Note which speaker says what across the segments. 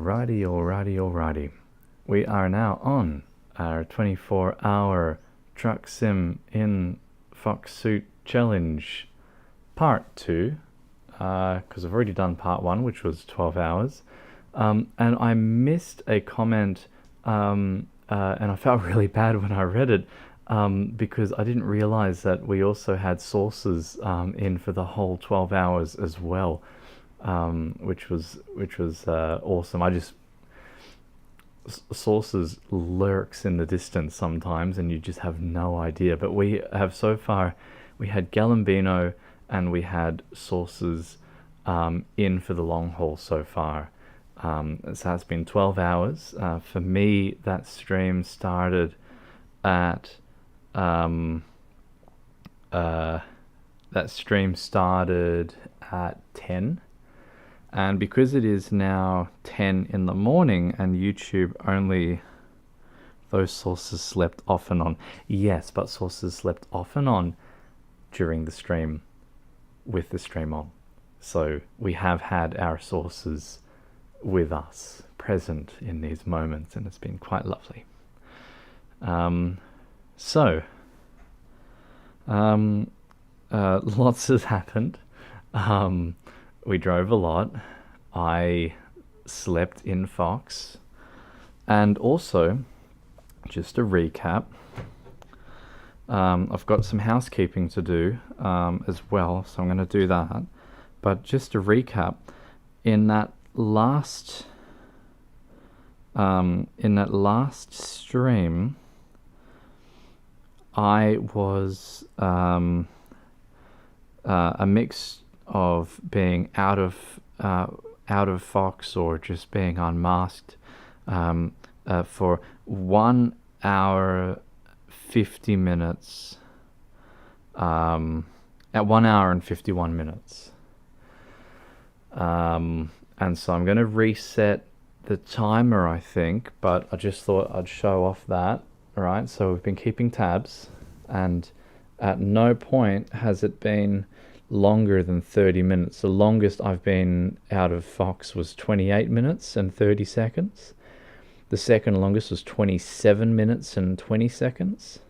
Speaker 1: Alrighty. We are now on our 24-hour truck sim in Foxsuit challenge part 2, because I've already done part 1, which was 12 hours, and I missed a comment, and I felt really bad when I read it, because I didn't realize that we also had sources in for the whole 12 hours as well. Which was awesome. Sources lurks in the distance sometimes, and you just have no idea. But we have so far, we had Galambino and we had sources in for the long haul so far. So it's been 12 hours. For me, that stream started at 10, and because it is now 10 in the morning and YouTube only, those sources slept off and on. Yes, but sources slept off and on during the stream with the stream on. So we have had our sources with us present in these moments, and it's been quite lovely. Lots has happened. We drove a lot. I slept in Fox. And also, just a recap, I've got some housekeeping to do as well, so I'm going to do that. But just to recap, in that last stream, I was a mix of being out of Fox or just being unmasked for 1 hour 50 minutes, at 1 hour and 51 minutes, and so I'm going to reset the timer, I think, but I just thought I'd show off that. All right, so we've been keeping tabs, and at no point has it been longer than 30 minutes. The longest I've been out of Fox was 28 minutes and 30 seconds. The second longest was 27 minutes and 20 seconds.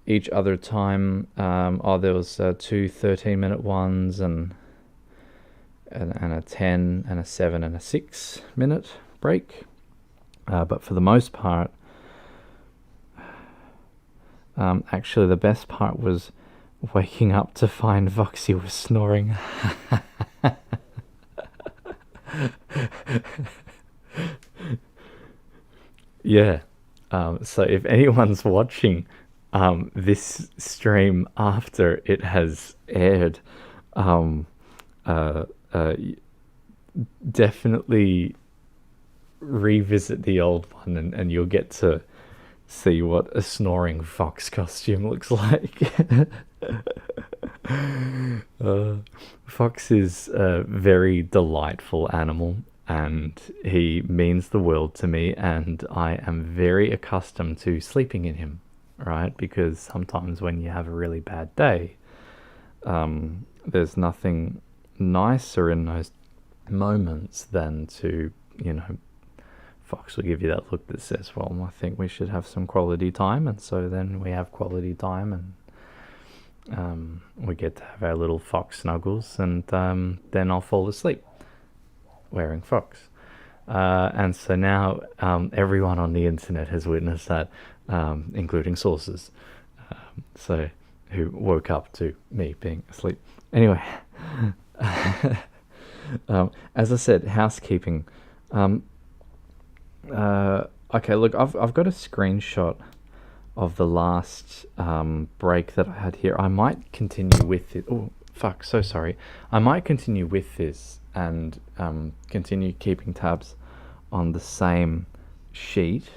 Speaker 1: Each other time, there was two 13-minute ones and a 10 and a 7 and a 6-minute break. But for the most part, actually the best part was waking up to find Voksy was snoring. Yeah. So if anyone's watching this stream after it has aired, definitely revisit the old one, and you'll get to see what a snoring fox costume looks like. Fox is a very delightful animal, and he means the world to me, and I am very accustomed to sleeping in him, right? Because sometimes when you have a really bad day, there's nothing nicer in those moments than to, Fox will give you that look that says, well, I think we should have some quality time. And so then we have quality time, and we get to have our little Fox snuggles, and then I'll fall asleep wearing Fox. And so now everyone on the internet has witnessed that, including sources, who woke up to me being asleep. Anyway, as I said, housekeeping. Okay, look, I've got a screenshot of the last break that I had here. I might continue with it. Oh, fuck, so sorry. I might continue with this and continue keeping tabs on the same sheet,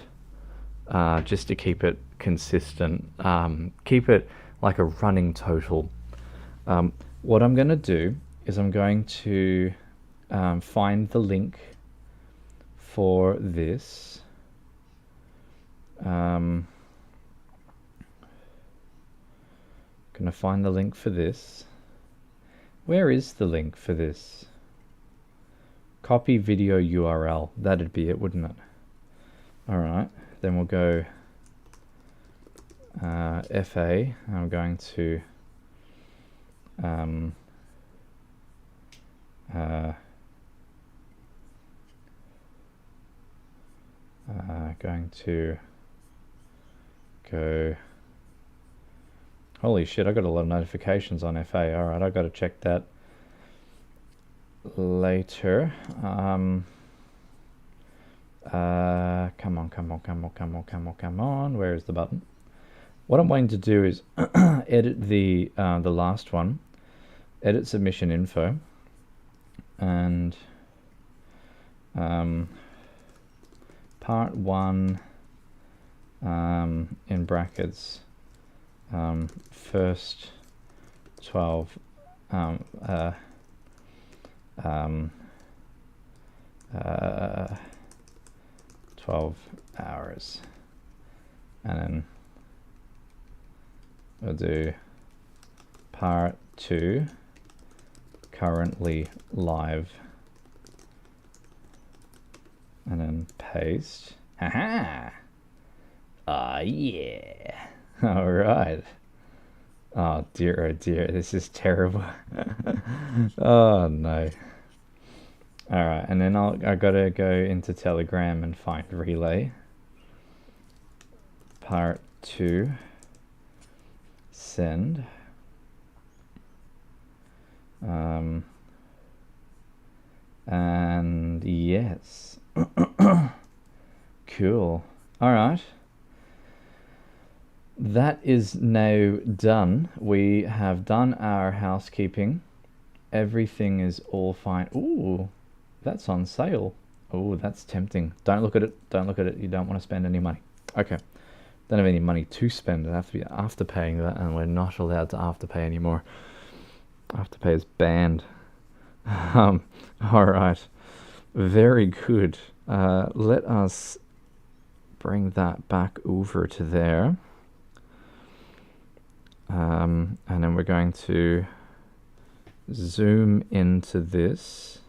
Speaker 1: just to keep it consistent. Keep it like a running total. What I'm going to do is I'm going to find the link for this. Gonna find the link for this. Where is the link for this? Copy video URL. That'd be it, wouldn't it? All right. Then we'll go FA. I'm going to going to go. Holy shit, I got a lot of notifications on FA. All right, I got to check that later. Come on. Where is the button? What I'm going to do is edit the last one, edit submission info, and part 1 in brackets, first 12 12 hours, and then we'll do part 2 currently live, and then paste. Haha! Ah, yeah! Alright. Oh dear, this is terrible. Oh no. Alright, and then I gotta go into Telegram and find relay. Part 2. Send. And yes. Cool. Alright. That is now done. We have done our housekeeping. Everything is all fine. Ooh, that's on sale. Ooh, that's tempting. Don't look at it. Don't look at it. You don't want to spend any money. Okay. Don't have any money to spend. I have to be afterpaying that, and we're not allowed to afterpay anymore. Afterpay is banned. All right. Very good. Let us bring that back over to there. And then we're going to zoom into this.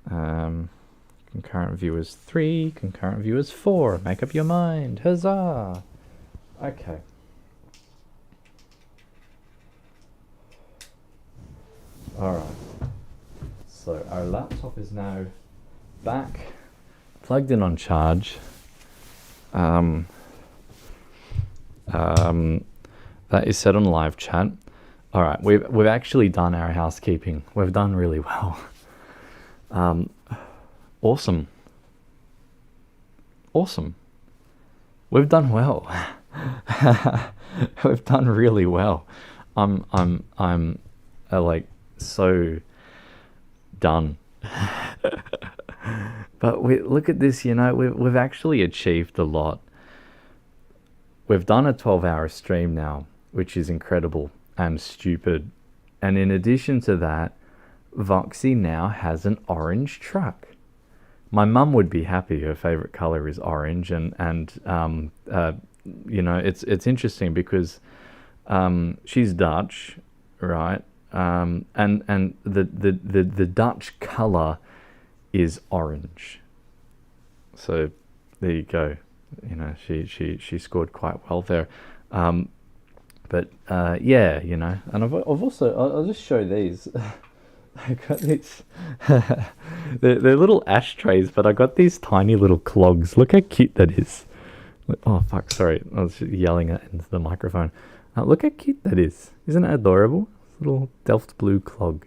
Speaker 1: Concurrent viewers 3, concurrent viewers 4. Make up your mind. Huzzah! Okay. Alright. So our laptop is now back, plugged in on charge. That is set on live chat. Alright, we've actually done our housekeeping. We've done really well. Awesome. We've done well. We've done really well. I'm like so done. But look at this, you know, we've actually achieved a lot. We've done a 12-hour stream now, which is incredible and stupid. And in addition to that, Voksy now has an orange truck. My mum would be happy. Her favorite color is orange, and you know, it's interesting because she's Dutch, right? And the Dutch color is orange. So there you go. You know, she scored quite well there. But yeah, you know, and I've also, I'll just show these. I got these. they're little ashtrays, but I got these tiny little clogs. Look how cute that is. Oh fuck! Sorry, I was yelling into the microphone. Look how cute that is. Isn't it adorable? Little Delft blue clog.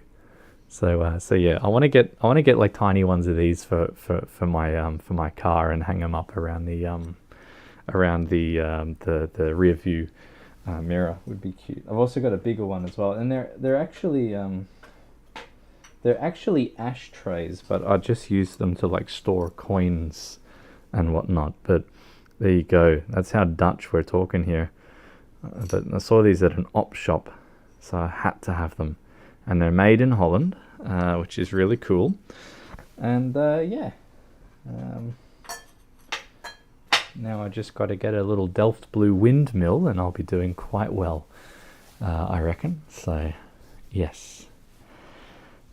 Speaker 1: So yeah, I want to get like tiny ones of these for my car and hang them up around the rear view mirror. Would be cute. I've also got a bigger one as well, and they're actually ashtrays, but I just use them to like store coins and whatnot. But there you go. That's how Dutch we're talking here. But I saw these at an op shop, so I had to have them. And they're made in Holland, which is really cool. And yeah. Now I just got to get a little Delft blue windmill, and I'll be doing quite well, I reckon. So, yes.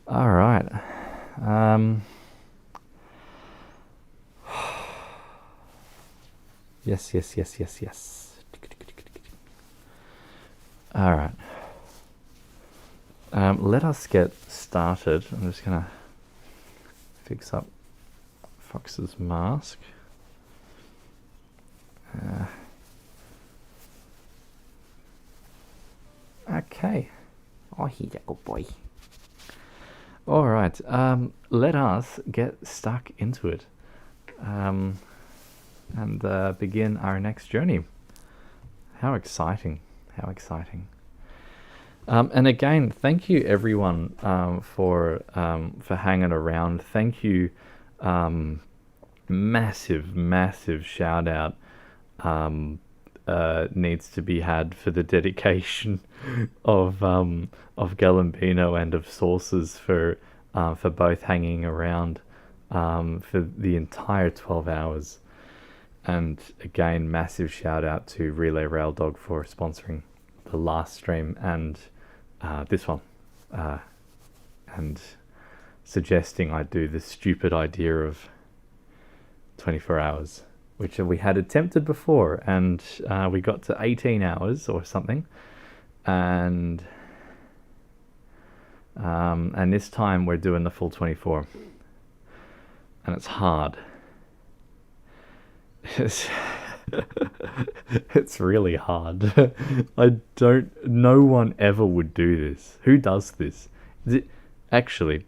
Speaker 1: All right. Yes, yes, yes, yes, yes. All right. Let us get started. I'm just gonna fix up Fox's mask. Okay. Oh, he's a good boy. All right. Let us get stuck into it, and begin our next journey. How exciting! How exciting! And again, thank you everyone for hanging around. Thank you. Massive shout out needs to be had for the dedication of Galambino and of Sources for both hanging around for the entire 12 hours. And again, massive shout out to Relay Rail Dog for sponsoring the last stream and this one, and suggesting I do the stupid idea of 24 hours, which we had attempted before, and we got to 18 hours or something, and this time we're doing the full 24, and it's hard. It's really hard. No one ever would do this. Who does this? Actually,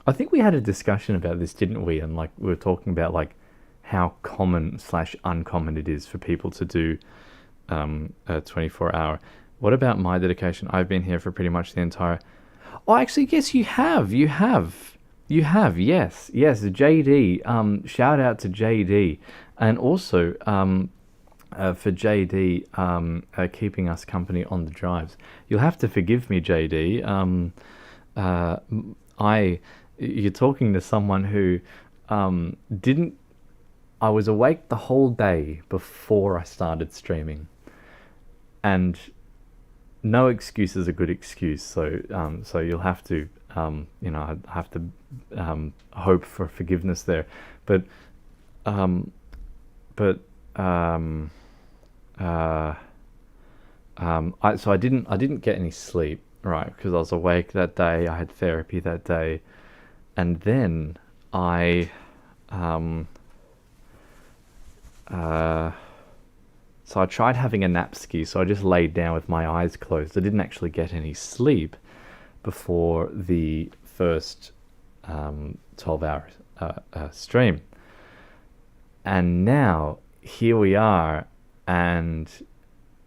Speaker 1: I think we had a discussion about this, didn't we? And like we were talking about like how common / uncommon it is for people to do a 24-hour. What about my dedication? I've been here for pretty much the entire... Oh, actually, yes, you have. Yes, JD. Shout out to JD. And also for JD keeping us company on the drives. You'll have to forgive me, JD. You're talking to someone who didn't... I was awake the whole day before I started streaming. And no excuse is a good excuse. So you'll have to, I have to hope for forgiveness there. So I didn't get any sleep, right? Because I was awake that day. I had therapy that day, and then so I tried having a nap ski. So I just laid down with my eyes closed. I didn't actually get any sleep before the first 12-hour stream, and now here we are, and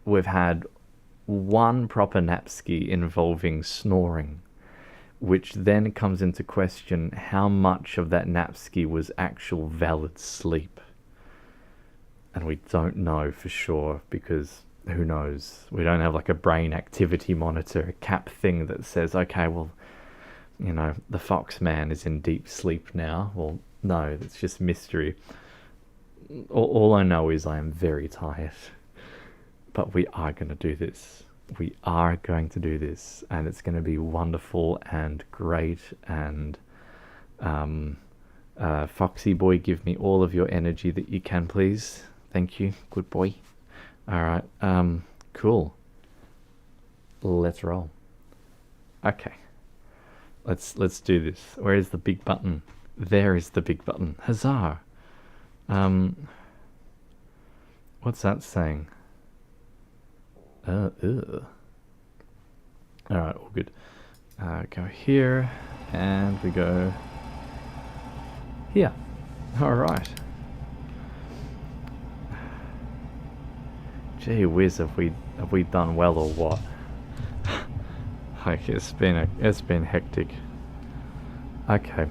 Speaker 1: we've had one proper nap ski involving snoring, which then comes into question how much of that nap ski was actual valid sleep. And we don't know for sure, because who knows? We don't have like a brain activity monitor, a CAP thing that says, okay, well, the Fox man is in deep sleep now. Well, no, it's just mystery. All I know is I am very tired, but we are going to do this. We are going to do this, and it's going to be wonderful and great. And Foxy boy, give me all of your energy that you can, please. Thank you, good boy. All right, cool. Let's roll. Okay, let's do this. Where is the big button? There is the big button. Huzzah! What's that saying? All right, all good. Go here, and we go here. All right. Gee whiz, have we done well or what? Like it's been hectic. Okay.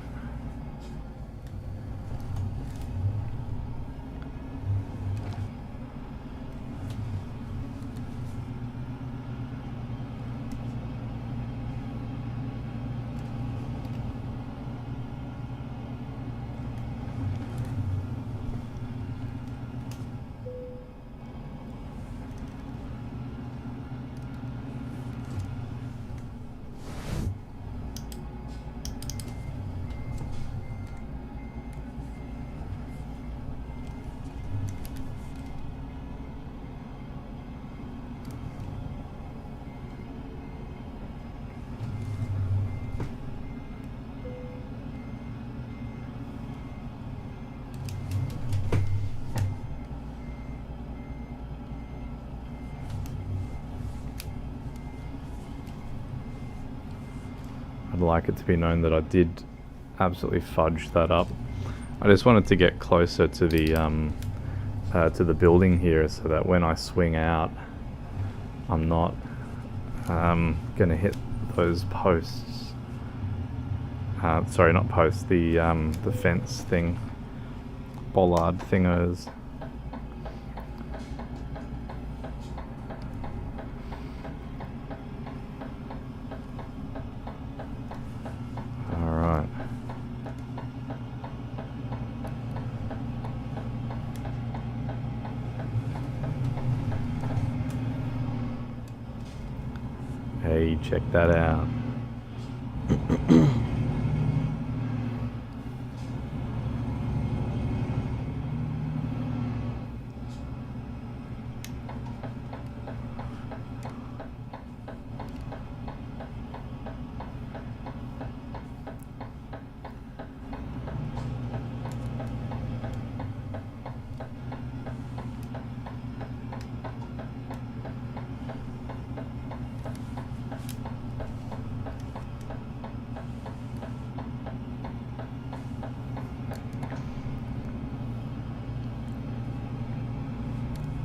Speaker 1: I'd like it to be known that I did absolutely fudge that up. I just wanted to get closer to the building here so that when I swing out, I'm not gonna hit those posts. Sorry, not posts, the fence thing, bollard thingers. Alright. Hey, check that out.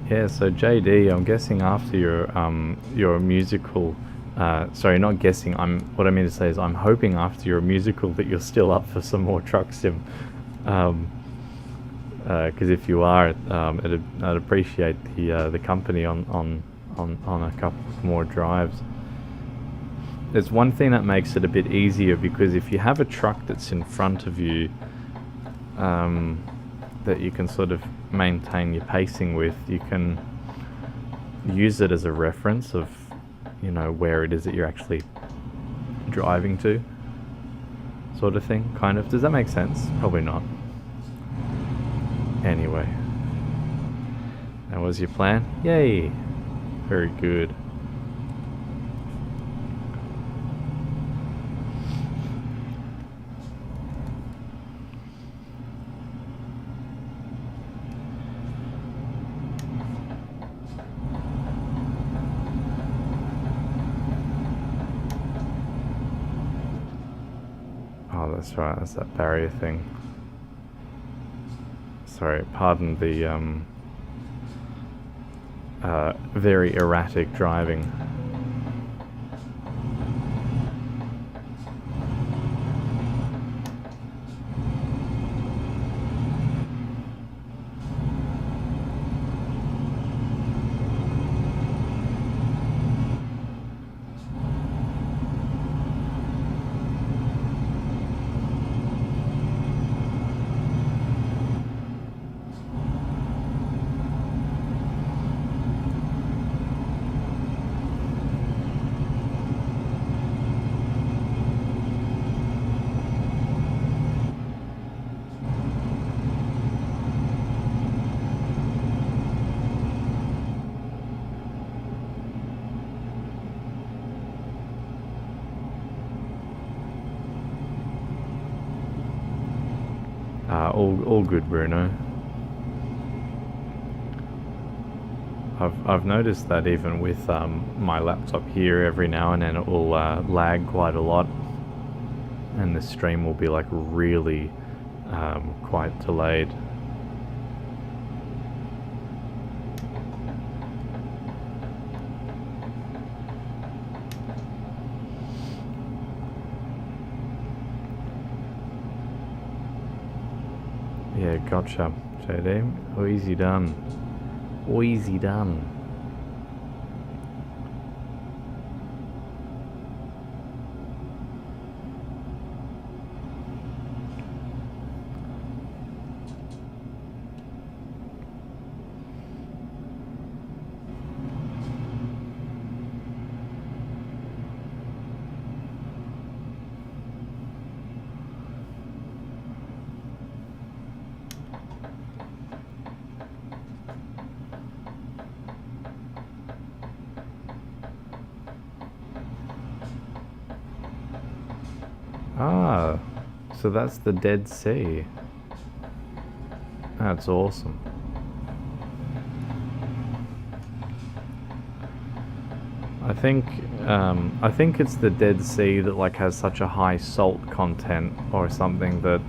Speaker 1: Yeah, so JD, I'm guessing after your musical, sorry, not guessing. What I mean to say is I'm hoping after your musical that you're still up for some more truck sim, because if you are, I'd appreciate the company on a couple more drives. There's one thing that makes it a bit easier, because if you have a truck that's in front of you, that you can sort of maintain your pacing with, you can use it as a reference of, you know, where it is that you're actually driving to, sort of thing, kind of. Does that make sense? Probably not. Anyway, that was your plan? Yay! Very good. Oh, that's right, that's that barrier thing. Sorry, pardon the very erratic driving. All good, Bruno. I've noticed that even with my laptop here, every now and then it will lag quite a lot, and the stream will be like really quite delayed. Yeah, gotcha, JD. Easy done. Easy done. Ah, so that's the Dead Sea. That's awesome. I think it's the Dead Sea that like has such a high salt content or something that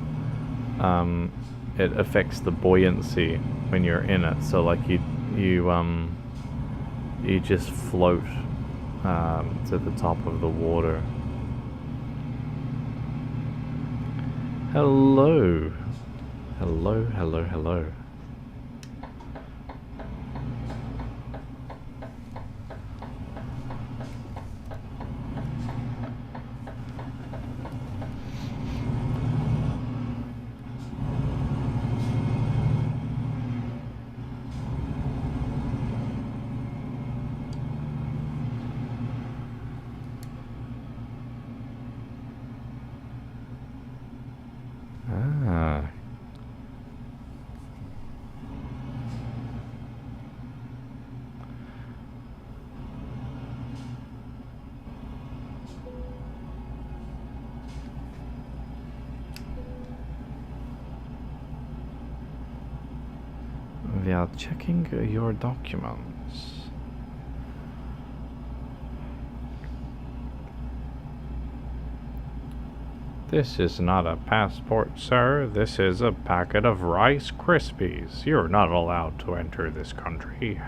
Speaker 1: it affects the buoyancy when you're in it. So like you just float to the top of the water. Hello. Hello, hello, hello. We are checking your documents. This is not a passport, sir. This is a packet of Rice Krispies. You're not allowed to enter this country.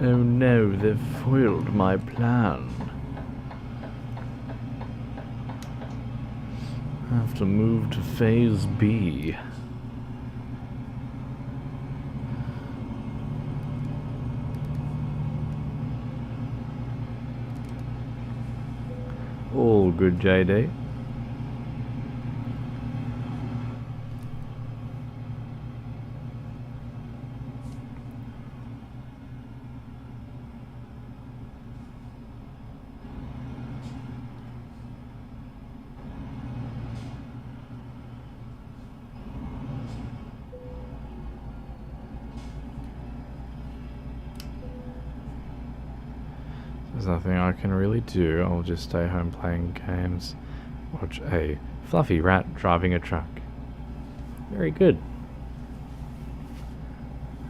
Speaker 1: Oh no, they've foiled my plan. I have to move to phase B. All good, JD. There's nothing I can really do. I'll just stay home playing games. Watch a fluffy rat driving a truck. Very good.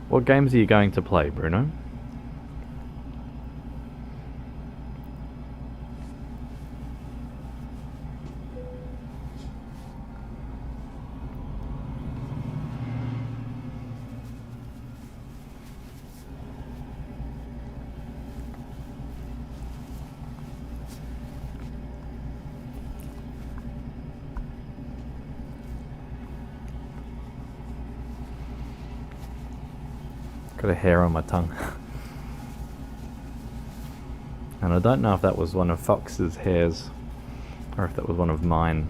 Speaker 1: What games are you going to play, Bruno? Got a hair on my tongue. And I don't know if that was one of Fox's hairs or if that was one of mine.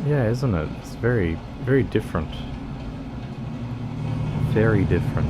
Speaker 1: Yeah, isn't it? It's very, very different. Very different.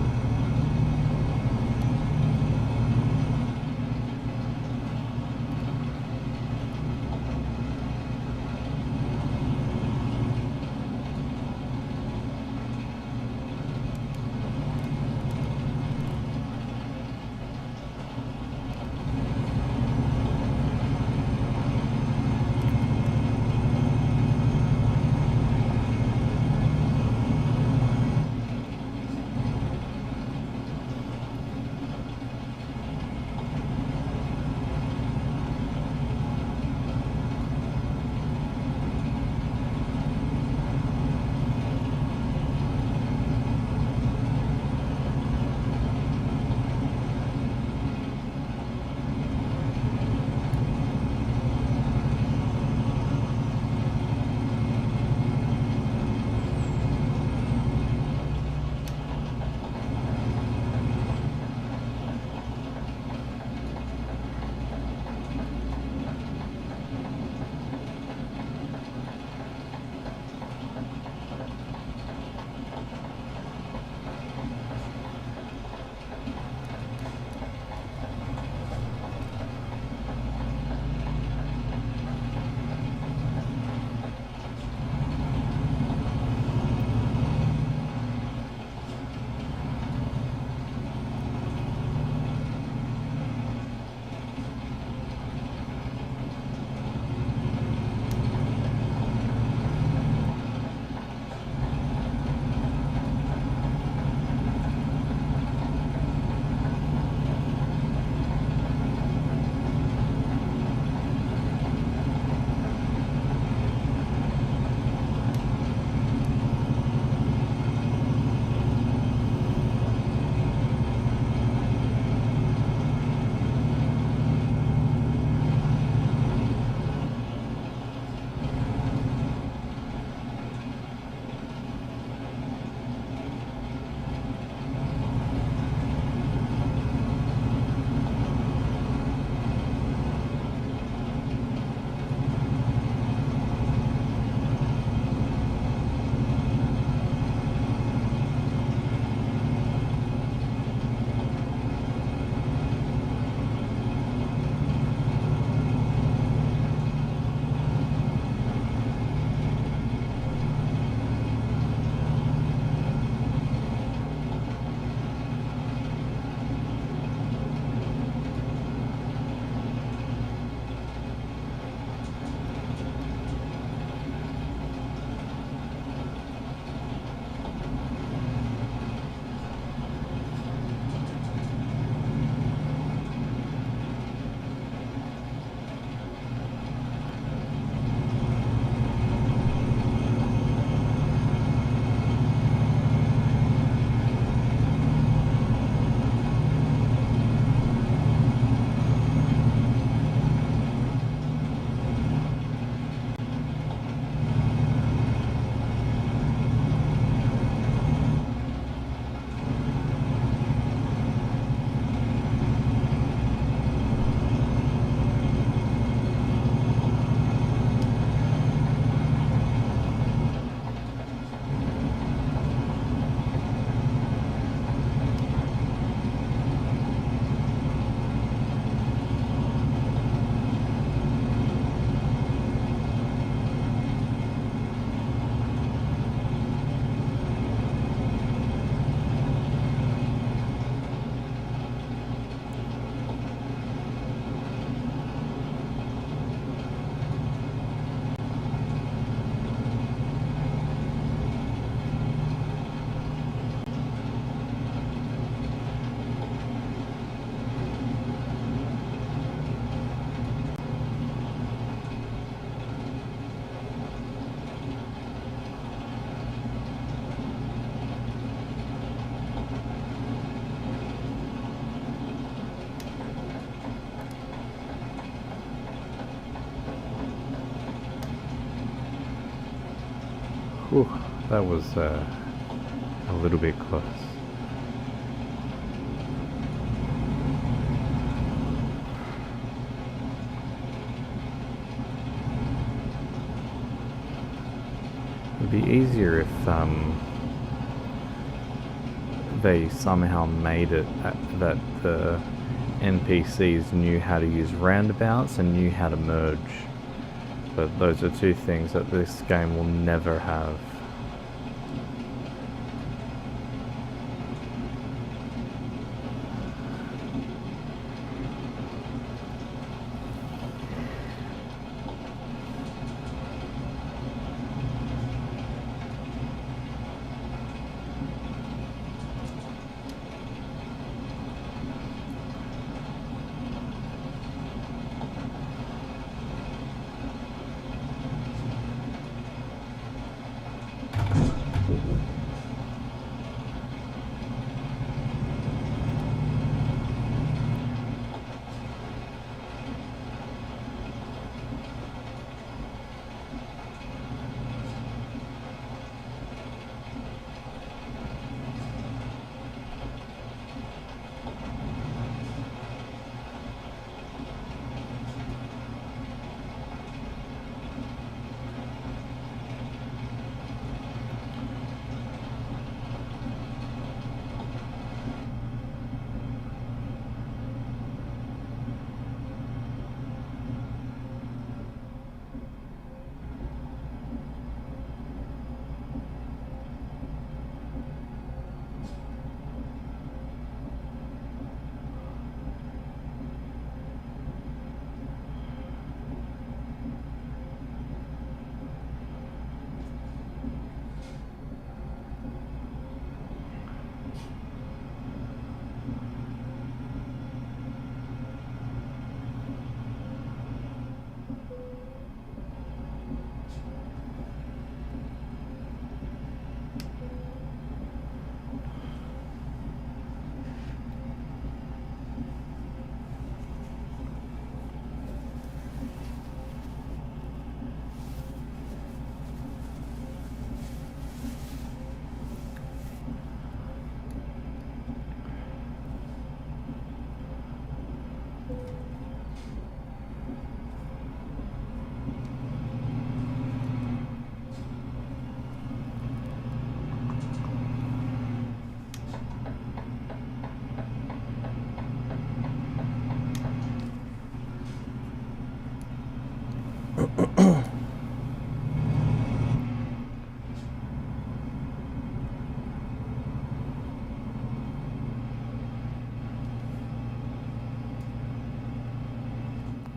Speaker 1: Whew, that was a little bit close. It'd be easier if they somehow made it that the NPCs knew how to use roundabouts and knew how to merge. But those are two things that this game will never have.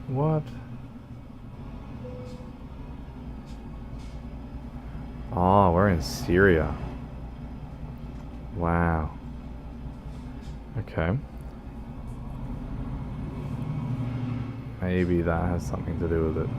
Speaker 1: What? Oh, we're in Syria. Wow. Okay. Maybe that has something to do with it.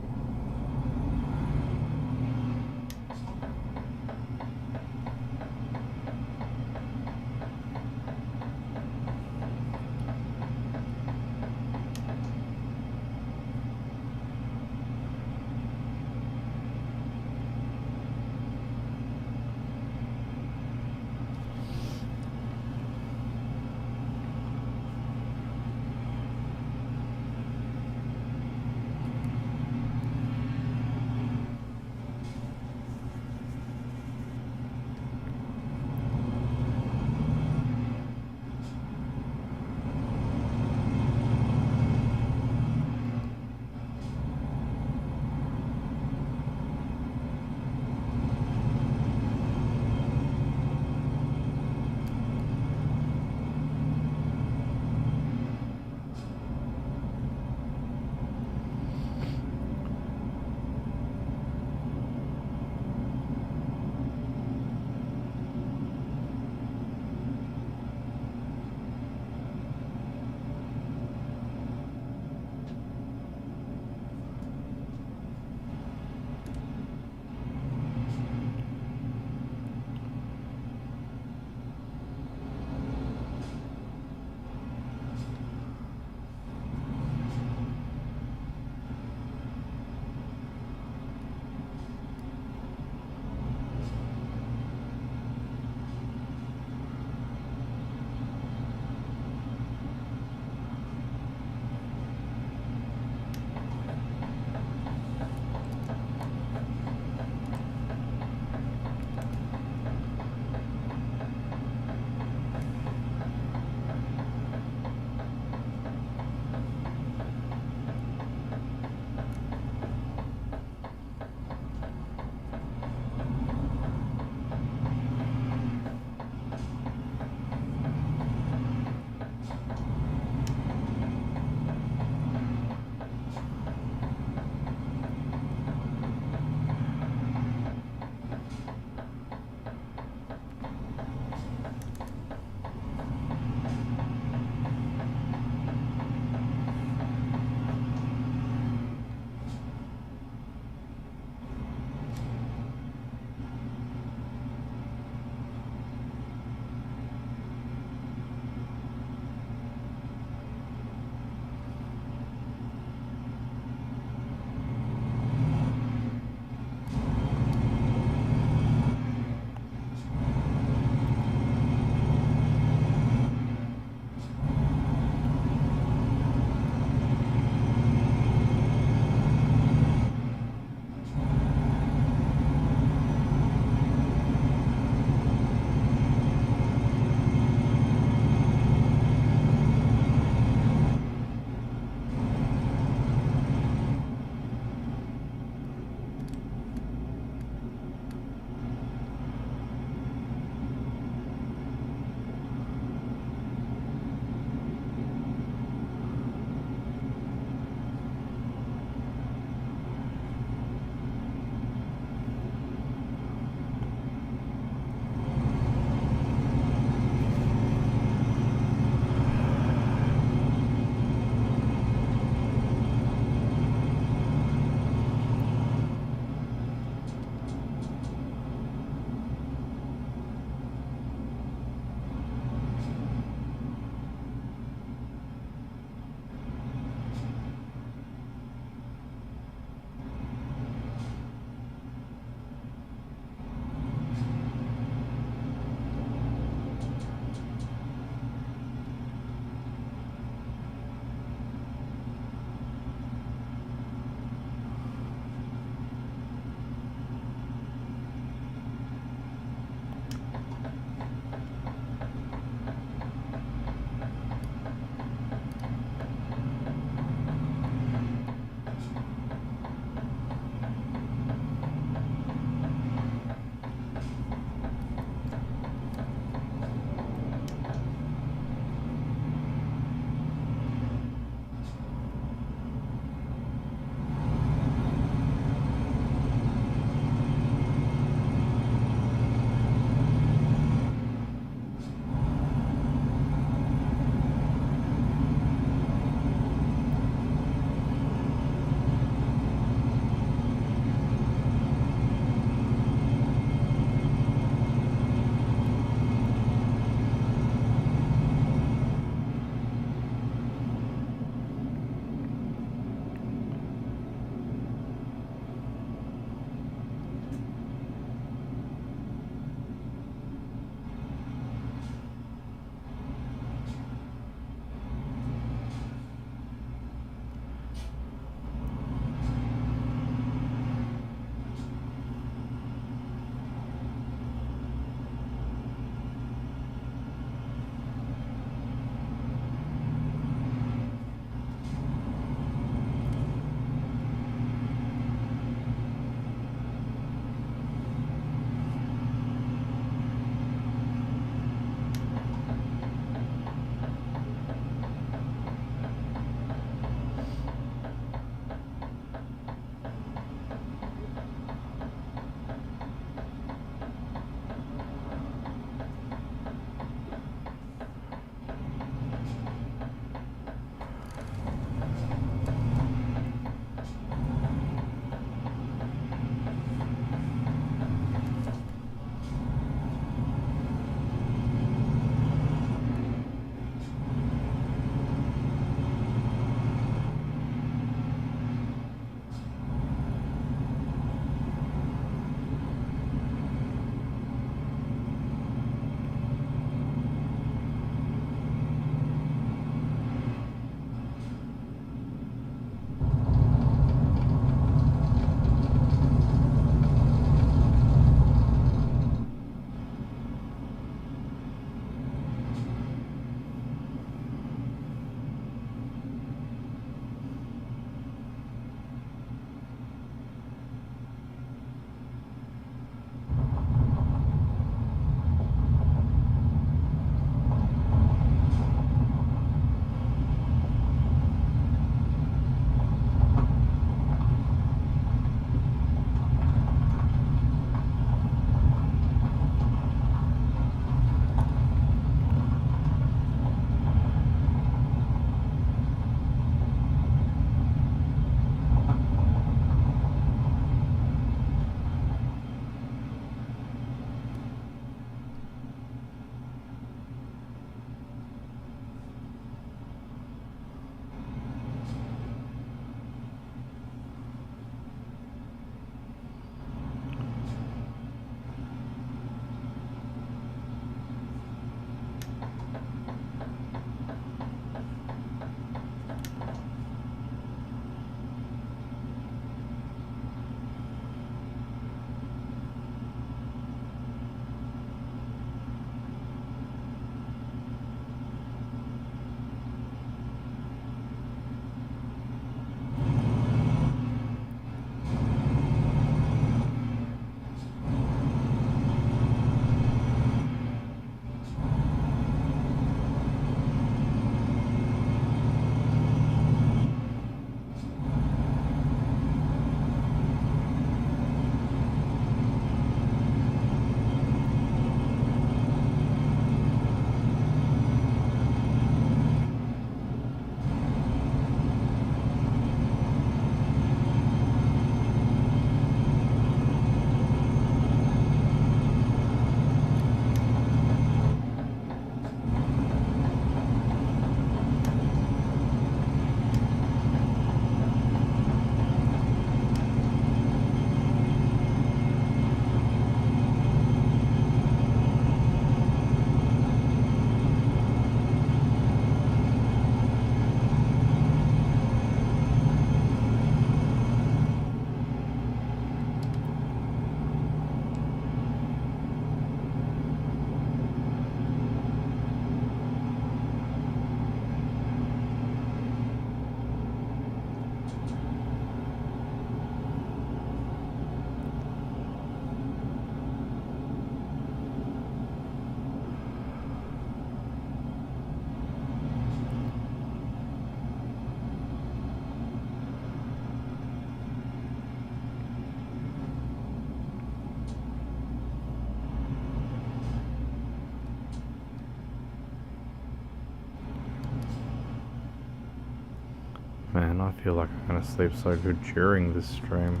Speaker 1: man, I feel like I'm gonna sleep so good during this stream.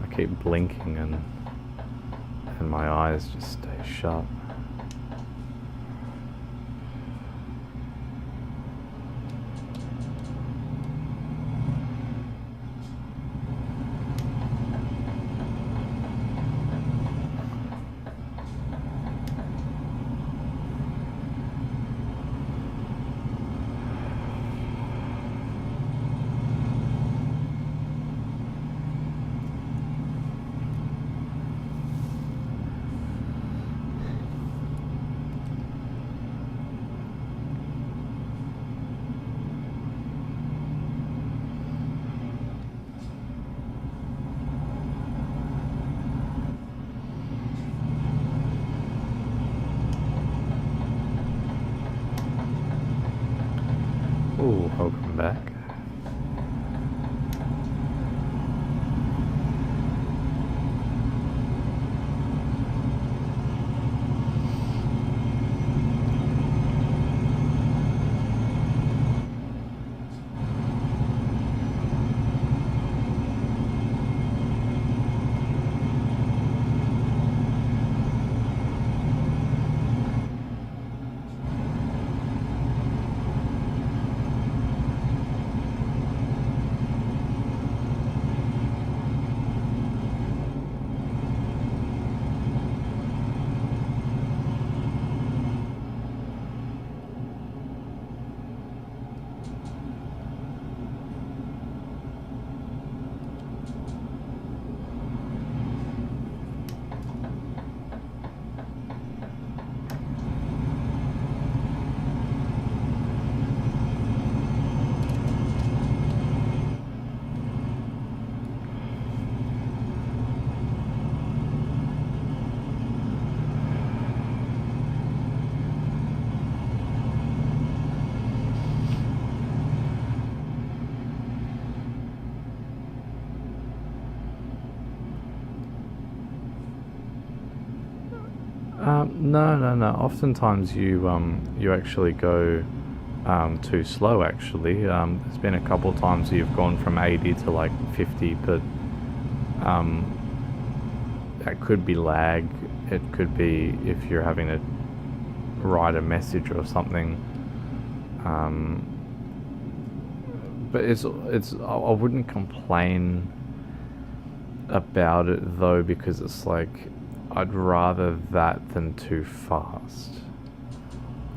Speaker 1: I keep blinking and my eyes just stay shut. Ooh, welcome back. No. Oftentimes you actually go too slow. Actually, there's been a couple of times you've gone from 80 to like 50, but that could be lag. It could be if you're having to write a message or something. But I wouldn't complain about it though, because it's like, I'd rather that than too fast.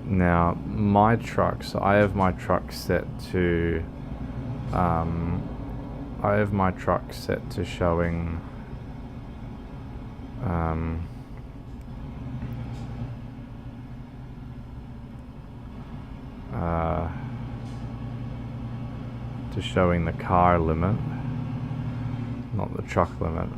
Speaker 1: Now, my truck, so I have my truck set to, showing, to showing the car limit, not the truck limit.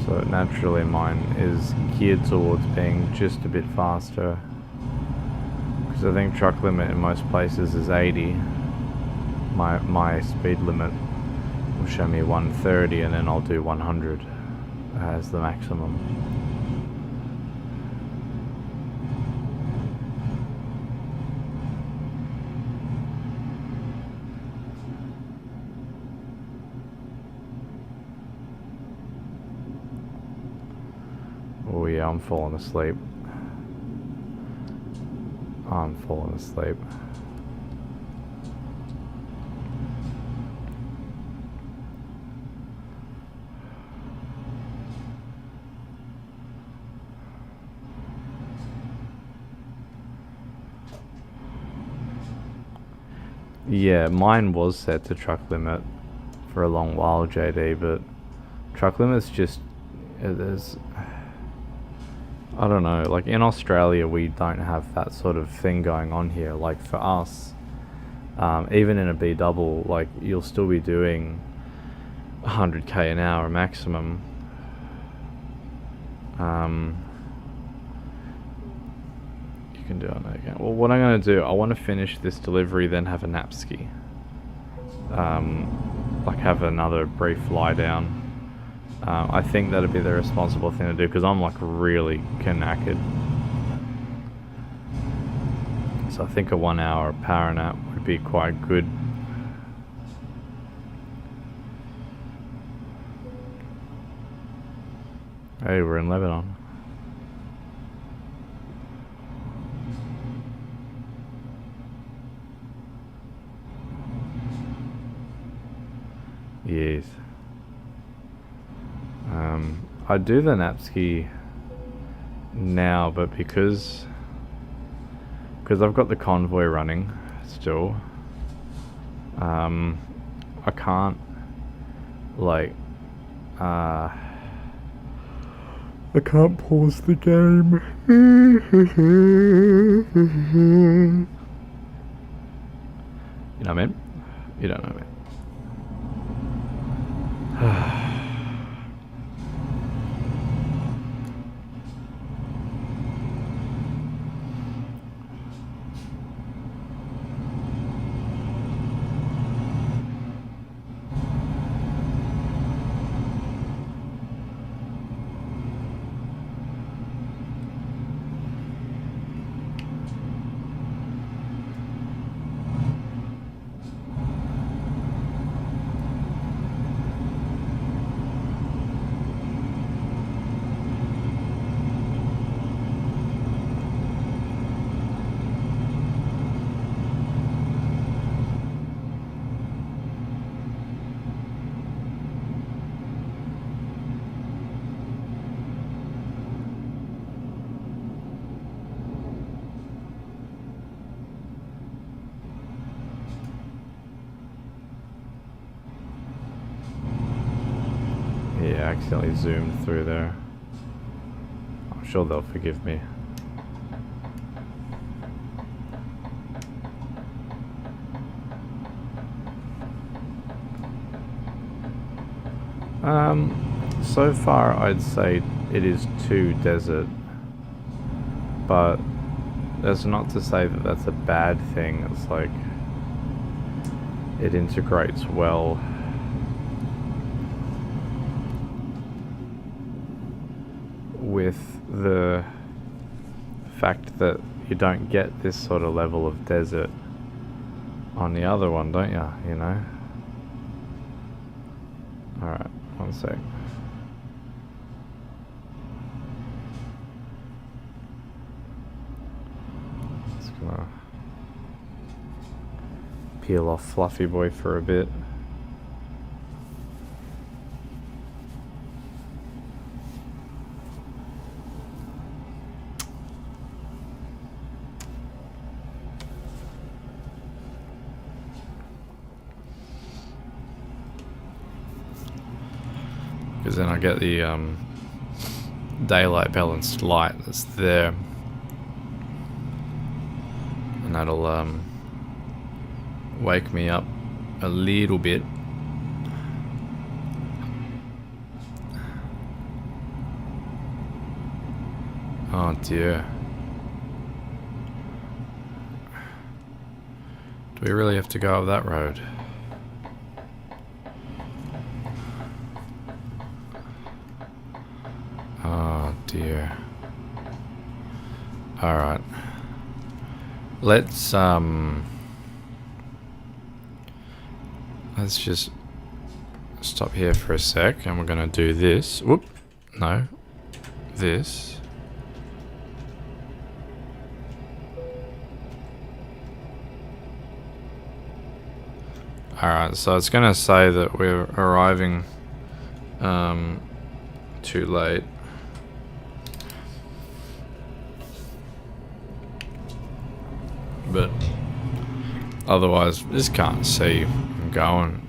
Speaker 1: So naturally mine is geared towards being just a bit faster, because I think truck limit in most places is 80. My speed limit will show me 130, and then I'll do 100 as the maximum. Oh yeah, I'm falling asleep. I'm falling asleep. Yeah, mine was set to truck limit for a long while, JD, but truck limit's just, there's, I don't know, like in Australia we don't have that sort of thing going on here. Like for us, even in a B-Double, like you'll still be doing 100k an hour maximum. You can do it again. Well, what I'm going to do, I want to finish this delivery, then have a nap ski. like have another brief lie down. I think that'd be the responsible thing to do, because I'm like really knackered. So I think a 1 hour power nap would be quite good. Hey, we're in Lebanon. Yes. I do the Napski now, but because I've got the Convoy running still, I can't like I can't pause the game. You know what I mean? You don't know what I mean. Yeah, I accidentally zoomed through there. I'm sure they'll forgive me. So far I'd say it is too desert, but that's not to say that that's a bad thing. It's like it integrates well with the fact that you don't get this sort of level of desert on the other one, don't you? You know? Alright, one sec. Just gonna peel off Fluffy Boy for a bit. Because then I get the daylight balanced light that's there, and that'll wake me up a little bit. Oh dear. Do we really have to go up that road? Oh dear. Alright. Let's just stop here for a sec, and we're gonna do this. Whoop. No. This. Alright, so it's gonna say that we're arriving too late. But otherwise, just can't see I'm going.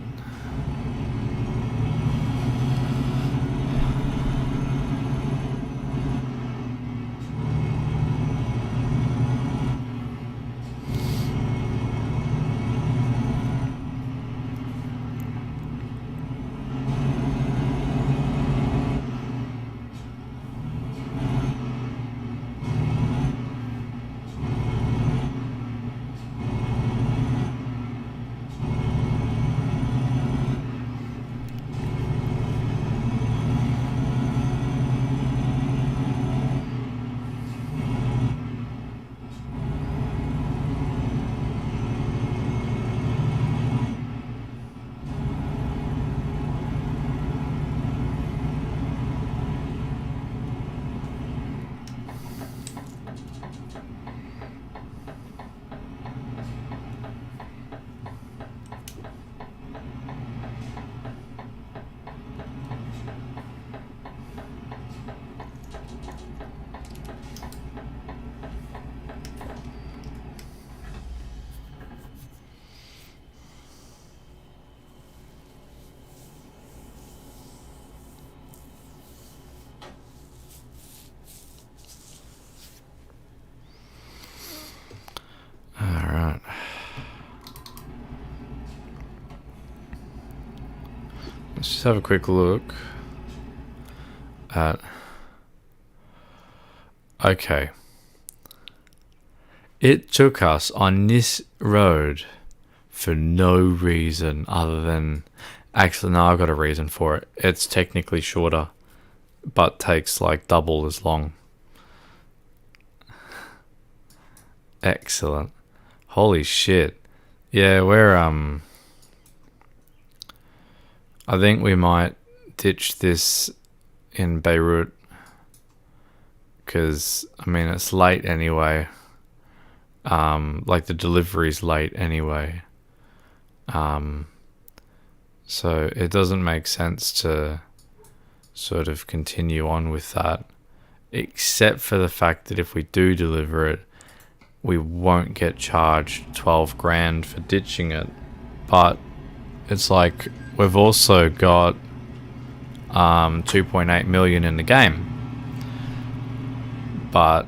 Speaker 2: just have a quick look at... Okay. It took us on this road for no reason other than... Actually, no, I've got a reason for it. It's technically shorter, but takes like double as long. Excellent. Holy shit. Yeah, we're, I think we might ditch this in Beirut. Because, I mean, it's late anyway. Like, the delivery's late anyway. So it doesn't make sense to sort of continue on with that. Except for the fact that if we do deliver it, we won't get charged 12 grand for ditching it. But it's like we've also got 2.8 million in the game. But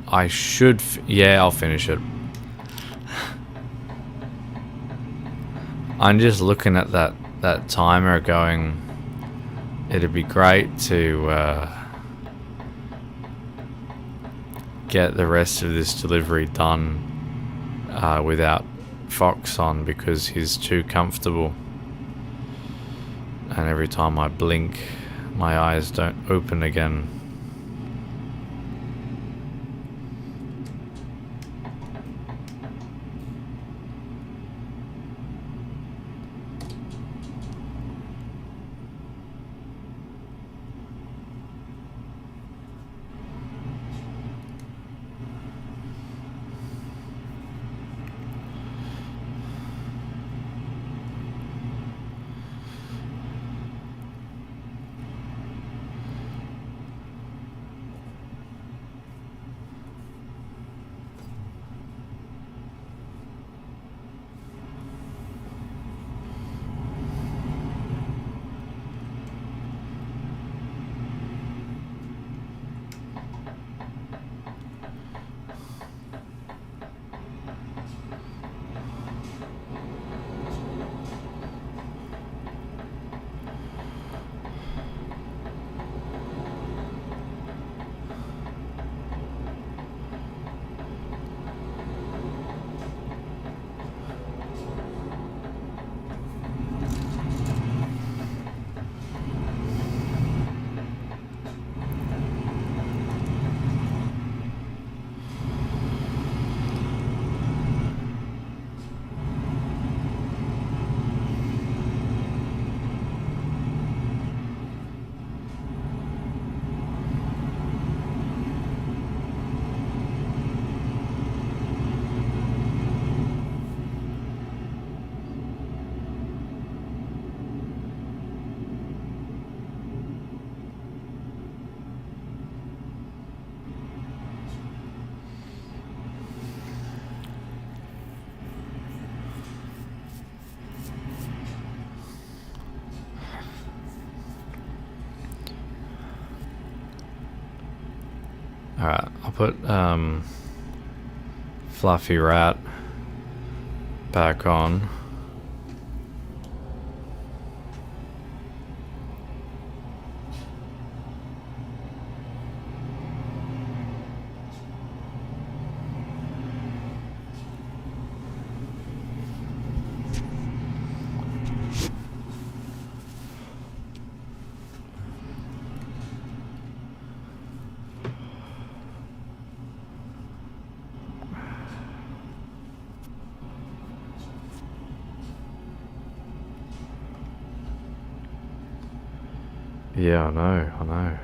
Speaker 2: I should... yeah, I'll finish it. I'm just looking at that timer going... It'd be great to get the rest of this delivery done without Fox on, because he's too comfortable. And every time I blink, my eyes don't open again. Alright, I'll put Fluffy Rat back on. Yeah, I know.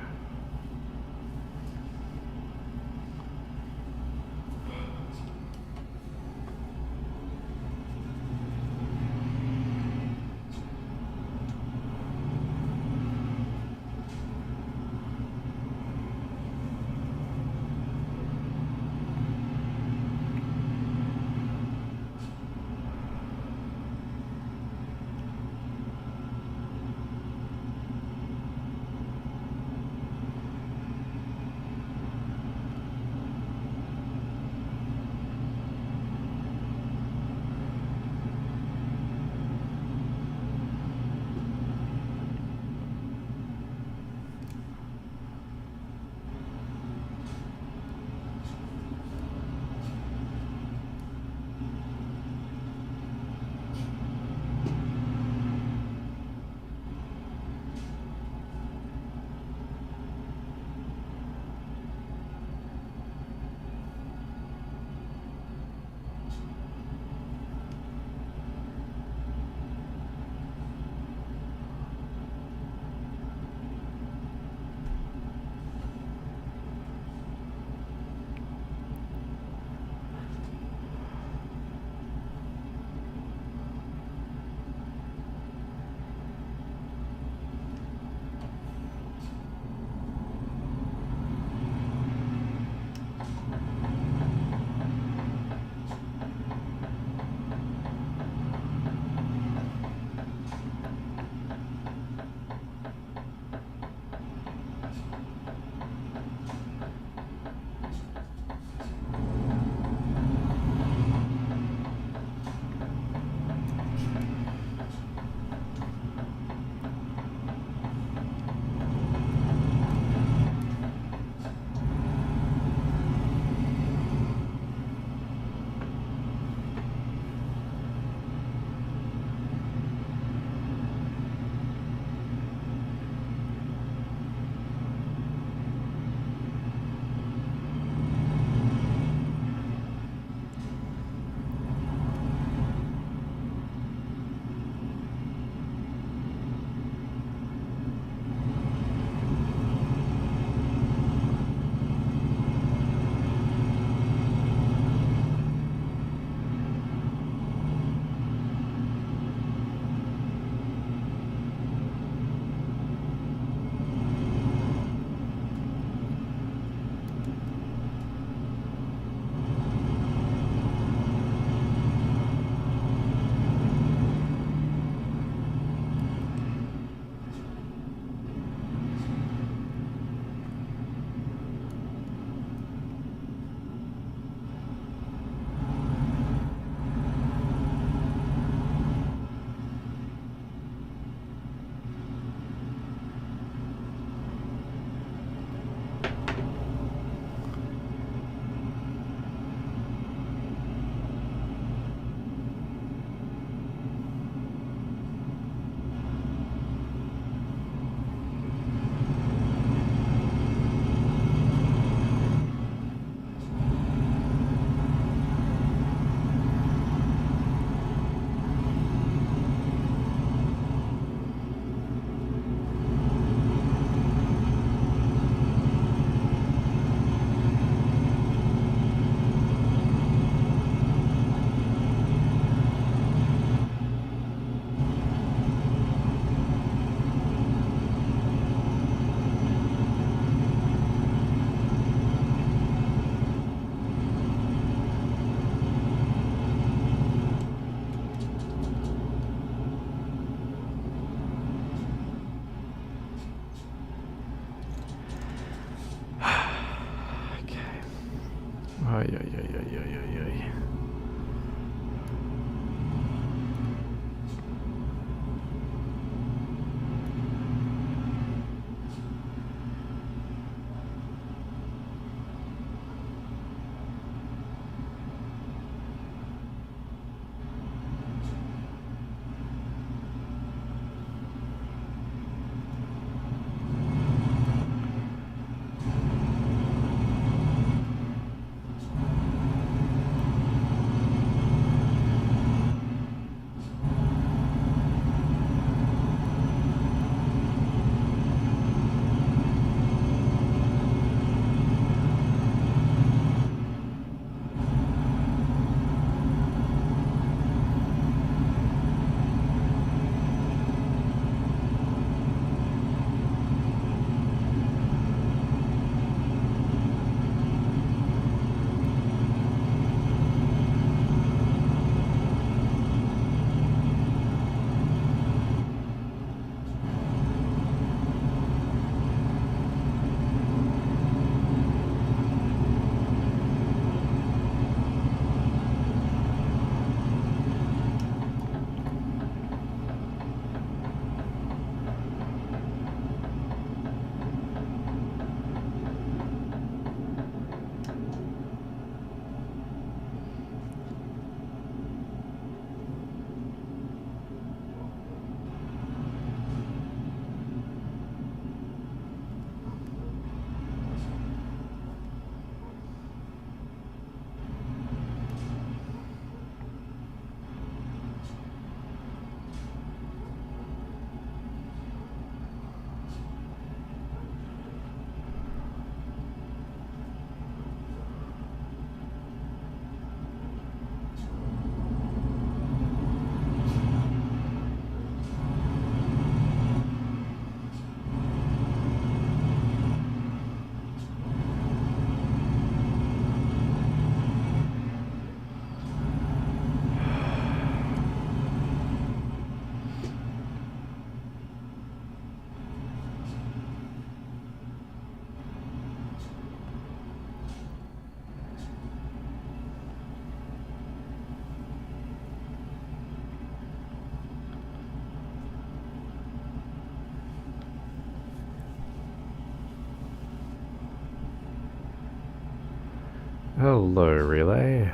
Speaker 1: Hello, relay.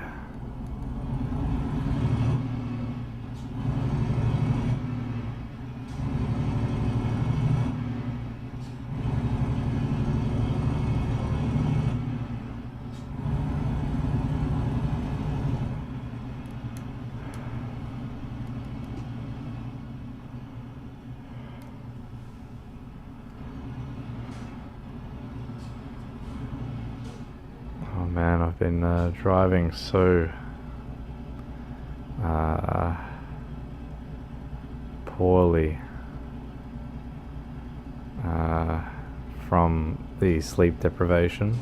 Speaker 1: Oh man, I've been driving so poorly from the sleep deprivation.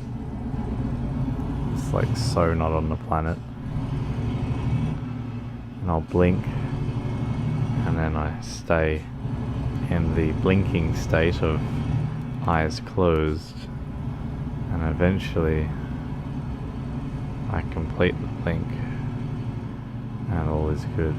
Speaker 1: It's like so not on the planet. And I'll blink and then I stay in the blinking state of eyes closed, and eventually I complete the blink and all is good.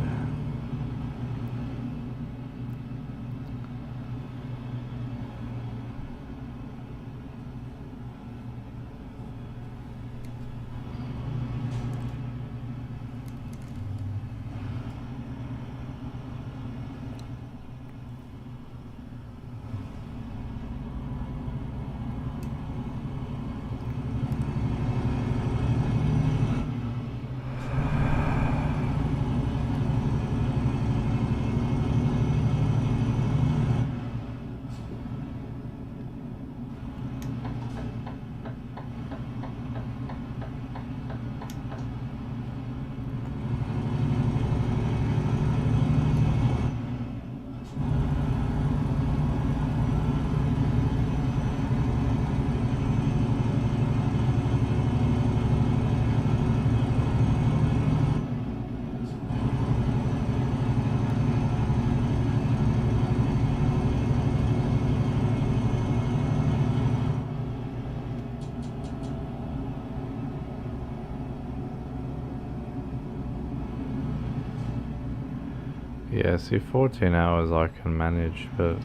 Speaker 2: Yeah, see, 14 hours I can manage, but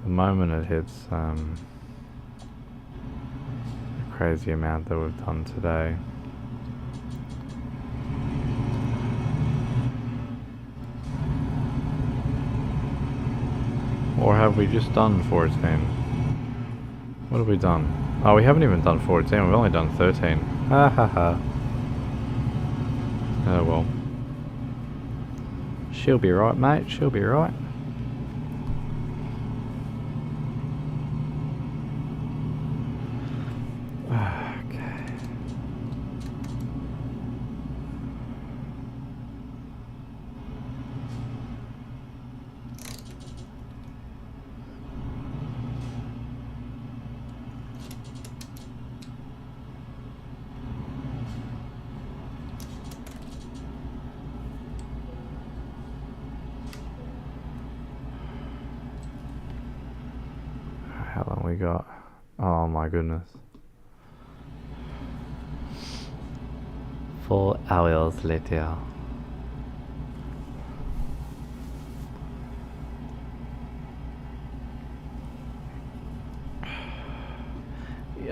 Speaker 2: the moment it hits a crazy amount that we've done today. Or have we just done 14? What have we done? Oh, we haven't even done 14, we've only done 13. Ha ha ha. Oh well. She'll be right, mate, she'll be right. How long we got? Oh my goodness.
Speaker 1: 4 hours later.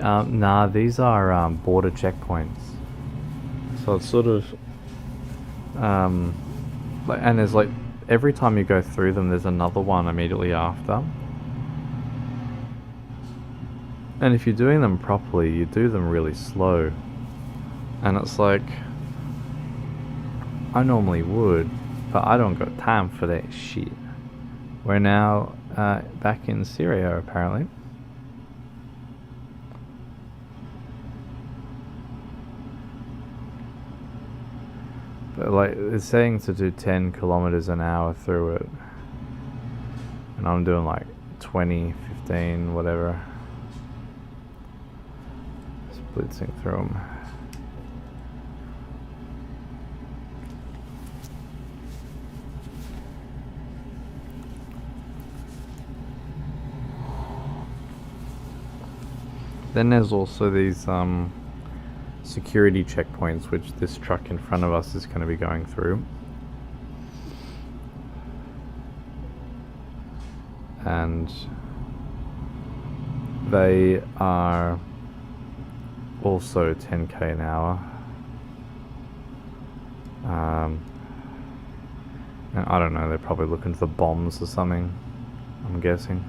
Speaker 1: Nah, these are border checkpoints. So it's sort of like, and there's like every time you go through them, there's another one immediately after. And if you're doing them properly, you do them really slow. And it's like, I normally would, but I don't got time for that shit. We're now back in Syria, apparently. But like, it's saying to do 10 kilometers an hour through it. And I'm doing like 20, 15, whatever. Blitzing through them. Then there's also these security checkpoints which this truck in front of us is going to be going through. And they are also 10k an hour. And I don't know, they're probably looking for bombs or something, I'm guessing.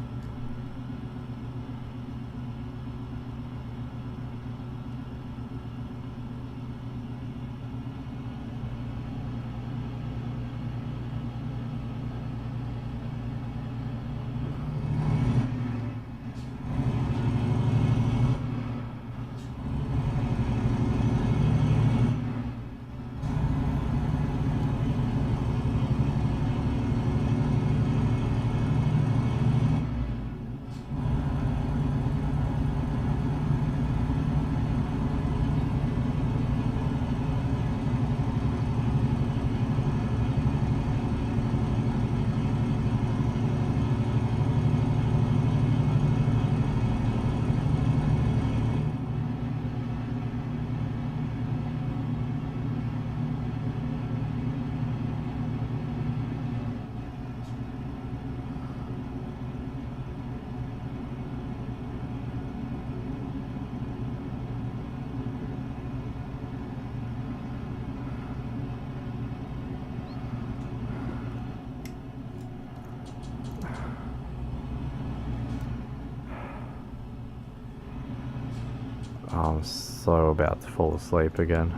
Speaker 1: I'm so about to fall asleep again.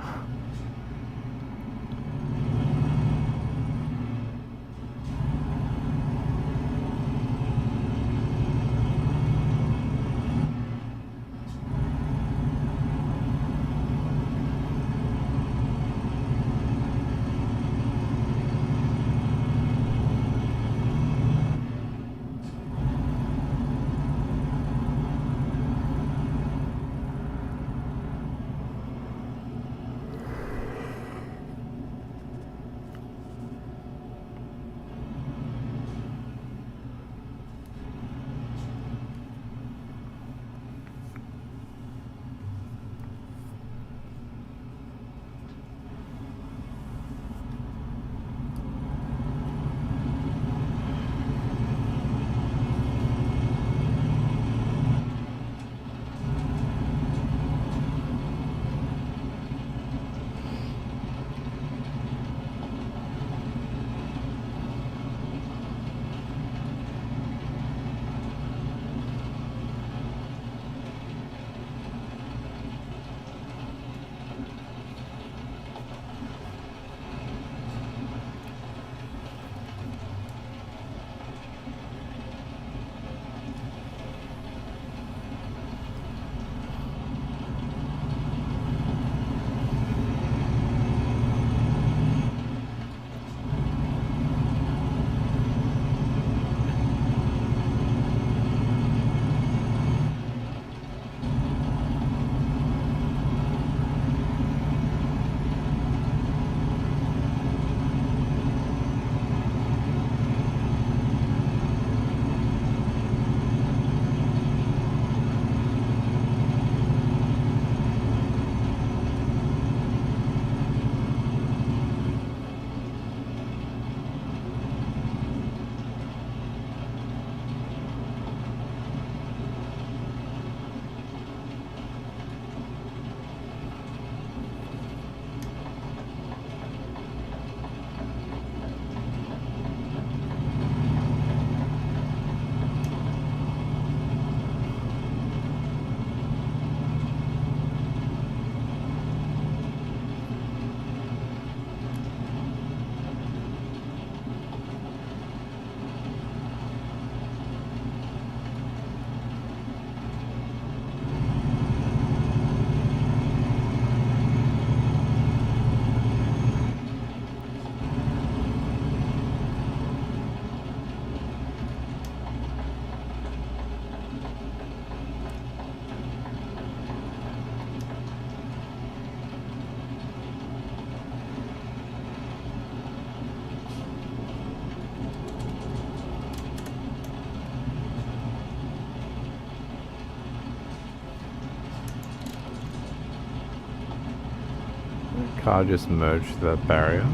Speaker 2: car just merged that barrier?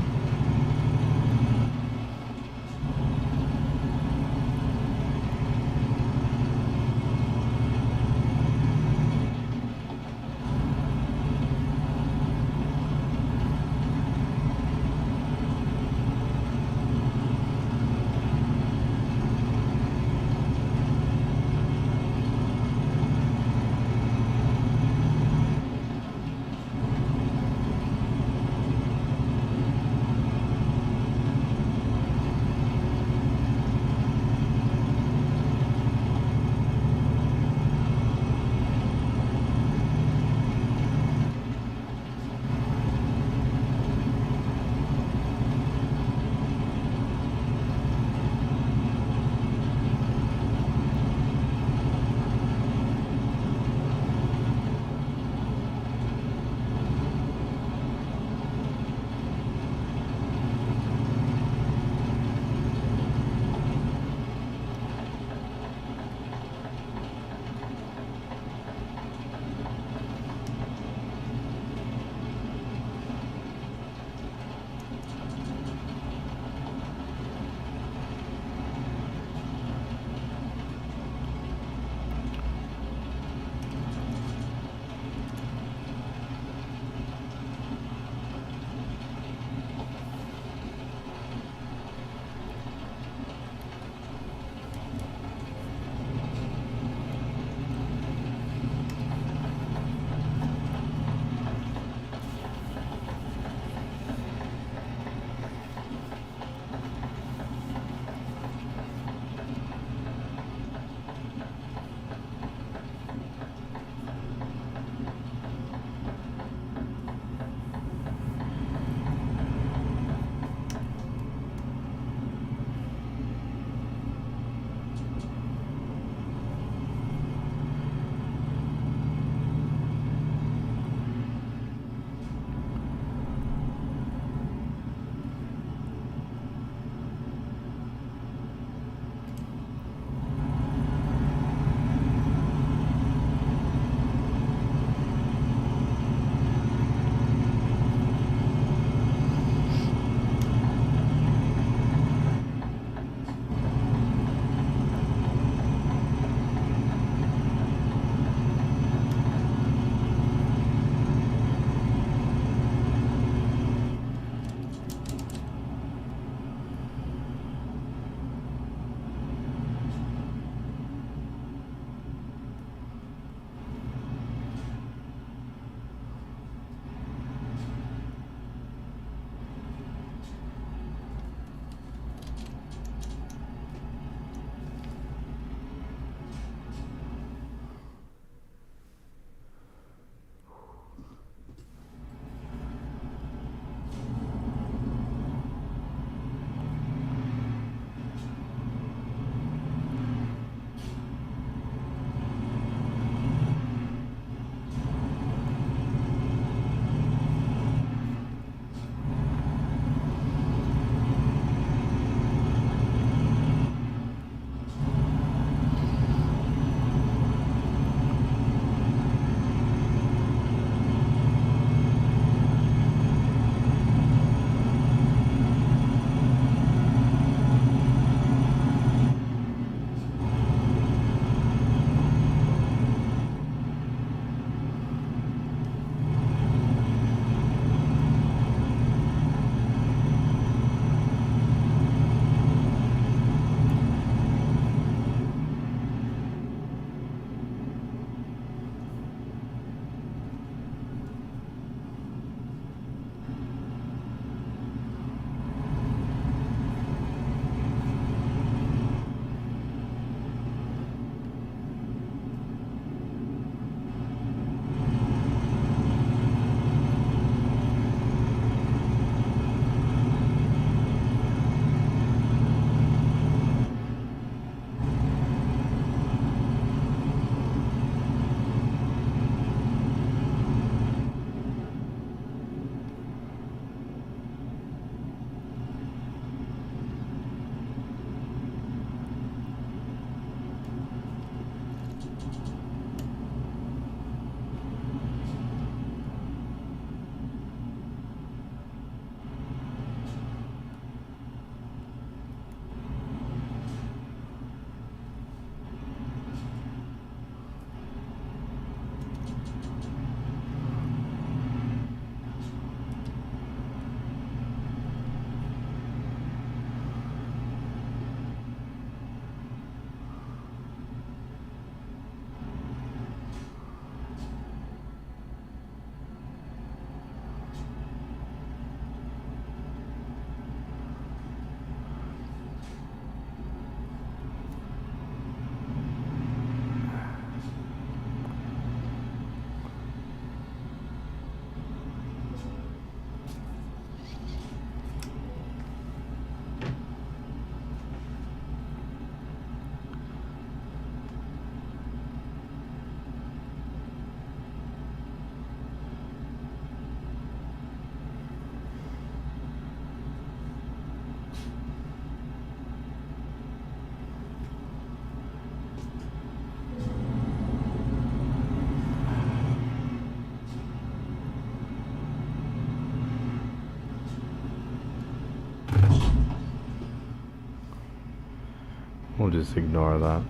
Speaker 1: We'll just ignore that.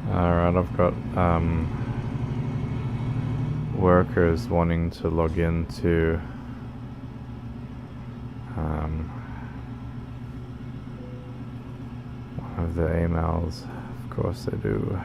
Speaker 1: Alright, I've got workers wanting to log into one of the emails. Of course they do.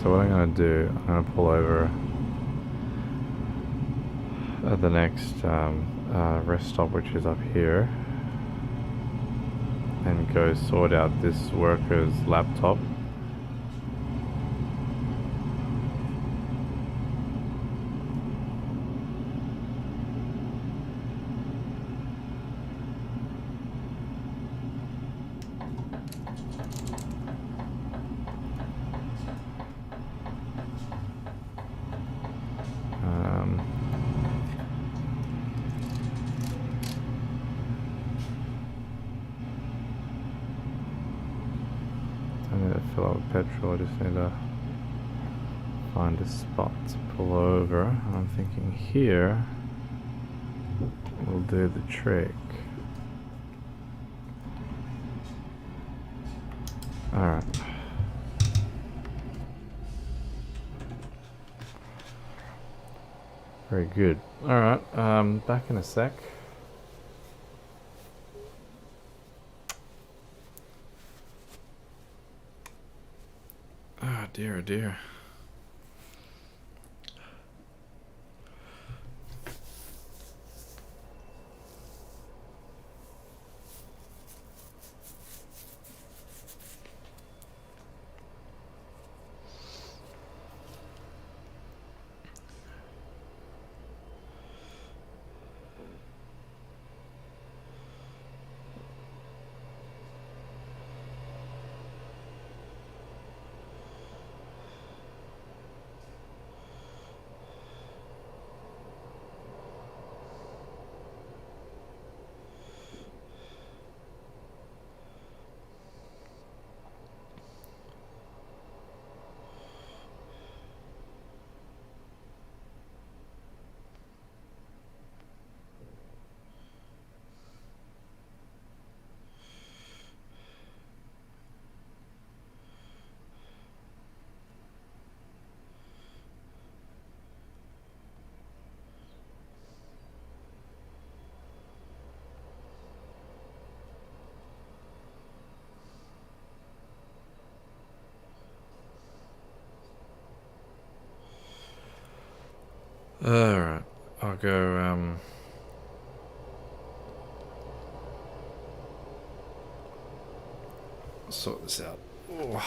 Speaker 1: So what I'm going to do, I'm going to pull over at the next rest stop, which is up here, and go sort out this worker's laptop. Fill up with petrol. I just need to find a spot to pull over. I'm thinking here will do the trick. Alright. Very good. Alright, back in a sec. Dear, oh dear. Alright, I'll go, sort this out. Oh.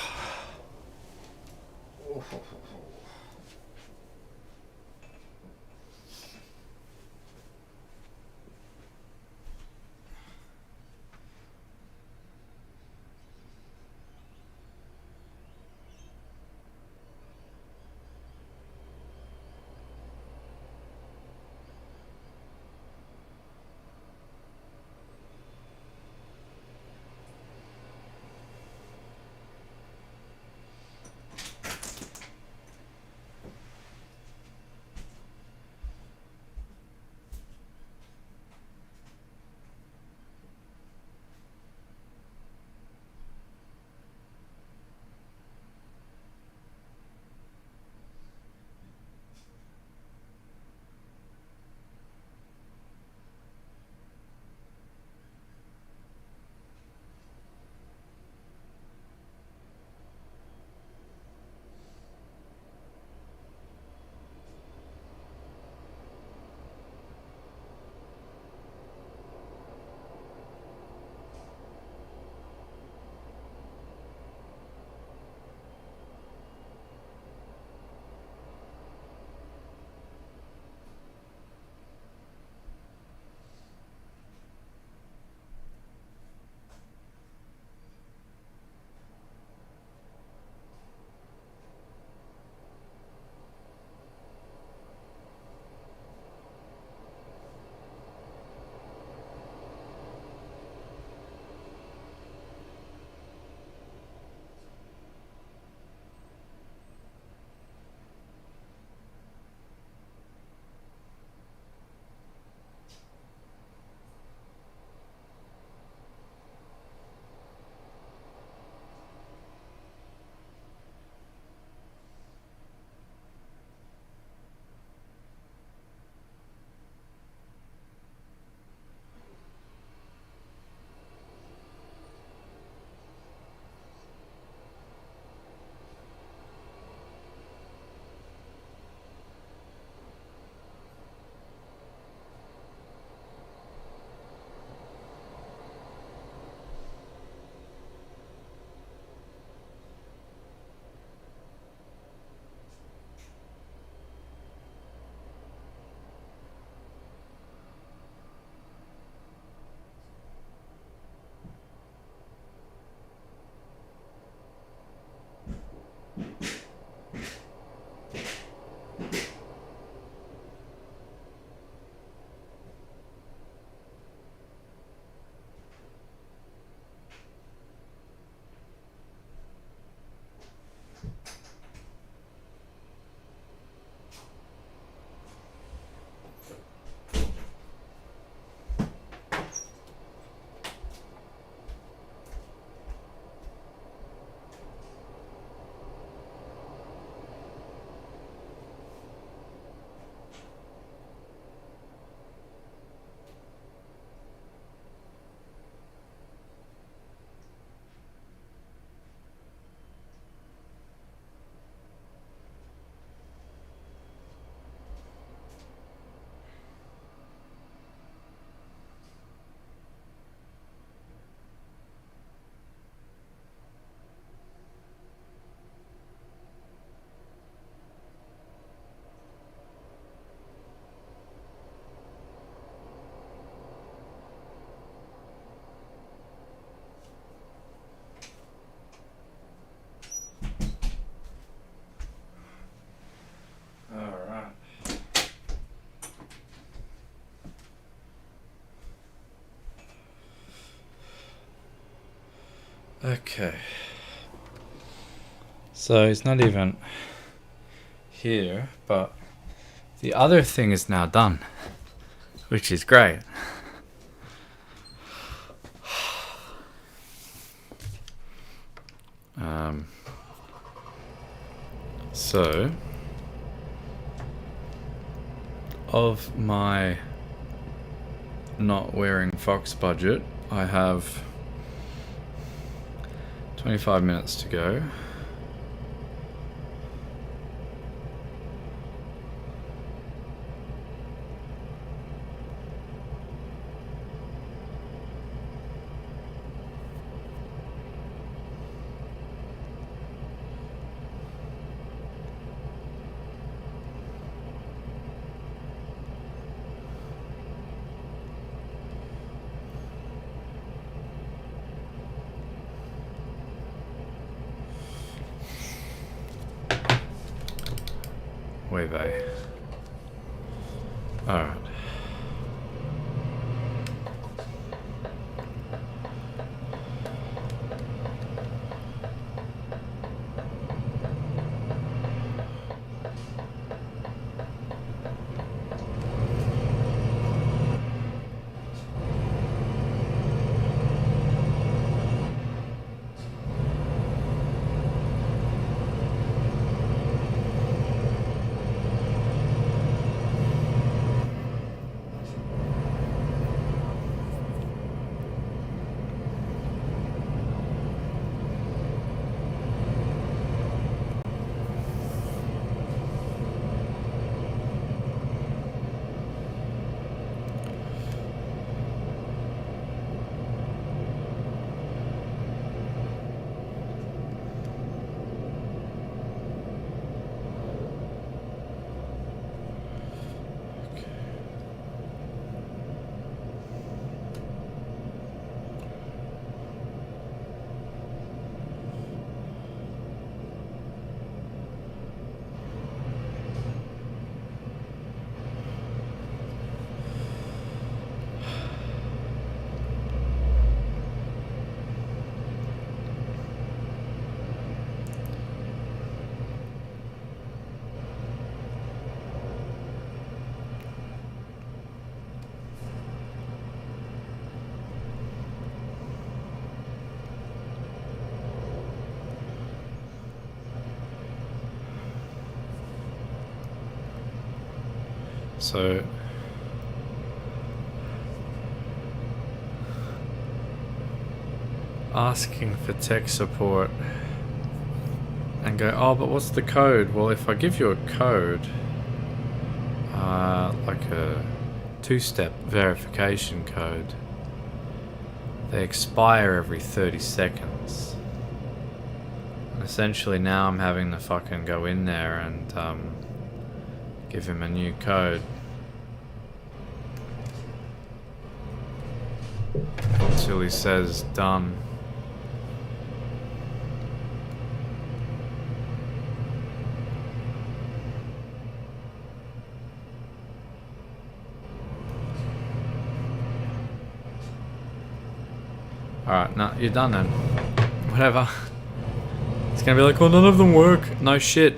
Speaker 2: Okay. So it's not even here, but the other thing is now done, which is great. So of my not wearing Fox budget, I have 25 minutes to go. Way they. Alright. So asking for tech support and go, oh, but what's the code? Well, if I give you a code, like a two-step verification code, they expire every 30 seconds. And essentially now I'm having to fucking go in there and give him a new code until he says done. Alright, no, you're done then. Whatever. It's gonna be like, oh, none of them work. No shit.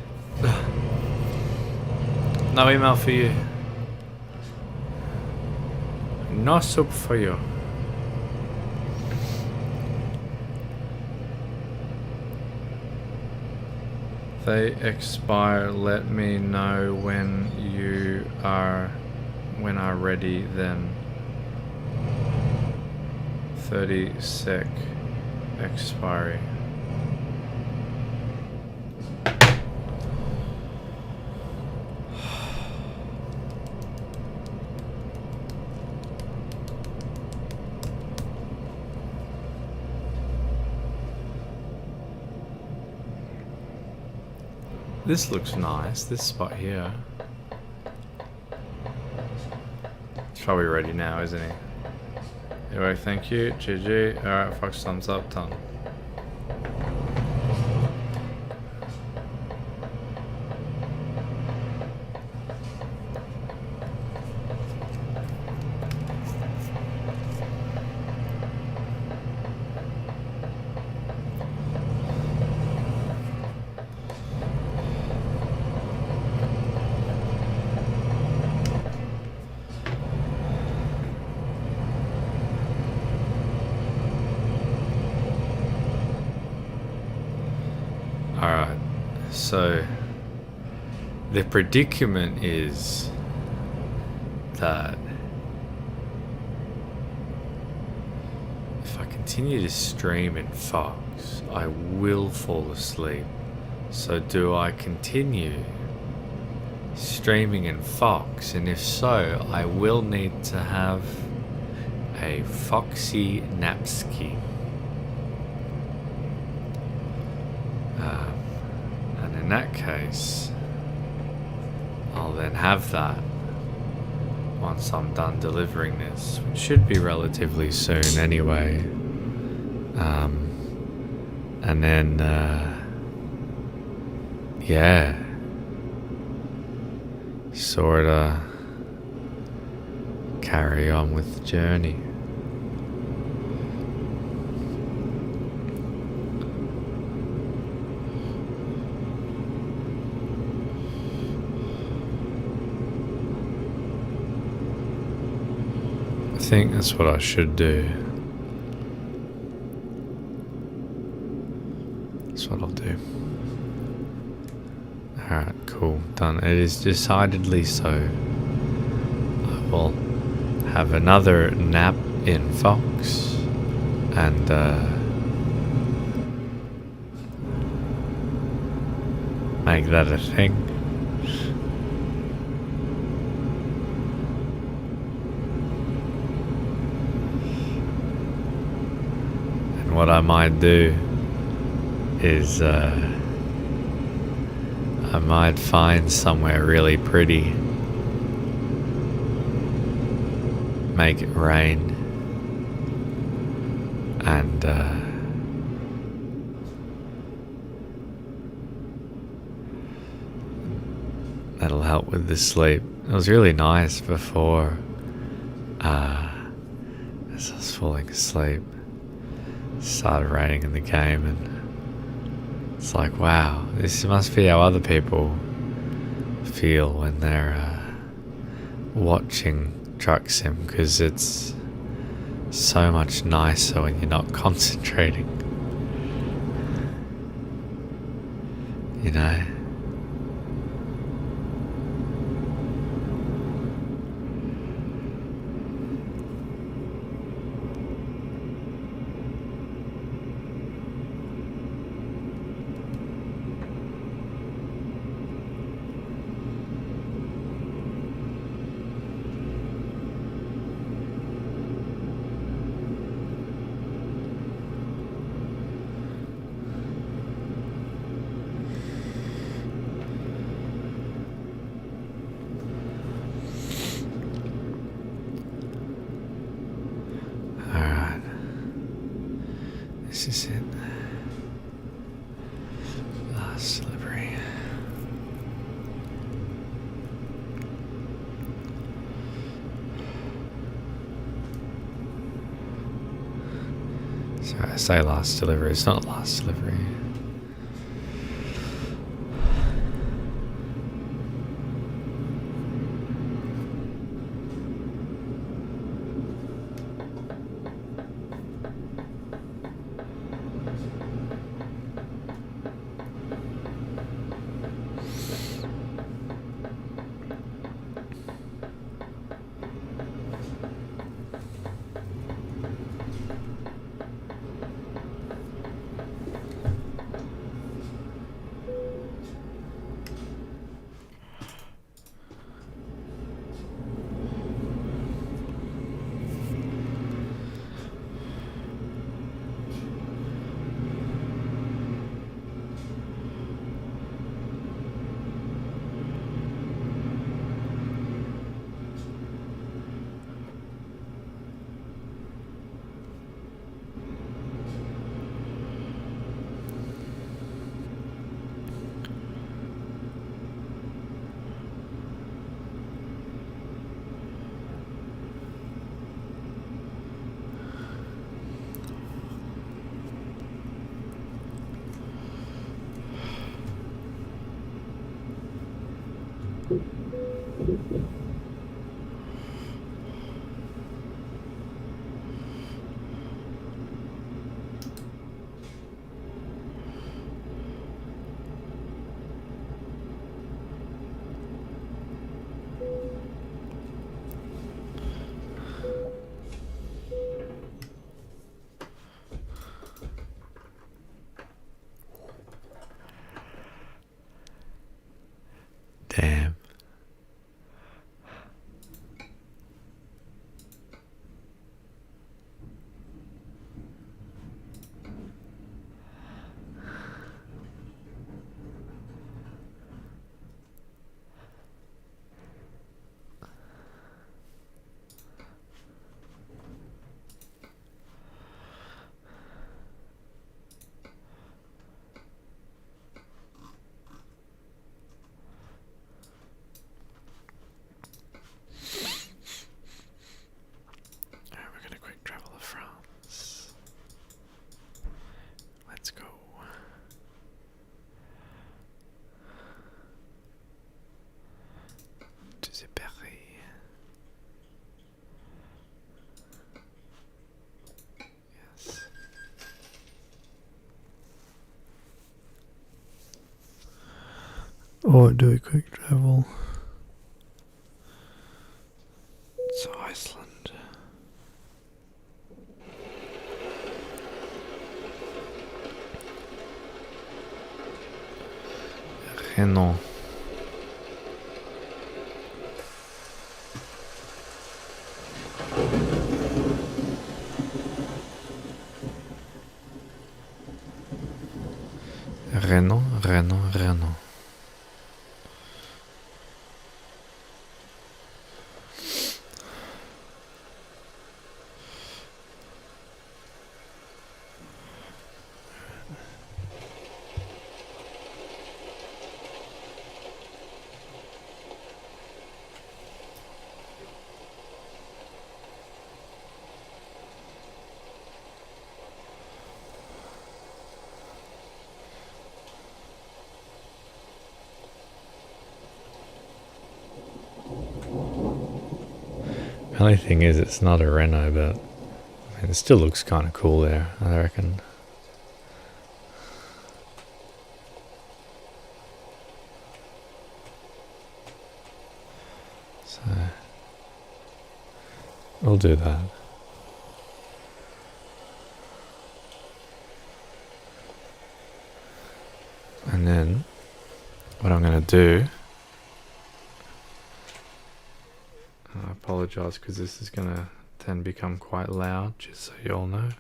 Speaker 2: No email for you. No soup for you. They expire. Let me know when are ready then. 30 sec expiry. This looks nice, this spot here. He's probably ready now, isn't he? Anyway, thank you, GG. Alright, Fox, thumbs up, done. So the predicament is that if I continue to stream in Fox, I will fall asleep. So do I continue streaming in Fox? And if so, I will need to have a Voksy Napski. And in that case, I'll then have that once I'm done delivering this, which should be relatively soon anyway. And then, yeah, sorta carry on with the journey. I think that's what I should do. That's what I'll do. Alright, cool, done. It is decidedly so. I will have another nap in Fox and make that a thing. And what I might do is I might find somewhere really pretty, make it rain, and that'll help with the sleep. It was really nice before as I was falling asleep. It started raining in the game and it's like, wow, this must be how other people feel when they're watching Truck Sim, because it's so much nicer when you're not concentrating, you know? This is it. Last delivery. Sorry, I say last delivery. It's not last delivery. Or do a quick travel. It's Iceland. Renan. Renan. The only thing is, it's not a Renault, but I mean, it still looks kind of cool there, I reckon. So, we'll do that. And then, what I'm going to do, I apologize because this is going to then become quite loud, just so you all know.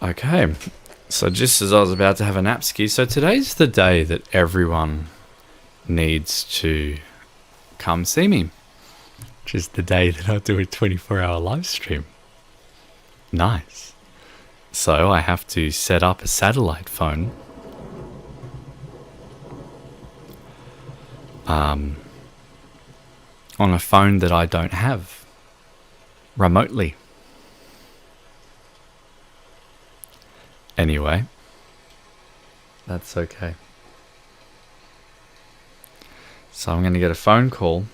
Speaker 2: Okay, so just as I was about to have a nap ski, so today's the day that everyone needs to come see me, which is the day that I do a 24-hour live stream. Nice. So I have to set up a satellite phone. On a phone that I don't have remotely. Anyway, that's okay. So I'm going to get a phone call.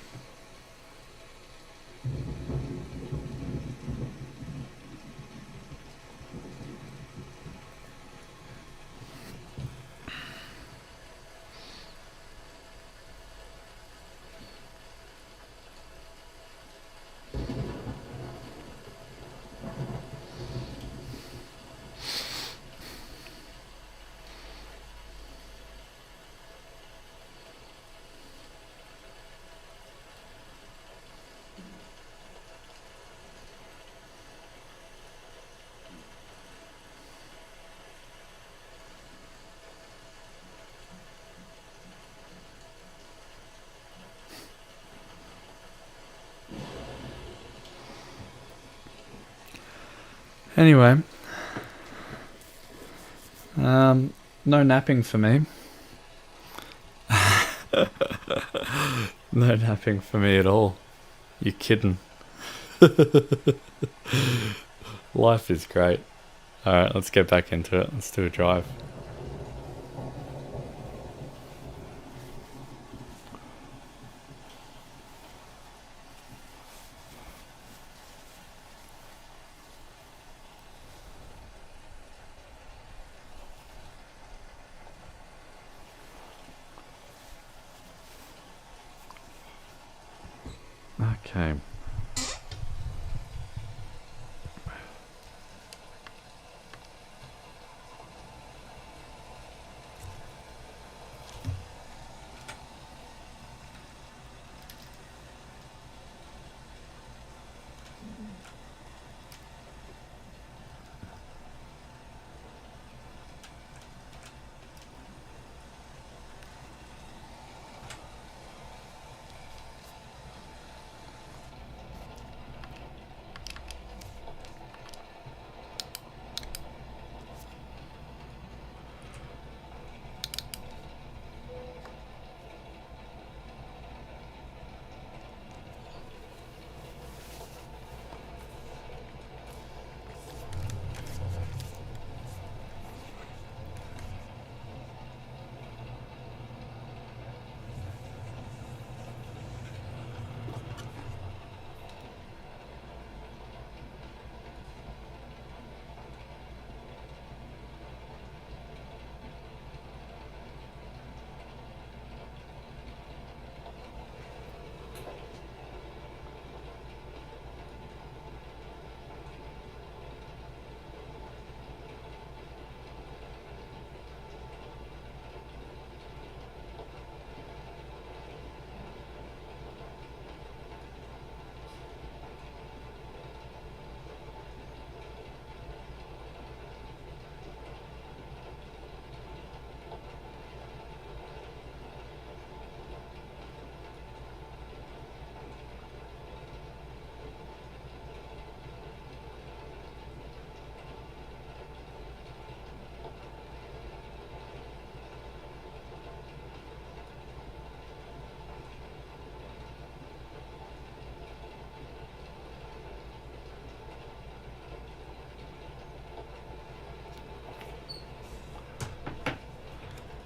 Speaker 2: Anyway, no napping for me. No napping for me at all. You're kidding. Life is great. Alright, let's get back into it. Let's do a drive. Okay.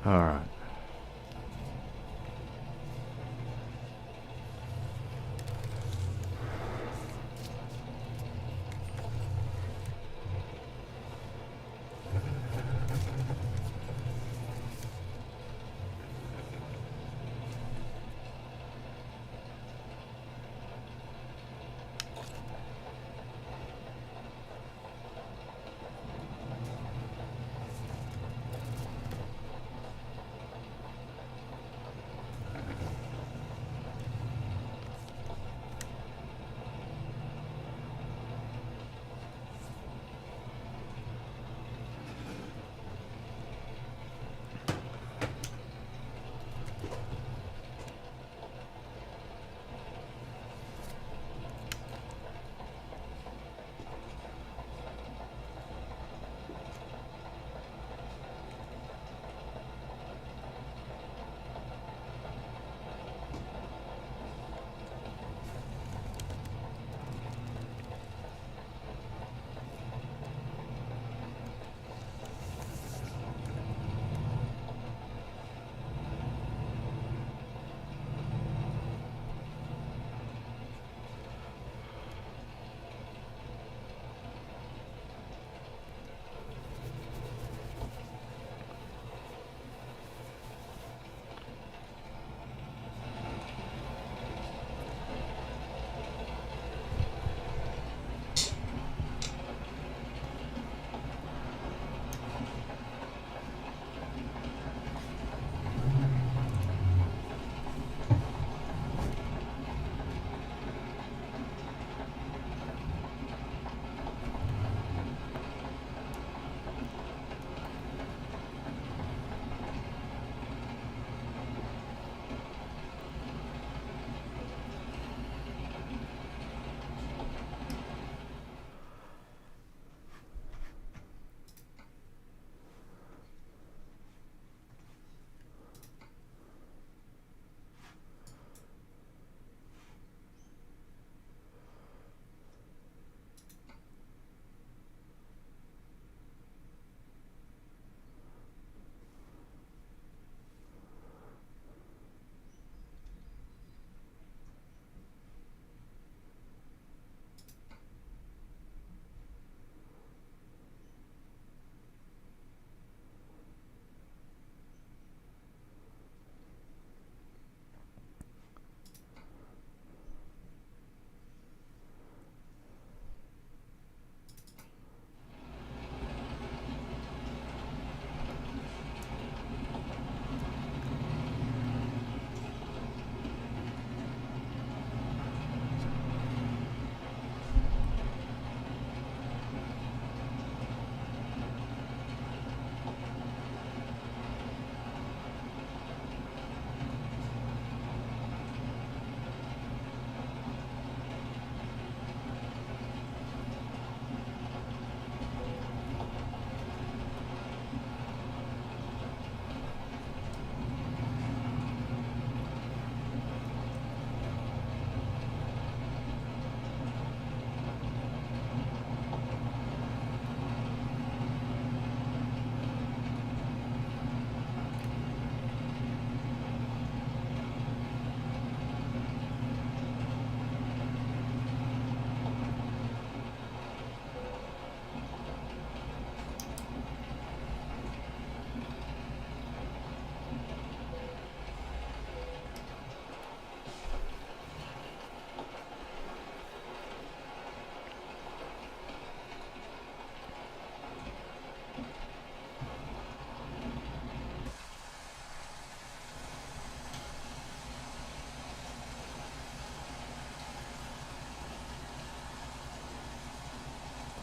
Speaker 2: All right.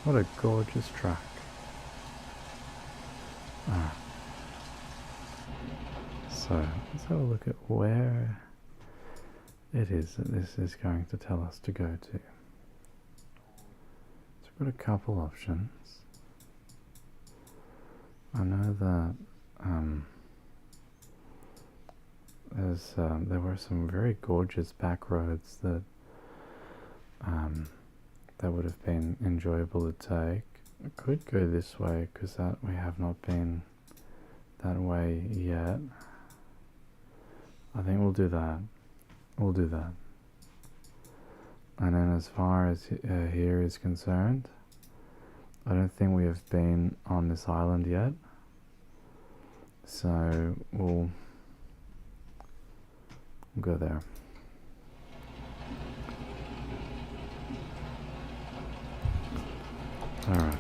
Speaker 1: What a gorgeous track. So let's have a look at where it is that this is going to tell us to go to. So we've got a couple options. I know that there were some very gorgeous back roads that that would have been enjoyable to take. I could go this way because that we have not been that way yet. I think we'll do that. We'll do that. And then as far as here is concerned, I don't think we have been on this island yet. So we'll go there. Alright.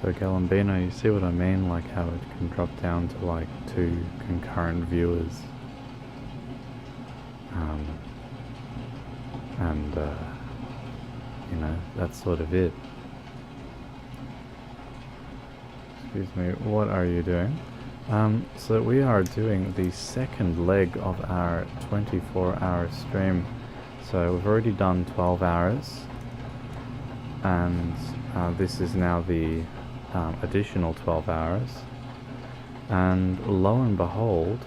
Speaker 1: So Galambino, you see what I mean? Like how it can drop down to like 2 concurrent viewers. And you know, that's sort of it. Excuse me, what are you doing? So we are doing the second leg of our 24-hour stream. So we've already done 12 hours. And this is now the additional 12 hours, and lo and behold,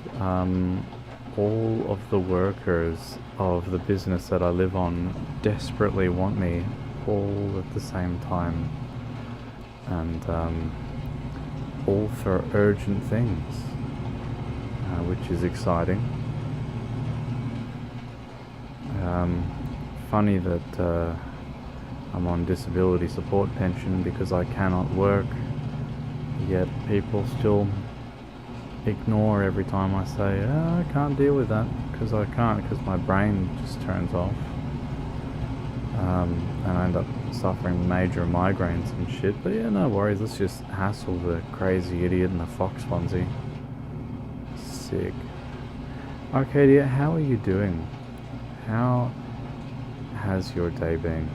Speaker 1: all of the workers of the business that I live on desperately want me all at the same time, and all for urgent things, which is exciting. Funny that I'm on disability support pension because I cannot work, yet people still ignore every time I say, oh, I can't deal with that, because I can't, because my brain just turns off. And I end up suffering major migraines and shit, but yeah, no worries, let's just hassle the crazy idiot in the fox onesie. Sick. Arcadia, how are you doing? How has your day been?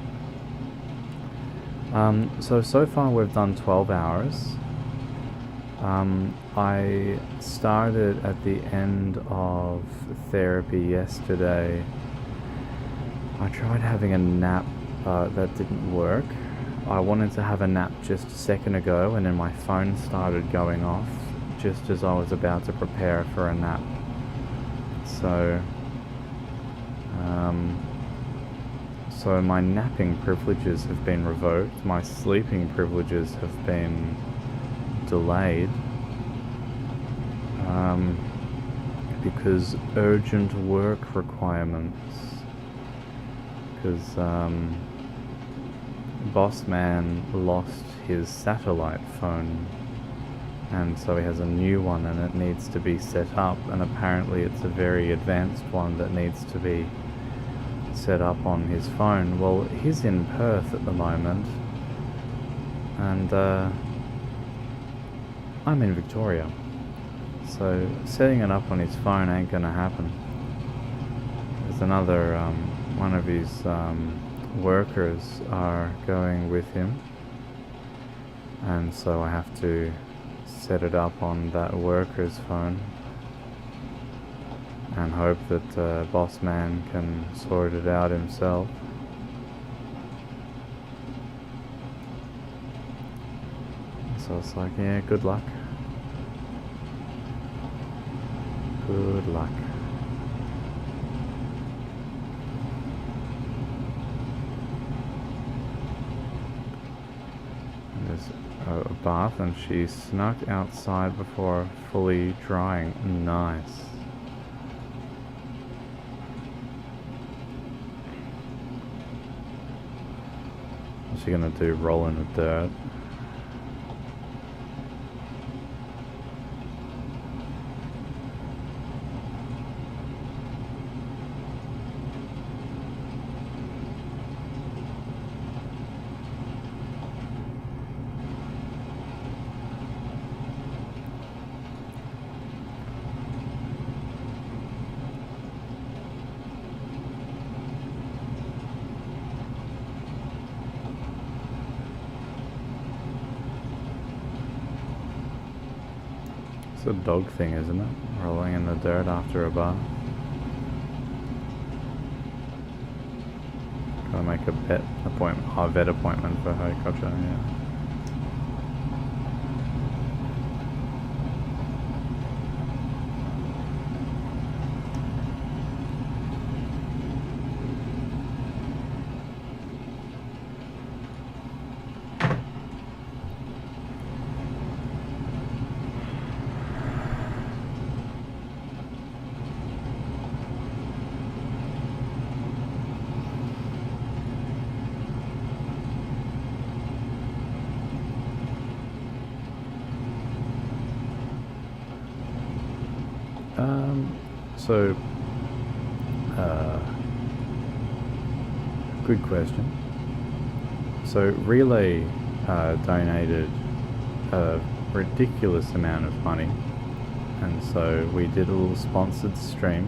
Speaker 1: So far we've done 12 hours. I started at the end of therapy yesterday. I tried having a nap, that didn't work. I wanted to have a nap just a second ago, and then my phone started going off just as I was about to prepare for a nap. So, so my napping privileges have been revoked, my sleeping privileges have been delayed, because urgent work requirements, because boss man lost his satellite phone, and so he has a new one and it needs to be set up, and apparently it's a very advanced one that needs to be set up on his phone. Well, he's in Perth at the moment, and I'm in Victoria, so setting it up on his phone ain't gonna happen. There's another one of his workers are going with him, and so I have to set it up on that worker's phone and hope that boss man can sort it out himself. So it's like, yeah, good luck. Good luck. And there's a bath, and she snuck outside before fully drying. Nice. What's she gonna do? Roll in the dirt? It's a dog thing, isn't it? Rolling in the dirt after a bath. Gotta make a vet appointment for her. Gotcha, yeah. So, good question. So Relay donated a ridiculous amount of money, and so we did a little sponsored stream,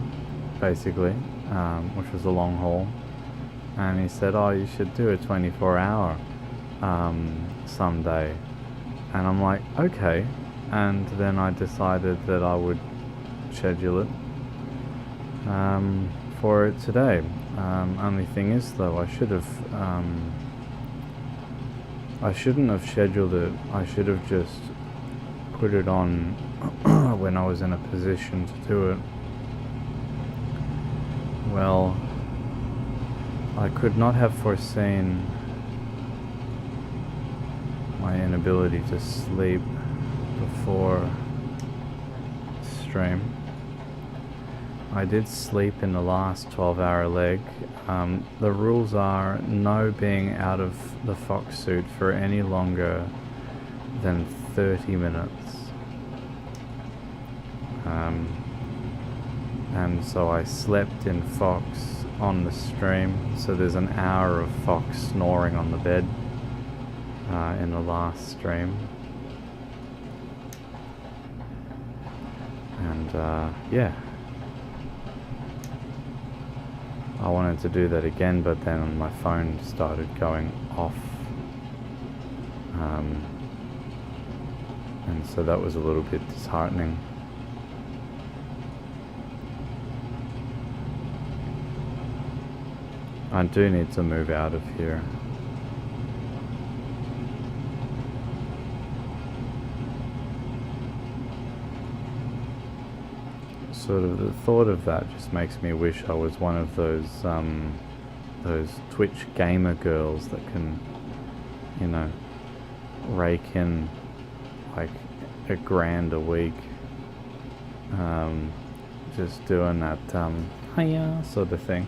Speaker 1: basically, which was a long haul. And he said, "Oh, you should do a 24-hour someday." And I'm like, okay. And then I decided that I would schedule it for it today. Only thing is, though, I shouldn't have scheduled it. I should have just put it on when I was in a position to do it. Well, I could not have foreseen my inability to sleep before stream. I did sleep in the last 12-hour leg. The rules are no being out of the foxsuit for any longer than 30 minutes. And so I slept in Fox on the stream, so there's an hour of Fox snoring on the bed in the last stream. And yeah, I wanted to do that again, but then my phone started going off, and so that was a little bit disheartening. I do need to move out of here. Sort of the thought of that just makes me wish I was one of those Twitch gamer girls that can, you know, rake in like $1,000 a week, just doing that hiya sort of thing.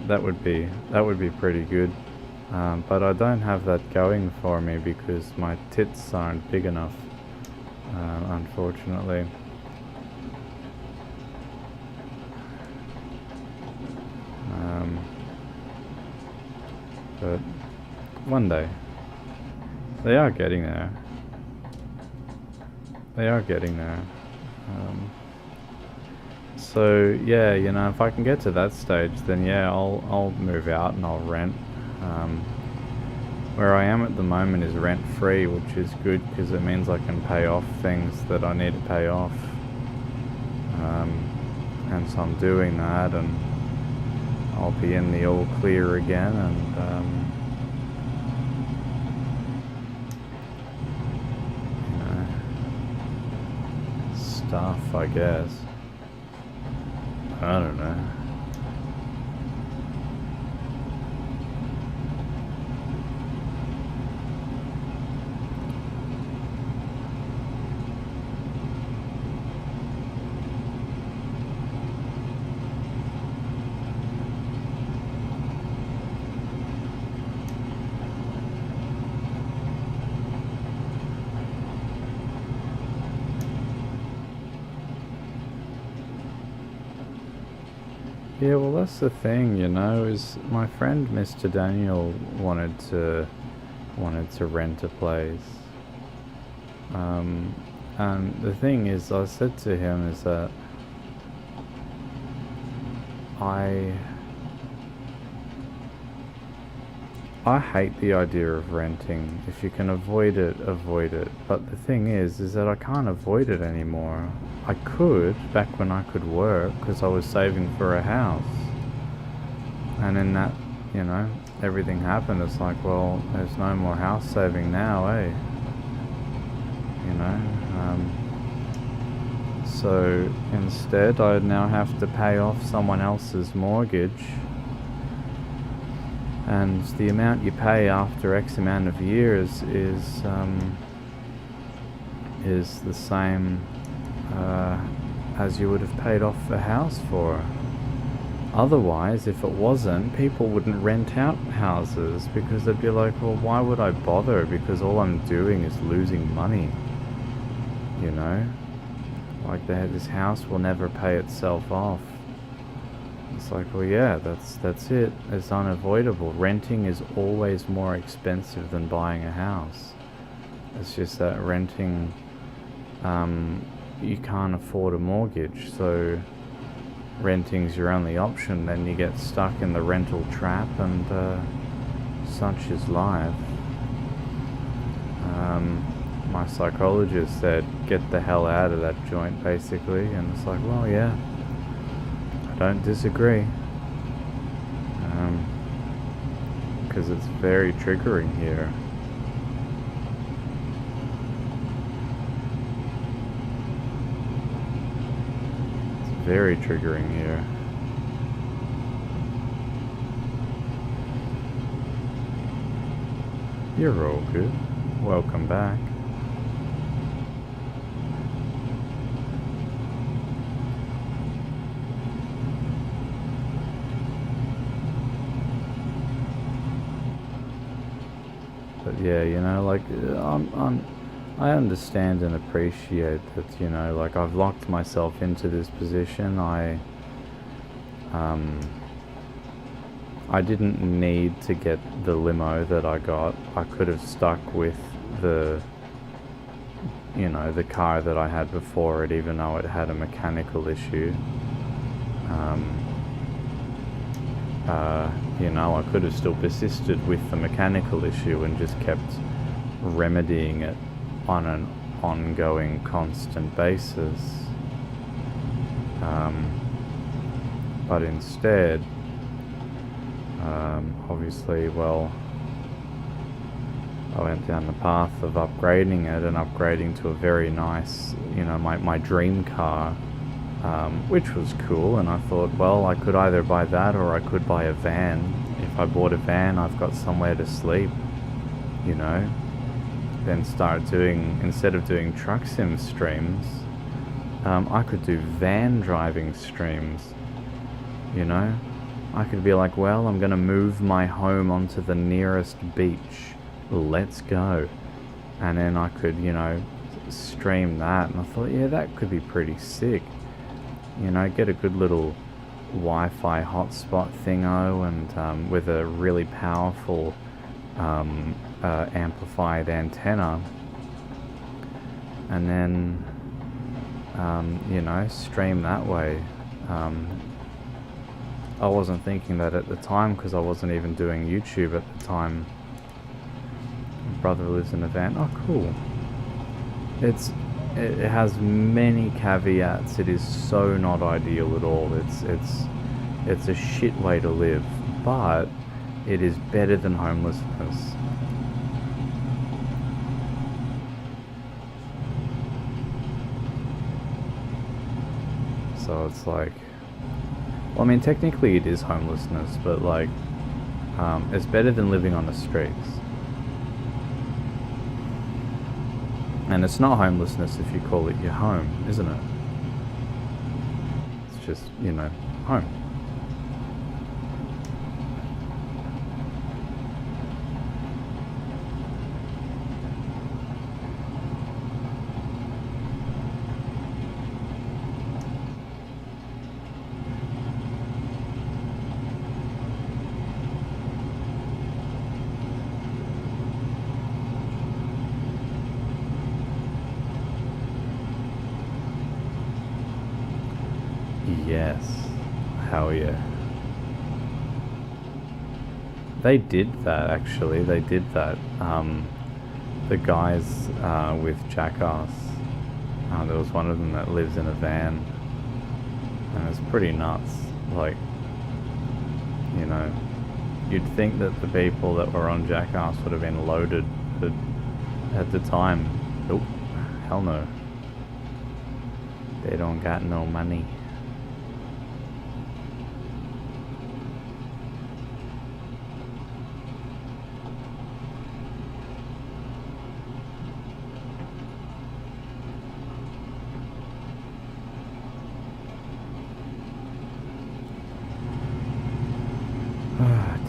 Speaker 1: That would be pretty good, but I don't have that going for me because my tits aren't big enough, unfortunately.
Speaker 2: But one day. They are getting there. They are getting there. So yeah, you know, if I can get to that stage, then yeah, I'll move out and I'll rent. Where I am at the moment is rent free, which is good because it means I can pay off things that I need to pay off. And so I'm doing that, and I'll be in the all clear again, and you know, stuff, I guess. I don't know. Yeah, well, that's the thing, you know, is my friend Mr. Daniel wanted to rent a place. And the thing is, I said to him is that I hate the idea of renting. If you can avoid it, avoid it. But the thing is that I can't avoid it anymore. I could, back when I could work, because I was saving for a house. And then that, you know, everything happened. It's like, well, there's no more house saving now, eh? You know? So instead, I now have to pay off someone else's mortgage. And the amount you pay after X amount of years is the same as you would have paid off a house for. Otherwise, if it wasn't, people wouldn't rent out houses because they'd be like, well, why would I bother? Because all I'm doing is losing money. You know? Like this house will never pay itself off. It's like, well, yeah, that's it. It's unavoidable. Renting is always more expensive than buying a house. It's just that renting, you can't afford a mortgage, so renting's your only option. Then you get stuck in the rental trap, and such is life. My psychologist said, get the hell out of that joint, basically, and it's like, well, yeah. Don't disagree, because it's very triggering here. It's very triggering here. You're all good. Welcome back. Yeah, you know, like, I understand and appreciate that, you know, like, I've locked myself into this position. I didn't need to get the limo that I got. I could have stuck with the, you know, the car that I had before it, even though it had a mechanical issue. You know, I could have still persisted with the mechanical issue and just kept remedying it on an ongoing, constant basis. But instead, obviously, well, I went down the path of upgrading it and upgrading to a very nice, you know, my dream car. Which was cool, and I thought, well, I could either buy that or I could buy a van. If I bought a van, I've got somewhere to sleep, you know. Then start doing, instead of doing truck sim streams, I could do van driving streams, you know. I could be like, well, I'm gonna move my home onto the nearest beach, let's go. And then I could, you know, stream that, and I thought, yeah, that could be pretty sick. You know, get a good little
Speaker 1: Wi-Fi hotspot thingo, and with a really powerful amplified antenna, and then you know, stream that way. I wasn't thinking that at the time because I wasn't even doing YouTube at the time. My brother lives in a van. Oh, cool. It has many caveats. It is so not ideal at all. It's a shit way to live, but it is better than homelessness. So it's like, well, I mean, technically it is homelessness, but like, it's better than living on the streets. And it's not homelessness if you call it your home, isn't it? It's just, you know, home. Yes, hell yeah. They did that, actually. They did that. The guys with Jackass, there was one of them that lives in a van, and it's pretty nuts. Like, you know, you'd think that the people that were on Jackass would have been loaded, but at the time, nope, hell no. They don't got no money.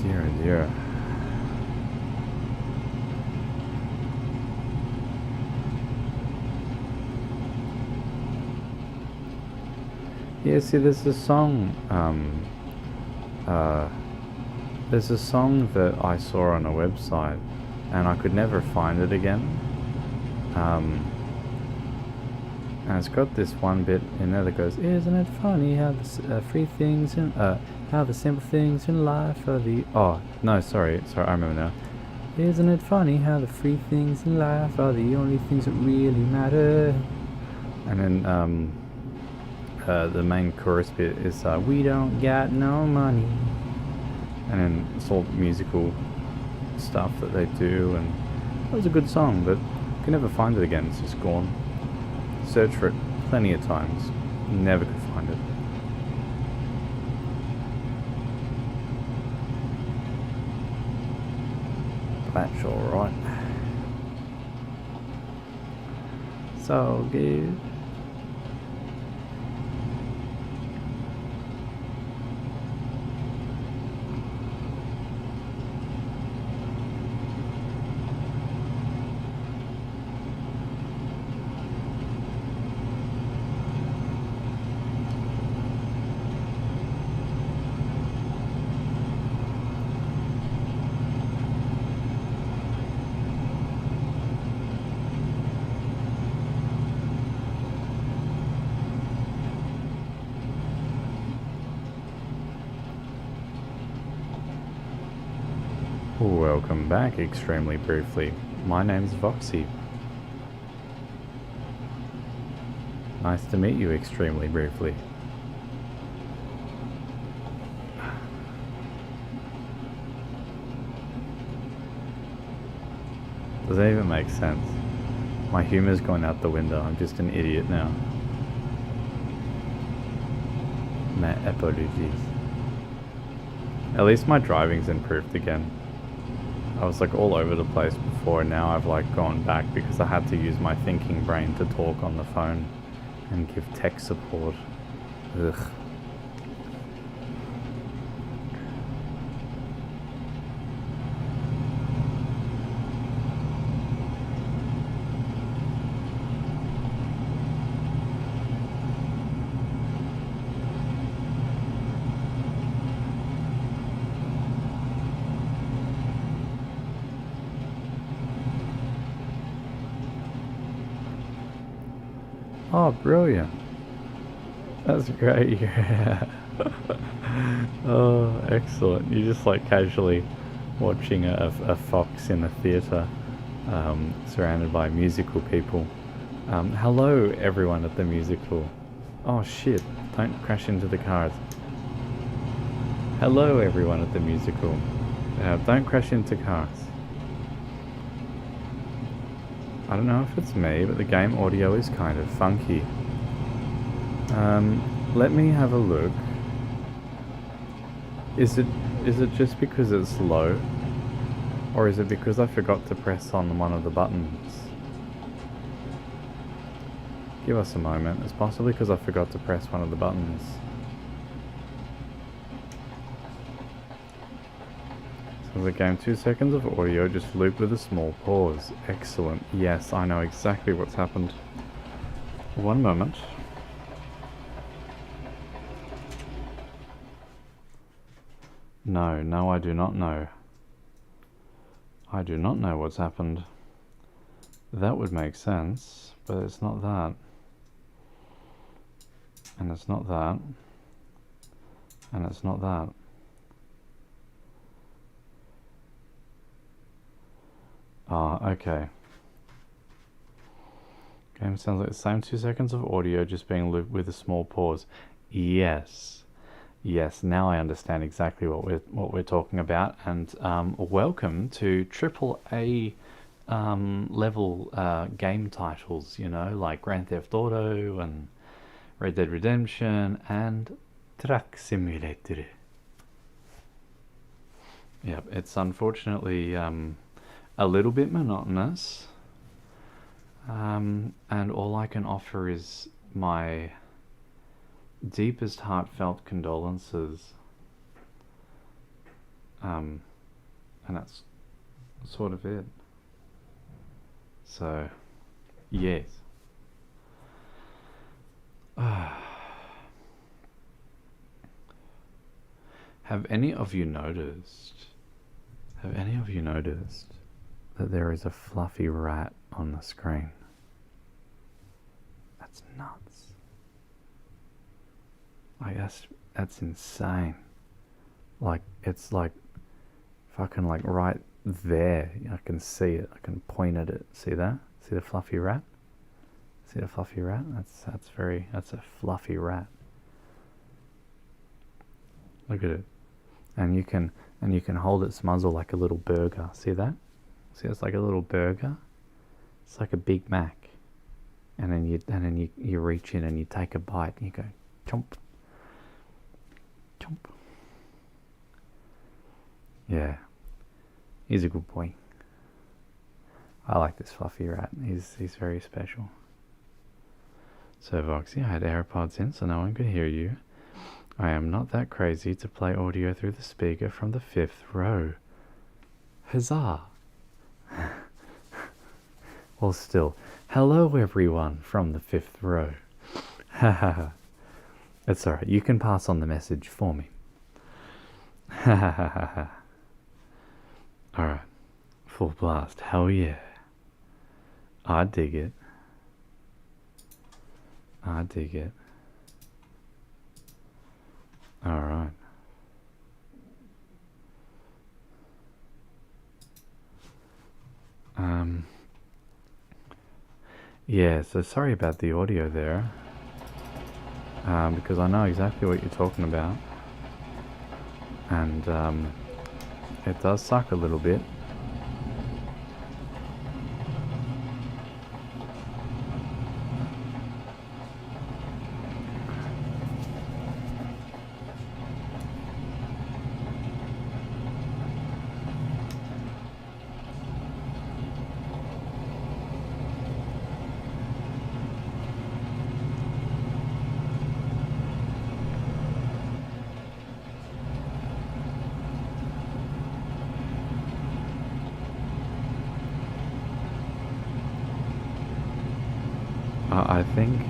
Speaker 1: Dear, dear. Yeah, see, there's a song, there's a song that I saw on a website, and I could never find it again. And it's got this one bit in there that goes, "Isn't it funny how the free things in, how the simple things in life are the..." Oh, no, sorry, I remember now. "Isn't it funny how the free things in life are the only things that really matter?" And then, the main chorus bit is, "We don't got no money." And then it's all musical stuff that they do, and it was a good song, but you can never find it again, it's just gone. Searched for it plenty of times, never could find it. That's alright. So good. Welcome back, extremely briefly. My name's Voksy. Nice to meet you, extremely briefly. Does that even make sense? My humor's gone out the window. I'm just an idiot now. My apologies. At least my driving's improved again. I was like all over the place before, and now I've like gone back because I had to use my thinking brain to talk on the phone and give tech support. Ugh. Oh, brilliant. That's great. Yeah. Oh, excellent. You're just like casually watching a fox in a theatre, surrounded by musical people. Hello, everyone at the musical. Oh shit, don't crash into the cars. Hello, everyone at the musical. Don't crash into cars. I don't know if it's me, but the game audio is kind of funky. Let me have a look. Is it just because it's low? Or is it because I forgot to press on one of the buttons? Give us a moment. It's possibly because I forgot to press one of the buttons. So the game 2 seconds of audio just loop with a small pause. Excellent. Yes, I know exactly what's happened. One moment. No, I do not know. I do not know what's happened. That would make sense, but it's not that. And it's not that. And it's not that. Ah, okay. Game sounds like the same 2 seconds of audio just being looped with a small pause. Yes. Yes, now I understand exactly what we're talking about, and welcome to AAA level game titles, you know, like Grand Theft Auto and Red Dead Redemption and Truck Simulator. Yep, it's unfortunately a little bit monotonous, and all I can offer is my deepest heartfelt condolences, and that's sort of it. So, yes. Have any of you noticed that there is a fluffy rat on the screen? That's nuts. Like, that's insane. Like, it's like fucking like right there. I can see it. I can point at it. See that? See the fluffy rat? See the fluffy rat? That's a fluffy rat. Look at it. And you can hold its muzzle like a little burger. See that? See, it's like a little burger. It's like a Big Mac. And then you reach in and you take a bite and you go chomp. Chomp. Yeah. He's a good boy. I like this fluffy rat. He's very special. So Voksy, I had AirPods in so no one could hear you. I am not that crazy to play audio through the speaker from the 5th row. Huzzah! Well, still, hello everyone from the 5th row. Haha. It's alright, you can pass on the message for me. Hahaha. Alright, full blast, hell yeah. I dig it. I dig it. Alright. Yeah, so sorry about the audio there. Because I know exactly what you're talking about. And it does suck a little bit. I think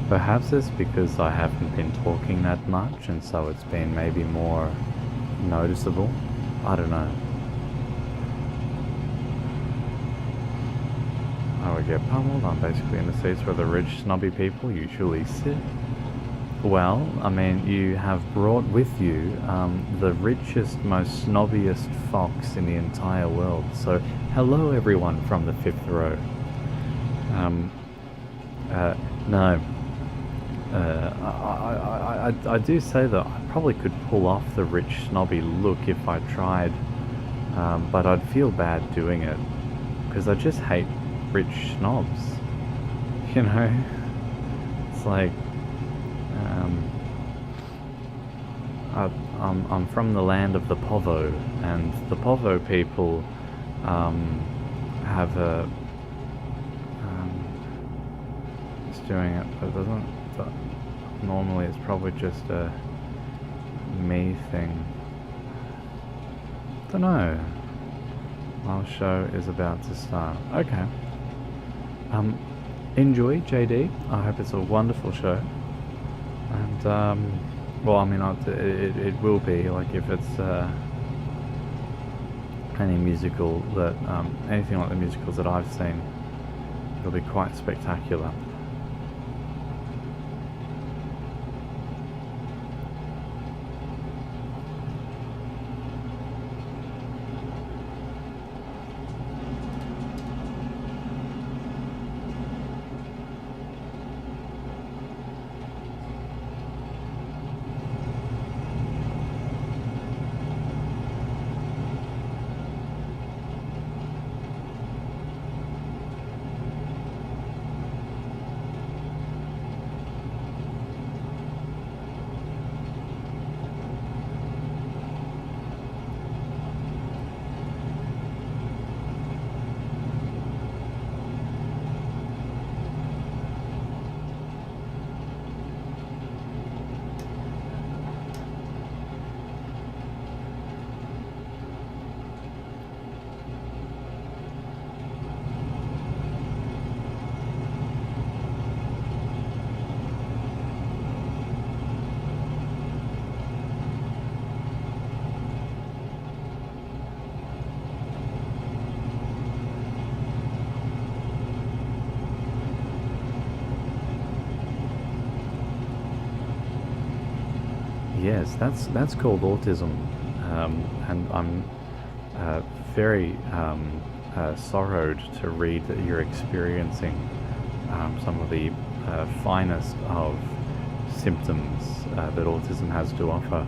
Speaker 1: perhaps it's because I haven't been talking that much and so it's been maybe more noticeable. I don't know. I would get pummeled. I'm basically in the seats where the rich, snobby people usually sit. Well, I mean, you have brought with you the richest, most snobbiest fox in the entire world. So, hello everyone from the fifth row. No. I do say that I probably could pull off the rich, snobby look if I tried, but I'd feel bad doing it, because I just hate rich snobs, you know? It's like, I'm from the land of the Povo, and the Povo people have a... it's doing it, but it doesn't... Normally it's probably just a me thing. Don't know. Our show is about to start. Okay. Enjoy, JD. I hope it's a wonderful show. And well, I mean, it will be, like, if it's any musical that anything like the musicals that I've seen, it'll be quite spectacular. Yes, that's called autism, and I'm very sorrowed to read that you're experiencing some of the finest of symptoms that autism has to offer.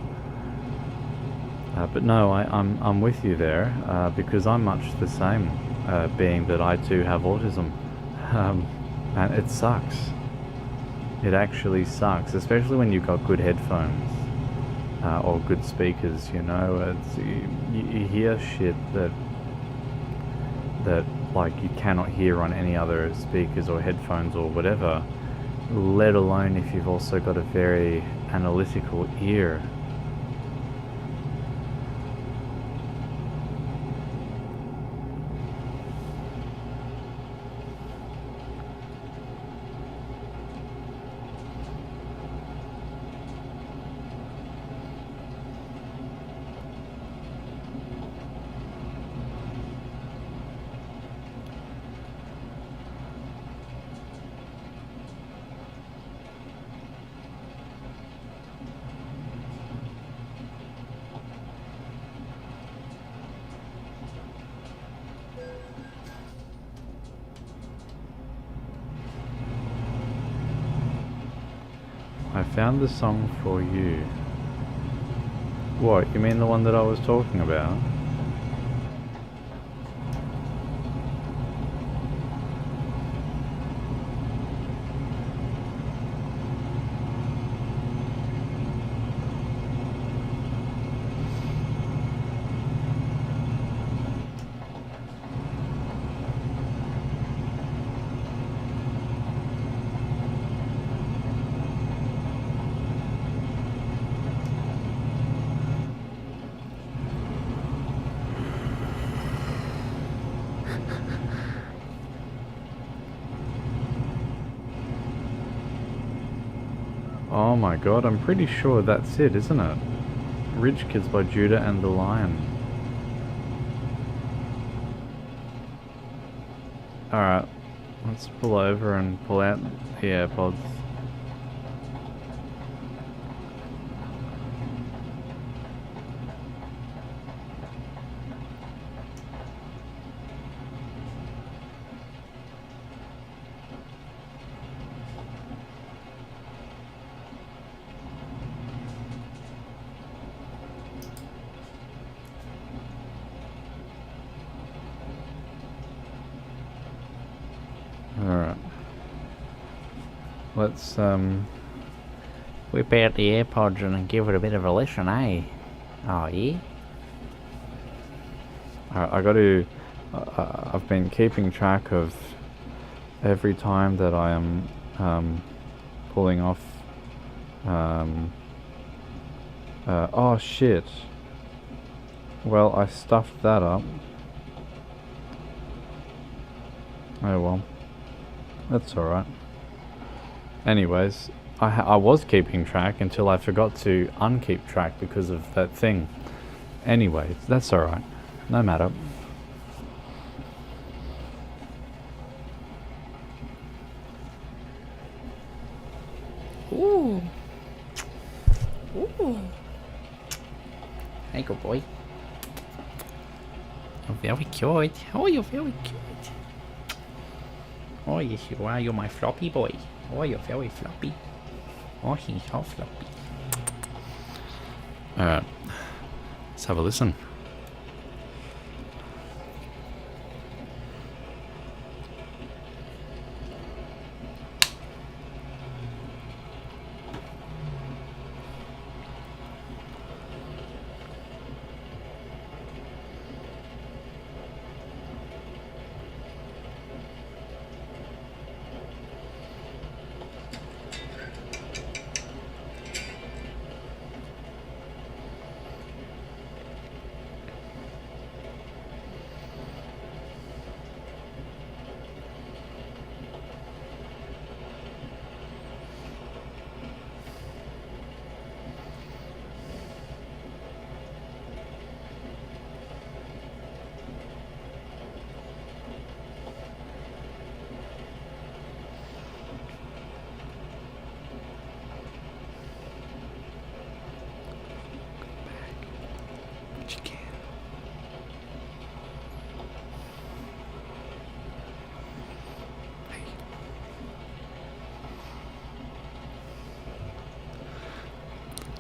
Speaker 1: But no, I'm with you there, because I'm much the same, being that I too have autism, and it sucks. It actually sucks, especially when you've got good headphones. Or good speakers, you know. It's, you hear shit that like you cannot hear on any other speakers or headphones or whatever, let alone if you've also got a very analytical ear. I found the song for you. What, you mean the one that I was talking about? Oh my god, I'm pretty sure that's it, isn't it? Rich Kids by Judah and the Lion. Alright, Let's pull over and pull out the AirPods. Alright. Let's
Speaker 3: Whip out the AirPods and give it a bit of a listen, eh? Oh, yeah?
Speaker 1: I got to. I've been keeping track of every time that I am pulling off. Oh shit. Well, I stuffed that up. Oh well. That's alright. Anyways, I was keeping track until I forgot to unkeep track because of that thing. Anyways, that's alright. No matter.
Speaker 3: Ooh. Ooh. Hey, good boy. You're very cute. Oh, you're very cute. Oh, yes, you are. You're my floppy boy. Oh, you're very floppy. Oh, he's so floppy.
Speaker 1: Alright. Let's have a listen.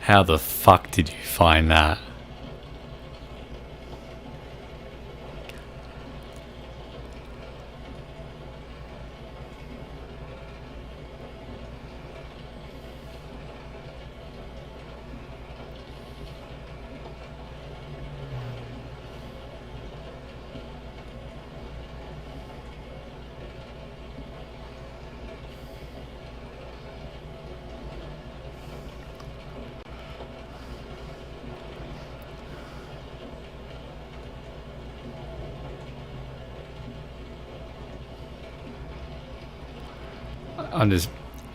Speaker 1: How the fuck did you find that?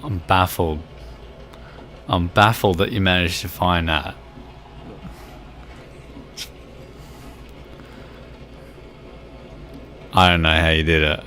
Speaker 1: I'm baffled. I'm baffled that you managed to find that. I don't know how you did it.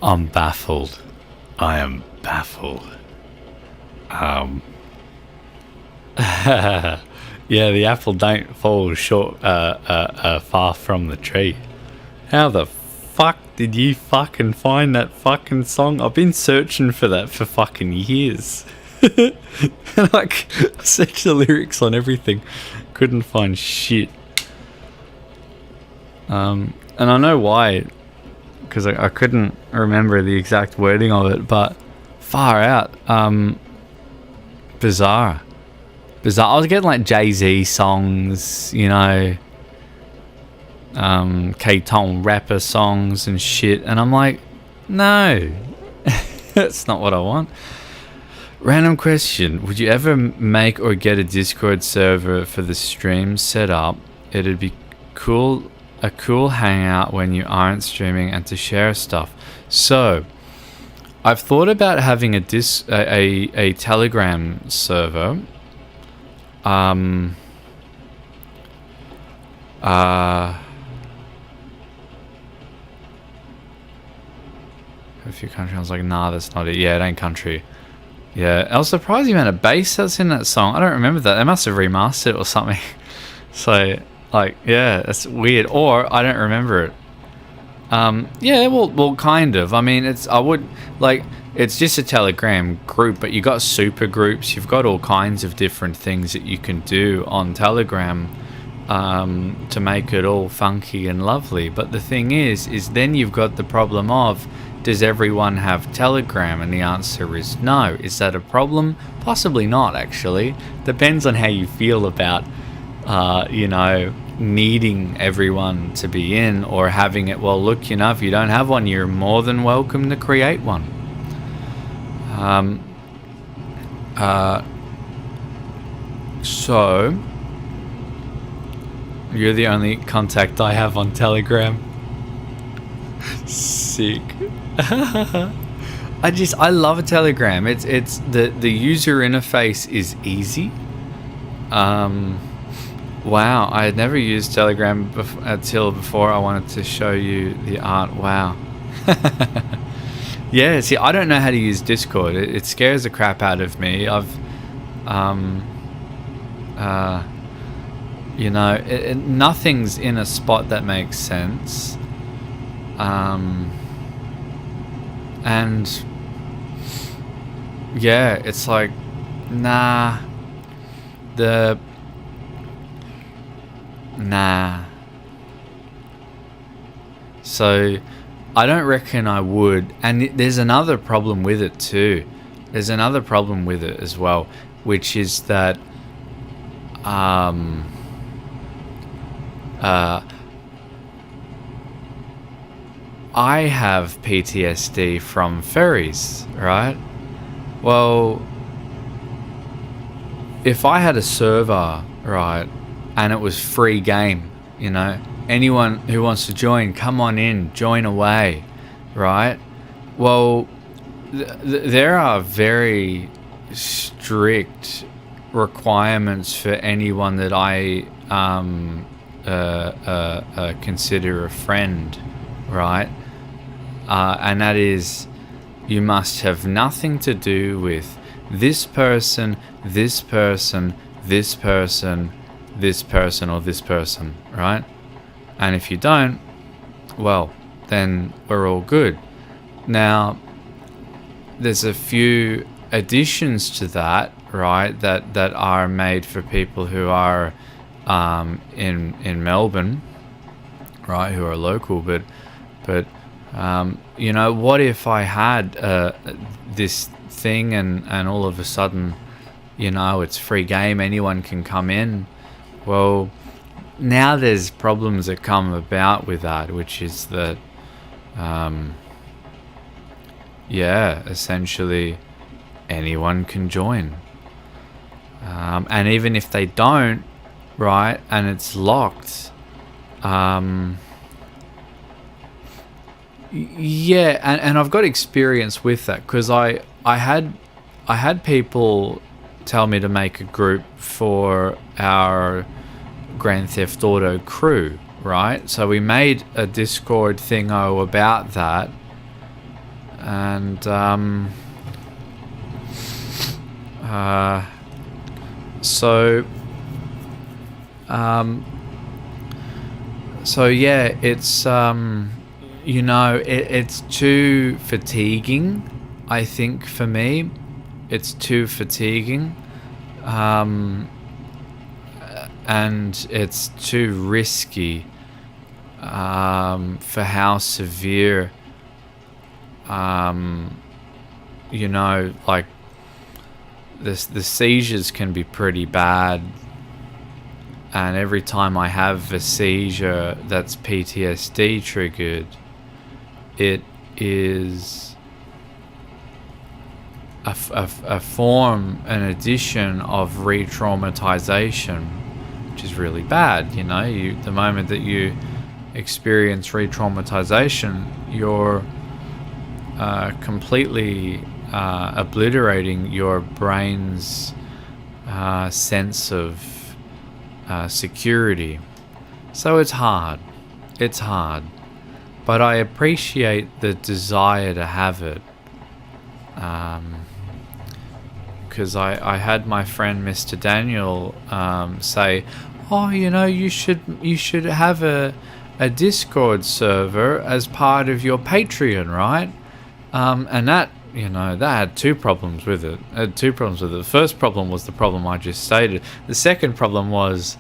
Speaker 2: I'm baffled. I am baffled. Yeah, the apple don't fall short, far from the tree. How the fuck did you fucking find that fucking song? I've been searching for that for fucking years. Like, I searched the lyrics on everything, couldn't find shit. And I know why, because I couldn't remember the exact wording of it, but far out. Bizarre. I was getting like Jay-Z songs, you know, K-Tone rapper songs and shit, and I'm like, no, that's not what I want. Random question: would you ever make or get a Discord server for the stream set up? It'd be cool, a cool hangout when you aren't streaming and to share stuff. So I've thought about having a Telegram server. A few countries. I was like, nah, that's not it. Yeah, it ain't country. Yeah, I was surprised the amount of bass that's in that song. I don't remember that. They must have remastered it or something. So, like, yeah, that's weird. Or I don't remember it. Yeah, well, kind of. I mean, it's just a Telegram group, but you got super groups. You've got all kinds of different things that you can do on Telegram to make it all funky and lovely. But the thing is then you've got the problem of, does everyone have Telegram? And the answer is no. Is that a problem? Possibly not, actually. Depends on how you feel about, needing everyone to be in or having it. Well, look, if you don't have one, you're more than welcome to create one. So you're the only contact I have on Telegram. Sick. I love a Telegram. It's the user interface is easy. Wow, I had never used Telegram until before I wanted to show you the art. Wow. Yeah, see, I don't know how to use Discord. It scares the crap out of me. Nothing's in a spot that makes sense. And yeah, it's like, nah. So I don't reckon I would. And there's another problem with it too. There's another problem with it as well, which is that I have PTSD from furries, right? Well, if I had a server, right, and it was free game, anyone who wants to join, come on in, join away, right? Well, there are very strict requirements for anyone that I consider a friend, right? And that is, you must have nothing to do with this person, this person, this person, this person, or this person, right? And if you don't, well, then we're all good. Now, there's a few additions to that, right, that are made for people who are in Melbourne, right, who are local, but what if I had this thing and all of a sudden, it's free game, anyone can come in? Well, now there's problems that come about with that, which is that essentially anyone can join, and even if they don't, right, and it's locked, and I've got experience with that, because I had people tell me to make a group for our Grand Theft Auto crew, right? So we made a Discord thingo about that, And so yeah, it's you know, it's too fatiguing. I think for me, it's too fatiguing, and it's too risky for how severe. You know, like the seizures can be pretty bad, and every time I have a seizure that's PTSD triggered, it is a form, an addition of re-traumatization, which is really bad. You know, the moment that you experience re-traumatization, you're completely obliterating your brain's sense of security. So it's hard. It's hard. But I appreciate the desire to have it. Because I had my friend Mr. Daniel say, oh, you know, you should have a Discord server as part of your Patreon, right? And that, you know, that had two problems with it. The first problem was the problem I just stated. The second problem was,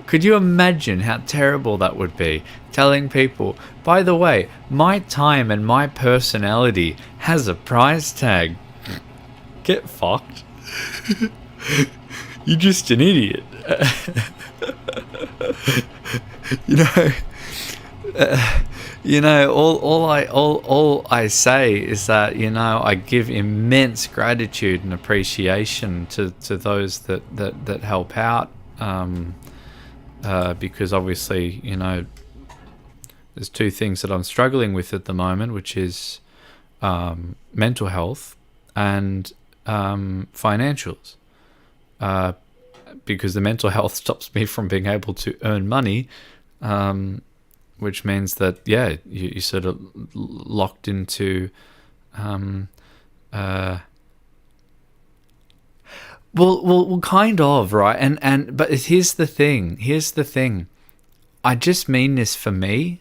Speaker 2: could you imagine how terrible that would be? Telling people, by the way, my time and my personality has a price tag. Get fucked. You're just an idiot. You know, all I say is that, you know, I give immense gratitude and appreciation to those that help out, because obviously, you know, there's two things that I'm struggling with at the moment, which is mental health and financials, because the mental health stops me from being able to earn money, which means that, yeah, you sort of locked into well, kind of, right? And but here's the thing. I just mean this for me,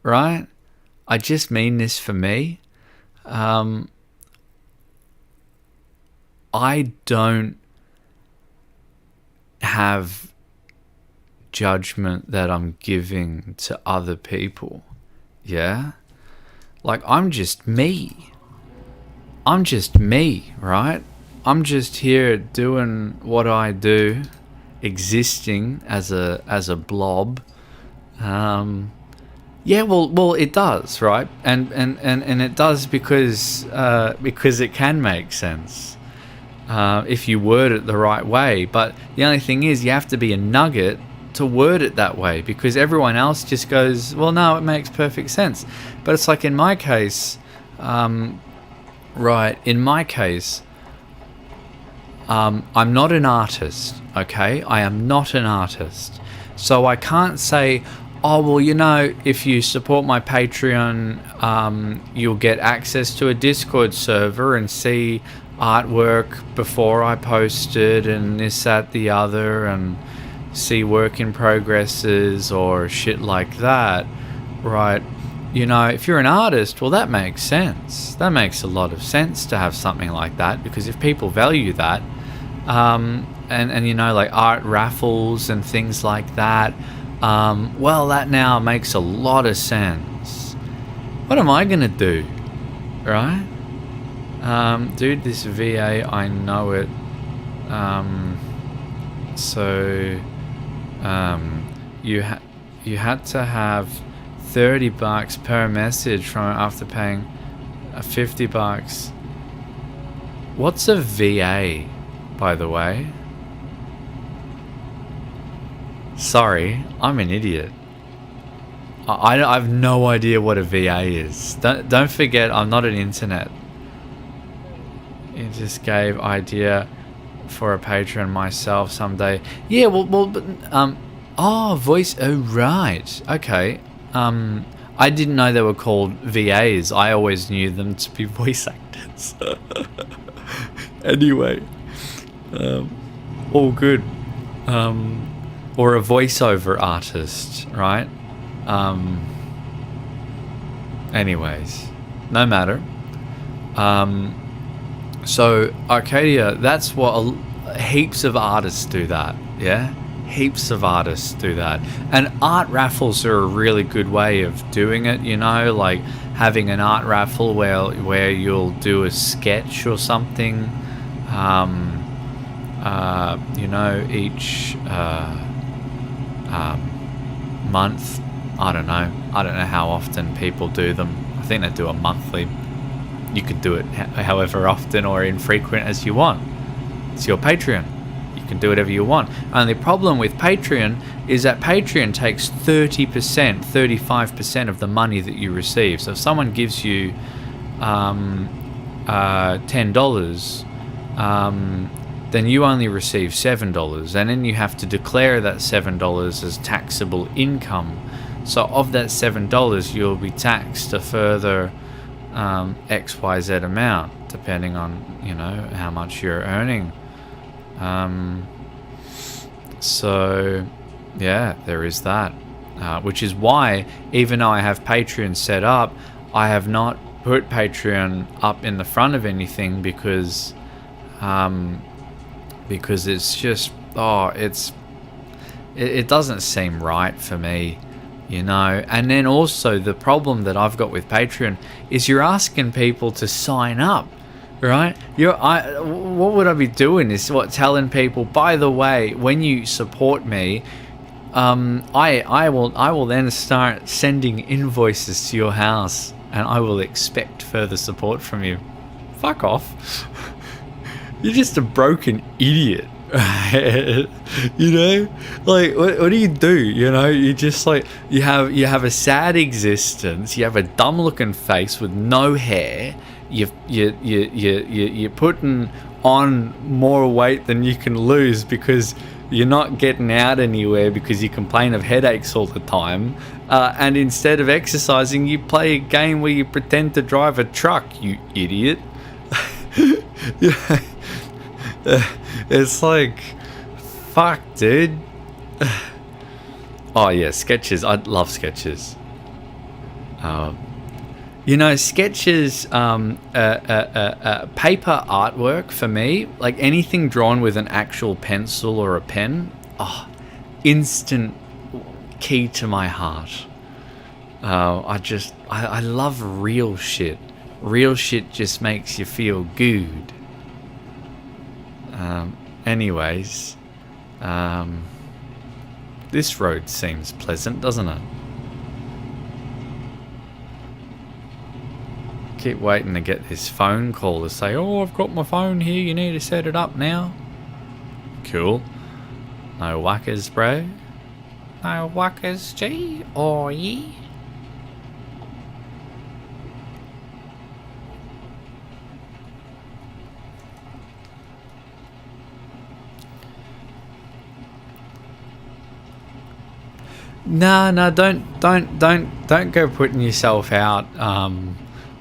Speaker 2: right? I just mean this for me. I don't have judgment that I'm giving to other people. Yeah? Like, I'm just me. Right? I'm just here doing what I do, existing as a blob. Yeah, well, it does, right? And it does because it can make sense if you word it the right way. But the only thing is, you have to be a nugget to word it that way, because everyone else just goes, well, no, it makes perfect sense. But it's like in my case, right? In my case, I'm not an artist, okay? I am not an artist. So I can't say, oh, well, you know, if you support my Patreon, you'll get access to a Discord server and see artwork before I post it and this, that, the other, and see work in progresses or shit like that, right? You know, if you're an artist, well, that makes sense. That makes a lot of sense to have something like that, because if people value that, and you know, like art raffles and things like that, well, that now makes a lot of sense. What am I gonna do, right? Dude, this VA, I know it. So you had to have $30 per message from after paying $50. What's a VA, by the way? Sorry, I'm an idiot. I have no idea what a VA is. Don't forget, I'm not an internet. It just gave idea for a Patreon myself someday. Yeah, well, but, oh, voice, oh, right, okay. I didn't know they were called VAs. I always knew them to be voice actors. Anyway, all good. Or a voiceover artist, right? Anyways, no matter. So Arcadia, that's what heaps of artists do that, yeah? Heaps of artists do that. And art raffles are a really good way of doing it, you know, like having an art raffle where you'll do a sketch or something, you know, each month. I don't know how often people do them. I think they do a monthly. You could do it however often or infrequent as you want. It's your Patreon. You can do whatever you want. Only problem with Patreon is that Patreon takes 30%, 35% of the money that you receive. So if someone gives you $10, then you only receive $7, and then you have to declare that $7 as taxable income. So of that $7, you'll be taxed a further XYZ amount, depending on, you know, how much you're earning. So yeah, there is that, which is why, even though I have Patreon set up, I have not put Patreon up in the front of anything because it's just, it doesn't seem right for me, you know. And then also the problem that I've got with Patreon is you're asking people to sign up, right? What would I be doing is telling people, by the way, when you support me, I will then start sending invoices to your house, and I will expect further support from you. Fuck off. You're just a broken idiot. You know, like what do? You know, you just like you have a sad existence. You have a dumb looking face with no hair. You're putting on more weight than you can lose because you're not getting out anywhere because you complain of headaches all the time. And instead of exercising, you play a game where you pretend to drive a truck. You idiot. Yeah. It's like, fuck, dude. Oh yeah, sketches. I love sketches. You know, sketches, paper artwork for me, like anything drawn with an actual pencil or a pen, instant key to my heart. I love real shit. Real shit just makes you feel good. Anyways, this road seems pleasant, doesn't it? Keep waiting to get this phone call to say, oh, I've got my phone here, you need to set it up now. Cool. No whackers, bro. No whackers, G. Oh, yeah. No, don't go putting yourself out.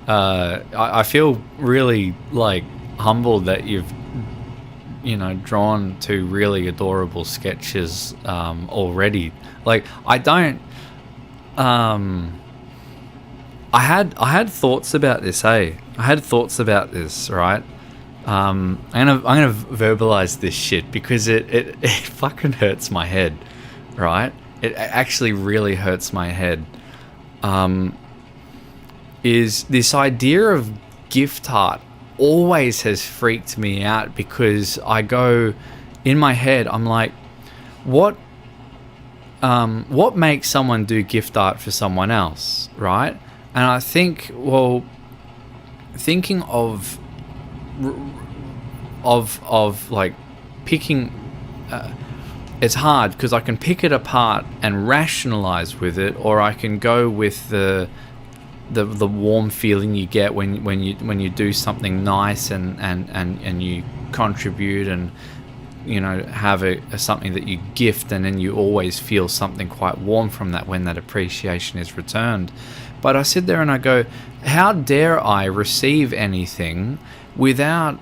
Speaker 2: I feel really like humbled that you've, you know, drawn two really adorable sketches already. Like I had thoughts about this. I had thoughts about this, right? I'm gonna verbalize this shit because it fucking hurts my head, right? It actually really hurts my head. Is this idea of gift art always has freaked me out because I go in my head, I'm like, what makes someone do gift art for someone else, right? And I think, well, thinking of like picking. It's hard because I can pick it apart and rationalize with it, or I can go with the warm feeling you get when you do something nice and you contribute and you know, have something that you gift, and then you always feel something quite warm from that when that appreciation is returned. But I sit there and I go, how dare I receive anything without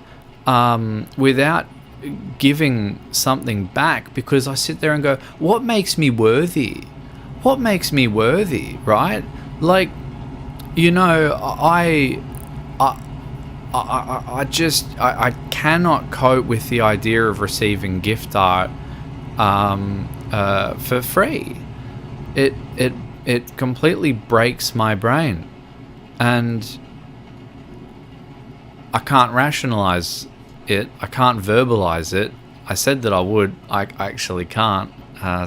Speaker 2: giving something back? Because I sit there and go, what makes me worthy? What makes me worthy, right? Like, you know, I cannot cope with the idea of receiving gift art for free. It completely breaks my brain, and I can't rationalize it. I can't verbalize it. I said that I would. I actually can't.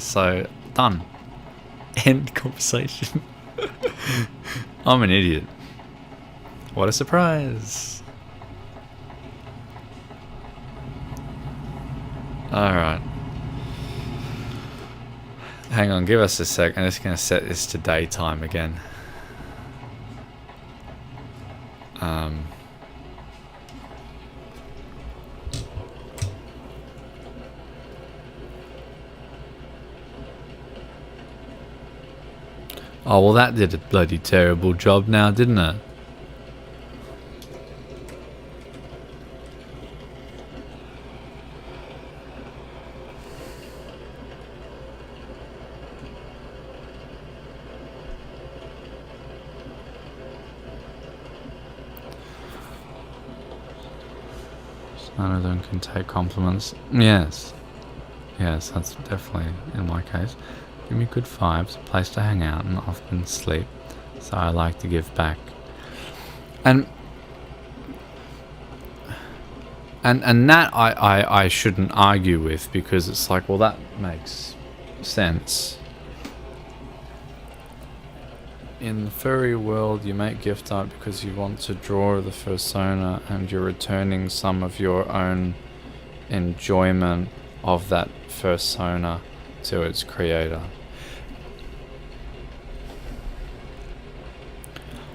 Speaker 2: So done. End conversation. I'm an idiot. What a surprise. Alright. Hang on, give us a sec. I'm just going to set this to daytime again. Oh, well, that did a bloody terrible job now, didn't it? None of them can take compliments. Yes. Yes, that's definitely in my case. Give me good vibes, a place to hang out and often sleep. So I like to give back. And that I shouldn't argue with, because it's like, well, that makes sense. In the furry world, you make gift art because you want to draw the fursona, and you're returning some of your own enjoyment of that fursona to its creator.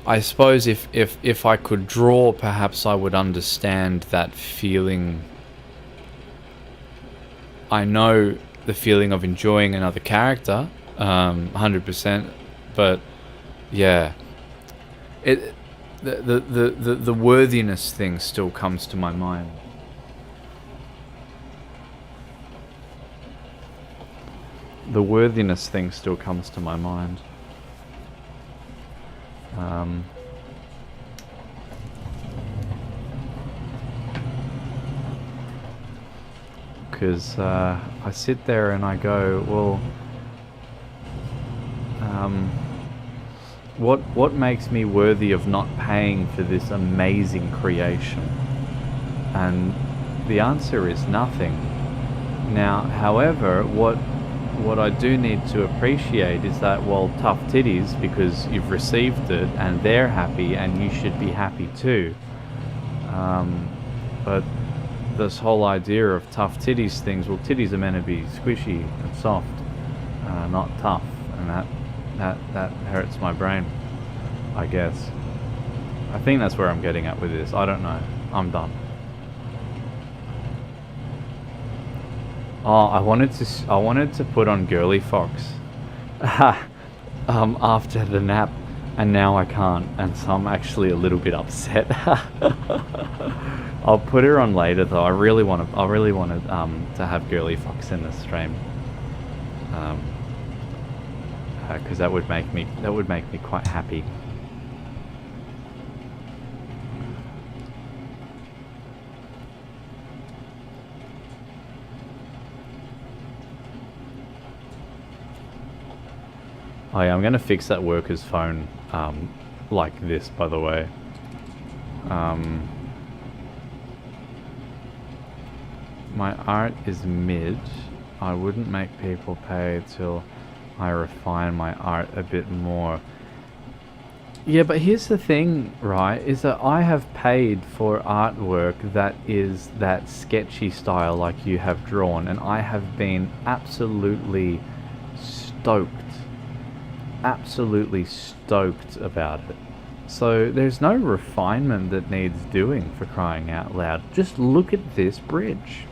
Speaker 2: I suppose if I could draw, perhaps I would understand that feeling. I know the feeling of enjoying another character, 100%, but yeah, the worthiness thing still comes to my mind. The worthiness thing still comes to my mind. Because I sit there and I go, well, what makes me worthy of not paying for this amazing creation? And the answer is nothing. Now, however, what I do need to appreciate is that, well, tough titties, because you've received it and they're happy and you should be happy too. But this whole idea of tough titties things, well, titties are meant to be squishy and soft, not tough, and that hurts my brain, I guess. I think that's where I'm getting at with this. I don't know. I'm done. Oh, I wanted to put on Girly Fox after the nap, and now I can't, and so I'm actually a little bit upset. I'll put her on later though. I really wanted to have Girly Fox in the stream, because that would make me quite happy. Oh yeah, I'm going to fix that worker's phone like this, by the way. My art is mid. I wouldn't make people pay till I refine my art a bit more. Yeah, but here's the thing, right, is that I have paid for artwork that is that sketchy style like you have drawn, and I have been absolutely stoked about it. So there's no refinement that needs doing, for crying out loud. Just look at this bridge.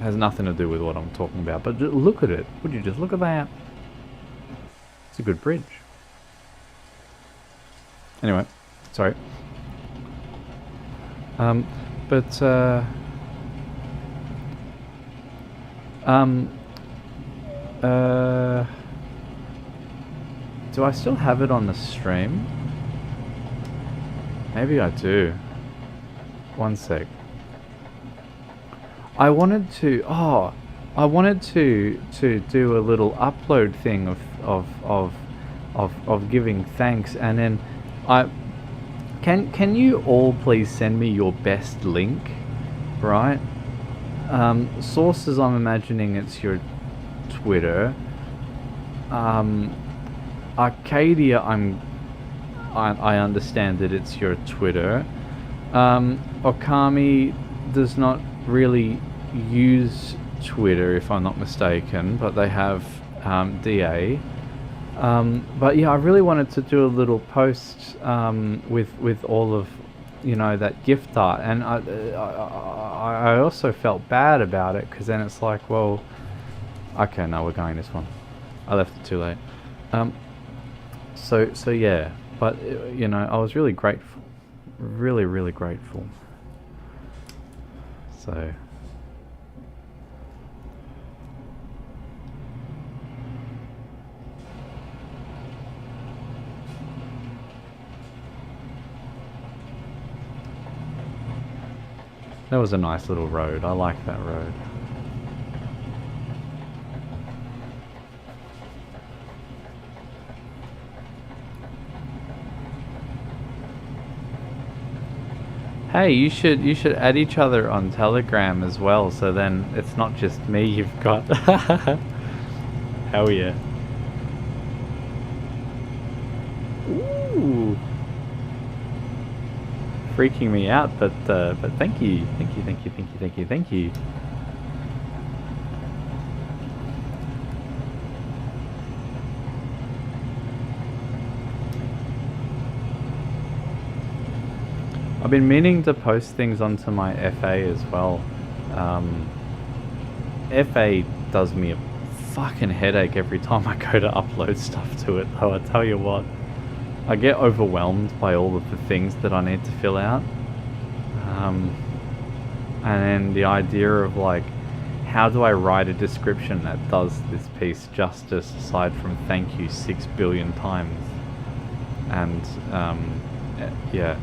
Speaker 1: has nothing to do with what I'm talking about. But look at it. Would you just look at that? It's a good bridge. Anyway, sorry. Do I still have it on the stream? Maybe I do. One sec. I wanted to do a little upload thing of giving thanks, and then can you all please send me your best link, right? Sources, I'm imagining it's your Twitter. Arcadia, I understand that it's your Twitter. Okami does not really use Twitter, if I'm not mistaken, but they have DA. But yeah, I really wanted to do a little post with all of, you know, that gift art, and I also felt bad about it, because then it's like, well, okay, no, we're going this one. I left it too late. So yeah, but you know, I was really grateful, really grateful. So that was a nice little road. I like that road. Hey, you should add each other on Telegram as well, so then it's not just me you've got. Hell yeah. Ooh. Freaking me out, but thank you. Thank you. I've been meaning to post things onto my FA as well. FA does me a fucking headache every time I go to upload stuff to it, though, I tell you what. I get overwhelmed by all of the things that I need to fill out. And then the idea of, like, how do I write a description that does this piece justice aside from thank you 6 billion times? And, yeah.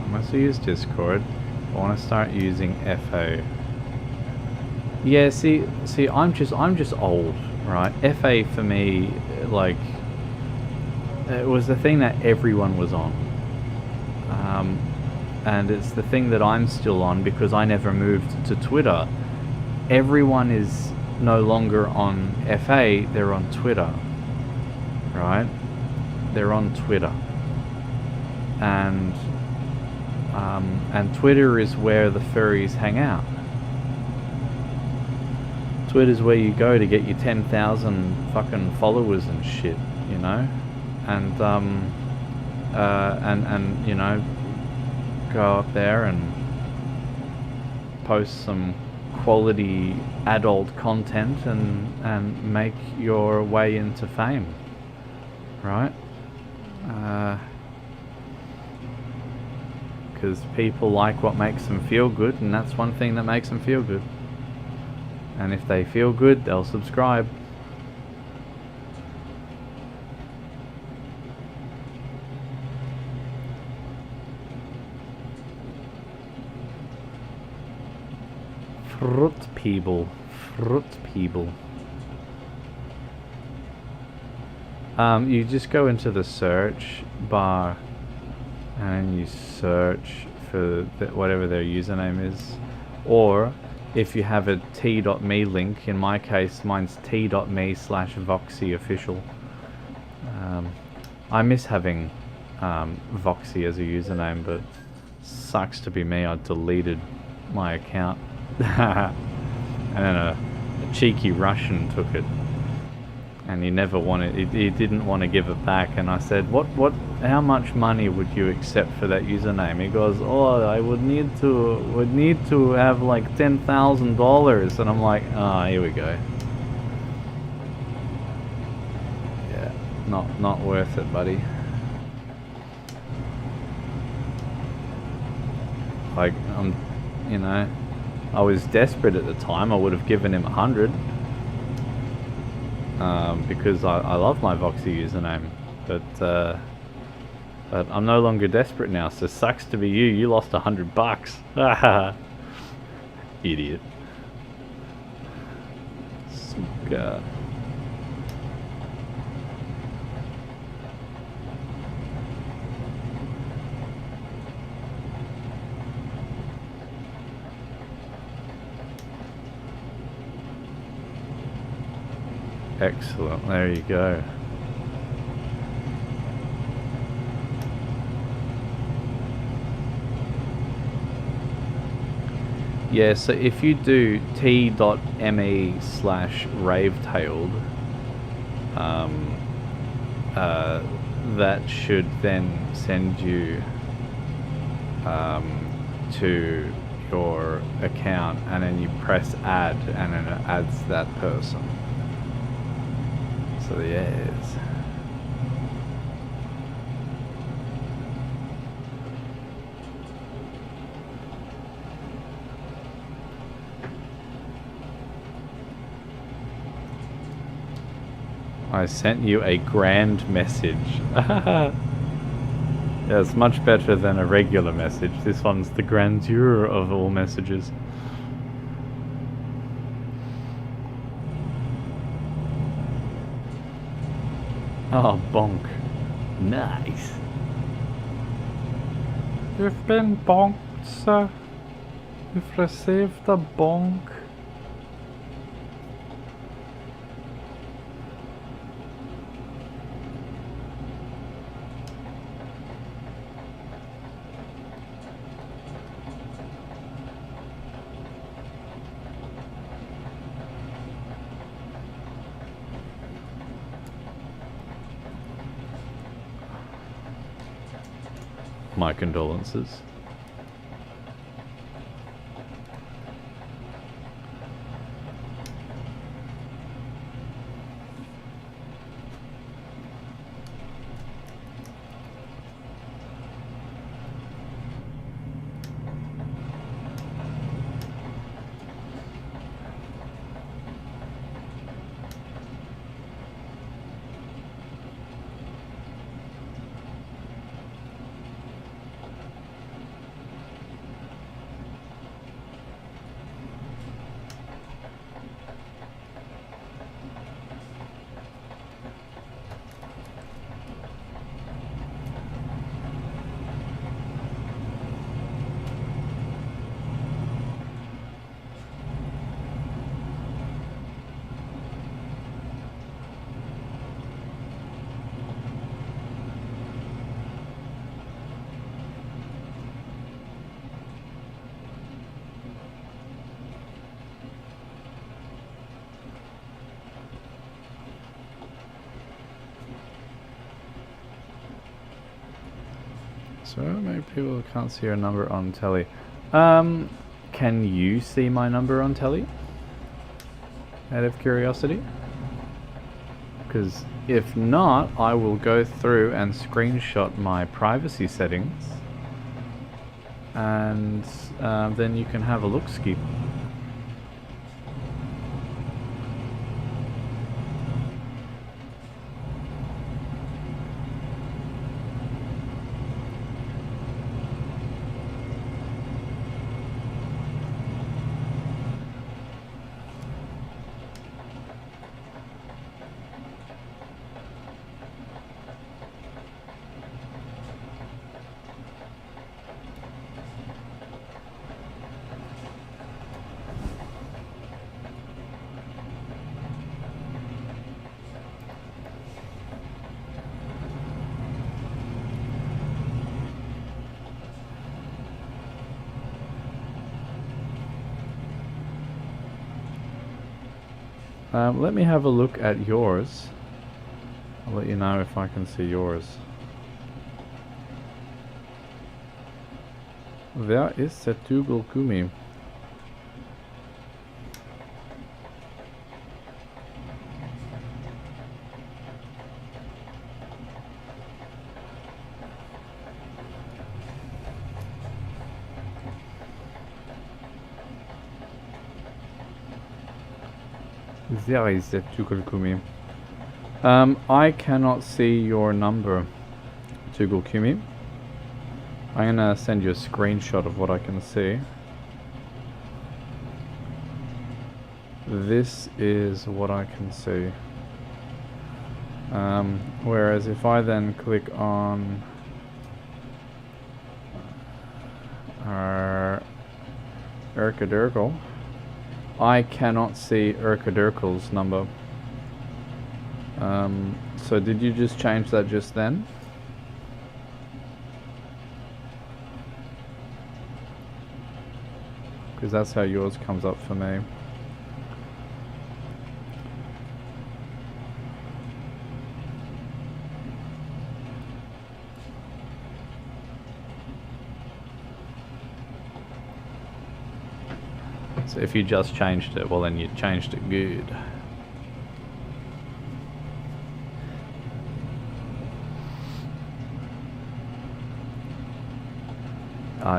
Speaker 1: I mostly use Discord. I want to start using FA. Yeah, see, I'm just old, right? FA for me, like, it was the thing that everyone was on, and it's the thing that I'm still on because I never moved to Twitter. Everyone is no longer on FA; they're on Twitter, right? They're on Twitter, and Twitter is where the furries hang out. Twitter's where you go to get your 10,000 fucking followers and shit, you know, and you know, go up there and post some quality adult content and make your way into fame, right? Because people like what makes them feel good, and that's one thing that makes them feel good. And if they feel good, they'll subscribe. Fruit people. You just go into the search bar and you search for whatever their username is, or if you have a t.me link, in my case mine's t.me/Voksy official. I miss having Voksy as a username, but sucks to be me. I deleted my account and then a cheeky Russian took it, and he never wanted, he didn't want to give it back, and I said, what how much money would you accept for that username? He goes, oh, I would need to have like $10,000, and I'm like, ah, here we go. Yeah, not worth it, buddy. Like, you know, I was desperate at the time. I would have given him 100, because I love my Voksy username, but I'm no longer desperate now. So sucks to be you. You lost $100. Idiot. Suka. Excellent, there you go. Yeah, so if you do t.me/ravetailed, that should then send you to your account, and then you press add, and then it adds that person. So yes. I sent you a grand message. Yeah, it's much better than a regular message. This one's the grandeur of all messages. Oh, bonk. Nice. You've been bonked, sir. You've received a bonk. My condolences. So many people can't see your number on telly. Can you see my number on telly? Out of curiosity? Because if not, I will go through and screenshot my privacy settings, and then you can have a look-ski. Let me have a look at yours. I'll let you know if I can see yours. Wer ist der Tügelgummi? There is the Tügelgummi. I cannot see your number, Tügelgummi. I'm gonna send you a screenshot of what I can see. This is what I can see. Whereas if I then click on Urkadirkle, I cannot see Urkadirkle's number. So did you just change that just then? Because that's how yours comes up for me. So if you just changed it, well then you changed it good.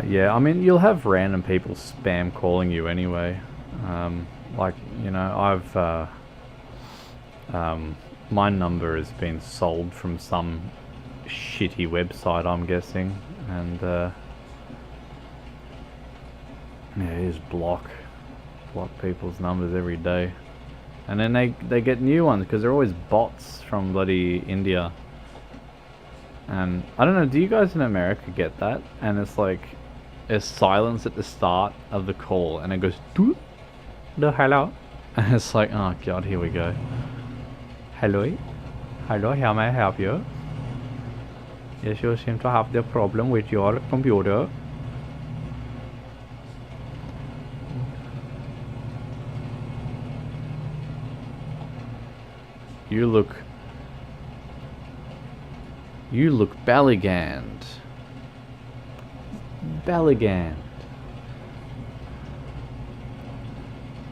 Speaker 1: Yeah, I mean, you'll have random people spam calling you anyway. Like, you know, my number has been sold from some shitty website, I'm guessing, and yeah, you just block people's numbers every day, and then they get new ones because they're always bots from bloody India. And I don't know, do you guys in America get that? And it's like, there's silence at the start of the call, and it goes, doot, the hello, and it's like, oh god, here we go. Hello, how may I help you? Yes, you seem to have the problem with your computer. You look Ballyganned.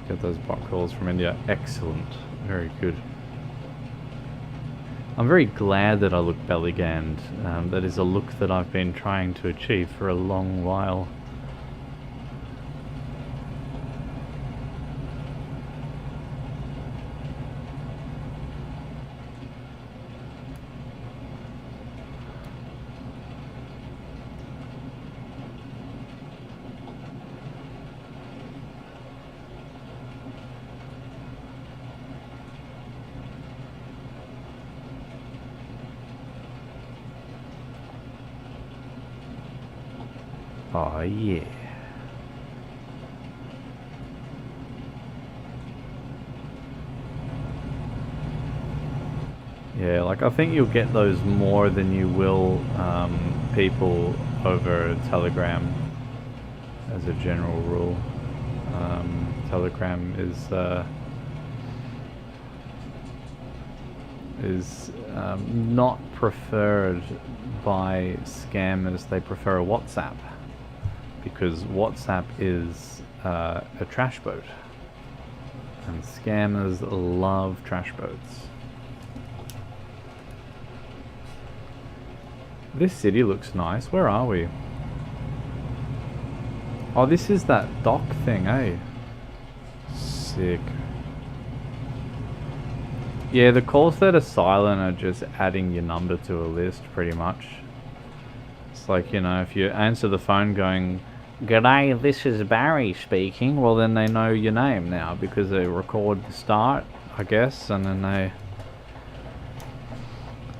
Speaker 1: Get those bot calls from India. Excellent. Very good. I'm very glad that I look Ballyganned. That is a look that I've been trying to achieve for a long while. Oh yeah. Yeah, like I think you'll get those more than you will people over Telegram as a general rule. Telegram is not preferred by scammers. They prefer WhatsApp, because WhatsApp is a trash boat, and scammers love trash boats. This city looks nice. Where are we? Oh, this is that dock thing, eh? Sick. Yeah, the calls that are silent are just adding your number to a list, pretty much. It's like, you know, if you answer the phone going, "G'day, this is Barry speaking," well then they know your name now, because they record the start, I guess, and then they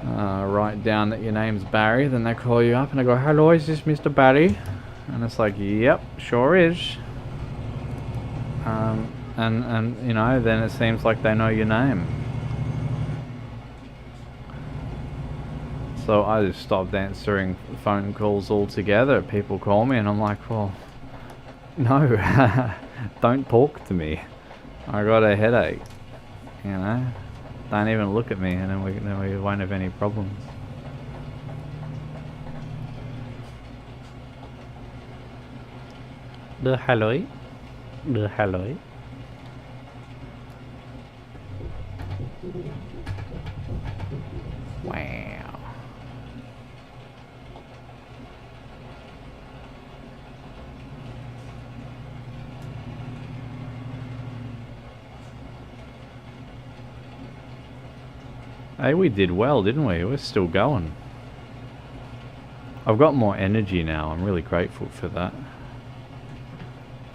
Speaker 1: write down that your name's Barry, then they call you up and they go, "Hello, is this Mr. Barry?" And it's like, "Yep, sure is." And you know, then it seems like they know your name. So I just stopped answering phone calls altogether. People call me and I'm like, well, no, don't talk to me. I got a headache, you know? Don't even look at me, and then we won't have any problems.
Speaker 3: hello. The hello. Wow.
Speaker 1: Hey, we did well, didn't we? We're still going. I've got more energy now. I'm really grateful for that.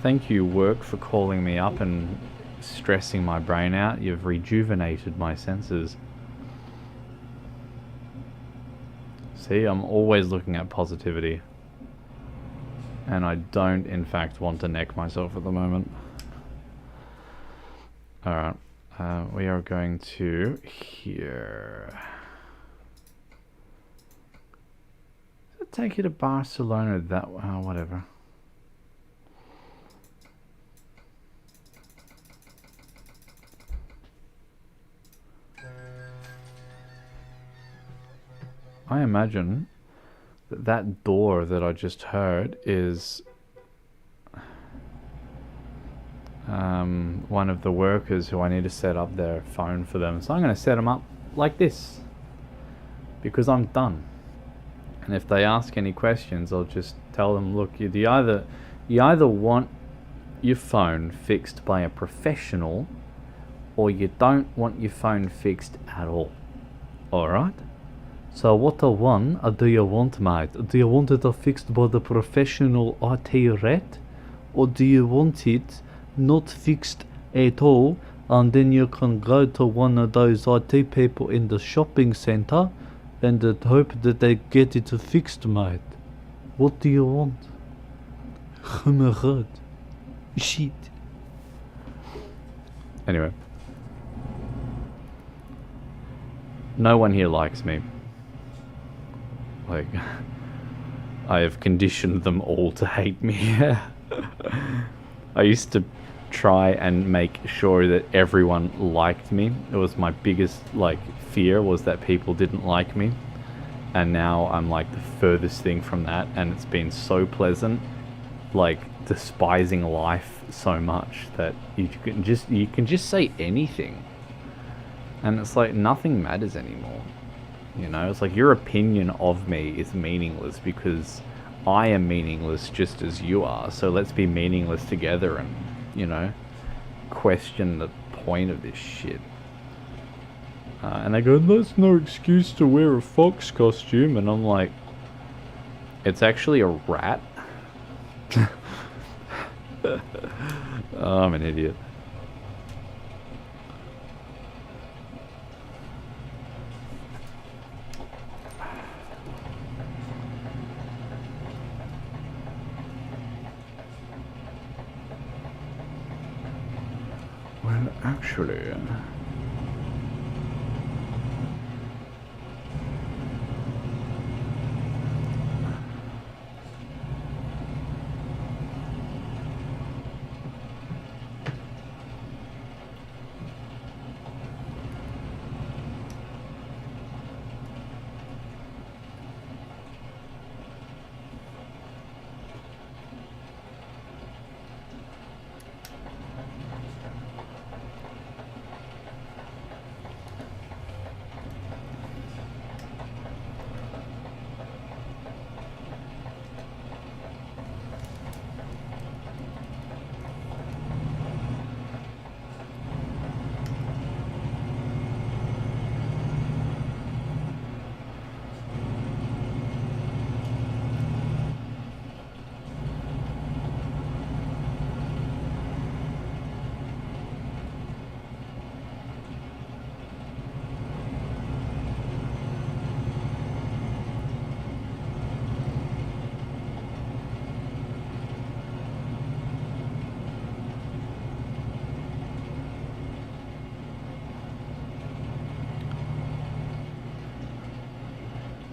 Speaker 1: Thank you, work, for calling me up and stressing my brain out. You've rejuvenated my senses. See, I'm always looking at positivity. And I don't, in fact, want to neck myself at the moment. Alright. We are going to here. Does it take you to Barcelona that way? Oh, whatever. I imagine that that door that I just heard is one of the workers who I need to set up their phone for them. So I'm going to set them up like this because I'm done. And if they ask any questions, I'll just tell them, look, you either want your phone fixed by a professional or you don't want your phone fixed at all. Alright? So what one do you want, mate? Do you want it fixed by the professional IT ret? Or do you want it not fixed at all, and then you can go to one of those IT people in the shopping center and hope that they get it fixed, mate? What do you want? Oh my god. Shit. Anyway. No one here likes me. Like, I have conditioned them all to hate me. I used to try and make sure that everyone liked me. It was my biggest, like, fear was that people didn't like me. And now I'm, like, the furthest thing from that, and it's been so pleasant, like, despising life so much that you can just say anything. And it's like, nothing matters anymore. You know, it's like your opinion of me is meaningless because I am meaningless just as you are. So let's be meaningless together and, you know, question the point of this shit. And they go, that's no excuse to wear a fox costume. And I'm like, it's actually a rat. Oh, I'm an idiot. Well, actually...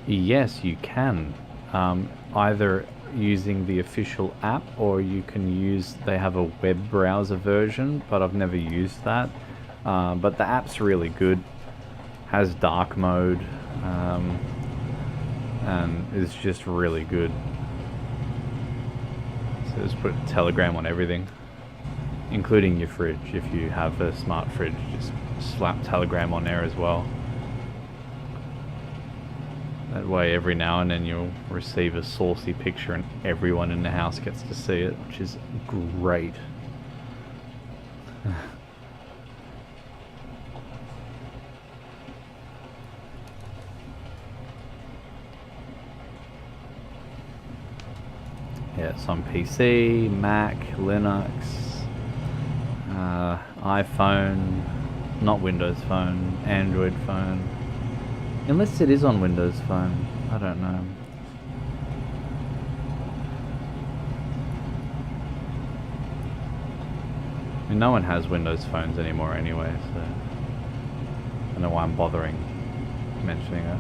Speaker 1: Yes, you can. Either using the official app or you can use, they have a web browser version, but I've never used that. But the app's really good. Has dark mode and is just really good. So Just put Telegram on everything, including your fridge. If you have a smart fridge, just slap Telegram on there as well. That way every now and then you'll receive a saucy picture and everyone in the house gets to see it, which is great. Yeah, it's on PC, Mac, Linux, iPhone, not Windows Phone, Android phone. Unless it is on Windows Phone, I don't know. I mean, no one has Windows phones anymore anyway, so I don't know why I'm bothering mentioning it.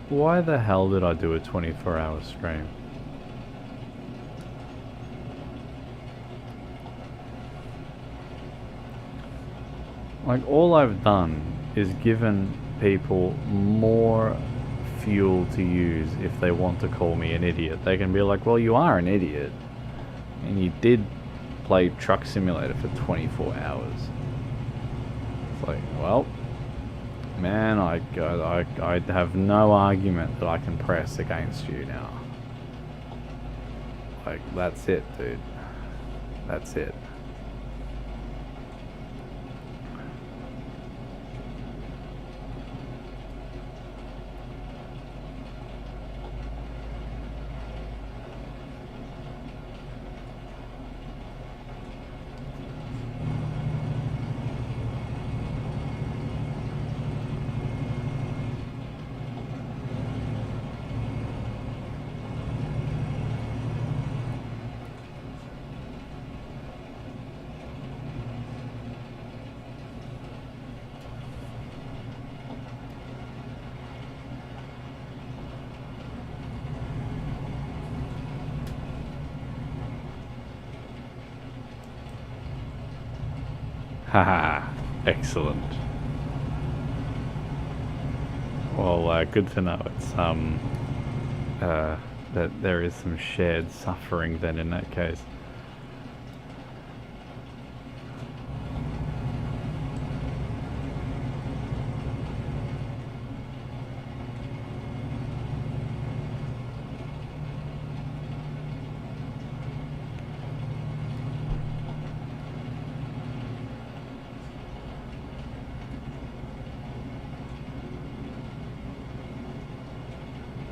Speaker 1: Why the hell did I do a 24-hour stream? Like, all I've done is given people more fuel to use if they want to call me an idiot. They can be like, well, you are an idiot. And you did play Truck Simulator for 24 hours. It's like, well, man, I have no argument that I can press against you now. Like, that's it, dude. That's it. Haha, excellent. Well, good to know it's that there is some shared suffering then in that case.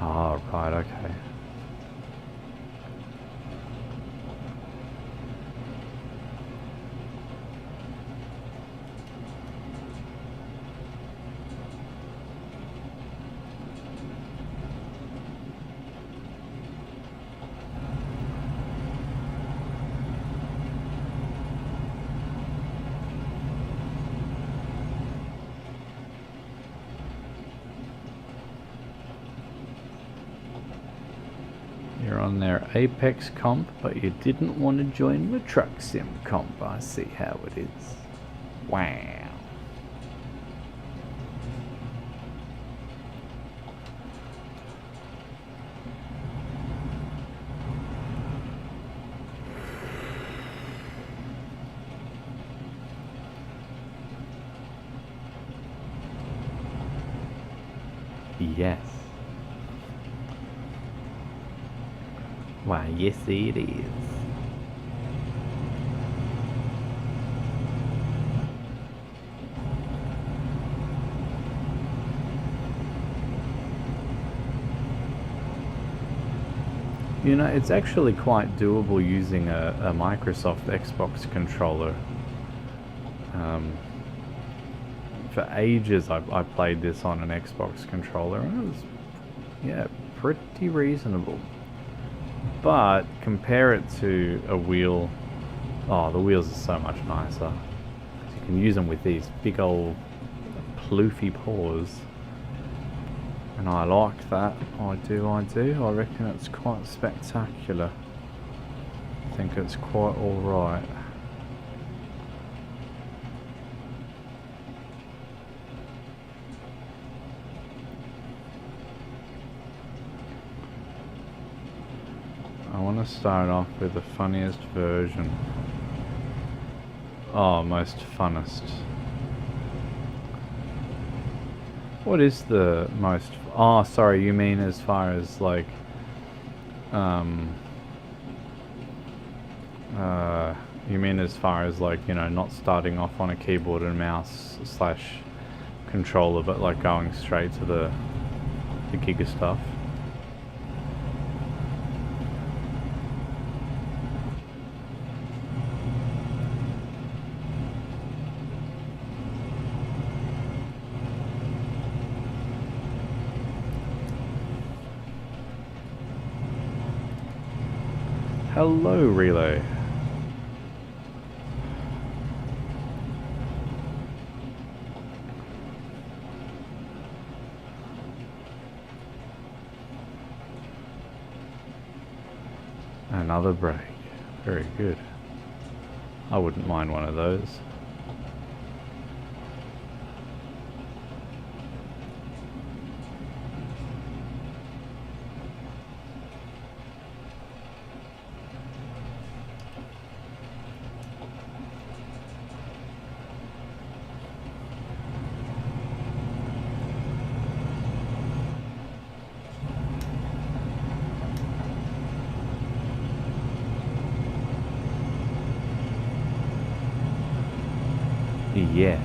Speaker 1: Oh, right, okay. on their Apex comp, but you didn't want to join the truck sim comp. I see how it is. Wow. Yes. Why, yes it is. You know, it's actually quite doable using a Microsoft Xbox controller. For ages I played this on an Xbox controller and it was, yeah, pretty reasonable. But compare it to a wheel, oh, the wheels are so much nicer. You can use them with these big old ploofy paws. And I like that, I do. I reckon it's quite spectacular. I think it's quite alright. I want to start off with the funniest version. Oh, most funnest. What is the most... Oh, sorry, you mean as far as like... you mean as far as like, you know, not starting off on a keyboard and mouse / controller, but like going straight to the Giga stuff. Hello, Relay. Another break. Very good. I wouldn't mind one of those. Yes.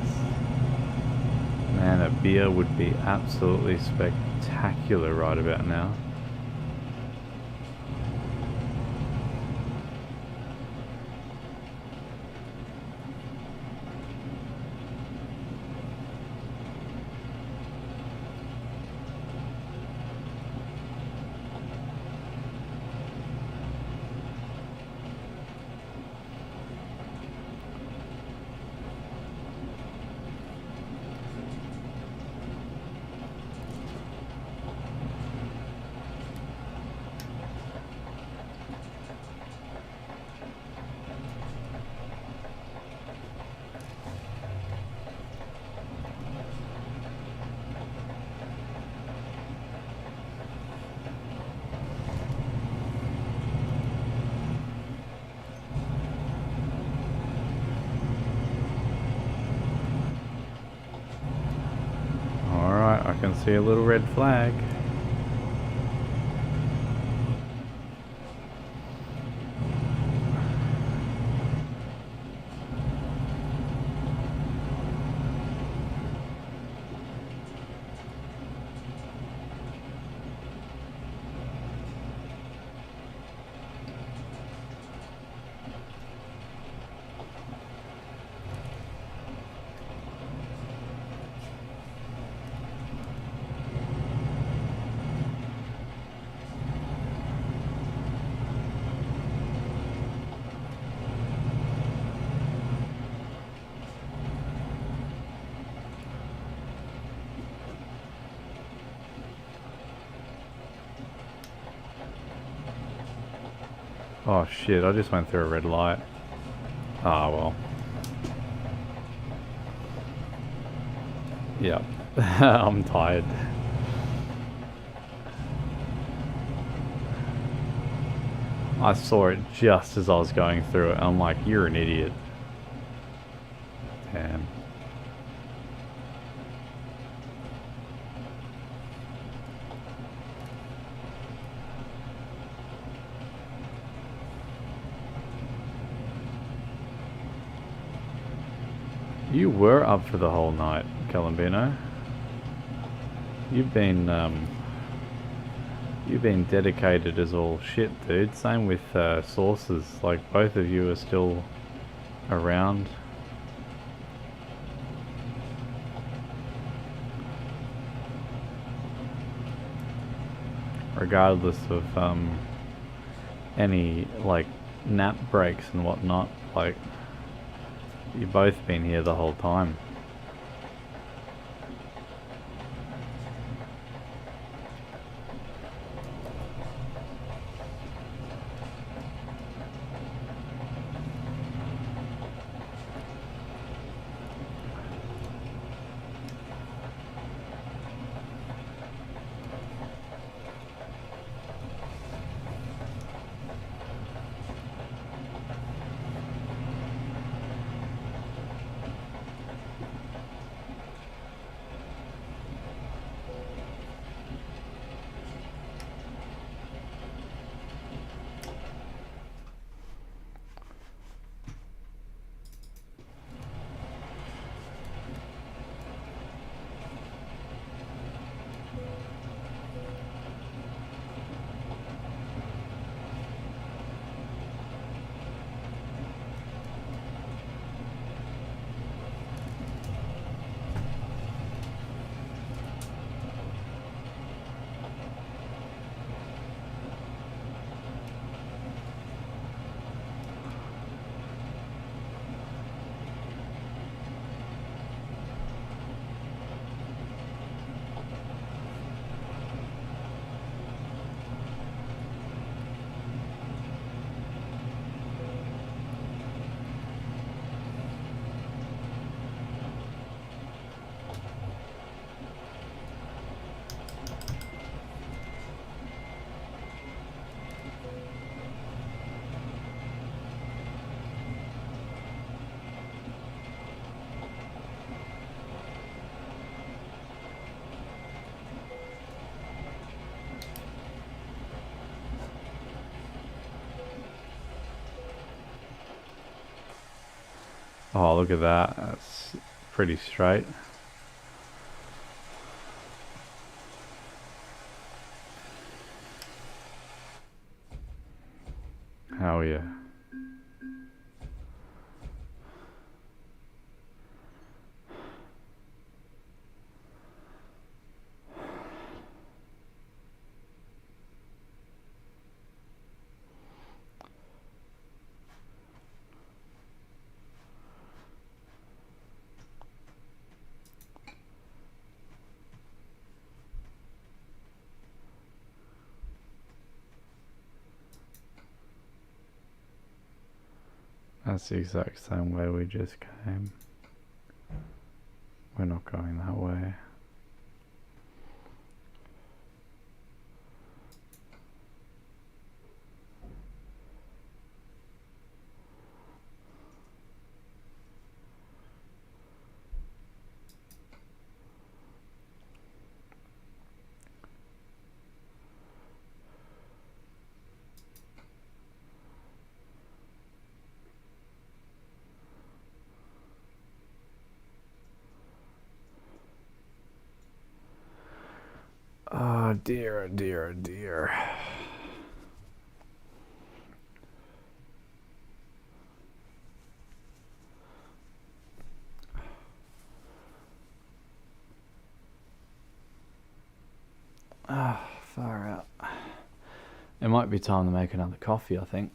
Speaker 1: Man, a beer would be absolutely spectacular right about now. I can see a little red flag. Oh shit, I just went through a red light. Ah, well. Yep. I'm tired. I saw it just as I was going through it. I'm like, you're an idiot. Damn. You were up for the whole night, Calambino. You've been dedicated as all shit, dude. Same with Sources. Like, both of you are still around. Regardless of any, like, nap breaks and whatnot. Like, you've both been here the whole time. Oh, look at that. That's pretty straight. Hell yeah. That's the exact same way we just came. We're not going that way. Oh dear, oh dear, oh dear. Ah, far out. It might be time to make another coffee, I think.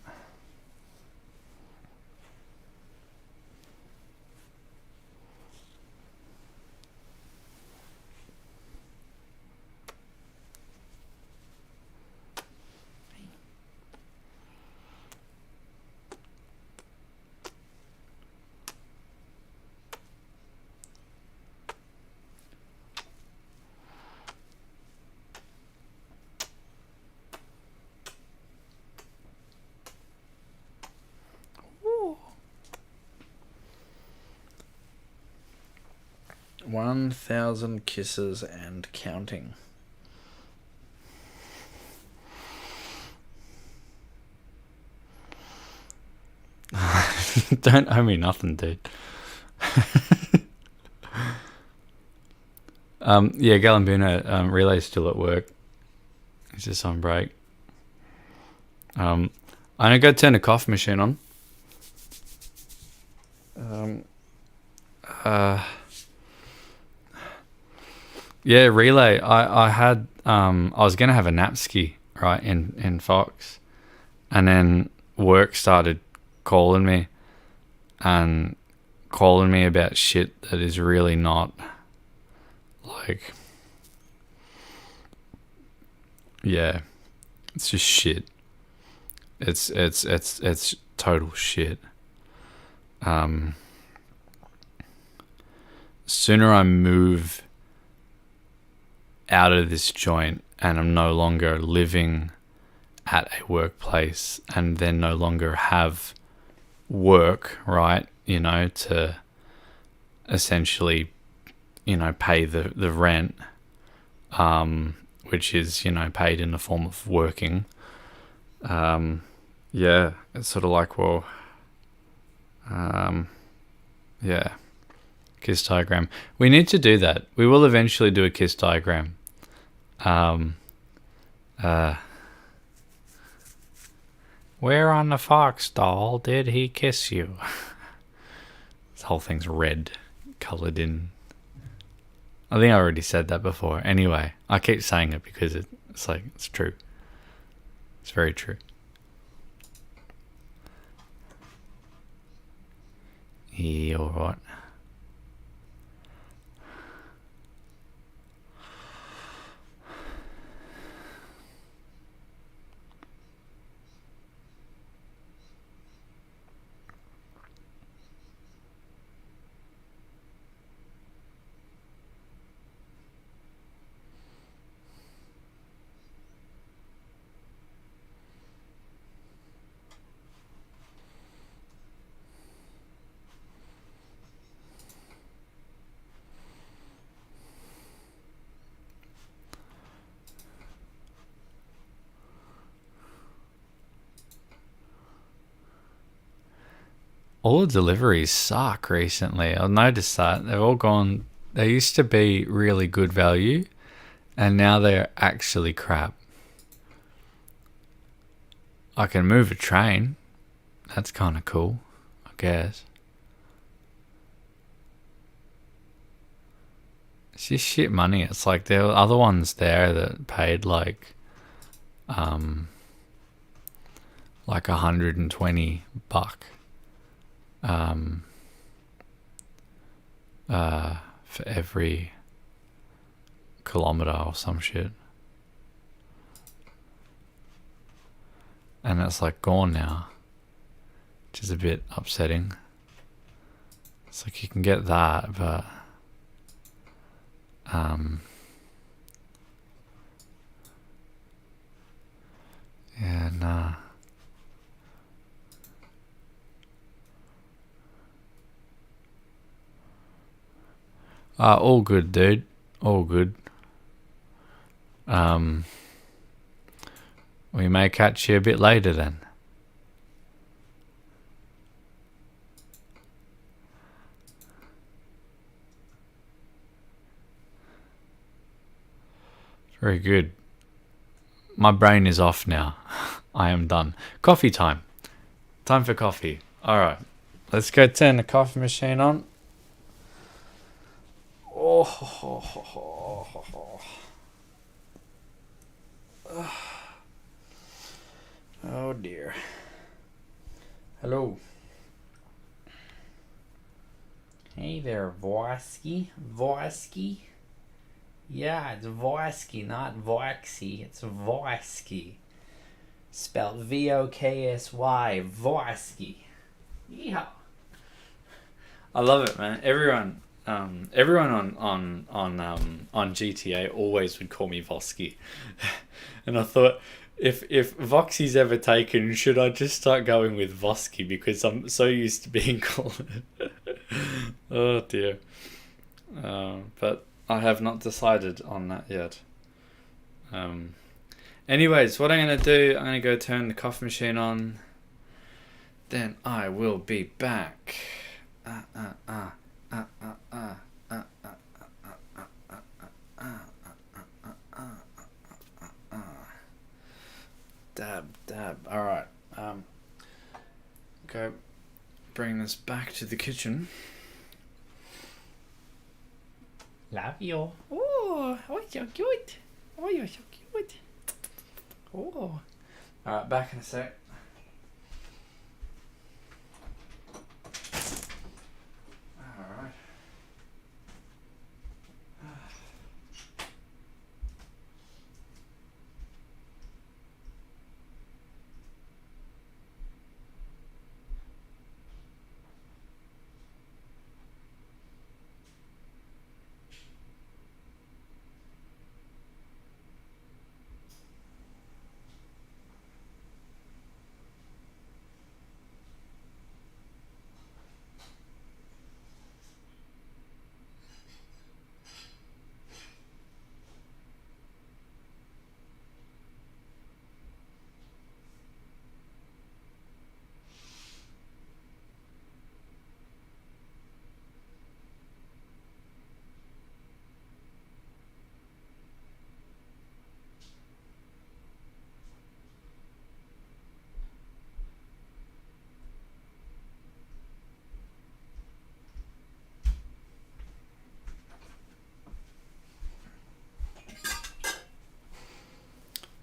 Speaker 2: 1,000 kisses and counting. Don't owe me nothing, dude. Yeah, Galambino, Relay's still at work. He's just on break. I'm gonna go turn the coffee machine on. Yeah, Relay. I had I was gonna have a Napski, right, in Fox, and then work started calling me about shit that is really not like, yeah, it's just shit. It's total shit. Sooner I move out of this joint and I'm no longer living at a workplace and then no longer have work, right, you know, to essentially, you know, pay the rent, which is, you know, paid in the form of working. Yeah, it's sort of like, well, yeah, KISS diagram. We need to do that. We will eventually do a KISS diagram. Where on the fox doll did he kiss you? This whole thing's red, colored in. I think I already said that before. Anyway, I keep saying it because it's like, it's true. It's very true. Yeah, alright. All the deliveries suck recently. I've noticed that. They've all gone... They used to be really good value, and now they're actually crap. I can move a train. That's kind of cool, I guess. It's just shit money. It's like there were other ones there that paid like $120 for every kilometer or some shit, and it's like gone now, which is a bit upsetting. It's like you can get that, but yeah, nah. All good, dude. All good. We may catch you a bit later then. Very good. My brain is off now. I am done. Coffee time. Time for coffee. Alright. Let's go turn the coffee machine on. Oh dear. Hello.
Speaker 3: Hey there, Voksy. Voksy? Yeah, it's Voksy, not Voksy. It's Voksy. Spelled V-O-K-S-Y. Voksy. Yeah.
Speaker 2: I love it, man. Everyone on GTA always would call me Voksy. And I thought, if Voksy's ever taken, should I just start going with Voksy because I'm so used to being called it. Oh dear. but I have not decided on that yet. Anyways, what I'm going to do, I'm going to go turn the coffee machine on. Then I will be back. Dab. Alright. Go bring this back to the kitchen.
Speaker 3: Love you.
Speaker 2: Oh, so cute. Oh, you're so cute. Oh. Alright, back in a sec. Alright.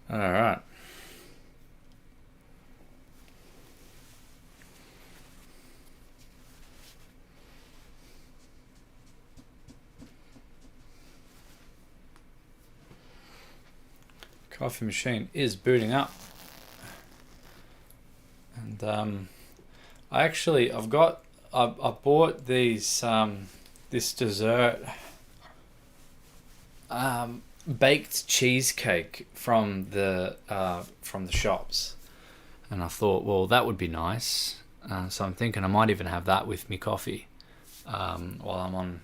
Speaker 2: Alright. Coffee machine is booting up. And I bought these this dessert baked cheesecake from the shops, and I thought, well, that would be nice. So I'm thinking I might even have that with me coffee while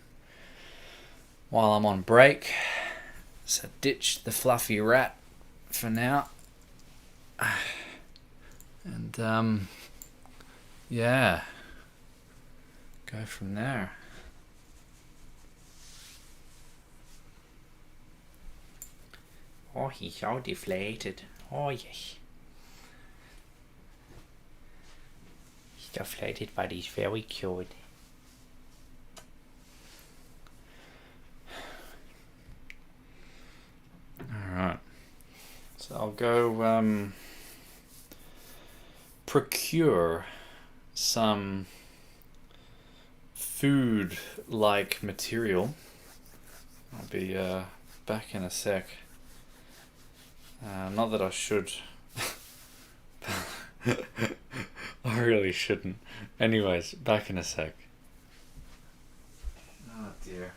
Speaker 2: I'm on break. So ditch the fluffy rat for now, and yeah, go from there.
Speaker 3: Oh, he's so deflated. Oh, yes. He's deflated, but he's very cute.
Speaker 2: Alright. So I'll go procure some food-like material. I'll be back in a sec. Not that I should. I really shouldn't. Anyways, back in a sec. Oh dear.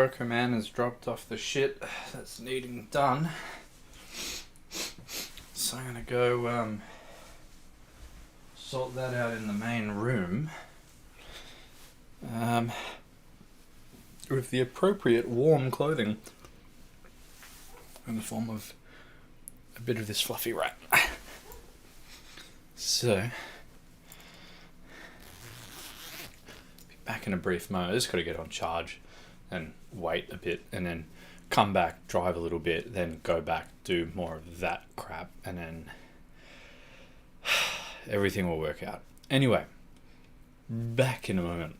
Speaker 2: Worker man has dropped off the shit that's needing done. So I'm gonna go sort that out in the main room. With the appropriate warm clothing in the form of a bit of this fluffy wrap. So, be back in a brief moment. I just got to get on charge and wait a bit, and then come back, drive a little bit, then go back, do more of that crap, and then everything will work out. Anyway, back in a moment.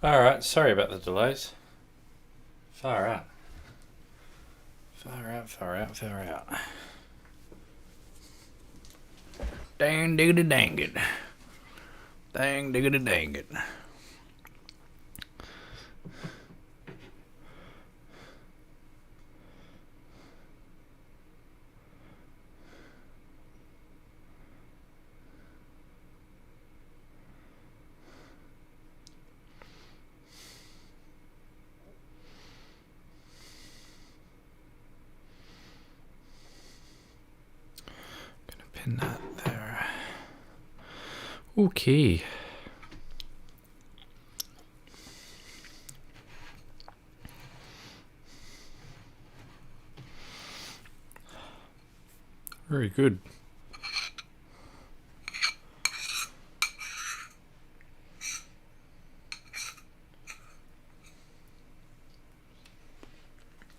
Speaker 2: Alright, sorry about the delays. Far out. Far out, far out, far out. Dang diggity dang it. Dang diggity dang it. Pin that there. Okay. Very good.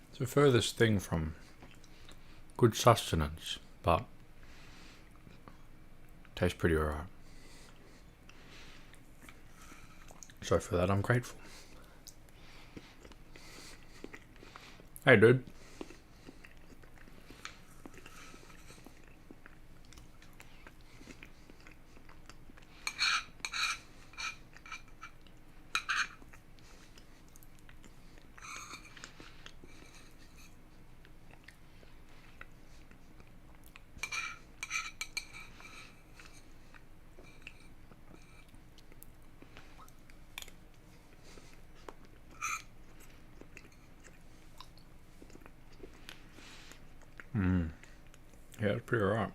Speaker 2: It's the furthest thing from good sustenance, but tastes pretty alright. So for that, I'm grateful. Hey, dude. Yeah, it's pretty alright.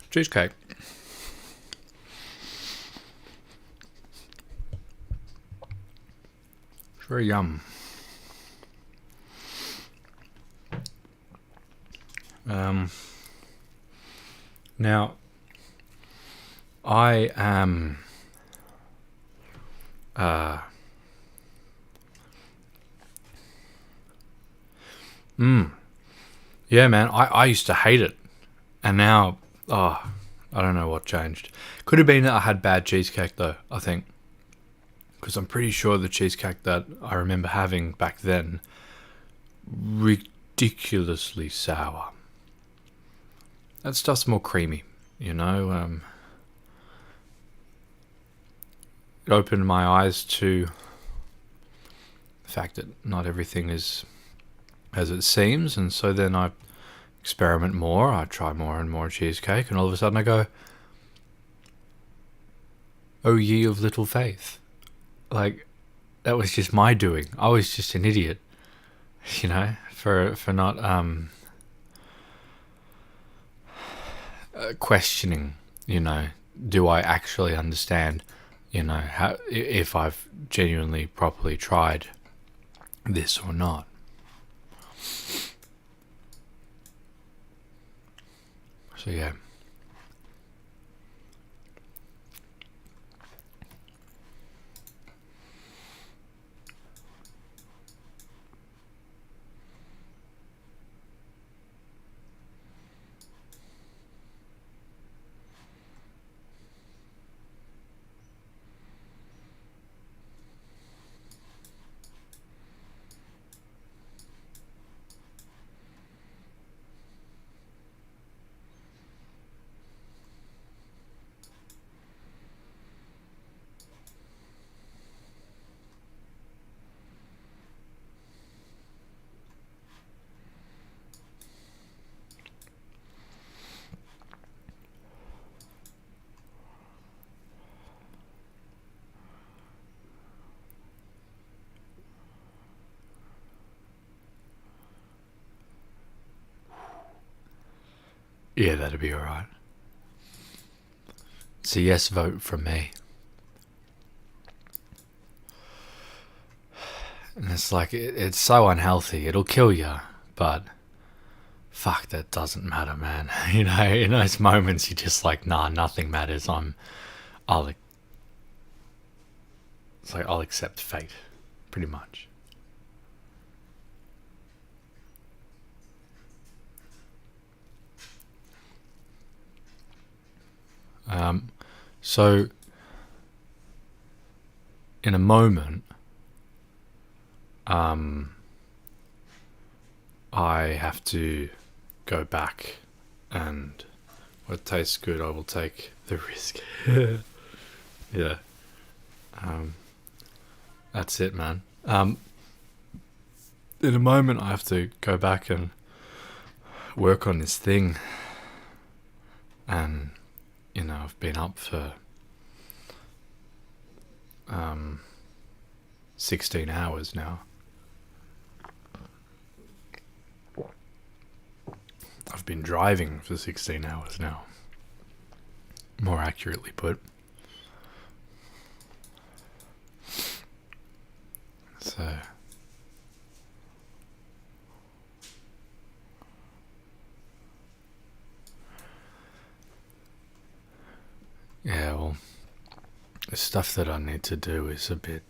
Speaker 2: Cheesecake. It's very yum. Now, I am yeah, man, I used to hate it. And now, I don't know what changed. Could have been that I had bad cheesecake, though, I think. Because I'm pretty sure the cheesecake that I remember having back then, ridiculously sour. That stuff's more creamy, you know? It opened my eyes to the fact that not everything is as it seems, and so then I experiment more, I try more and more cheesecake, and all of a sudden I go, "Oh ye of little faith." Like, that was just my doing. I was just an idiot, you know, for not questioning, you know, do I actually understand, you know, how, if I've genuinely properly tried this or not. So yeah. Yeah, that'd be alright. It's a yes vote from me. And it's like, it's so unhealthy. It'll kill you, but fuck, that doesn't matter, man. You know, in those moments, you're just like, nah, nothing matters. I'll accept fate, pretty much. So, in a moment, I have to go back, and what tastes good, I will take the risk. Yeah. That's it, man. In a moment, I have to go back and work on this thing, and you know, I've been up for 16 hours now. I've been driving for 16 hours now, more accurately put. So yeah, well, the stuff that I need to do is a bit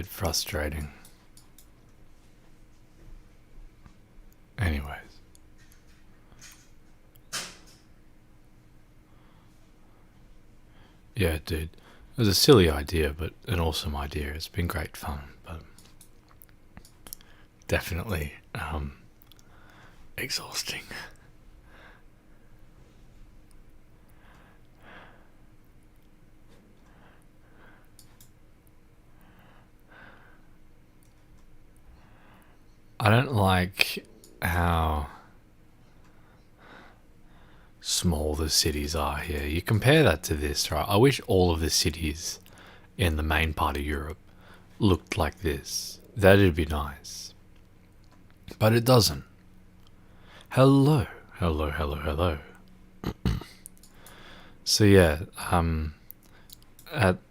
Speaker 2: frustrating. Anyways. Yeah, dude. It was a silly idea, but an awesome idea. It's been great fun, but definitely exhausting. I don't like how small the cities are here. You compare that to this, right? I wish all of the cities in the main part of Europe looked like this. That'd be nice. But it doesn't. Hello. So yeah,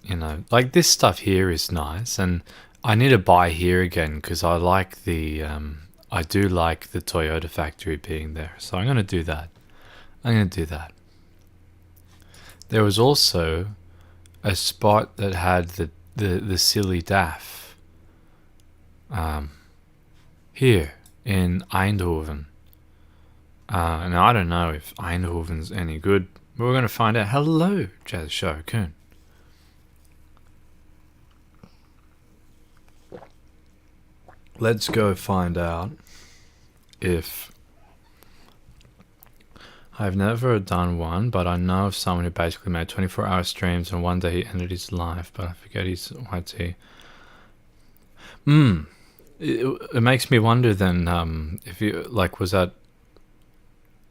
Speaker 2: you know, like this stuff here is nice, and I need to buy here again because I like I do like the Toyota factory being there. So I'm going to do that. There was also a spot that had the silly DAF here in Eindhoven. And I don't know if Eindhoven's any good, but we're going to find out. Hello, Jazz Show Coon. Let's go find out if... I've never done one, but I know of someone who basically made 24-hour streams, and one day he ended his life, but I forget his YT. It makes me wonder then, if you, like, was that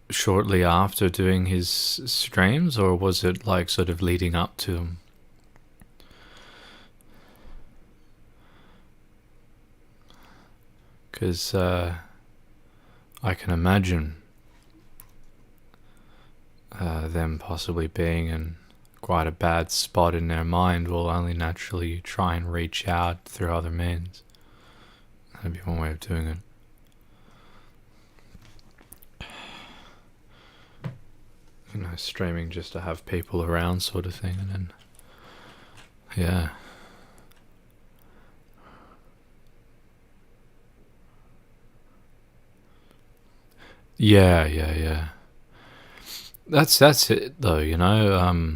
Speaker 2: shortly after doing his streams, or was it, like, sort of leading up to them? Because, I can imagine them possibly being in quite a bad spot in their mind will only naturally try and reach out through other means. That'd be one way of doing it. You know, streaming just to have people around sort of thing, and then, yeah. Yeah. That's it though, you know.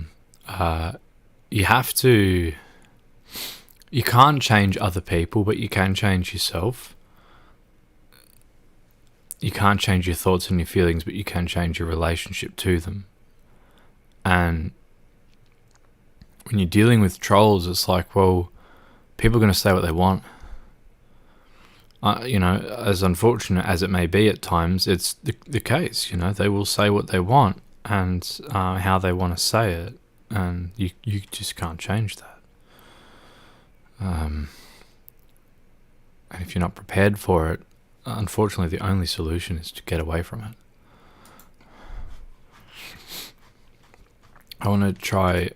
Speaker 2: You have to. You can't change other people, but you can change yourself. You can't change your thoughts and your feelings, but you can change your relationship to them. And when you're dealing with trolls, it's like, well, people are going to say what they want. You know, as unfortunate as it may be at times, it's the case. You know, they will say what they want and how they want to say it, and you just can't change that. And if you're not prepared for it, unfortunately, the only solution is to get away from it. I want to try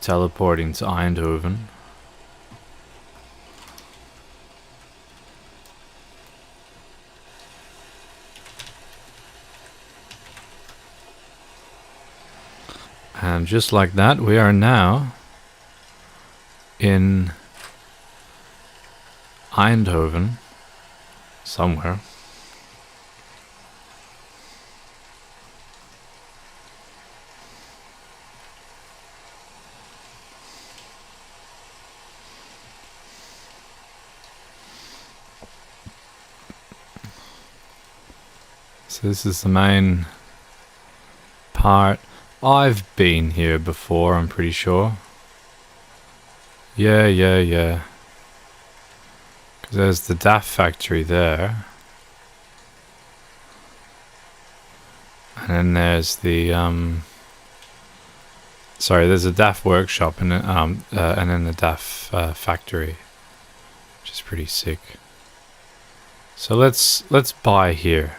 Speaker 2: teleporting to Eindhoven. And just like that, we are now in Eindhoven somewhere. So this is the main part. I've been here before, I'm pretty sure. Yeah. Because there's the DAF factory there. And then there's the there's a DAF workshop and then the DAF factory, which is pretty sick. So let's buy here.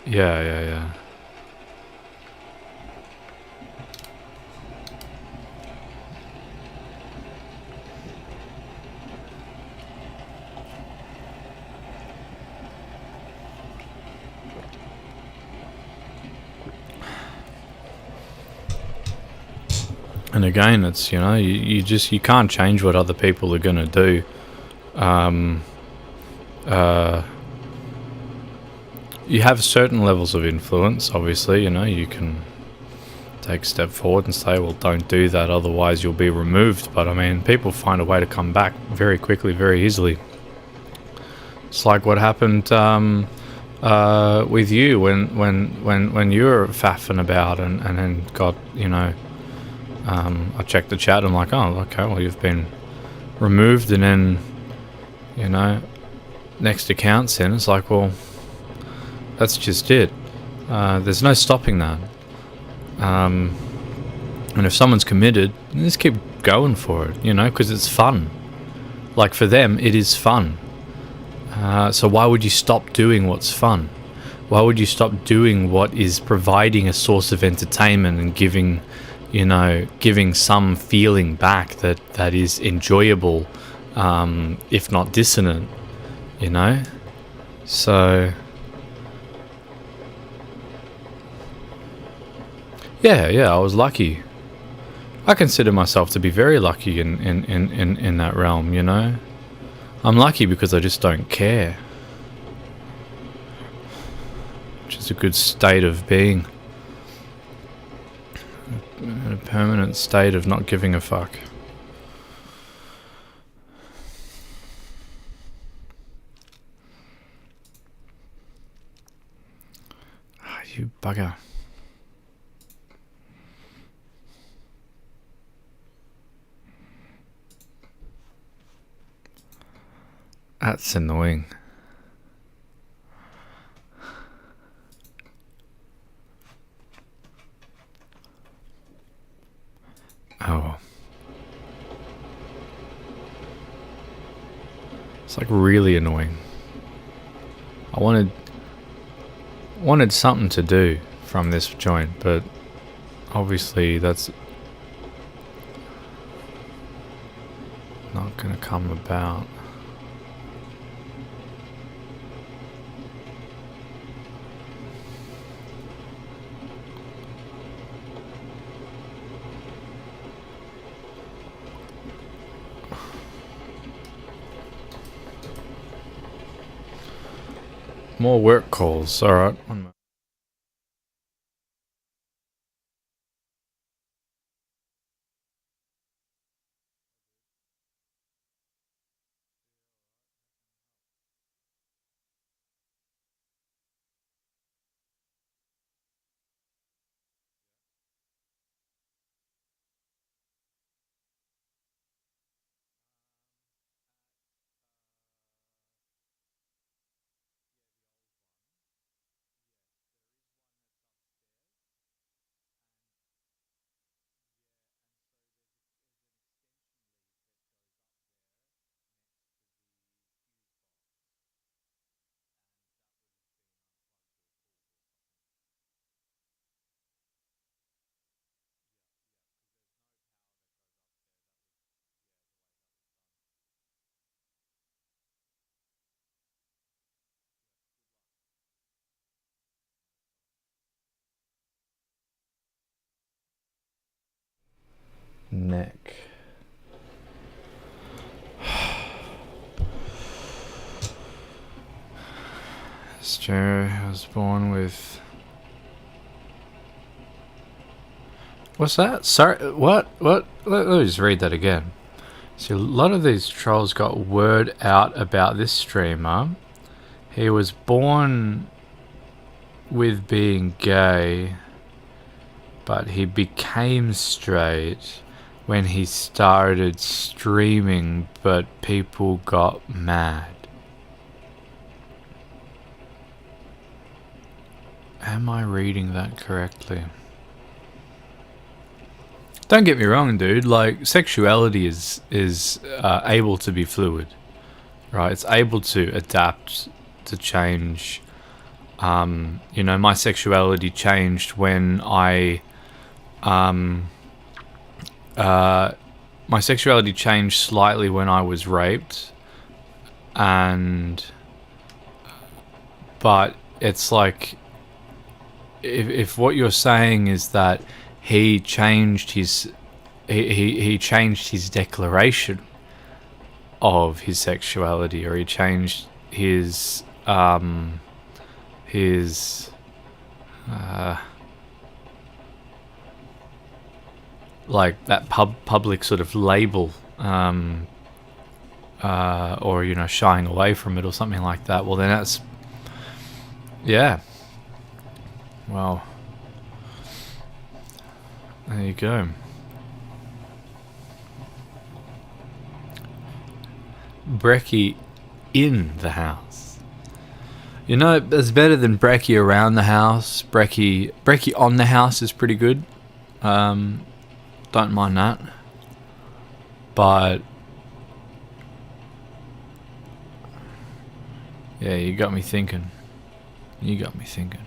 Speaker 2: Yeah. And again, it's, you can't change what other people are gonna do. You have certain levels of influence, obviously, you can take a step forward and say, well, don't do that, otherwise you'll be removed. But I mean, people find a way to come back very quickly, very easily. It's like what happened with you when you were faffing about and then got, I checked the chat and I'm like, oh, okay, well, you've been removed, and then, next account's in. It's like, well, that's just it. There's no stopping that. And if someone's committed, just keep going for it, because it's fun. Like, for them, it is fun. So why would you stop doing what's fun? Why would you stop doing what is providing a source of entertainment and giving some feeling back that is enjoyable, if not dissonant, So yeah, I was lucky. I consider myself to be very lucky in that realm, I'm lucky because I just don't care. Which is a good state of being. A permanent state of not giving a fuck. You bugger. That's annoying. Oh. It's like really annoying. I wanted something to do from this joint, but obviously that's not gonna come about. More work calls. Alright. That's true. I was born with... What's that? Sorry, what? Let me just read that again. See, a lot of these trolls got word out about this streamer. He was born with being gay, but he became straight when he started streaming, but people got mad. Am I reading that correctly? Don't get me wrong, dude. Like, sexuality is able to be fluid, right? It's able to adapt, to change. You know, my sexuality changed when my sexuality changed slightly when I was raped, but it's like, if what you're saying is that he changed his declaration of his sexuality, or he changed his like that public sort of label, or, you know, shying away from it or something like that, well then that's, yeah, well, there you go. Brekkie in the house. You know, it's better than Brekkie around the house. Brekkie on the house is pretty good. Don't mind that. But yeah, you got me thinking. You got me thinking.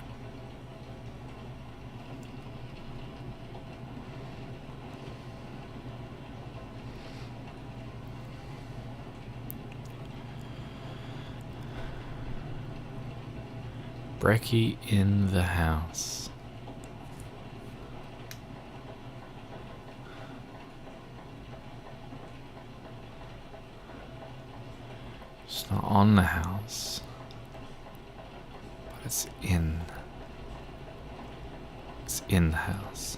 Speaker 2: Brekkie in the house. It's not on the house, but it's in. It's in the house.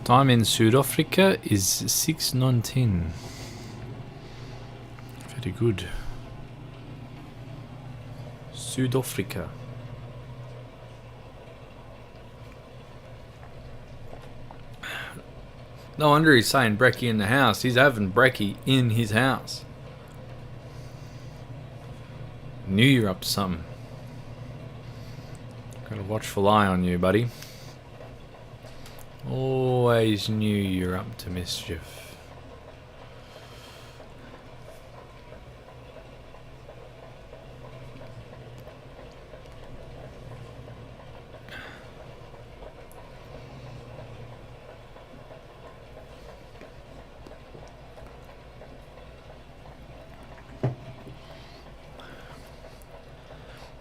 Speaker 2: Time in South Africa is 6:19. Very good. South Africa. No wonder he's saying Brekkie in the house. He's having Brekkie in his house. Knew you're up to something. Got a watchful eye on you, buddy. Always knew you're up to mischief.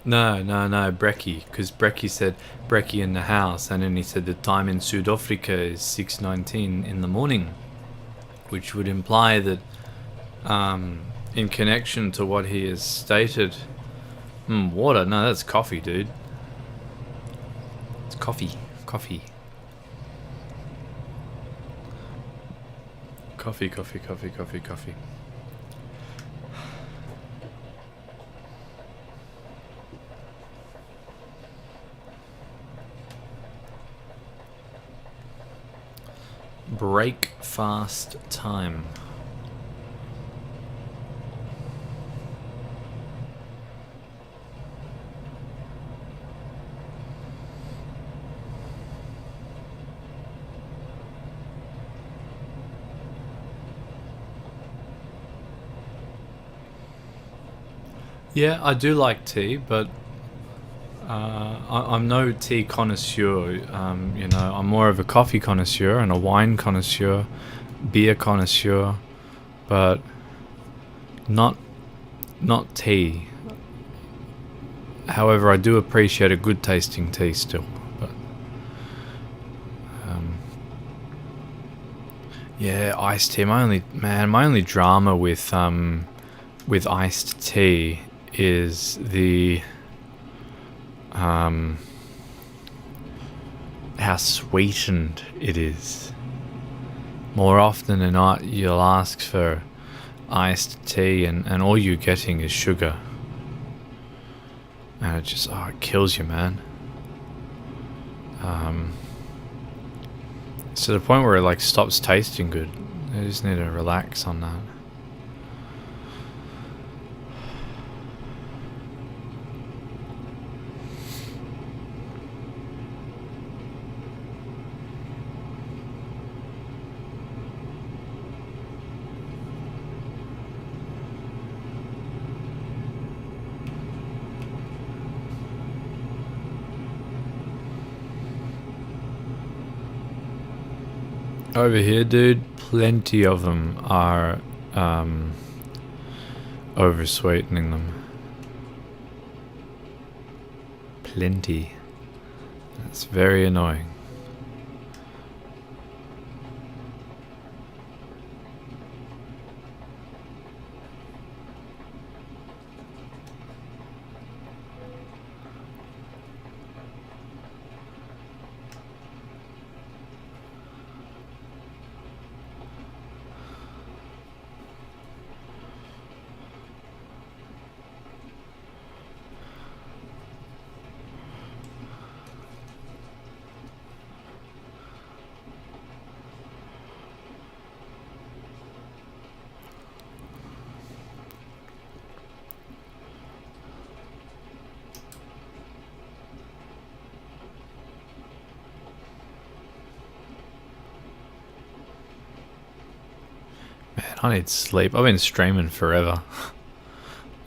Speaker 2: No, Brekkie, because Brekkie said Brekkie in the house, and then he said the time in South Africa is 6:19 in the morning, which would imply that, in connection to what he has stated, water. No, that's coffee, dude. It's coffee. Coffee. Break fast time. Yeah, I do like tea, but I'm no tea connoisseur. You know, I'm more of a coffee connoisseur and a wine connoisseur, beer connoisseur, but not not tea. However, I do appreciate a good tasting tea still. But yeah, iced tea. My only drama with iced tea is the how sweetened it is. More often than not, you'll ask for iced tea, and all you're getting is sugar. And it just, it kills you, man. It's to the point where it like stops tasting good. I just need to relax on that. Over here, dude, plenty of them are over sweetening them. Plenty. That's very annoying. I need sleep. I've been streaming forever.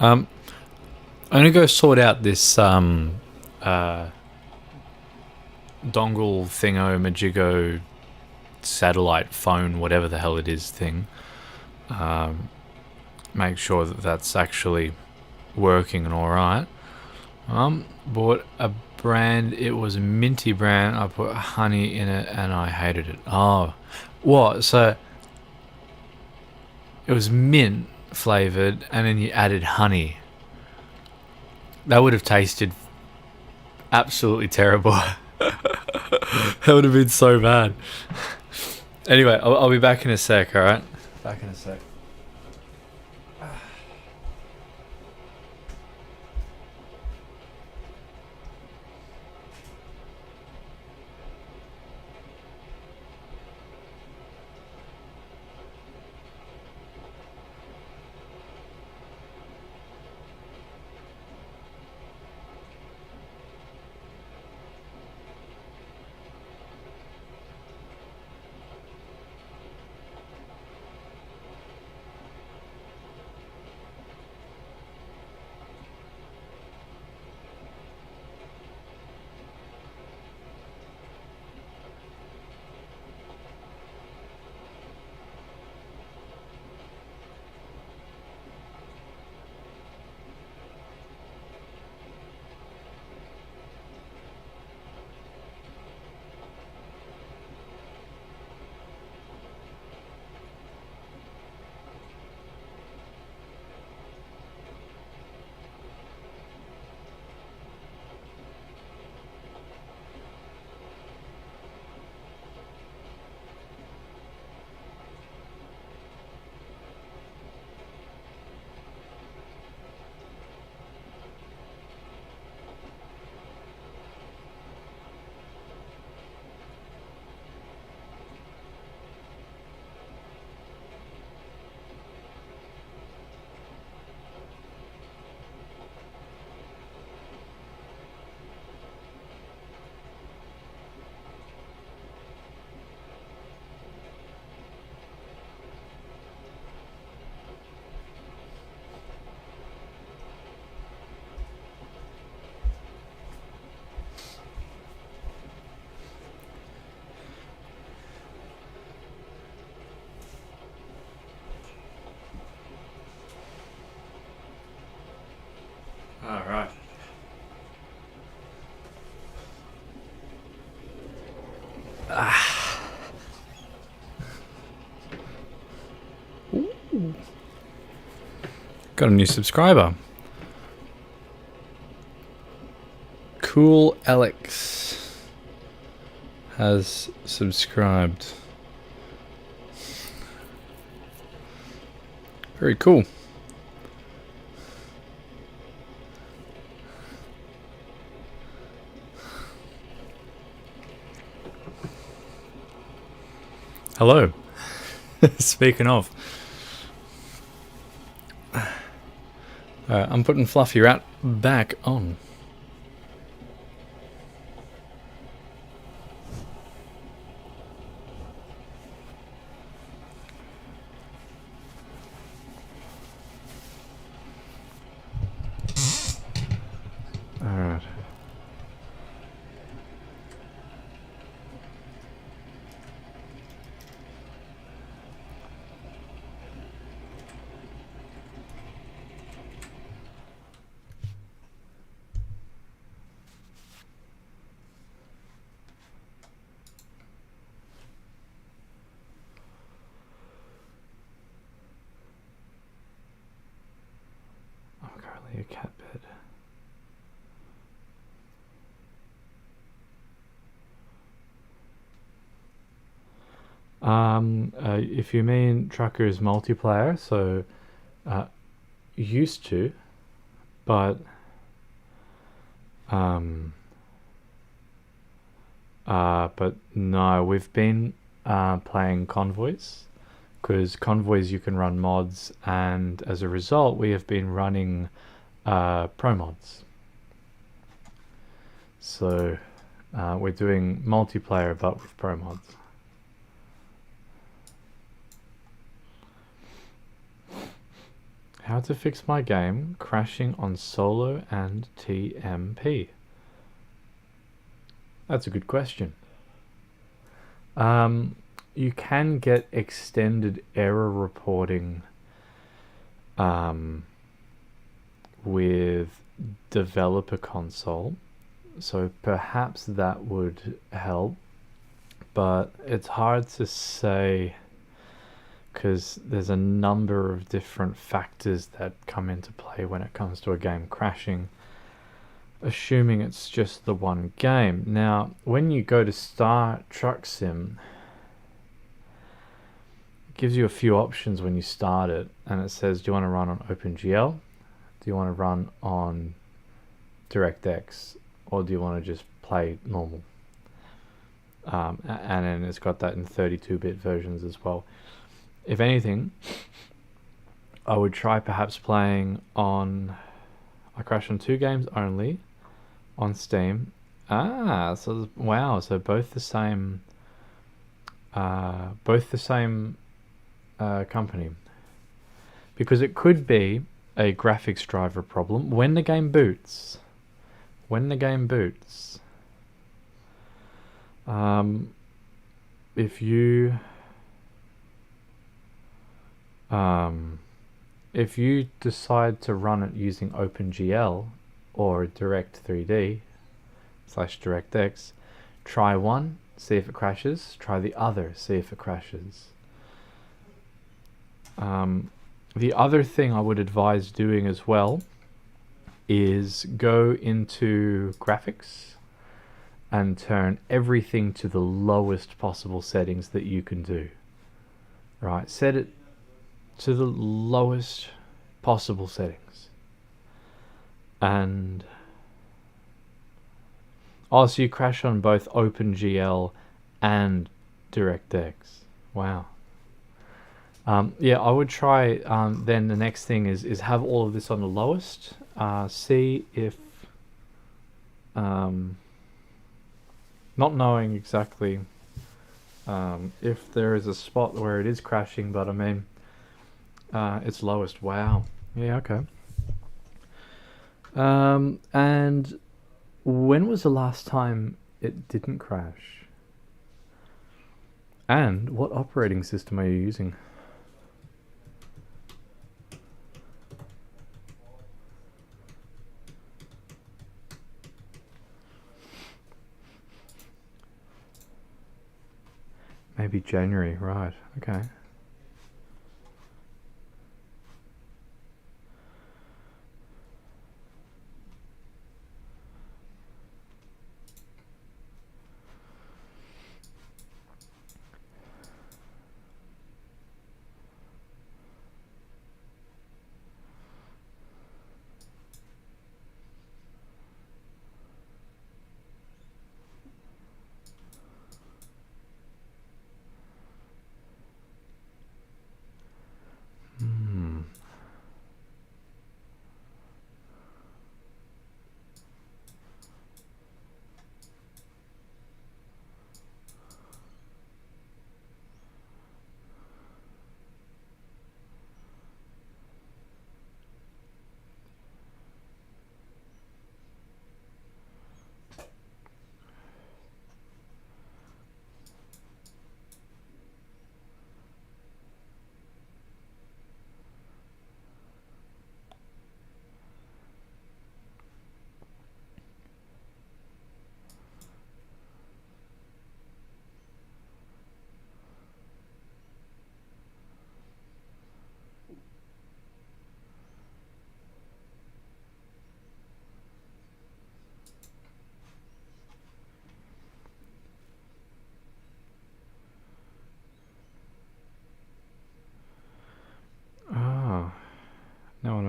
Speaker 2: I'm gonna go sort out this dongle thingo majigo satellite phone, whatever the hell it is thing. Make sure that that's actually working and alright. Bought a brand. It was a minty brand. I put honey in it and I hated it. Oh, what? So it was mint flavored, and then you added honey. That would have tasted absolutely terrible. That would have been so bad. Anyway, I'll be back in a sec, alright? Back in a sec. Got a new subscriber. Cool Alex has subscribed. Very cool. Hello. Speaking of. I'm putting Fluffy Rat back on. Alright. I'm currently a cat bed. If you mean Truckers multiplayer, so used to, but no, we've been playing Convoys, because Convoys you can run mods, and as a result we have been running Promods. So we're doing multiplayer but with Promods. How to fix my game crashing on solo and TMP? That's a good question. You can get extended error reporting with developer console, so perhaps that would help, but it's hard to say because there's a number of different factors that come into play when it comes to a game crashing, assuming it's just the one game. Now, when you go to start Truck Sim, it gives you a few options when you start it, and it says, do you want to run on OpenGL? Do you want to run on DirectX? Or do you want to just play normal? And then it's got that in 32-bit versions as well. If anything, I would try perhaps playing on... I crashed on 2 games only on Steam. So wow, so both the same company. Because it could be a graphics driver problem when the game boots. If you decide to run it using OpenGL or Direct3D/DirectX, try one, see if it crashes, try the other, see if it crashes. The other thing I would advise doing as well is go into graphics and turn everything to the lowest possible settings that you can do. Right, set it to the lowest possible settings. And so you crash on both OpenGL and DirectX. Wow. Yeah, I would try, then the next thing is have all of this on the lowest. See if, not knowing exactly if there is a spot where it is crashing, but I mean, it's lowest. Wow. Yeah, okay. And when was the last time it didn't crash? And what operating system are you using? Maybe January, right, okay.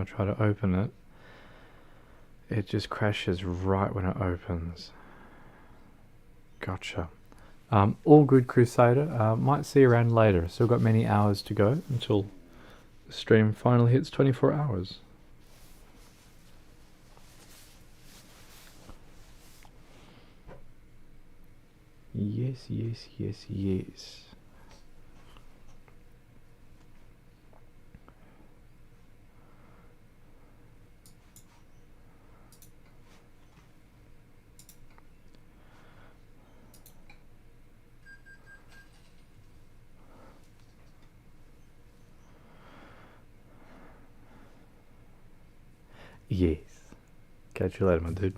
Speaker 2: I try to open it, it just crashes right when it opens. Gotcha. All good, Crusader. Might see you around later. Still got many hours to go until the stream finally hits 24 hours. Yes, yes, yes, yes. Yes. Catch you later, my dude.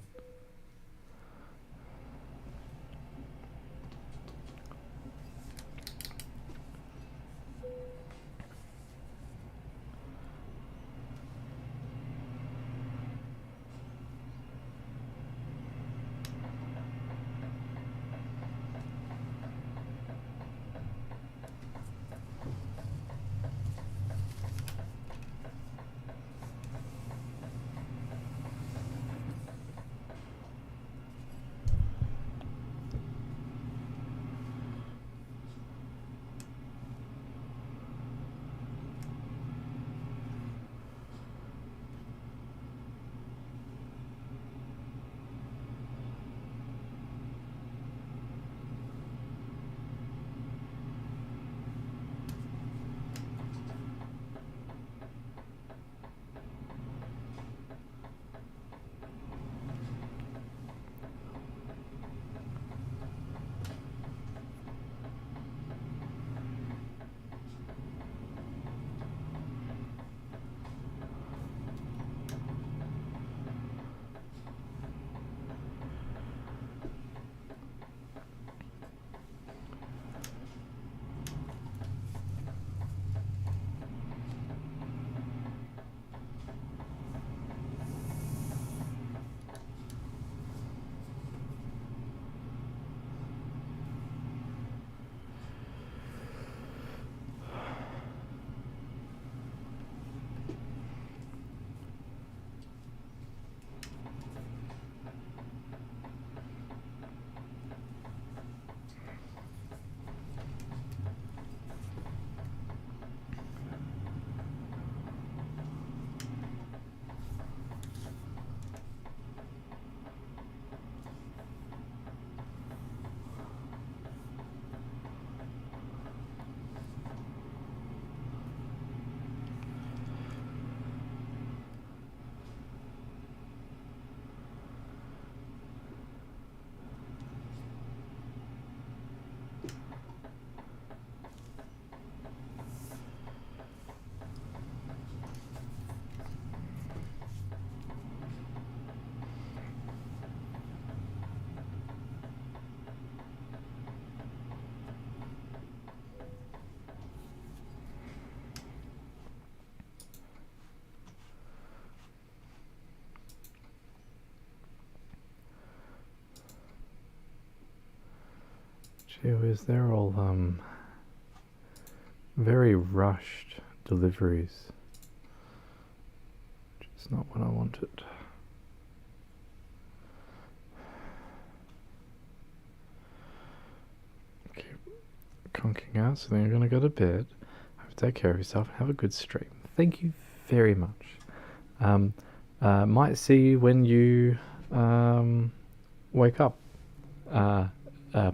Speaker 2: Gee whiz, they're all very rushed deliveries. Which is not what I wanted. Keep conking out, so then you're gonna go to bed. Have to take care of yourself and have a good stream. Thank you very much. Might see you when you wake up.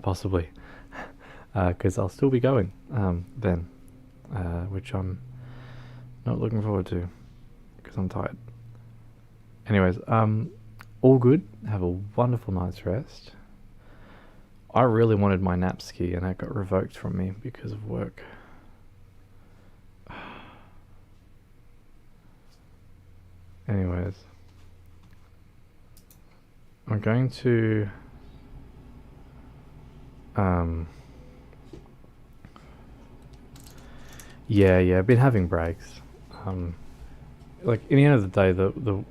Speaker 2: Possibly. Because I'll still be going then, which I'm not looking forward to because I'm tired. Anyways, all good. Have a wonderful night's rest. I really wanted my nap ski and that got revoked from me because of work. Anyways, I'm going to yeah, I've been having breaks. Like in the end of the day, the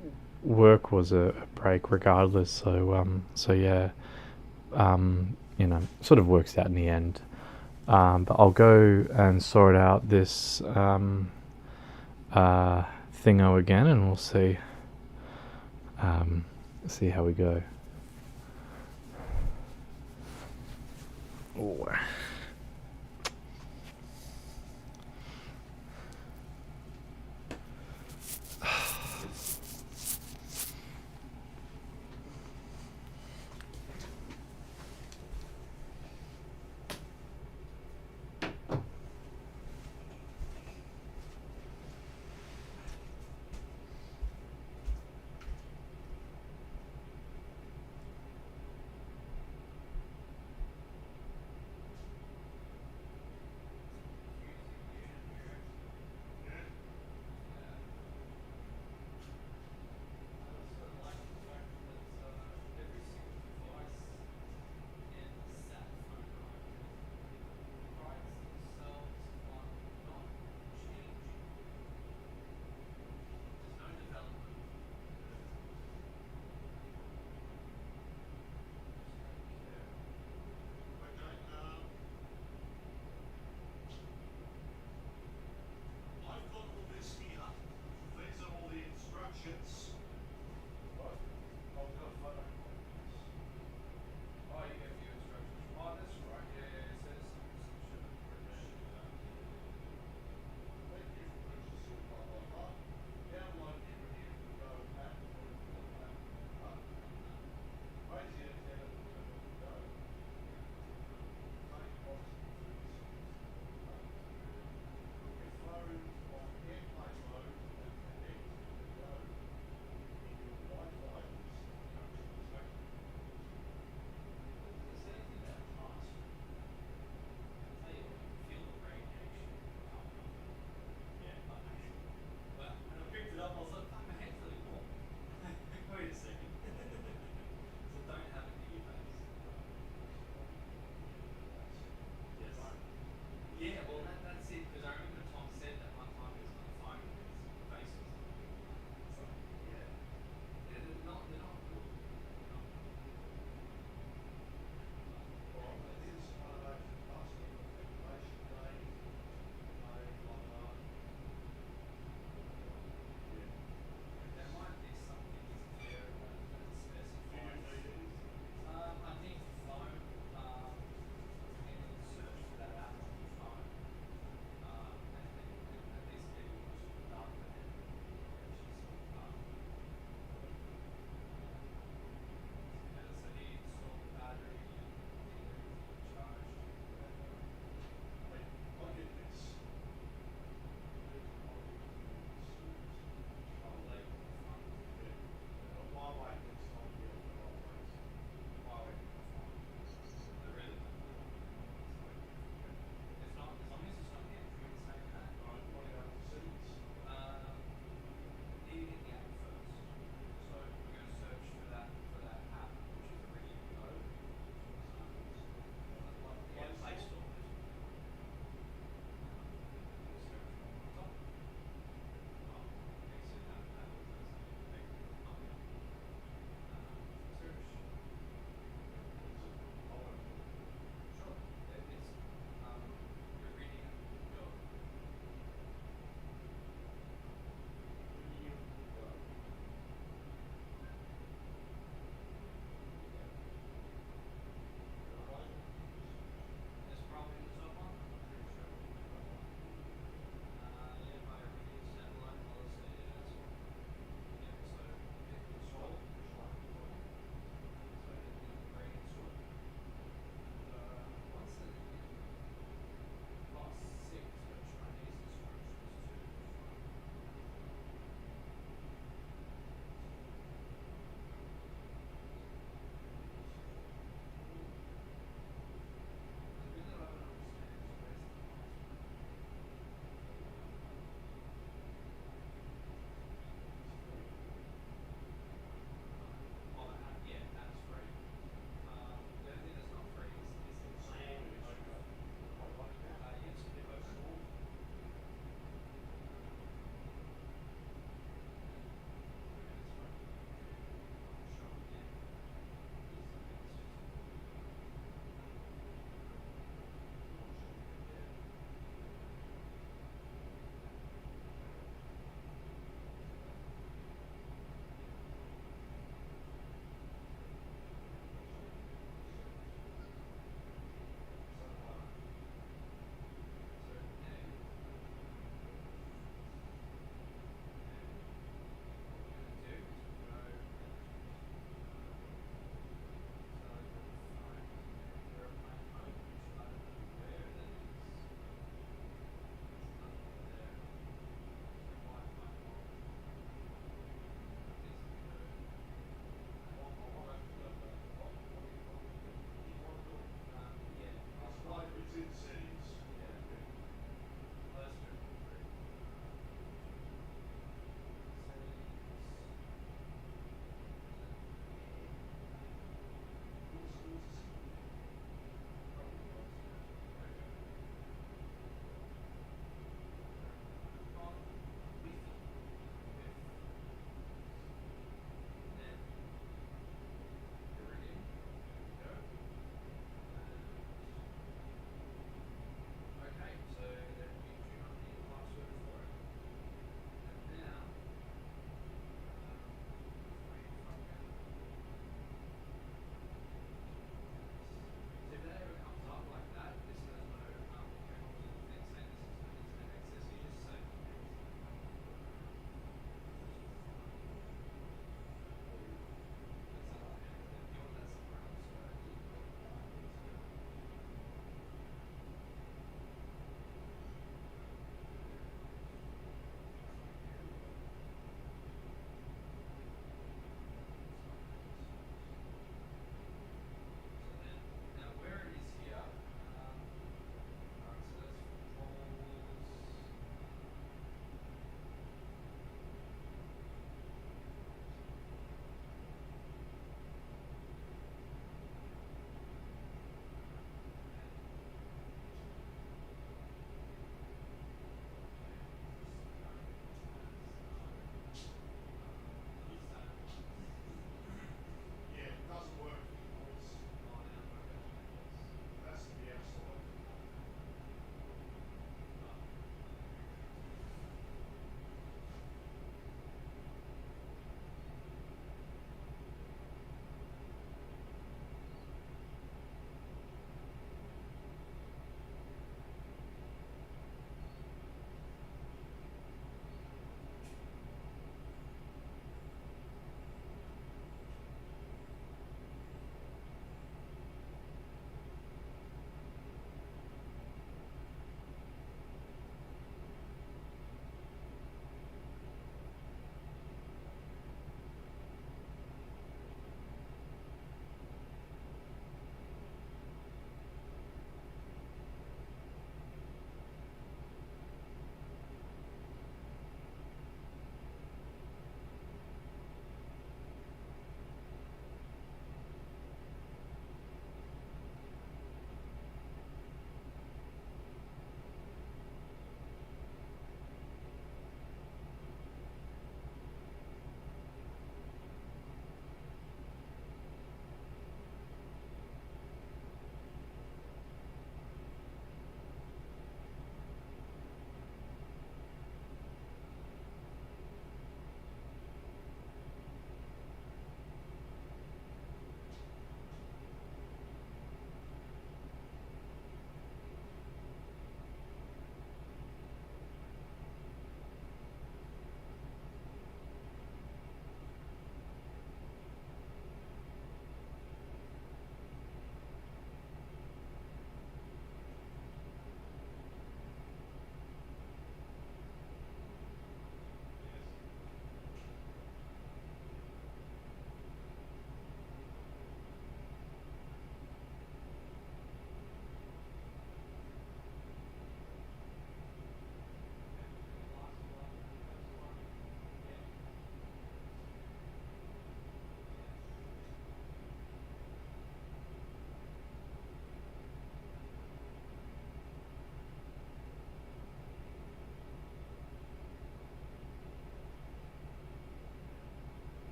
Speaker 2: work was a break regardless. So yeah, you know, sort of works out in the end. But I'll go and sort out this
Speaker 1: thingo again, and we'll see see how we go. Ooh.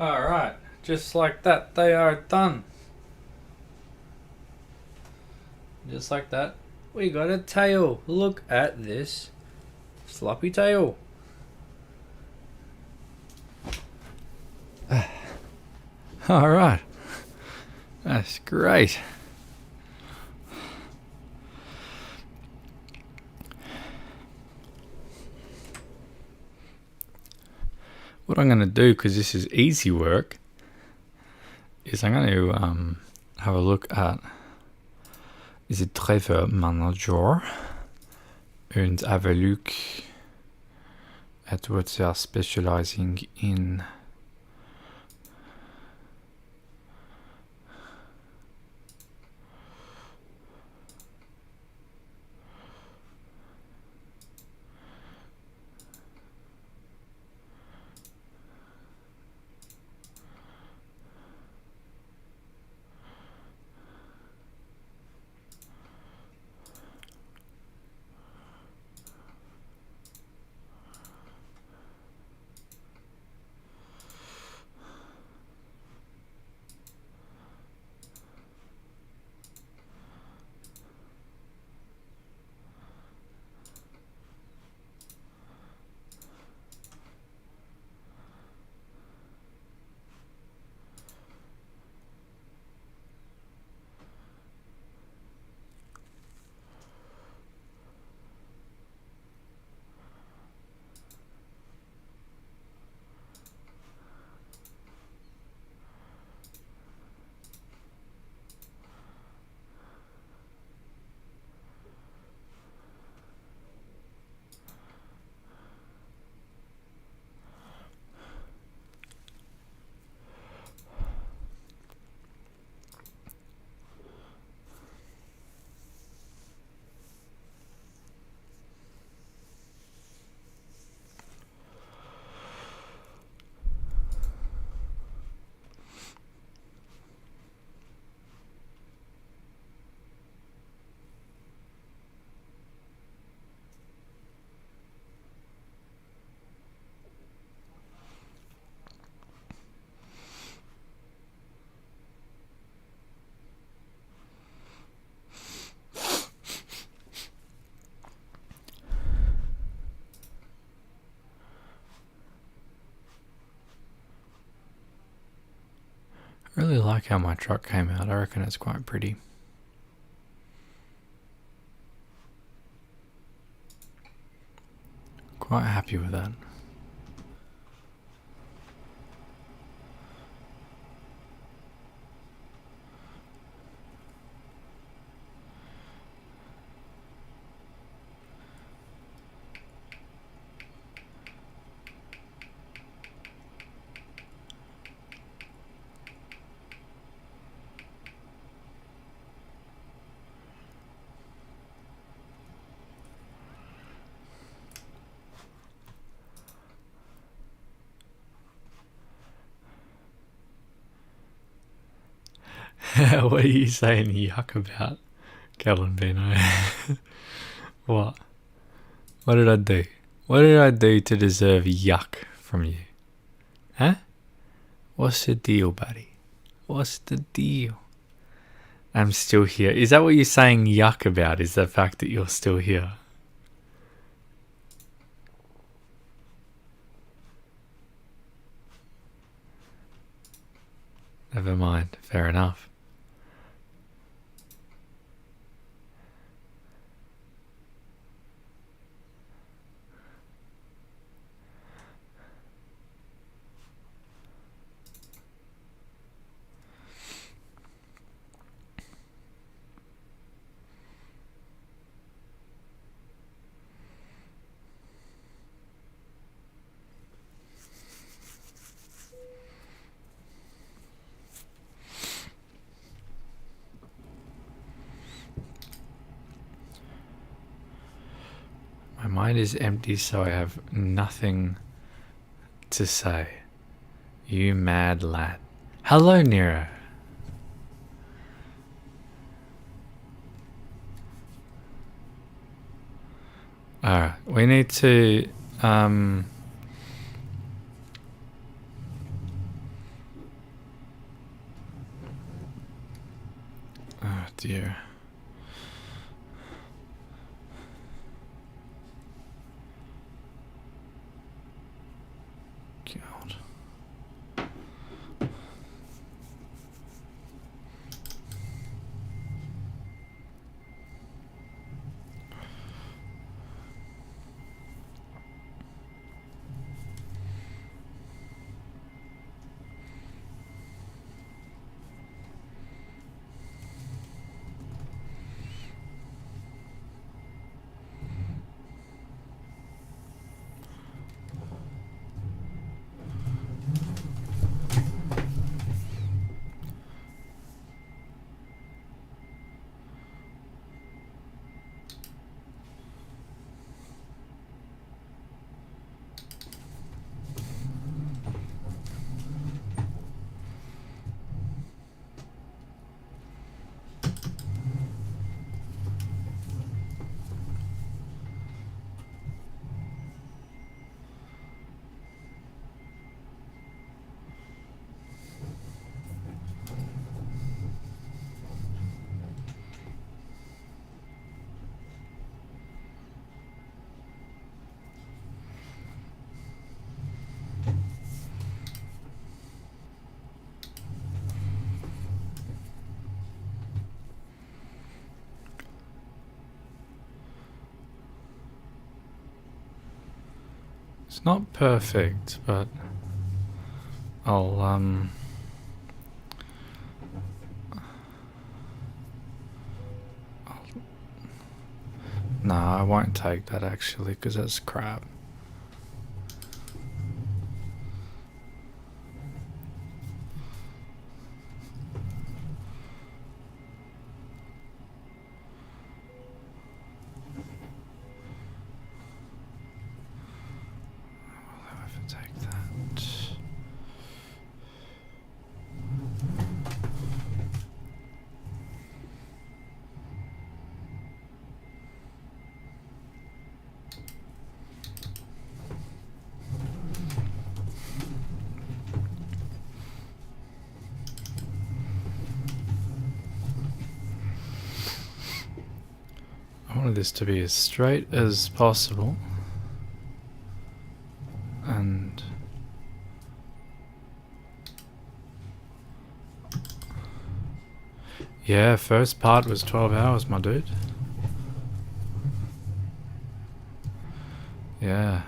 Speaker 2: Alright, just like that, they are done. Just like that, we got a tail. Look at this sloppy tail. Alright, that's great. What I'm going to do, because this is easy work, is I'm going to have a look at diese Driver Manager and have a look at what they are specializing in. I really like how my truck came out. I reckon it's quite pretty. Quite happy with that. What are you saying yuck about, Calambino? What? What did I do? What did I do to deserve yuck from you? Huh? What's the deal, buddy? What's the deal? I'm still here. Is that what you're saying yuck about? Is the fact that you're still here? Never mind. Fair enough. My mind is empty, so I have nothing to say. You mad lad. Hello, Nero. Alright, we need to here. God. It's not perfect, but I'll no, I won't take that actually, because that's crap. I wanted this to be as straight as possible, and yeah, first part was 12 hours, my dude. Yeah.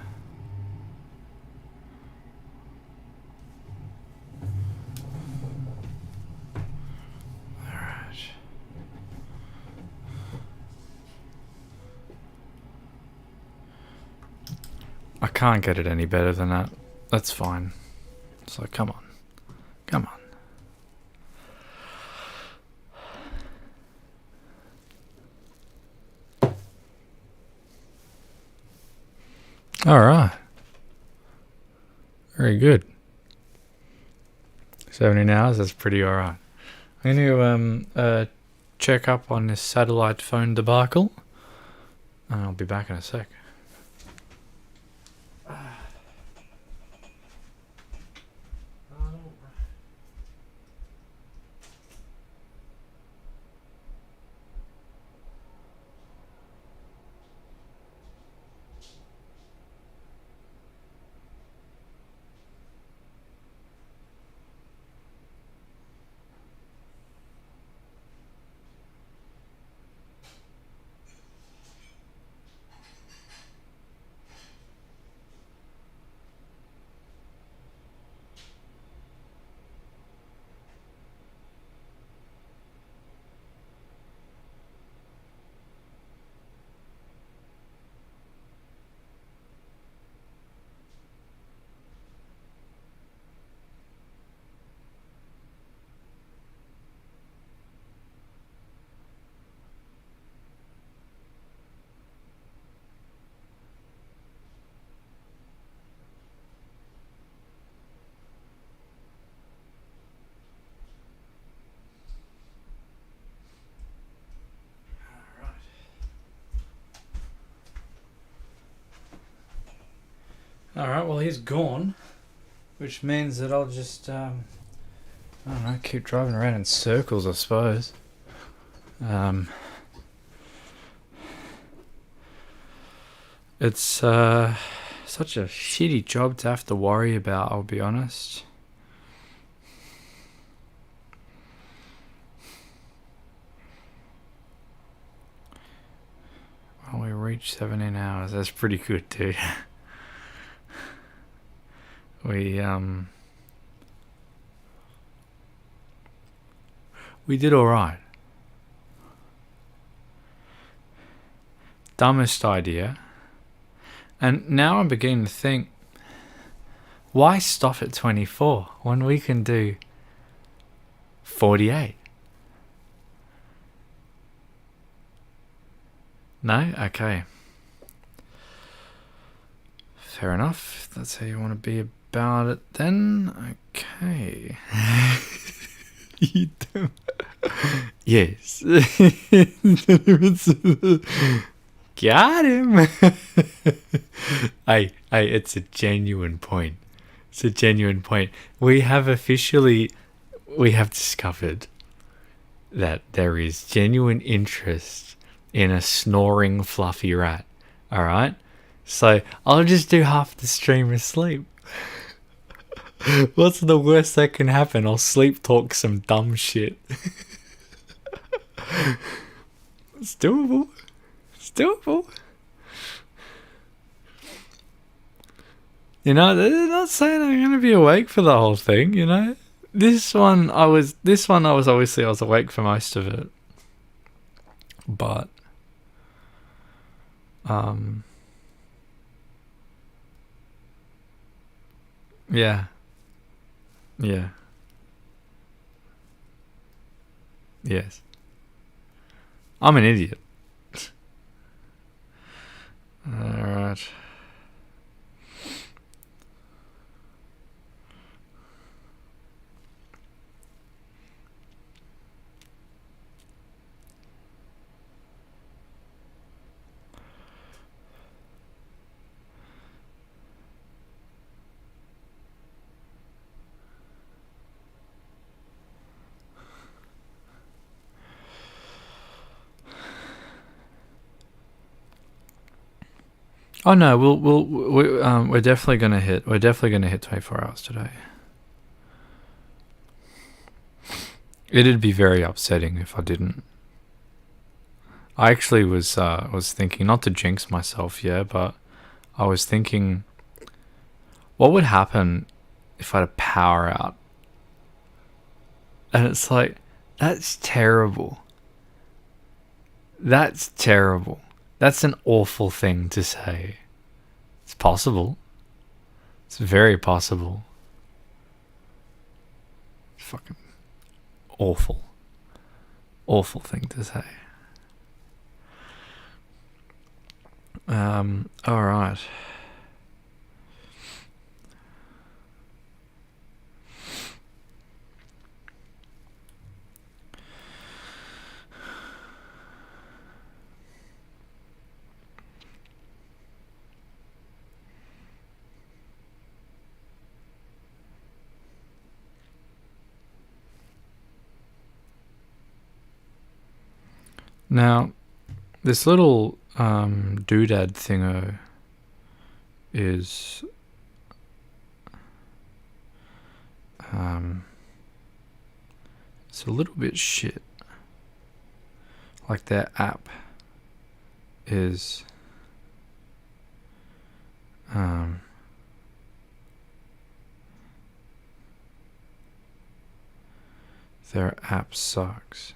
Speaker 2: I can't get it any better than that. That's fine. So come on. Come on. Alright. Very good. 17 hours, that's pretty alright. I'm going to check up on this satellite phone debacle, and I'll be back in a sec. Alright, well he's gone, which means that I'll just, I don't know, keep driving around in circles, I suppose. It's such a shitty job to have to worry about, I'll be honest. Well, we reached 17 hours. That's pretty good, too. We did alright. Dumbest idea. And now I'm beginning to think, why stop at 24 when we can do 48? No? Okay. Fair enough. If that's how you want to be about it then. Okay. You do. Yes. Got him. Hey, it's a genuine point. It's a genuine point. We have discovered that there is genuine interest in a snoring fluffy rat. Alright? So I'll just do half the stream asleep. What's the worst that can happen? I'll sleep talk some dumb shit. It's doable. It's doable. You know, they're not saying I'm gonna be awake for the whole thing, you know? This one I was awake for most of it. But yeah. Yeah. Yes. I'm an idiot. Alright. Oh no, we're definitely gonna hit 24 hours today. It'd be very upsetting if I didn't. I actually was thinking, not to jinx myself, yeah, but I was thinking, what would happen if I had a power out? And it's like, that's terrible. That's terrible. That's an awful thing to say. It's possible. It's very possible. Fucking awful. Awful thing to say. Alright. Now, this little doodad thingo is it's a little bit shit. Like their app is their app sucks.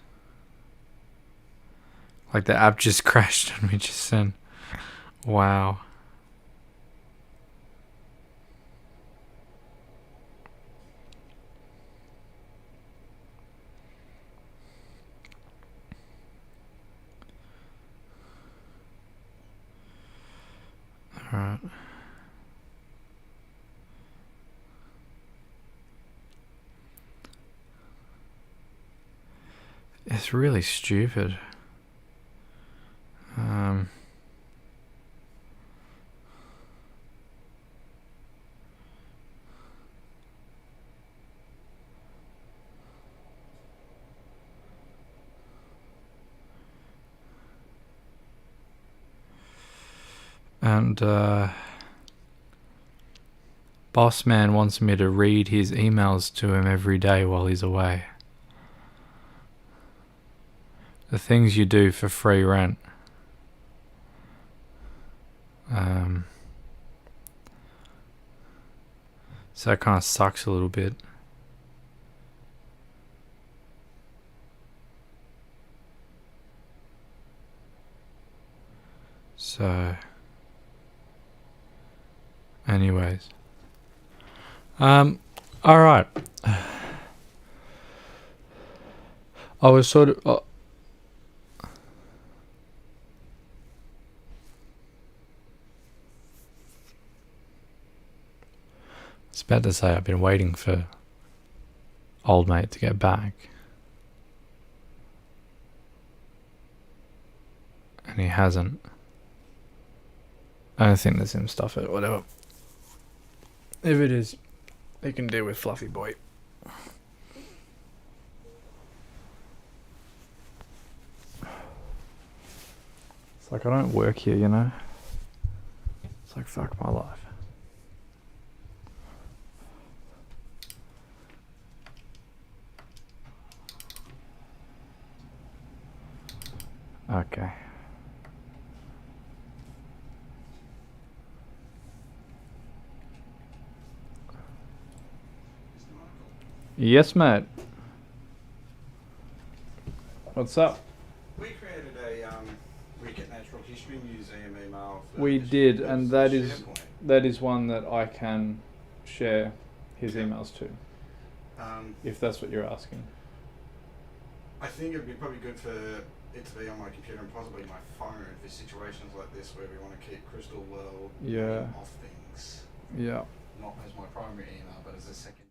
Speaker 2: Like the app just crashed on me just then. Wow. Alright. It's really stupid. And boss man wants me to read his emails to him every day while he's away. The things you do for free rent. So that kind of sucks a little bit. So, anyways, all right. I was sort of. I was about to say I've been waiting for old mate to get back, and he hasn't. I don't think there's him stuff it, whatever. If it is, he can deal with Fluffy Boy. It's like I don't work here, you know? It's like fuck my life. Okay. Yes, mate. What's up?
Speaker 4: We created a Recap Natural History Museum email.
Speaker 1: We did, and that is one that I can share his emails to, if that's what you're asking.
Speaker 4: I think it would be probably good for it to be on my computer and possibly my phone for situations like this where we want to keep Crystal World off things.
Speaker 1: Yeah.
Speaker 4: Not as my primary email, but as a second.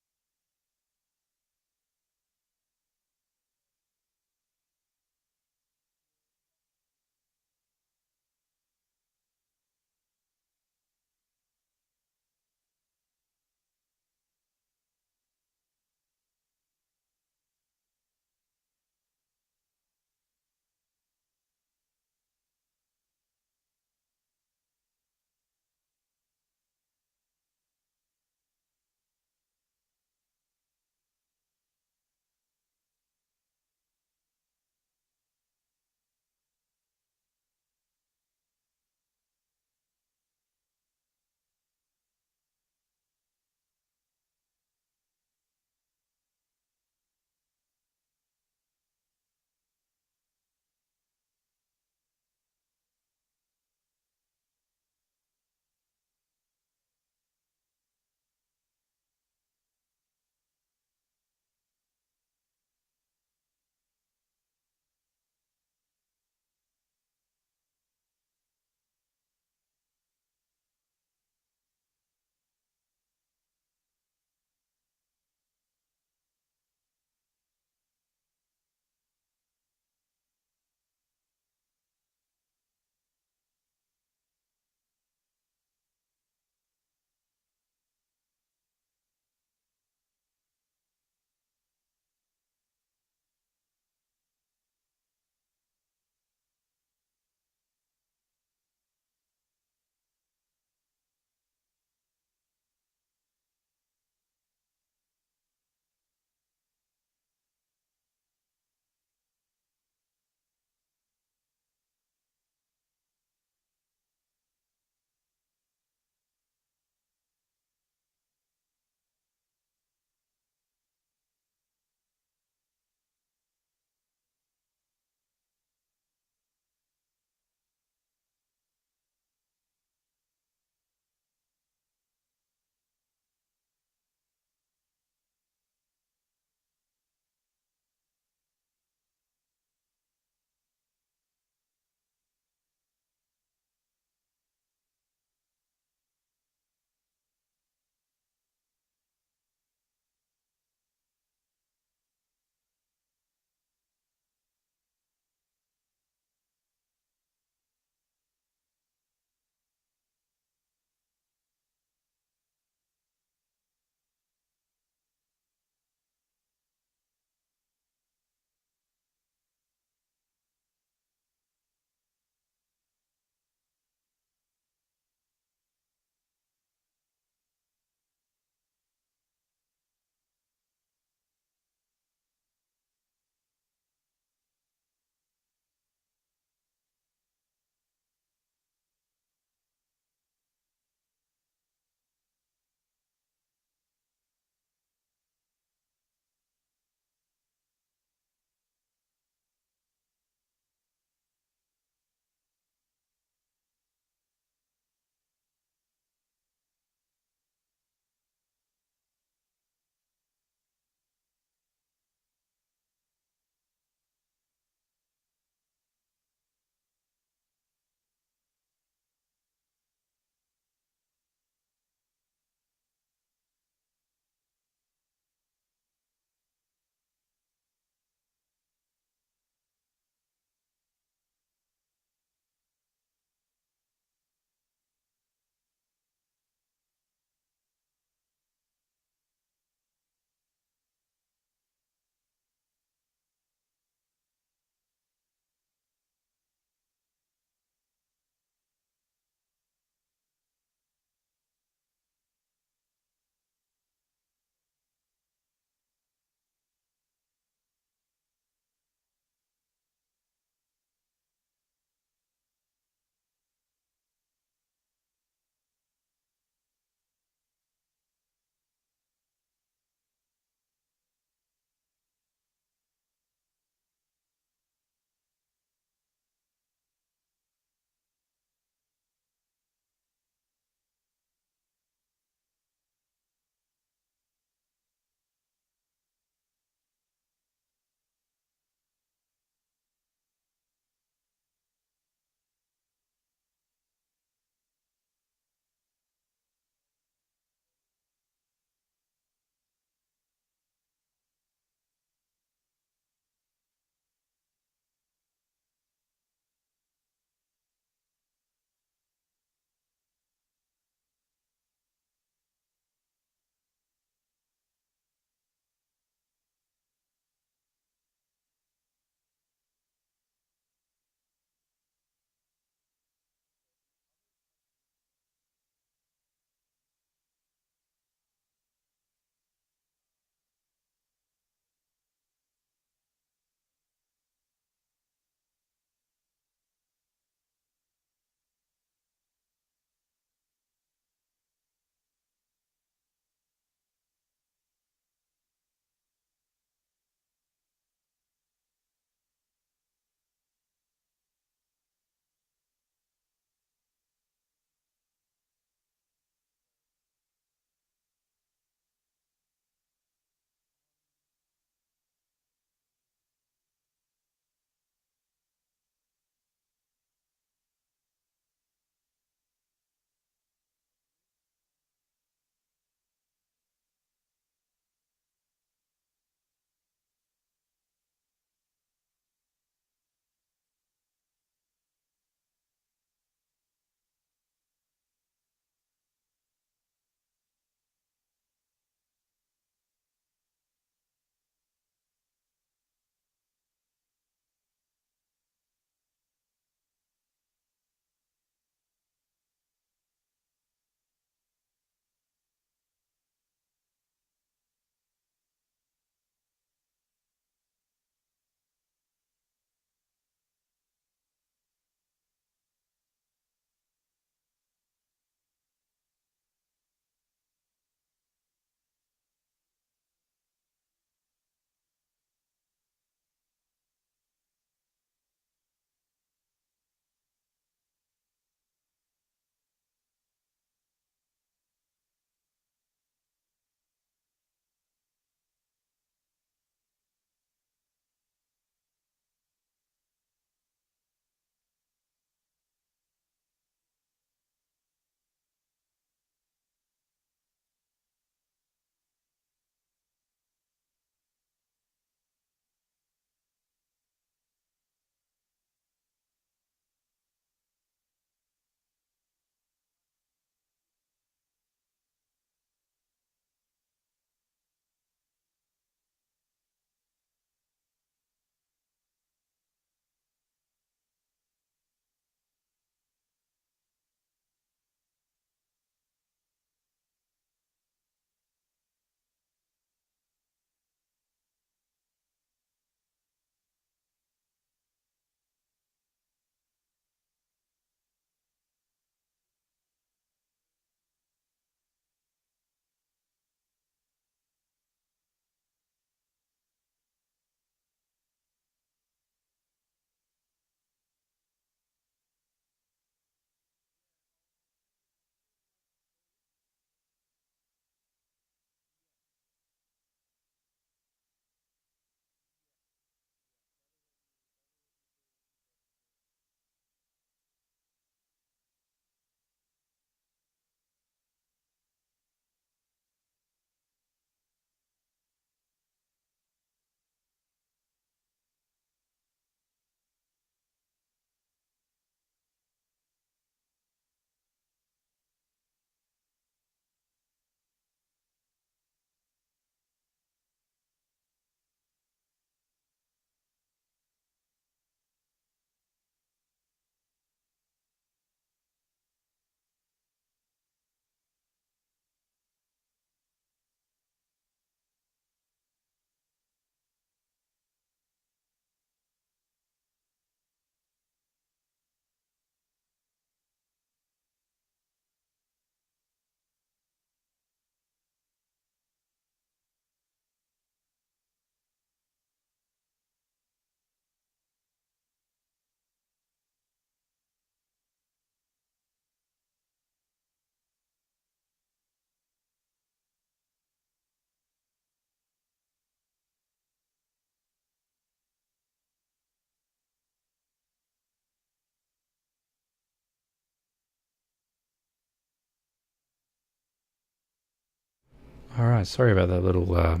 Speaker 2: Alright, sorry about that little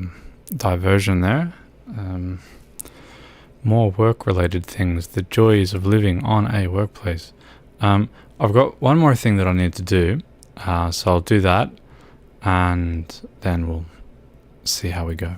Speaker 2: diversion there. More work-related things, the joys of living on a workplace. I've got one more thing that I need to do, so I'll do that, and then we'll see how we go.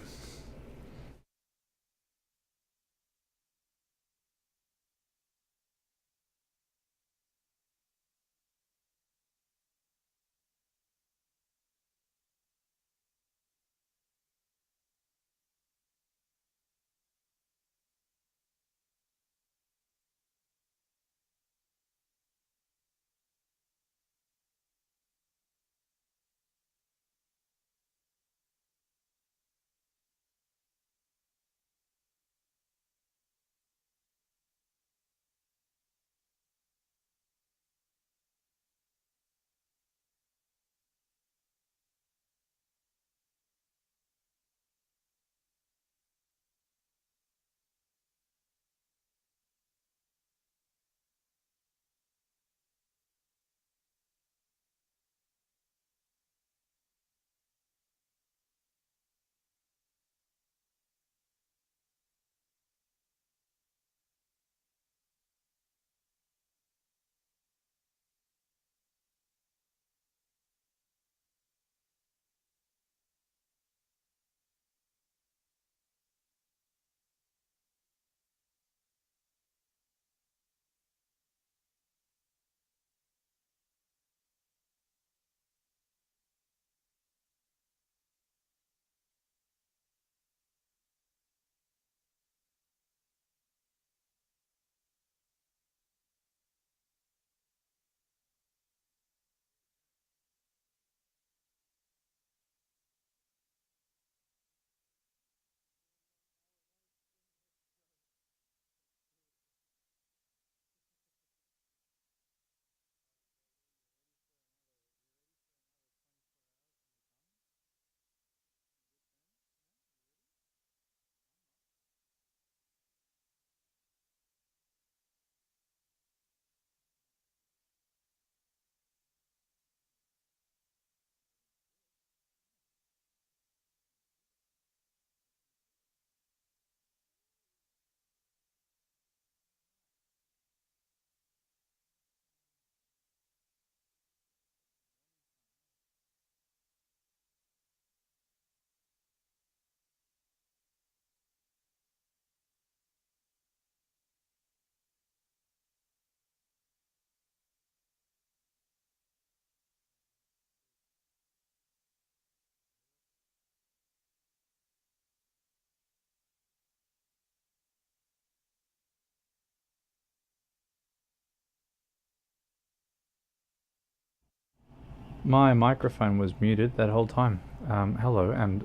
Speaker 2: My microphone was muted that whole time. Hello, and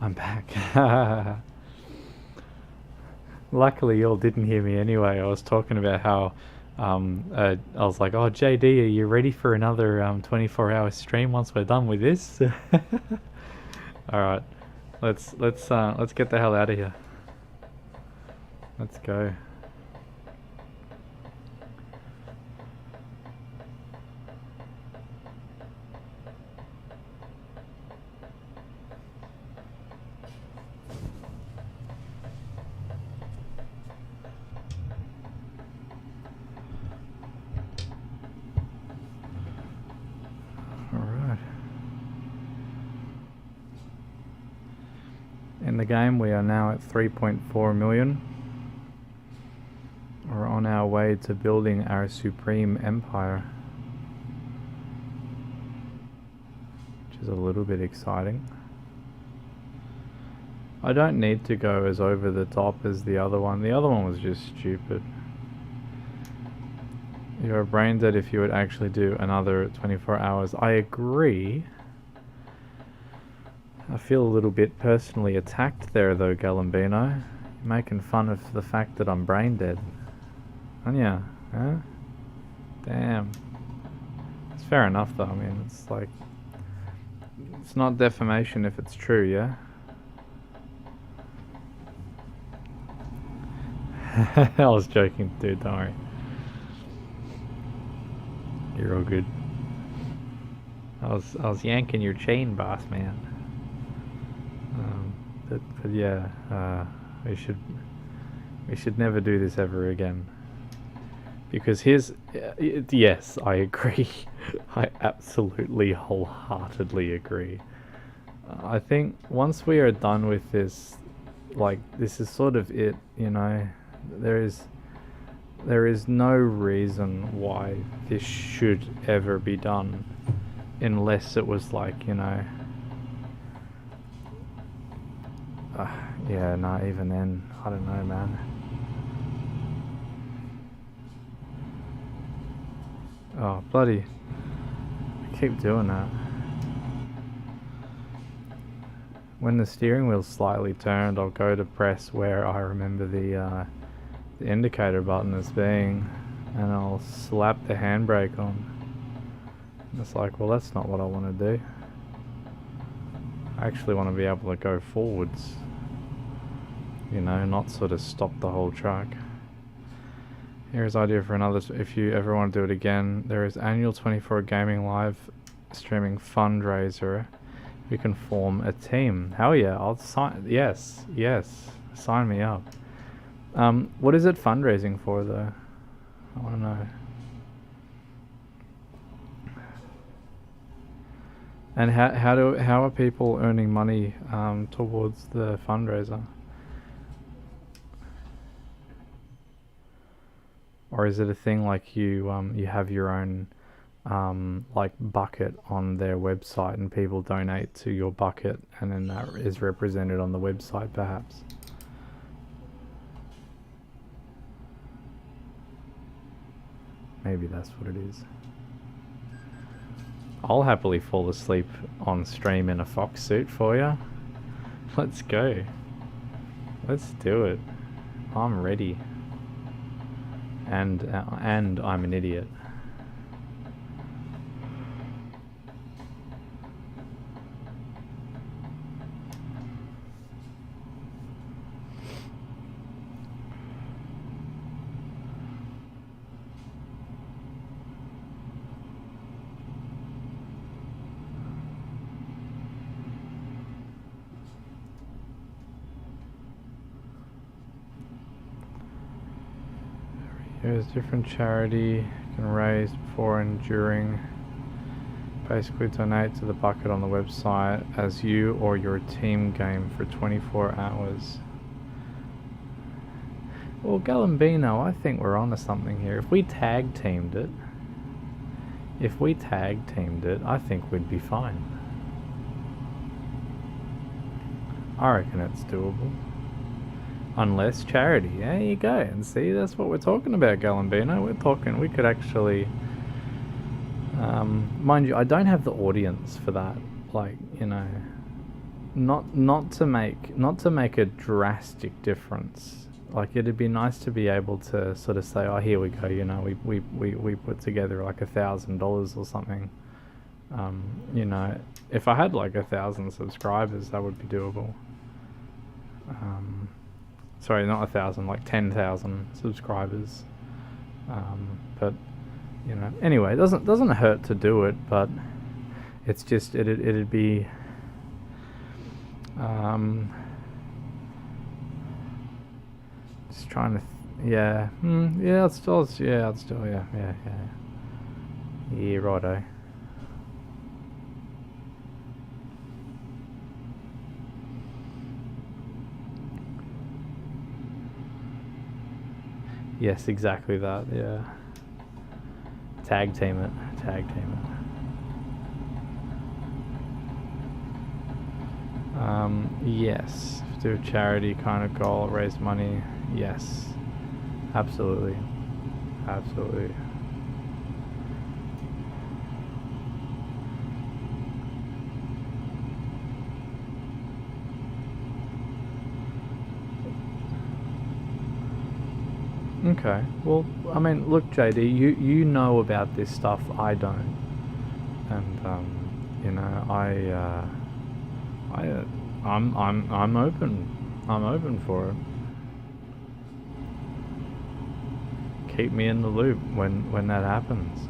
Speaker 2: I'm back. Luckily, you all didn't hear me anyway. I was talking about how I was like, "Oh, JD, are you ready for another 24-hour stream once we're done with this?" All right, let's get the hell out of here. Let's go. In the game, we are now at 3.4 million. We're on our way to building our supreme empire, which is a little bit exciting. I don't need to go as over the top as the other one. The other one was just stupid. You're brain dead if you would actually do another 24 hours. I agree. I feel a little bit personally attacked there though, Galambino. You're making fun of the fact that I'm brain dead. Aren't ya? Huh? Damn. It's fair enough though, I mean, it's like... It's not defamation if it's true, yeah? I was joking, dude, don't worry. You're all good.
Speaker 1: I was yanking your chain, boss man. But yeah, we should never do this ever again. Because yes, I agree. I absolutely wholeheartedly agree. I think once we are done with this, like, this is sort of it, you know. There is no reason why this should ever be done, unless it was like, you know, yeah, not even then. I don't know, man. Oh, bloody, I keep doing that. When the steering wheel's slightly turned, I'll go to press where I remember the indicator button as being, and I'll slap the handbrake on. And it's like, well, that's not what I want to do. I actually want to be able to go forwards, you know, not sort of stop the whole truck. Here's idea for another, if you ever want to do it again, there is annual 24 gaming live streaming fundraiser. We can form a team. Hell yeah, I'll sign, yes, sign me up. What is it fundraising for though? I want to know. And how are people earning money towards the fundraiser? Or is it a thing like you have your own like bucket on their website and people donate to your bucket and then that is represented on the website perhaps? Maybe that's what it is. I'll happily fall asleep on stream in a fox suit for you. Let's go. Let's do it. I'm ready. And I'm an idiot. Here's different charity you can raise before and during. Basically donate to the bucket on the website as you or your team game for 24 hours. Well, Galambino, I think we're onto something here. If we tag teamed it, I think we'd be fine. I reckon it's doable. Unless charity. There you go. And see, that's what we're talking about, Galambino. We're talking, we could actually... mind you, I don't have the audience for that. Like, you know... Not to make a drastic difference. Like, it'd be nice to be able to sort of say, oh, here we go, you know, we put together like $1,000 or something. You know, if I had like 1,000 subscribers, that would be doable. Sorry, not 1,000, like 10,000 subscribers. But you know, anyway, it doesn't hurt to do it, but it's just it'd be just trying to yeah righto. Yes, exactly that, yeah. Tag team it. Yes, do a charity kind of goal, raise money. Yes, absolutely. Okay, well, I mean, look, JD, you know about this stuff, I don't, and you know, I'm open for it. Keep me in the loop when that happens.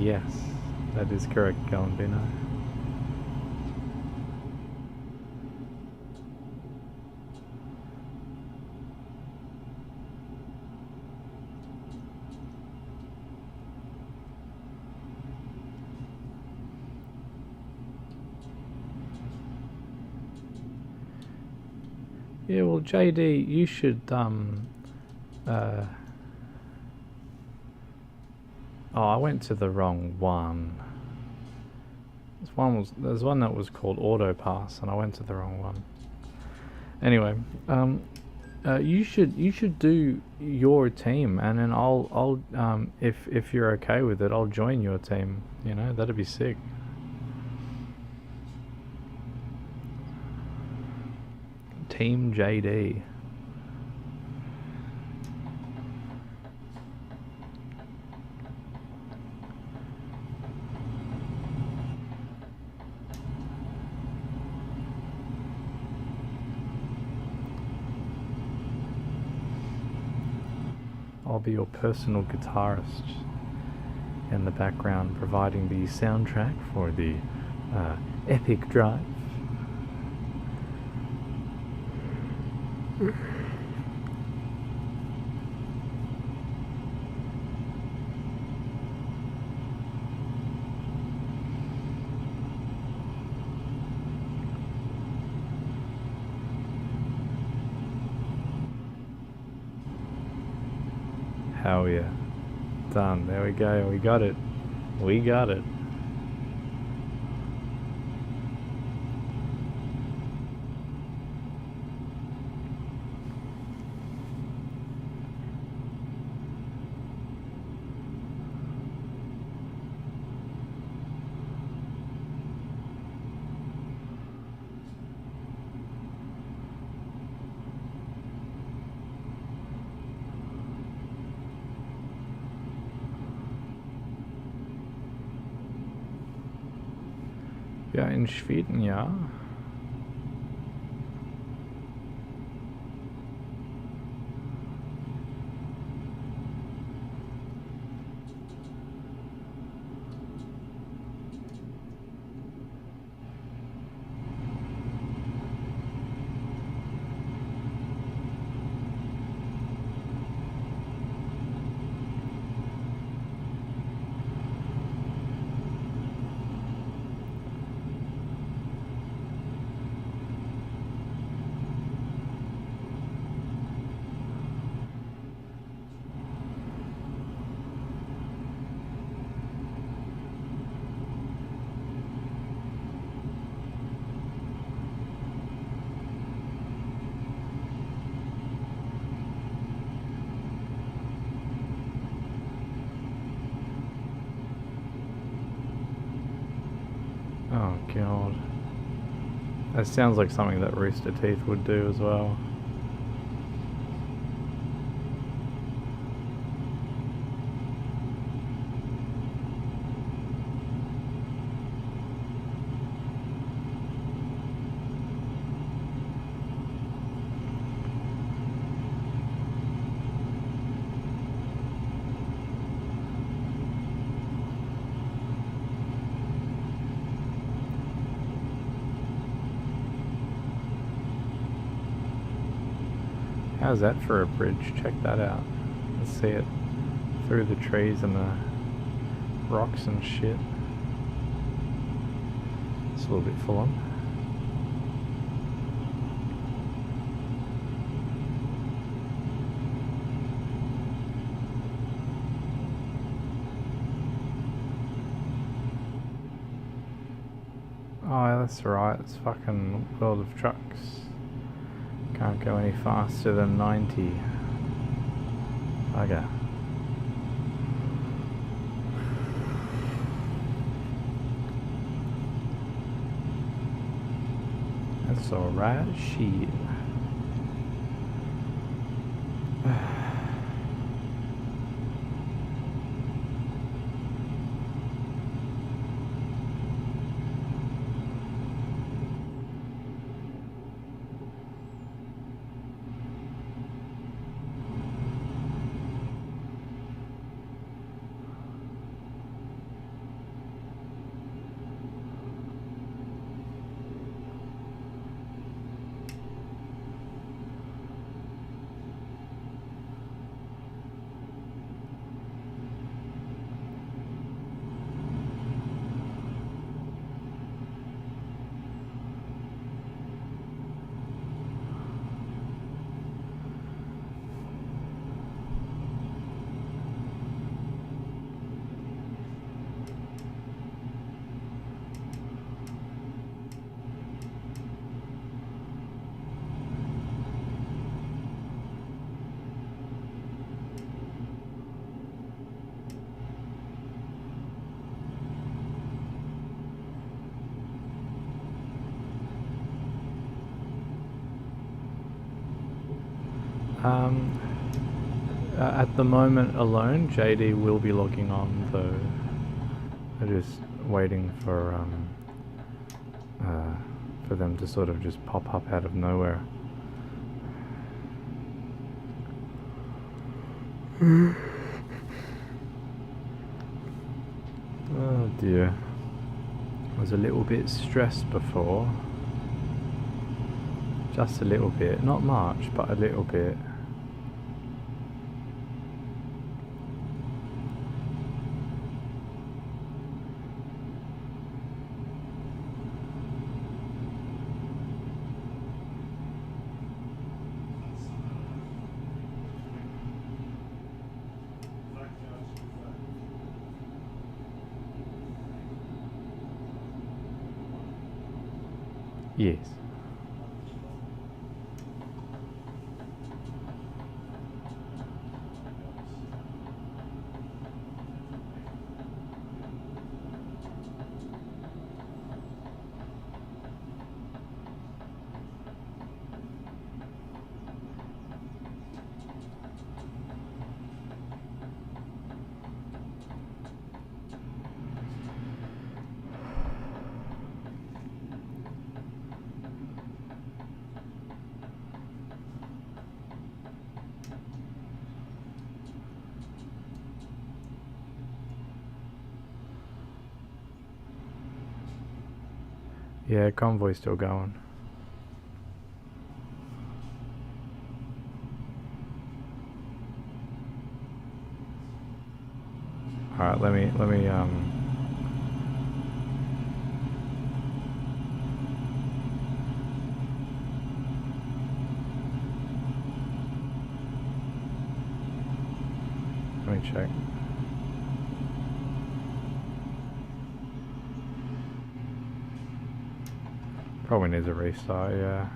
Speaker 1: Yes, that is correct, Galambino. Yeah, well, JD, you should, oh, I went to the wrong one. There's one that was called Auto Pass, and I went to the wrong one. Anyway, you should do your team, and then I'll if you're okay with it, I'll join your team. You know, that'd be sick. Team JD. I'll be your personal guitarist in the background, providing the soundtrack for the epic drive. Hell yeah. Done. There we go. We got it. We got it. Ja, in Schweden, ja. Oh god. That sounds like something that Rooster Teeth would do as well. How's that for a bridge? Check that out. Let's see it through the trees and the rocks and shit. It's a little bit full on. Oh, that's right. It's fucking World of Trucks. Can't go any faster than 90. Bugger. That's alright, shit. At the moment alone, JD will be logging on though. I'm just waiting for them to sort of just pop up out of nowhere. Oh dear. I was a little bit stressed before. Just a little bit. Not much, but a little bit. Yes. Yeah, Convoy's still going. Alright, let me let me check. Probably needs a restart, yeah.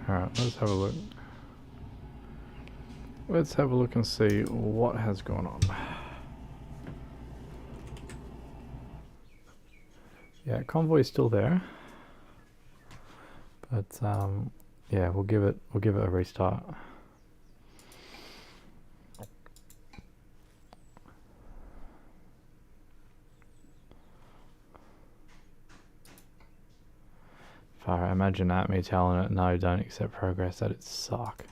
Speaker 1: Alright, let's have a look. Let's have a look and see what has gone on. Yeah, Convoy's still there. But yeah, we'll give it a restart. Far, imagine that, me telling it, no, don't accept progress, that'd suck.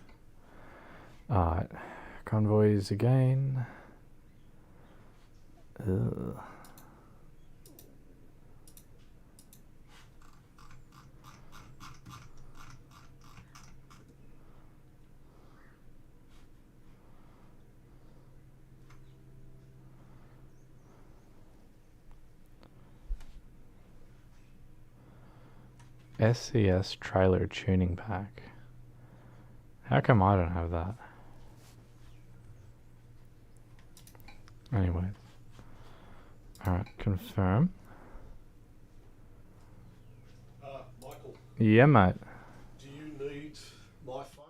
Speaker 1: Alright, Convoys again. Ugh. SCS trailer tuning pack. How come I don't have that? Anyways. Alright, confirm.
Speaker 5: Michael.
Speaker 1: Yeah, mate.
Speaker 5: Do you need my phone?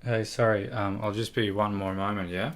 Speaker 2: Hey, sorry, I'll just be one more moment, yeah?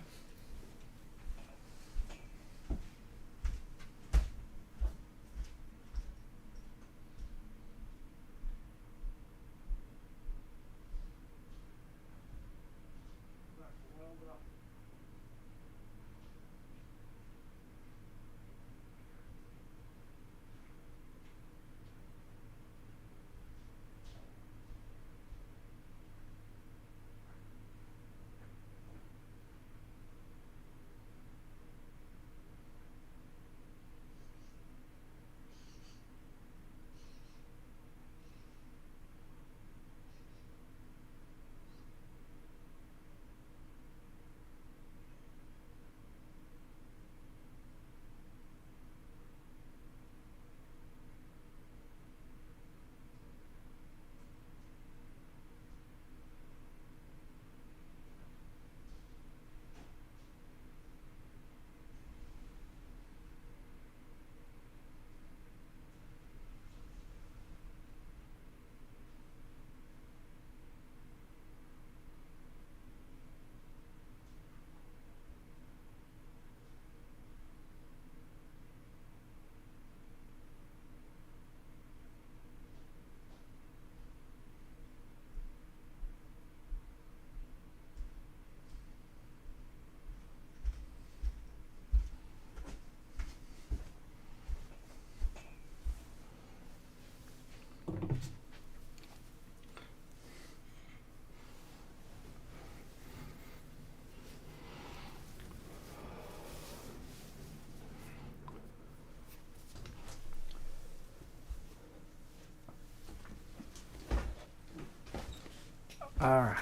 Speaker 1: All right.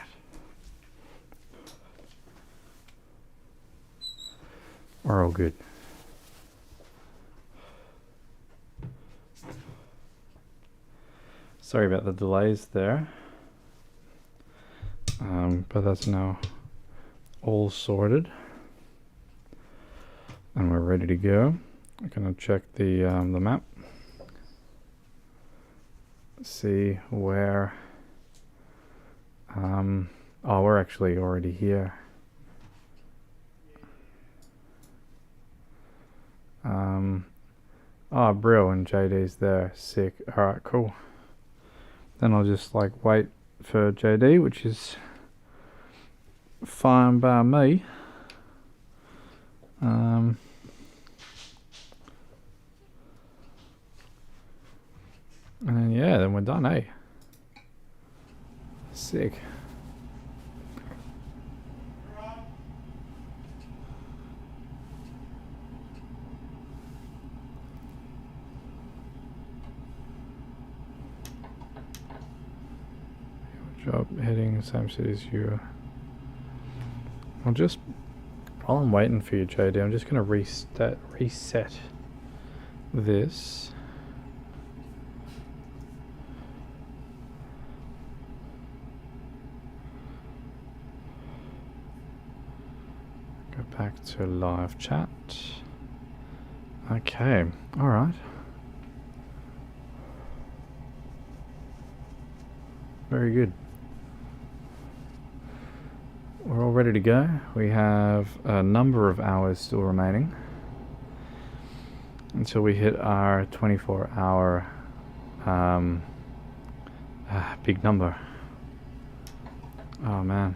Speaker 1: We're all good. Sorry about the delays there. But that's now all sorted. And we're ready to go. I'm gonna check the map. See where oh, we're actually already here. Oh, Brill and JD's there. Sick. Alright, cool. Then I'll just like wait for JD, which is fine by me. And then, yeah, then we're done, eh? Sick. Job heading same city as you. I'll just, while I'm waiting for you, JD, I'm just gonna reset this. Go back to live chat. Okay, all right. Very good. We're all ready to go. We have a number of hours still remaining until we hit our 24-hour big number. Oh man.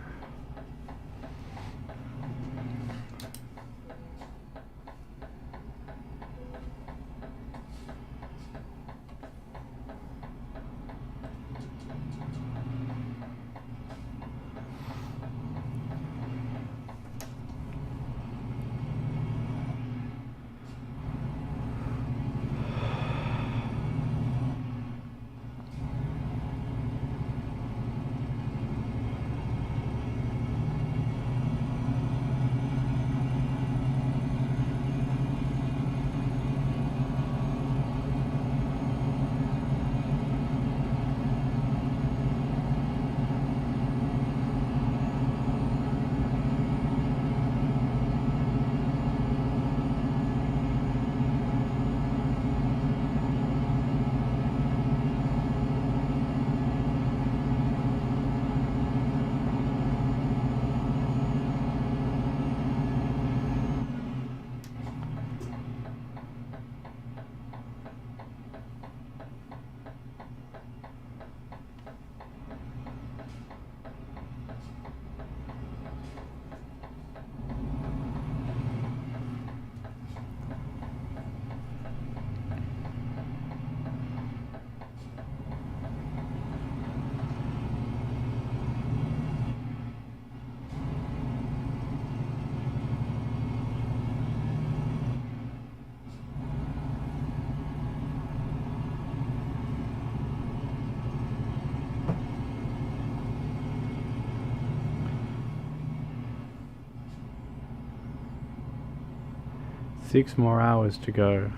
Speaker 2: 6 more hours to go.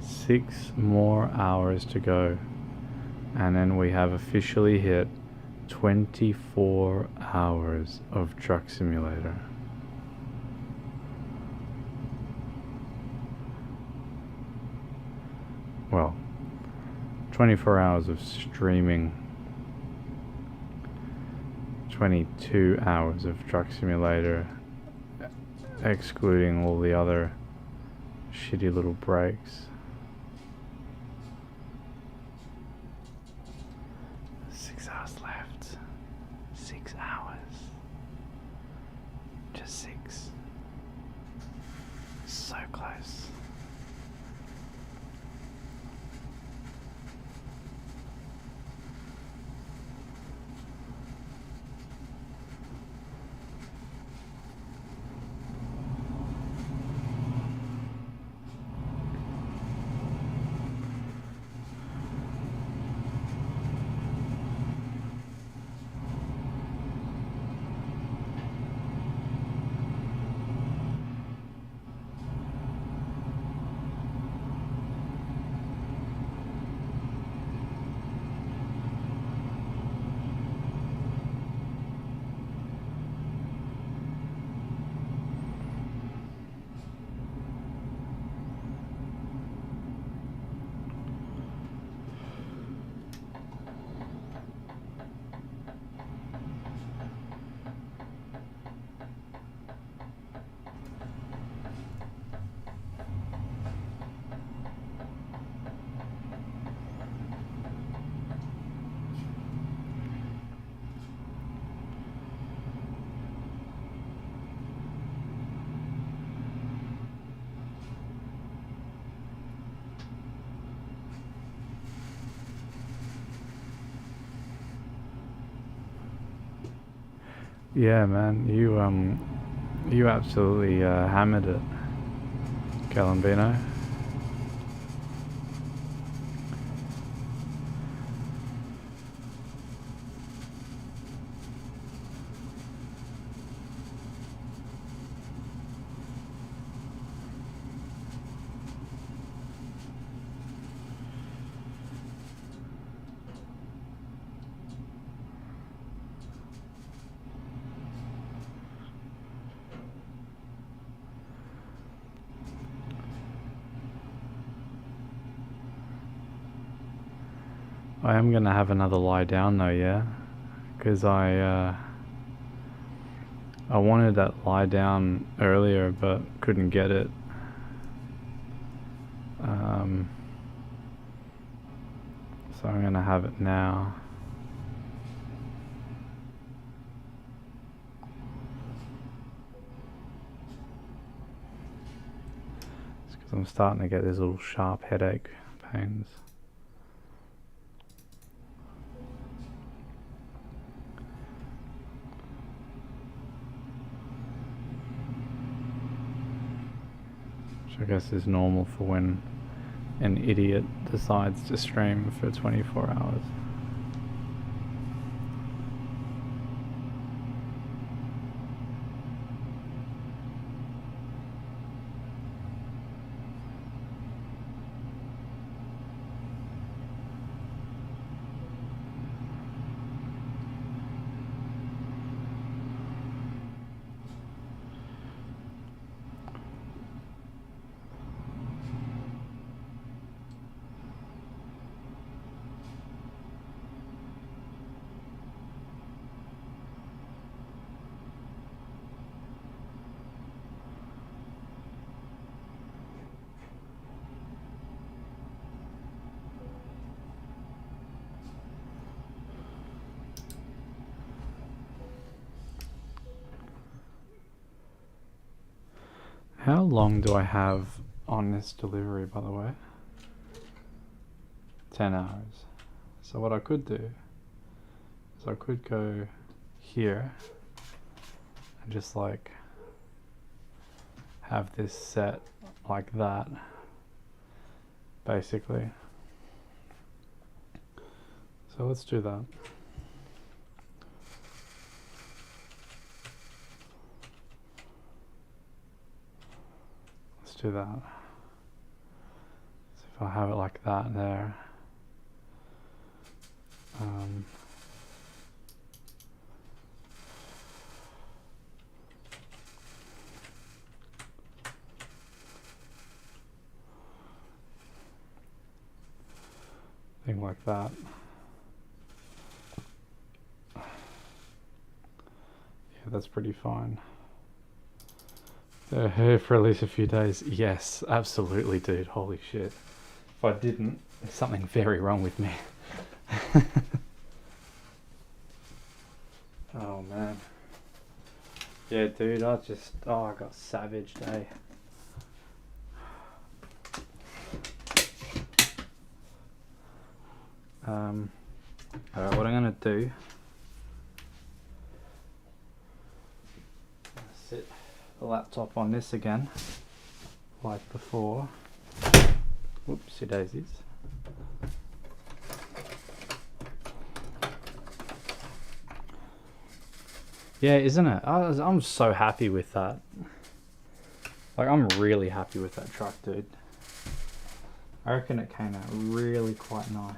Speaker 2: 6 more hours to go. And then we have officially hit 24 hours of Truck Simulator. Well, 24 hours of streaming. 22 hours of Truck Simulator, excluding all the other shitty little breaks. 6 hours left. 6 hours. Just 6. So close. Yeah, man, you absolutely hammered it, Galambino. I am gonna have another lie down though, yeah, because I wanted that lie down earlier but couldn't get it. So I'm gonna have it now. It's because I'm starting to get these little sharp headache pains. I guess is normal for when an idiot decides to stream for 24 hours. How long do I have on this delivery, by the way? 10 hours. So what I could do is I could go here and just like have this set like that, basically. So let's do that.
Speaker 6: do that. So if I have it like that there. Thing like that. Yeah, that's pretty fine. Here for at least a few days. Yes, absolutely, dude. Holy shit. If I didn't, there's something very wrong with me. Oh man. Yeah, dude, I got savaged, eh? Alright, what I'm gonna do, sit the laptop on this again, like before. Whoopsie daisies. Yeah, isn't it? I'm so happy with that. Like, I'm really happy with that truck, dude. I reckon it came out really quite nice.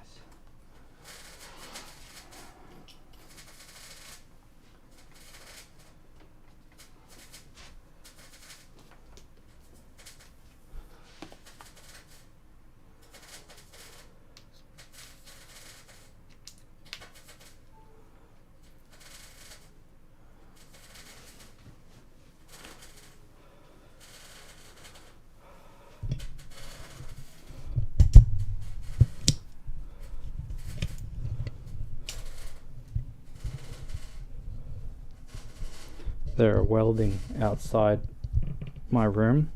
Speaker 6: They're welding outside my room,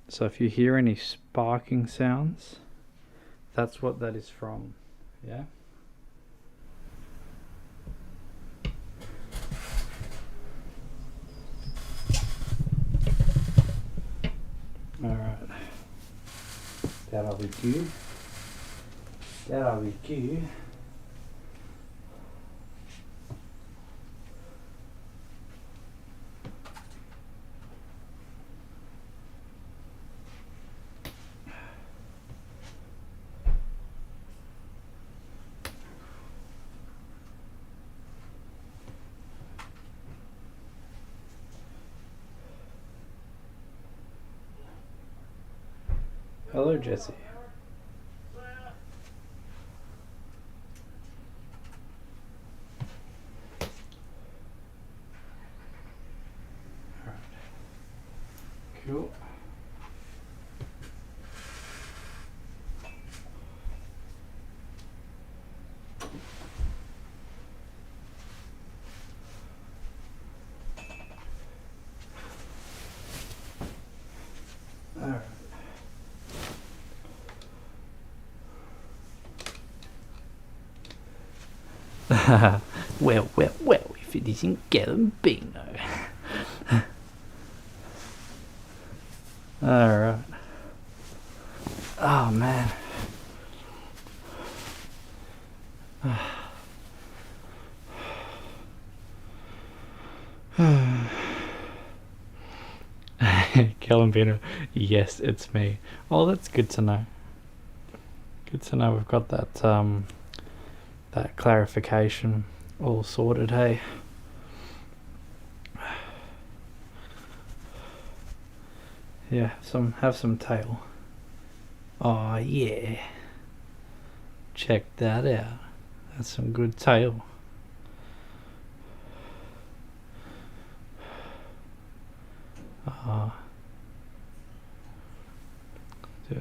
Speaker 6: so if you hear any sparking sounds, that's what that is from. Yeah. Alright. That'll be good. That'll be good. Hello, Jesse. Alright. Cool. Alright. Well, if it isn't Gambino. Alright. Oh, man. Gambino. Yes, it's me. Oh, that's good to know. Good to know we've got that, that clarification all sorted, hey? Yeah, have some tail. Oh yeah. Check that out. That's some good tail.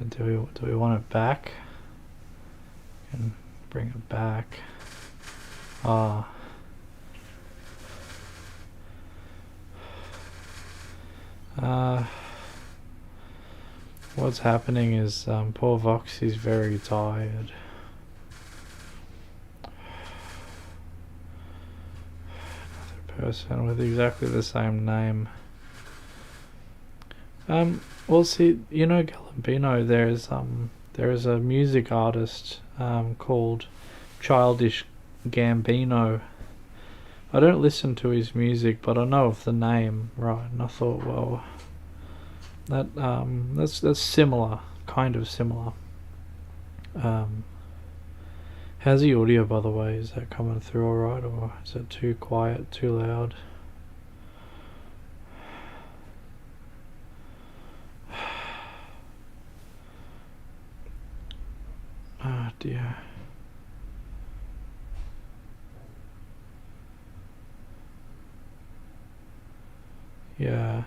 Speaker 6: Do we want it back? Can bring it back. What's happening is poor Voksy's very tired. Another person with exactly the same name. Well, see, you know, Gambino, there is a music artist called Childish Gambino. I don't listen to his music, but I know of the name, right? And I thought, well, That's similar, kind of similar. How's the audio, by the way? Is that coming through alright, or is it too quiet, too loud? Ah, dear. Yeah.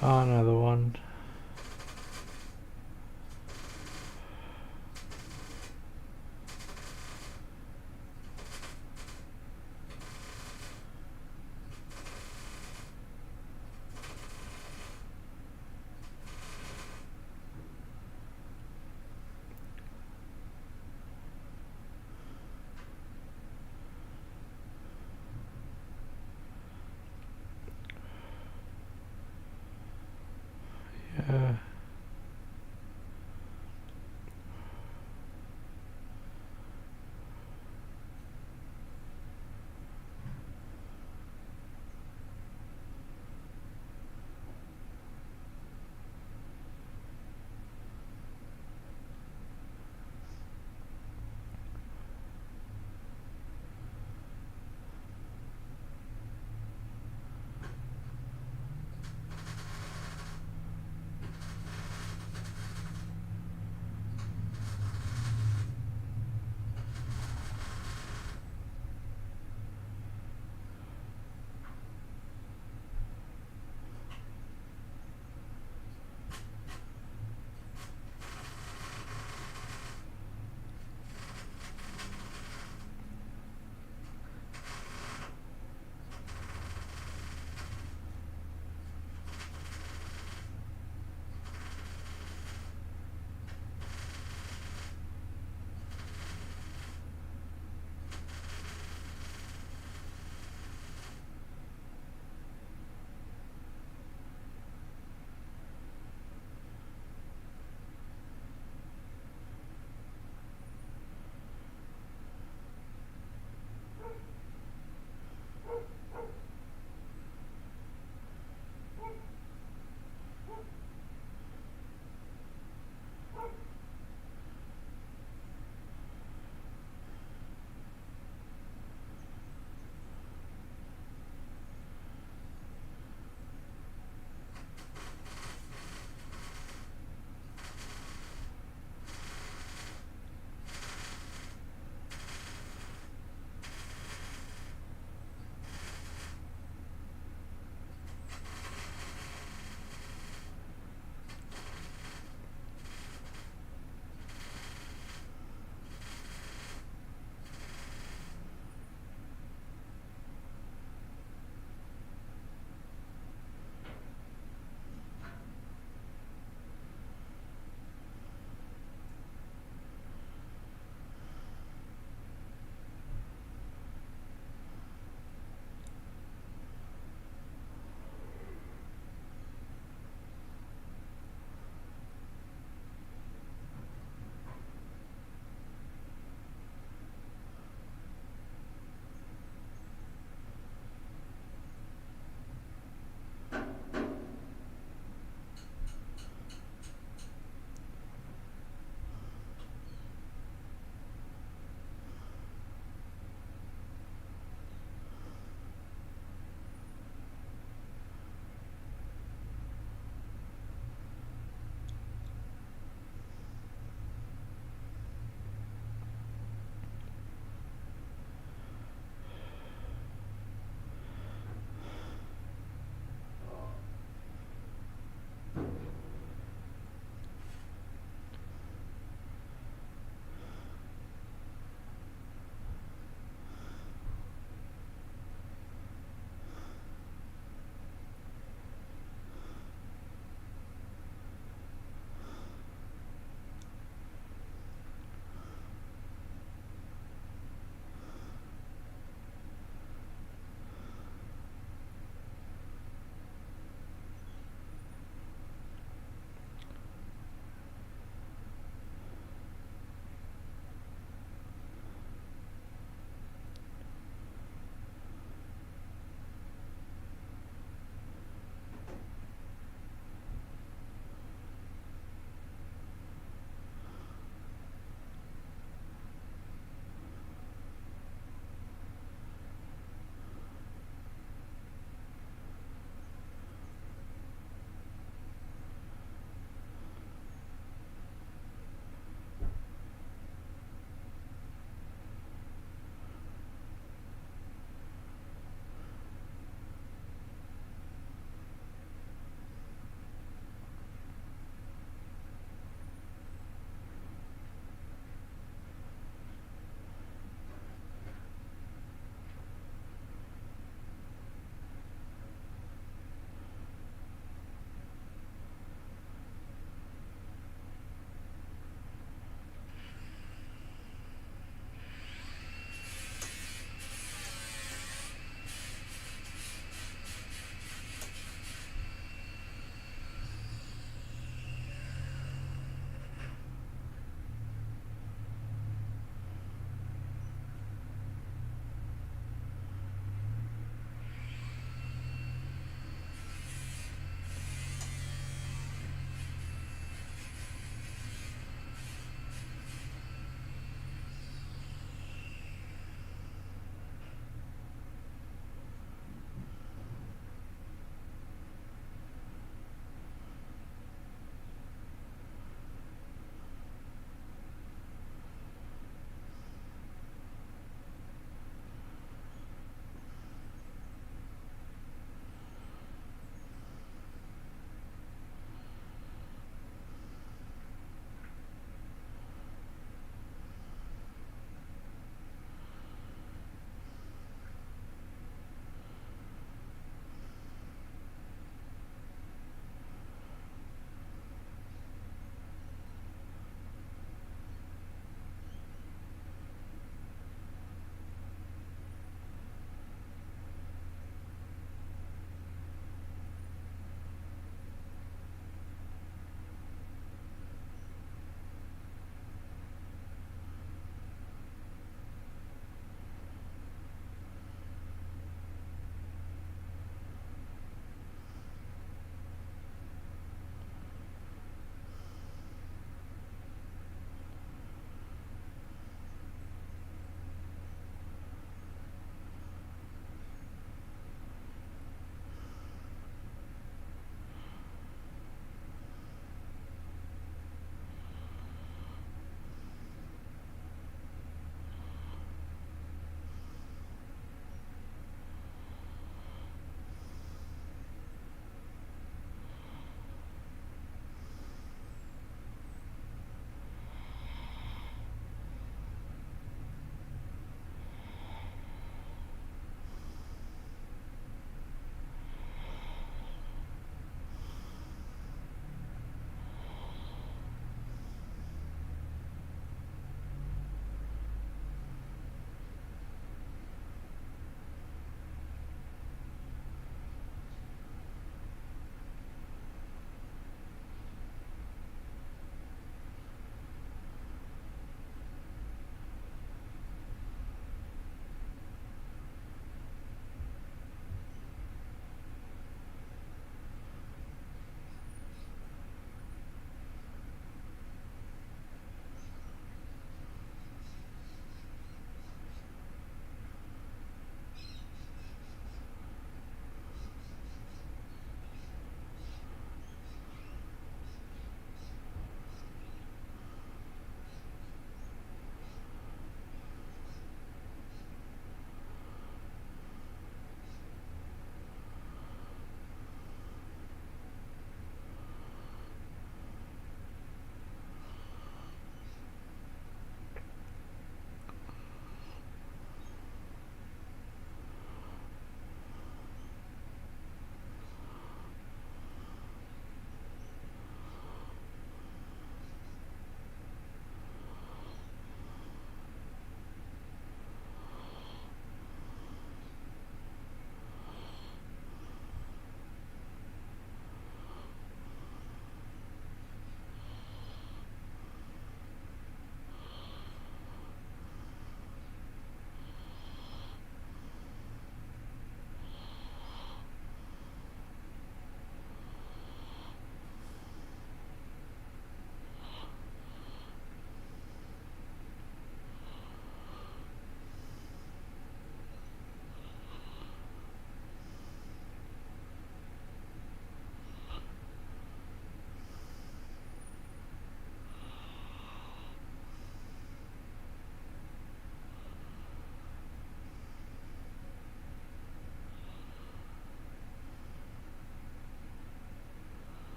Speaker 6: Oh, another one.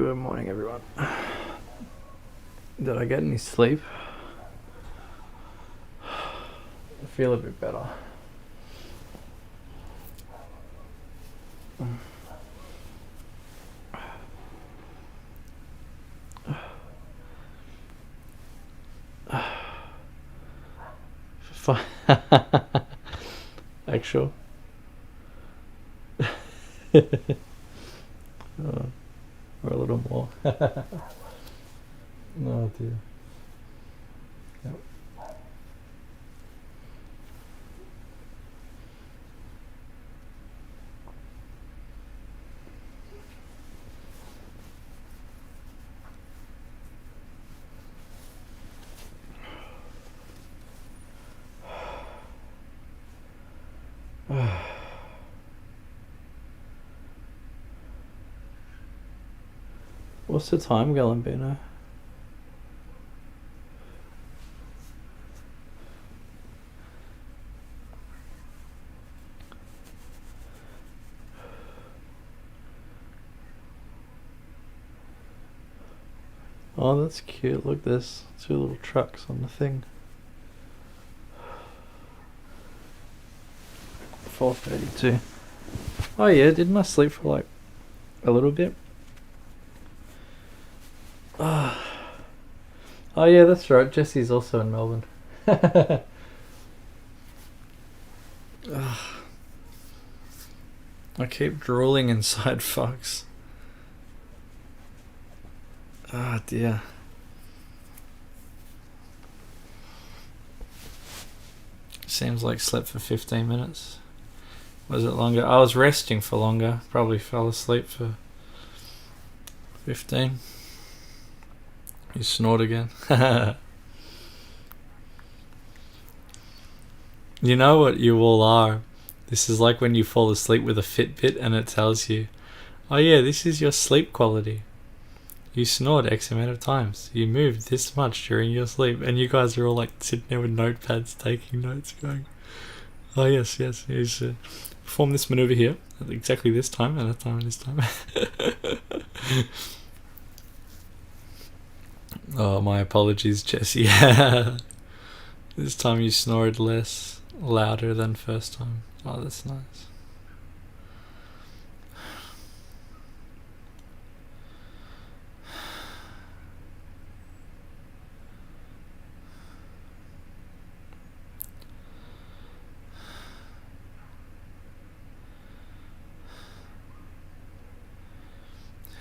Speaker 1: Good morning, everyone. Did I get any sleep? I feel a bit better. Actual. Or a little more. Oh dear. Yep. What's the time going, Bino? Oh, that's cute. Look, there's 2 little trucks on the thing. 4:32. Oh yeah, didn't I sleep for like a little bit? Oh yeah, that's right. Jesse's also in Melbourne. I keep drooling inside Fox. Ah dear. Seems like slept for 15 minutes. Was it longer? I was resting for longer. Probably fell asleep for 15. You snort again. You know what you all are? This is like when you fall asleep with a Fitbit and it tells you, oh yeah, this is your sleep quality. You snored X amount of times. You moved this much during your sleep. And you guys are all like sitting there with notepads taking notes going, oh yes, you should perform this maneuver here at exactly this time and that time and this time. Oh, my apologies, Jesse. This time you snored less, louder than first time. Oh, that's nice.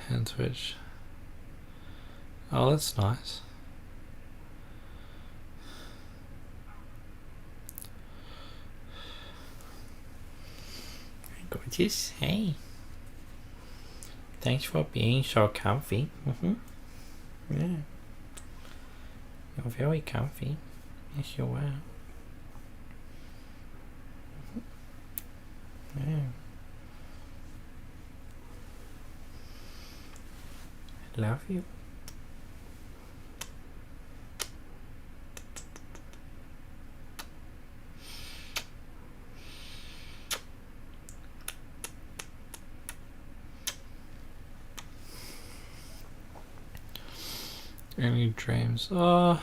Speaker 1: Hand twitch. Oh, that's nice. Gorgeous. Hey. Thanks for being so comfy. Yeah. You're very comfy. Yes, you are. Yeah. I love you. Any dreams? As I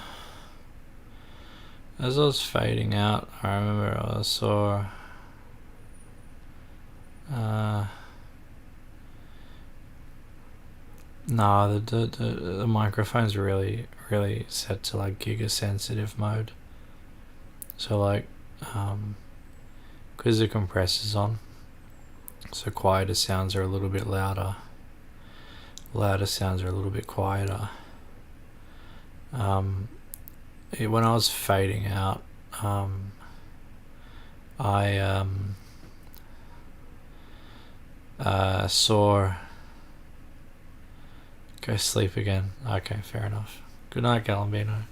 Speaker 1: was fading out, I remember I saw no, the microphone's really set to like giga sensitive mode. So like because the compressor's on, so quieter sounds are a little bit louder. Louder sounds are a little bit quieter. When I was fading out, I saw. Go sleep again. Okay, fair enough. Good night, Galambino.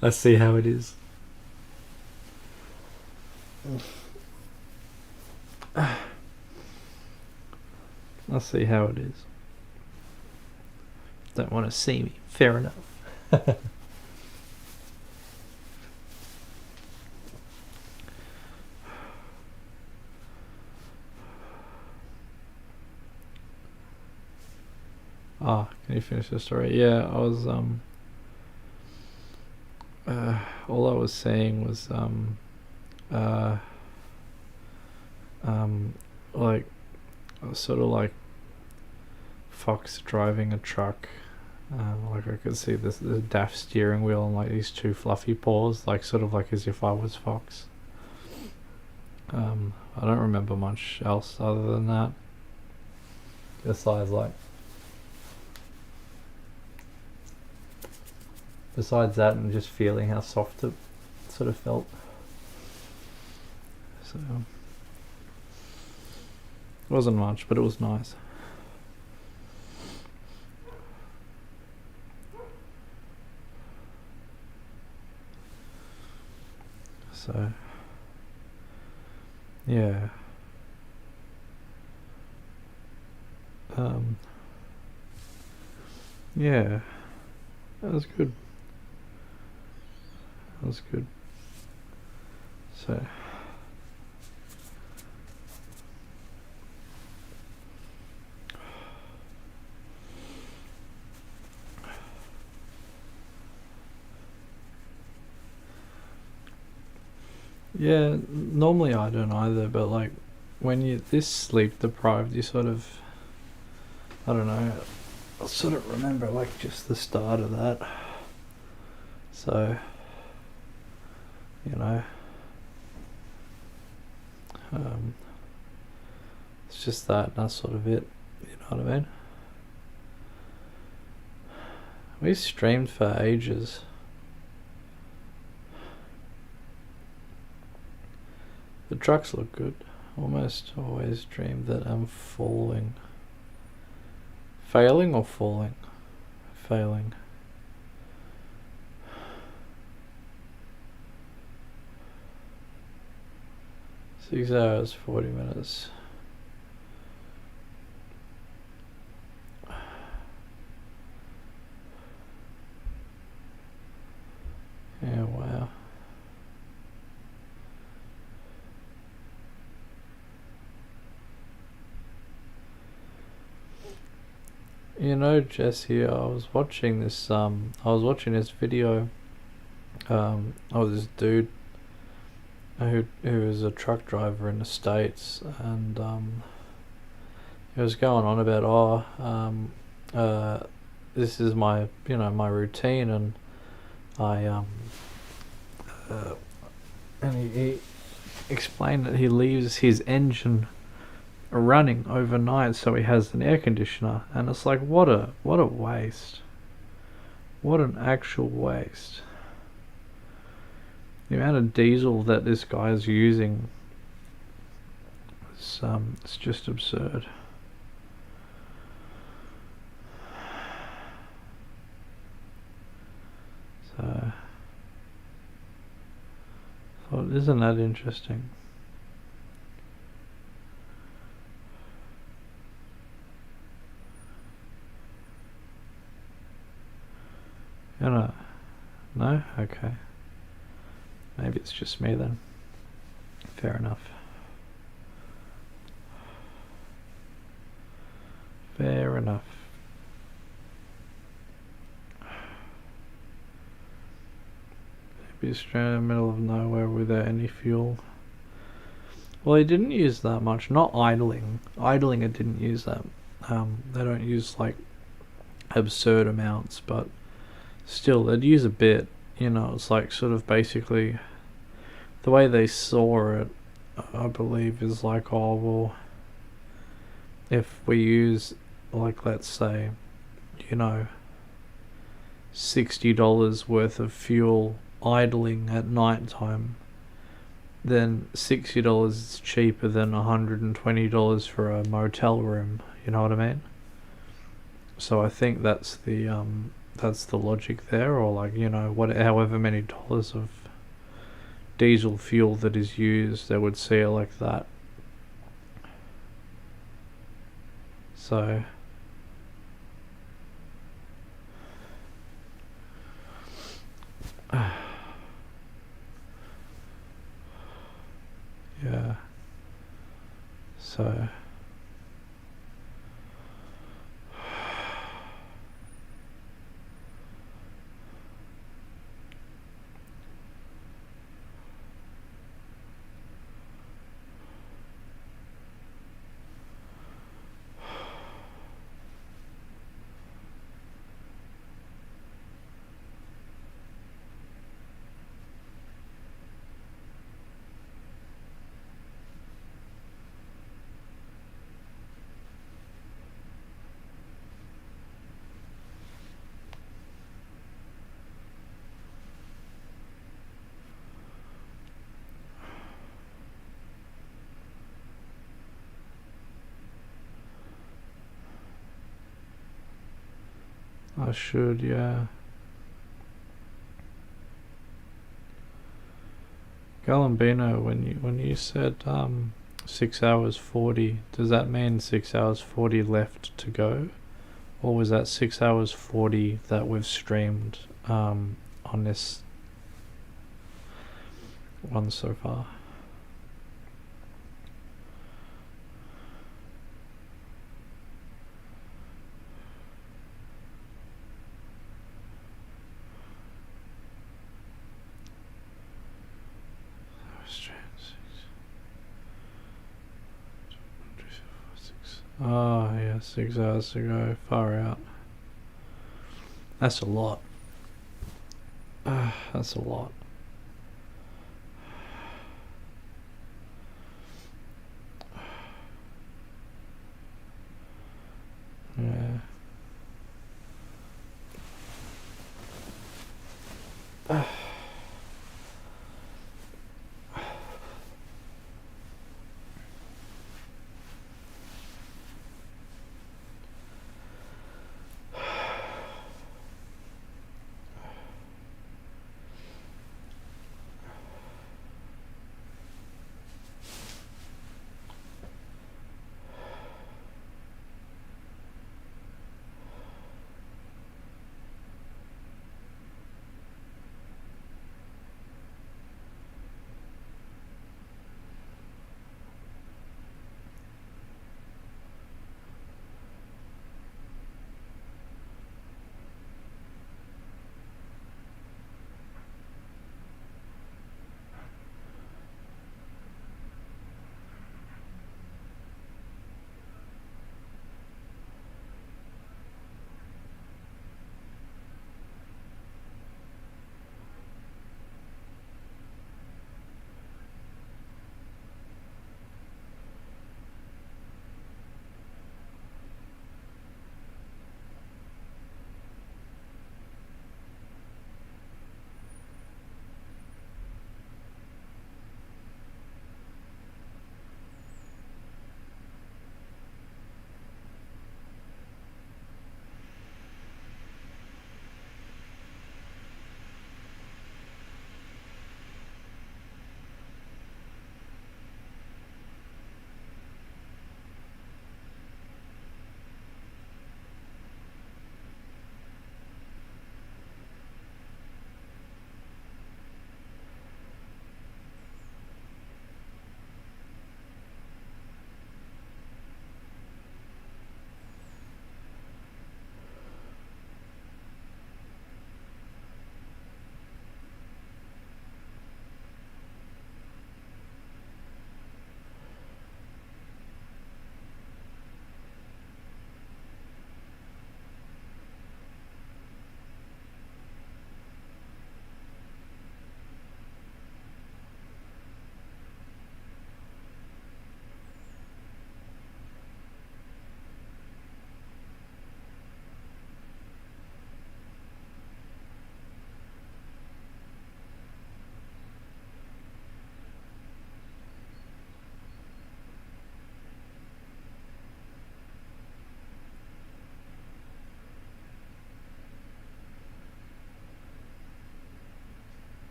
Speaker 1: Let's see how it is. Let's see how it is. Don't want to see me. Fair enough.
Speaker 6: Ah, can you finish the story? Yeah, I was all I was saying was like sort of like Fox driving a truck. Like I could see the daft steering wheel and like these two fluffy paws, like sort of like as if I was Fox. I don't remember much else other than that. Besides that and just feeling how soft it sort of felt. So it wasn't much, but it was nice. So yeah. Yeah, that was good. That was good. So yeah, normally I don't either, but like when you're this sleep deprived, you sort of, I don't know, I sort of remember like just the start of that. So, you know, it's just that's sort of it, you know what I mean? We streamed for ages. The trucks look good. Almost always dream that I'm falling. Failing or falling? Failing. Six hours, 40 minutes. Yeah, wow. You know, Jesse, I was watching this video of this dude who is a truck driver in the States, and he was going on about this is my my routine, and and he explained that he leaves his engine running overnight so he has an air conditioner, and it's like what a waste. What an actual waste. The amount of diesel that this guy is using is it's just absurd. So thought, isn't that interesting? You know, no? Okay. Maybe it's just me then. Fair enough. Fair enough. Maybe straight in the middle of nowhere without any fuel. Well, he didn't use that much. Not idling. Idling, it didn't use that. They don't use like absurd amounts, but still, they'd use a bit. You know, it's like sort of basically the way they saw it, I believe, is like, oh well, if we use like, let's say, you know, $60 worth of fuel idling at night time, then $60 is cheaper than $120 for a motel room. You know what I mean? So I think that's the logic there, or like, you know, however many dollars of diesel fuel that is used, they would see it like that. So yeah. So I should, yeah. Galambino, when you said 6 hours 40, does that mean 6 hours 40 left to go? Or was that 6 hours 40 that we've streamed on this one so far? Oh, yeah, 6 hours to go. Far out. That's a lot. That's a lot. Yeah.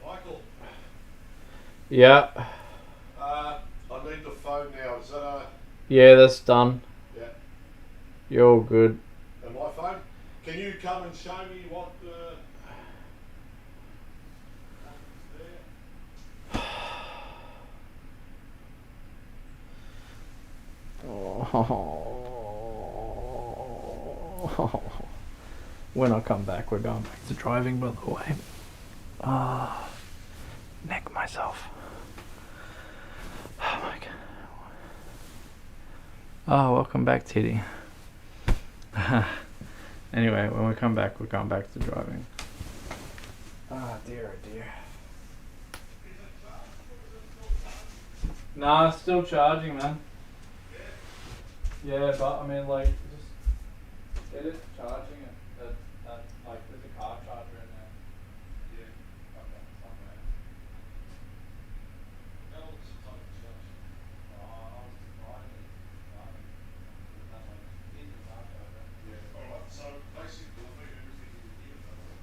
Speaker 5: Michael,
Speaker 6: Yeah.
Speaker 5: I need the phone now. Is that
Speaker 6: Yeah, that's done.
Speaker 5: yeah?
Speaker 6: You're all good.
Speaker 5: And my phone? Can you come and show me what what's there?
Speaker 6: When I come back, we're going back to driving, by the way. Neck myself. Oh my god. Oh, welcome back, Titty. Anyway, when we come back, we're going back to driving. Oh dear, oh dear. Nah, still charging, man. Yeah, but I mean, like, just get it charging it. That like, there's a car charger in there. Yeah. Okay, somewhere. How long does it take to charge? I was driving. That's like, here's the car charger.
Speaker 5: Yeah. Alright, so basically I'll leave everything in here though.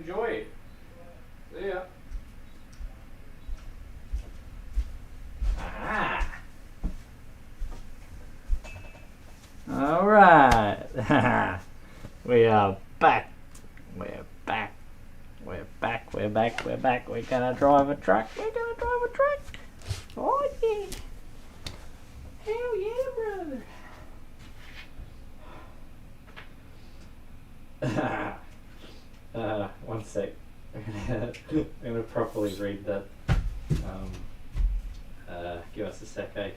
Speaker 6: enjoy. See ya. Ah. All right. We are back. We're back. We're back. We're back. We're back. We're gonna drive a truck. We're gonna drive a truck. Oh yeah. Hell yeah, brother. One sec. I'm gonna properly read that. Give us a sec, eh?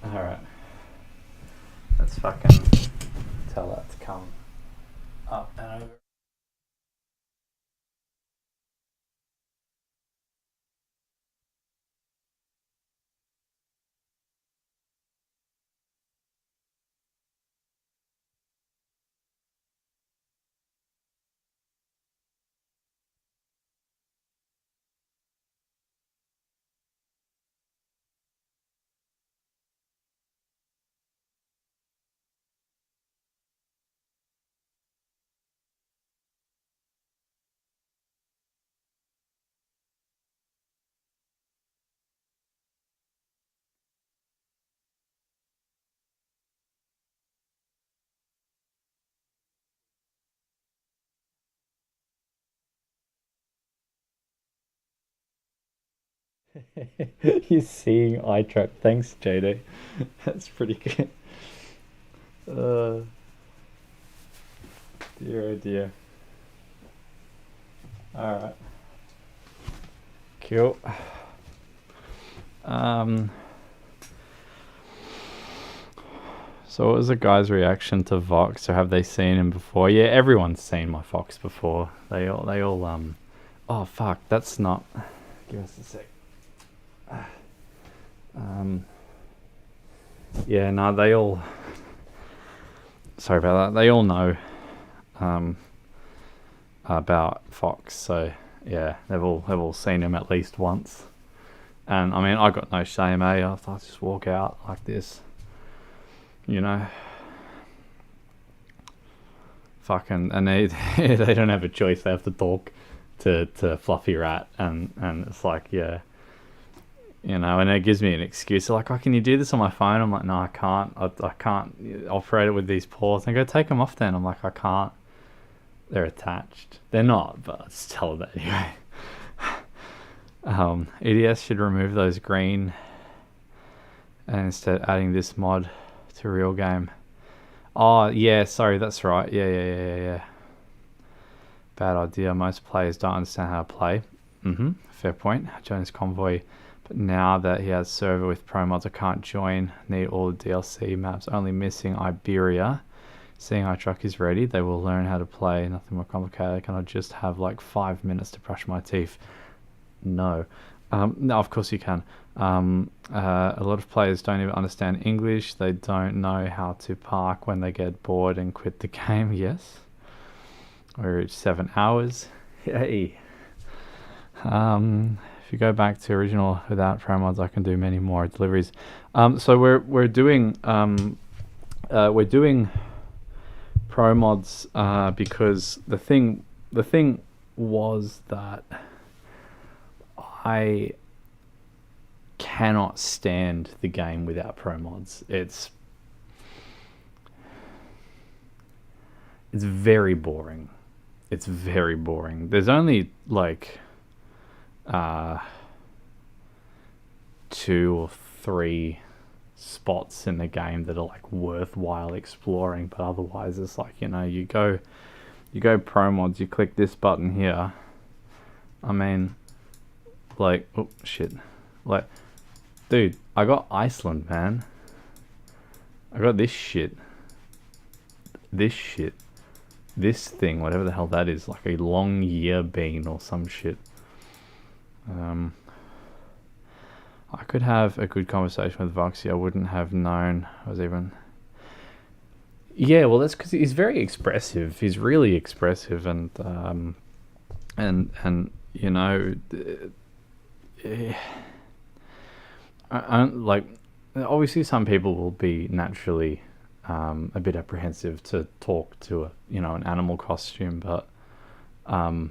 Speaker 6: Alright. Let's fucking tell that to come up and over. You're seeing eye trap. Thanks, JD. That's pretty good. Dear oh dear. Alright. Cool. So what was the guy's reaction to Vox, or have they seen him before? Yeah, everyone's seen my Fox before. They all oh fuck, that's not, give us a sec. Yeah, no, they all, sorry about that, they all know about Fox, so yeah, they've all seen him at least once. And I mean, I got no shame, eh? I just walk out like this, you know, fucking, and they they don't have a choice, they have to talk to Fluffy Rat, and it's like, yeah, you know, and it gives me an excuse. They're like, oh, can you do this on my phone? I'm like, no, I can't. I can't operate it with these paws. And I go, take them off then. I'm like, I can't. They're attached. They're not, but I just tell them that anyway. EDS should remove those green and instead adding this mod to real game. Oh, yeah, sorry, that's right. Yeah. Bad idea. Most players don't understand how to play. Fair point. Jones Convoy. But now that he has server with Promods, I can't join. Need all the DLC maps. Only missing Iberia. Seeing our truck is ready, they will learn how to play. Nothing more complicated. Can I just have like 5 minutes to brush my teeth? No. No, of course you can. A lot of players don't even understand English. They don't know how to park when they get bored and quit the game. Yes. We reached 7 hours. Hey. If you go back to original without Promods, I can do many more deliveries. So we're doing Promods because the thing was that I cannot stand the game without Promods. It's very boring. It's very boring. There's only like 2 or 3 spots in the game that are like worthwhile exploring, but otherwise it's like, you know, you go Promods, you click this button here. I mean, like, oh shit, like, dude, I got Iceland, man. I got this thing, whatever the hell that is, like a long year bean or some shit. I could have a good conversation with Voksy. I wouldn't have known I was even... Yeah, well, that's because he's very expressive. He's really expressive, and you know, I like, obviously some people will be naturally a bit apprehensive to talk to an animal costume, but
Speaker 1: But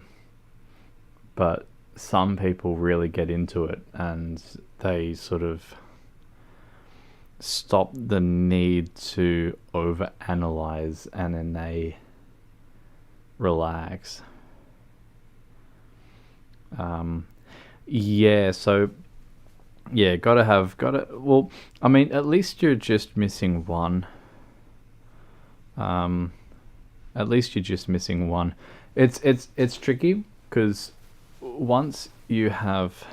Speaker 1: some people really get into it and they sort of stop the need to overanalyze and then they relax. Yeah, so yeah, well, I mean, at least you're just missing one. At least you're just missing one. It's tricky because once you have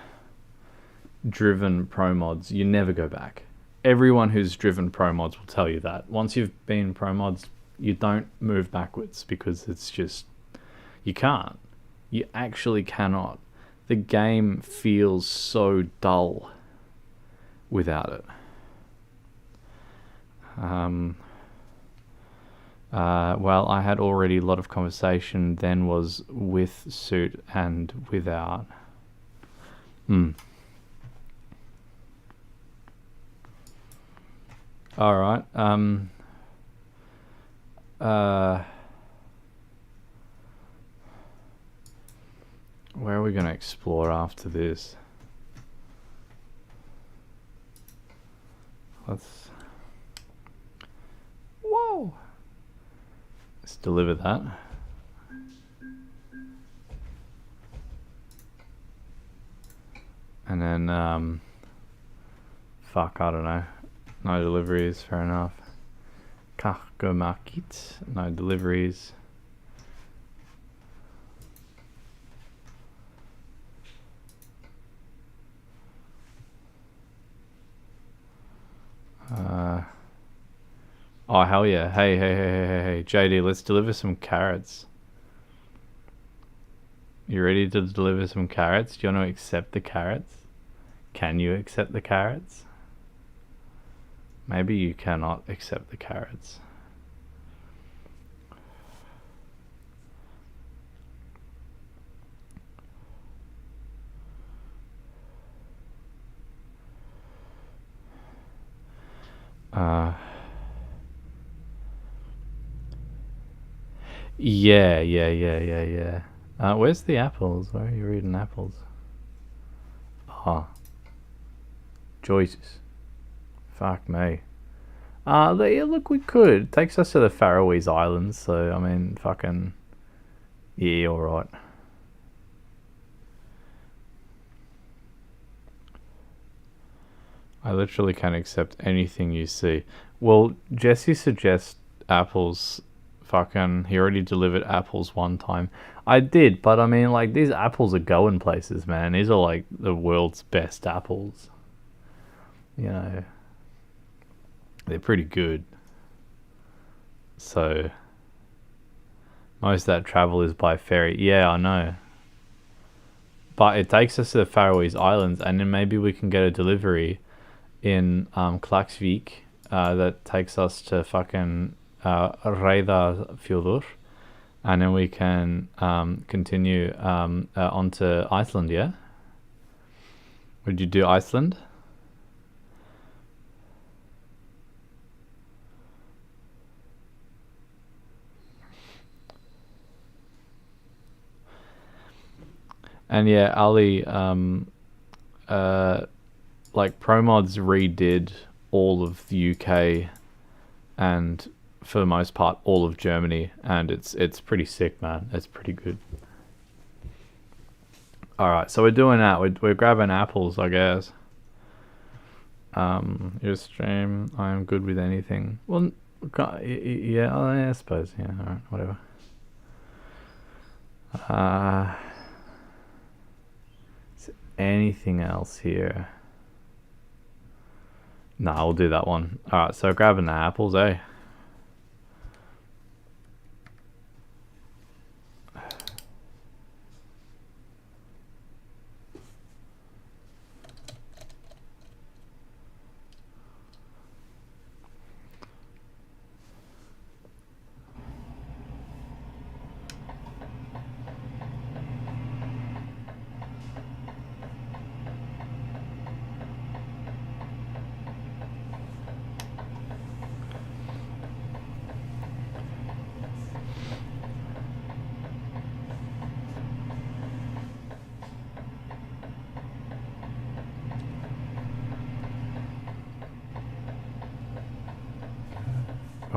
Speaker 1: driven pro mods, you never go back. Everyone who's driven pro mods will tell you that. Once you've been pro mods, you don't move backwards because it's just, you can't. You actually cannot. The game feels so dull without it. Well, I had already a lot of conversation, then was with suit and without. Alright, where are we going to explore after this? Whoa! Let's deliver that. And then, fuck, I don't know. No deliveries, fair enough. Cargo market, no deliveries. Oh, hell yeah. Hey, JD, let's deliver some carrots. You ready to deliver some carrots? Do you want to accept the carrots? Can you accept the carrots? Maybe you cannot accept the carrots. Yeah. Where's the apples? Where are you reading apples? Jesus. Fuck me. Yeah, look, we could. It takes us to the Faroese Islands, so, I mean, fucking... Yeah, alright. I literally can't accept anything you see. Well, Jesse suggests apples. Fucking, he already delivered apples one time. I did, but I mean, like, these apples are going places, man. These are, like, the world's best apples. You know, they're pretty good. So, most of that travel is by ferry. Yeah, I know. But it takes us to the Faroese Islands, and then maybe we can get a delivery in Klaksvik that takes us to fucking Reyðarfjörður, and then we can continue onto Iceland, yeah? Would you do Iceland? And yeah, Ali, like Promods redid all of the UK and for the most part all of Germany, and it's pretty sick, man. It's pretty good. Alright, so we're doing that. We're grabbing apples, I guess. Your stream, I am good with anything. Well, yeah, I suppose, yeah, alright, whatever. Is anything else here? Nah, we'll do that one. Alright, so grabbing the apples, eh?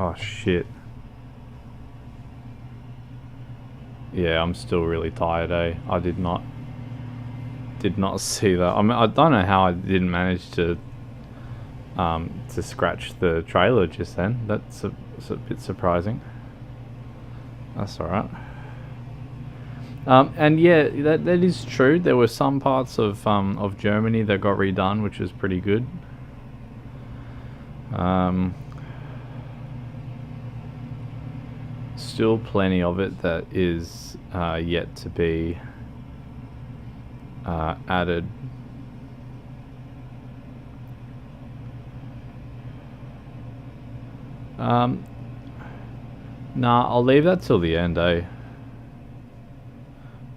Speaker 1: Oh shit. Yeah, I'm still really tired, eh? I did not see that. I mean, I don't know how I didn't manage to scratch the trailer just then. That's a bit surprising. That's alright. And yeah, that is true. There were some parts of Germany that got redone, which was pretty good. Still plenty of it that is yet to be added. Nah, I'll leave that till the end, eh?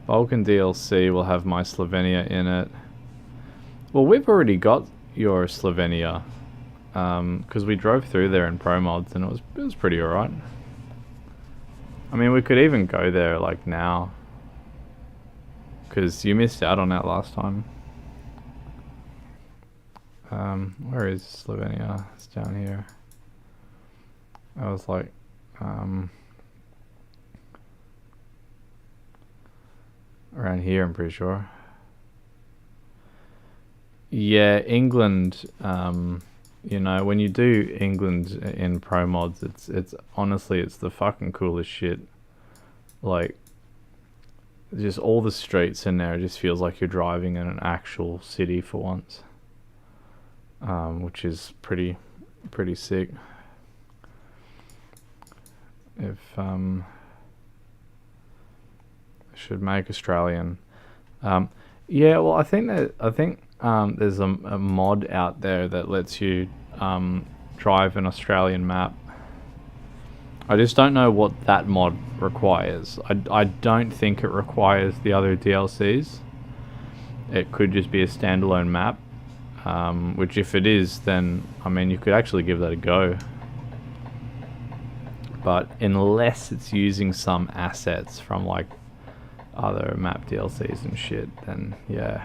Speaker 1: Balkan DLC will have my Slovenia in it. Well, we've already got your Slovenia, because we drove through there in Promods and it was pretty alright. I mean, we could even go there like now, because you missed out on that last time. Where is Slovenia? It's down here. I was like, around here, I'm pretty sure. Yeah, England, you know, when you do England in Pro Mods, it's honestly, it's the fucking coolest shit. Like, just all the streets in there, it just feels like you're driving in an actual city for once. Which is pretty sick. If, I should make Australian. Yeah, well, I think there's a mod out there that lets you drive an Australian map. I just don't know what that mod requires. I don't think it requires the other DLCs. It could just be a standalone map, which if it is, then I mean you could actually give that a go. But unless it's using some assets from like other map DLCs and shit, then yeah.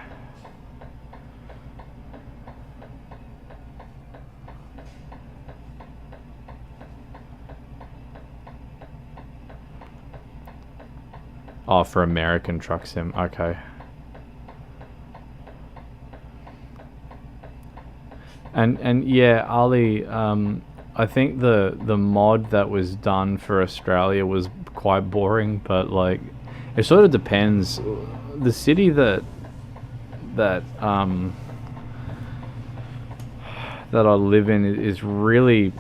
Speaker 1: Oh, for American Truck Sim, okay. And yeah, Ali, I think the mod that was done for Australia was quite boring, but like it sort of depends. The city that I live in is really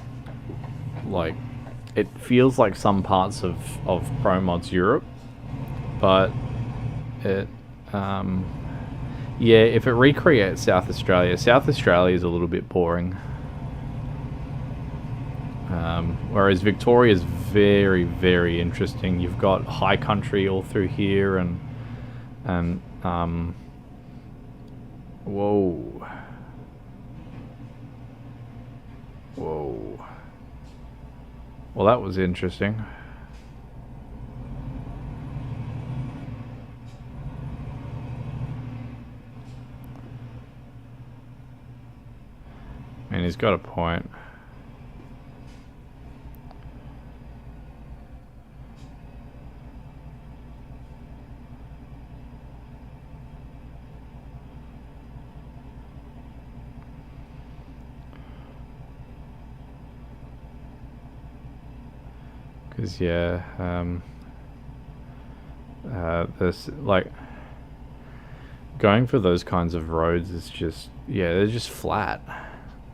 Speaker 1: like, it feels like some parts of Pro Mods Europe, but it yeah, if it recreates South Australia is a little bit boring. Whereas Victoria is very, very interesting. You've got high country all through here, and whoa. Well, that was interesting. I mean, he's got a point. Because yeah, this like going for those kinds of roads is just, yeah, they're just flat.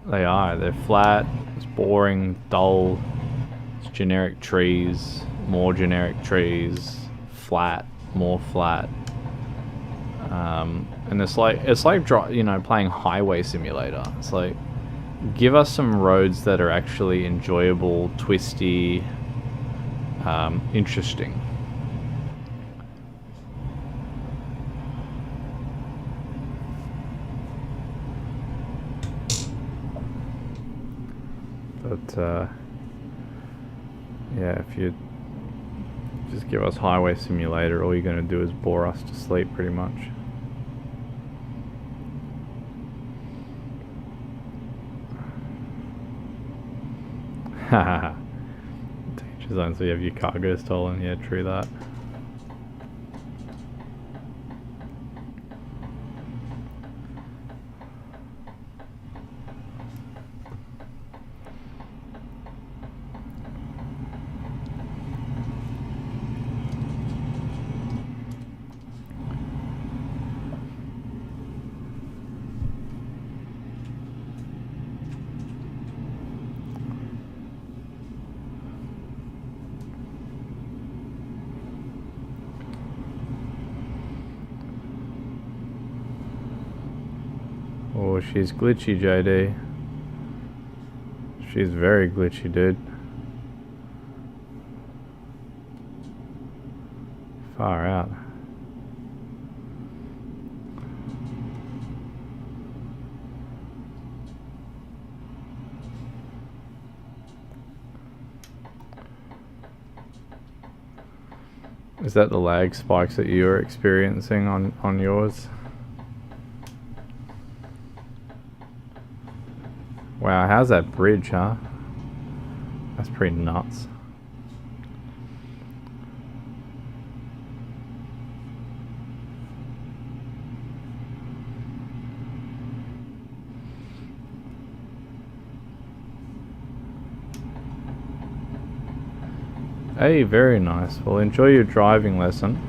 Speaker 1: They're flat, it's boring, dull, it's generic trees, more generic trees, flat, more flat. And it's like you know, playing Highway Simulator. It's like, give us some roads that are actually enjoyable, twisty, interesting. But yeah, if you just give us Highway Simulator, all you're going to do is bore us to sleep pretty much. Haha. Design, so you have your cargo stolen. Yeah, true that. Oh, she's glitchy, JD. She's very glitchy, dude. Far out. Is that the lag spikes that you're experiencing on yours? Wow, how's that bridge, huh? That's pretty nuts. Hey, very nice. Well, enjoy your driving lesson.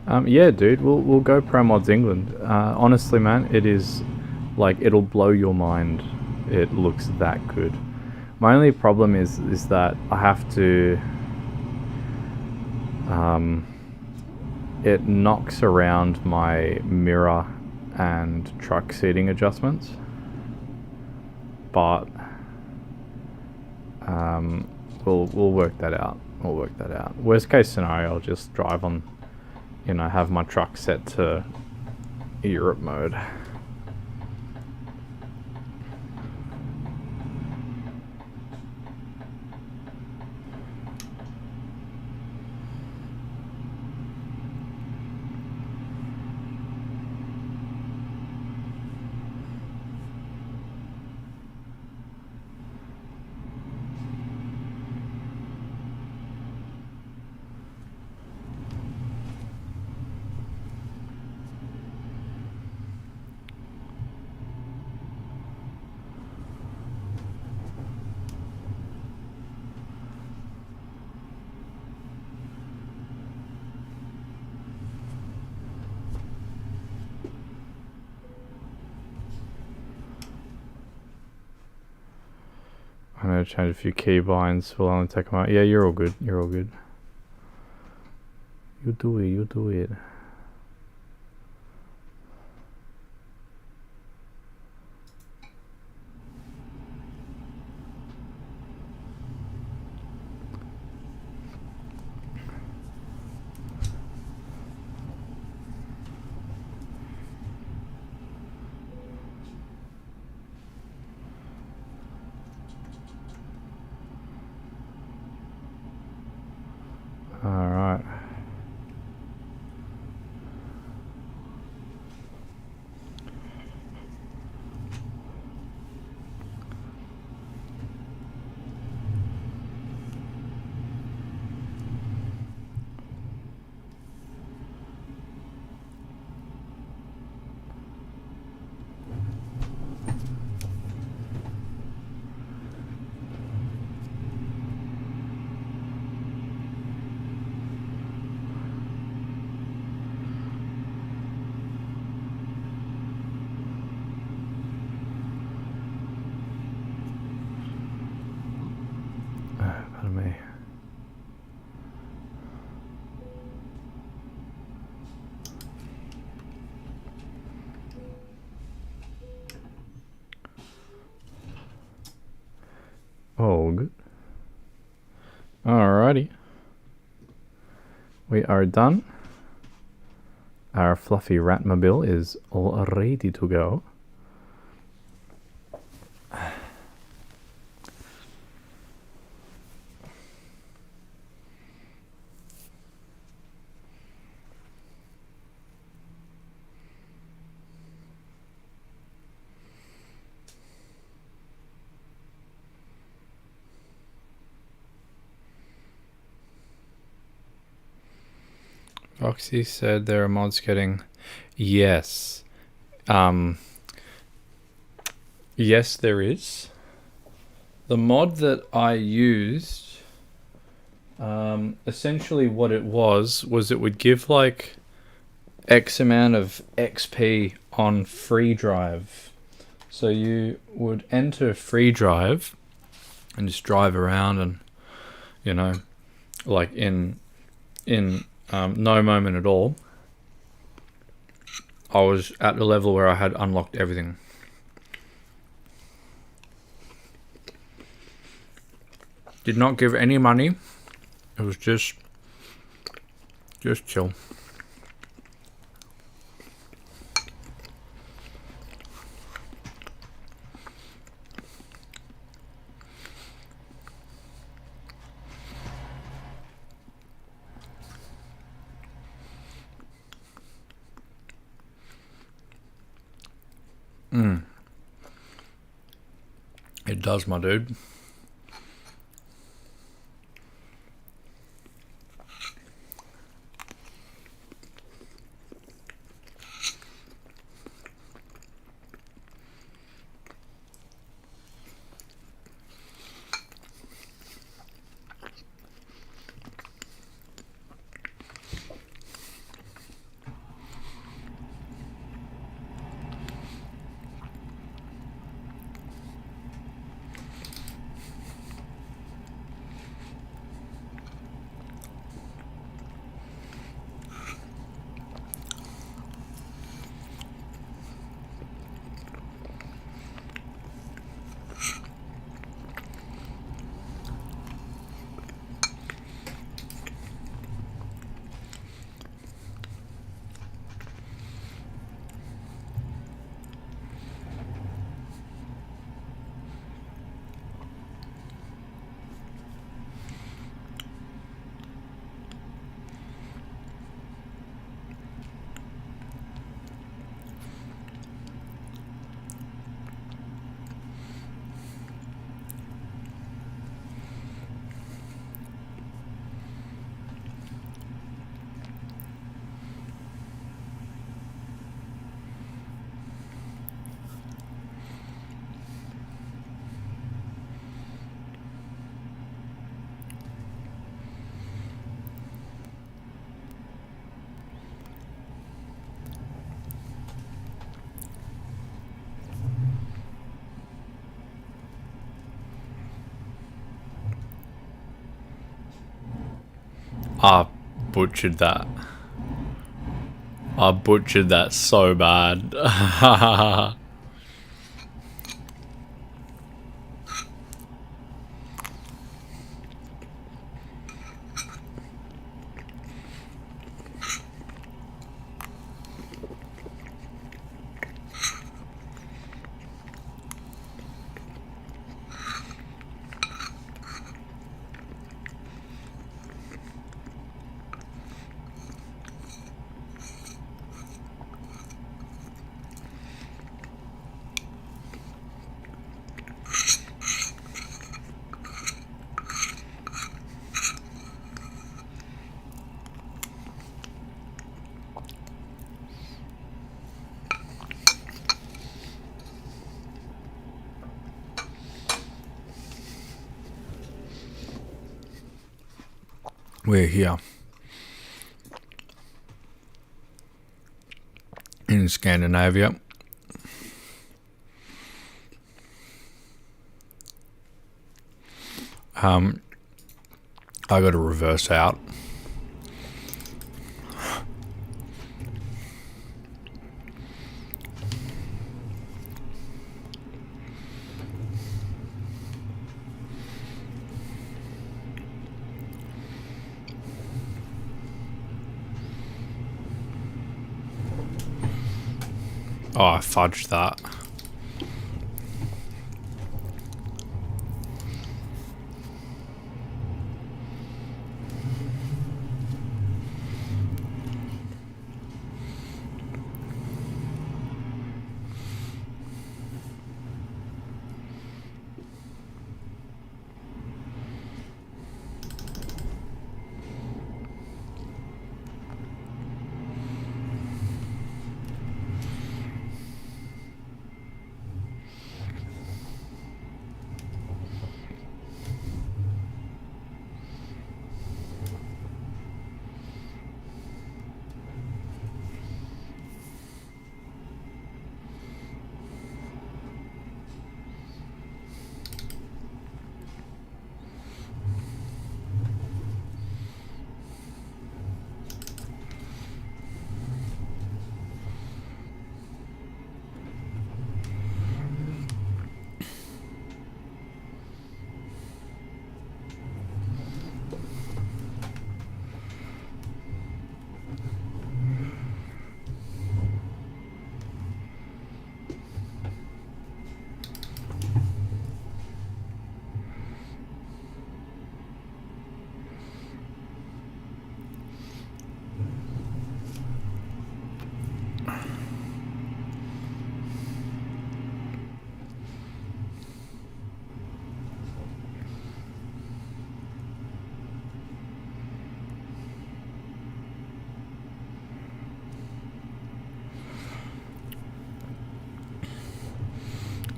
Speaker 1: Yeah, dude, we'll go Promods England. Honestly, man, it is like it'll blow your mind. It looks that good. My only problem is that I have to. It knocks around my mirror and truck seating adjustments, but we'll work that out. We'll work that out. Worst case scenario, I'll just drive on. You know, have my truck set to Europe mode. I'm going to change a few keybinds. We'll only take them out. Yeah, you're all good. You're all good. You do it. You do it. Alright. Pardon me. Oh, good. Alrighty. We are done. Our fluffy Ratmobile is all ready to go.
Speaker 2: Voksy said there are mods getting... Yes. Yes, there is. The mod that I used, essentially what it was it would give like X amount of XP on free drive. So you would enter free drive and just drive around and, you know, like in no moment at all, I was at the level where I had unlocked everything. Did not give any money. It was just chill. It does, my dude. I butchered that. I butchered that so bad. We're here in Scandinavia. I got to reverse out. Oh, I fudged that.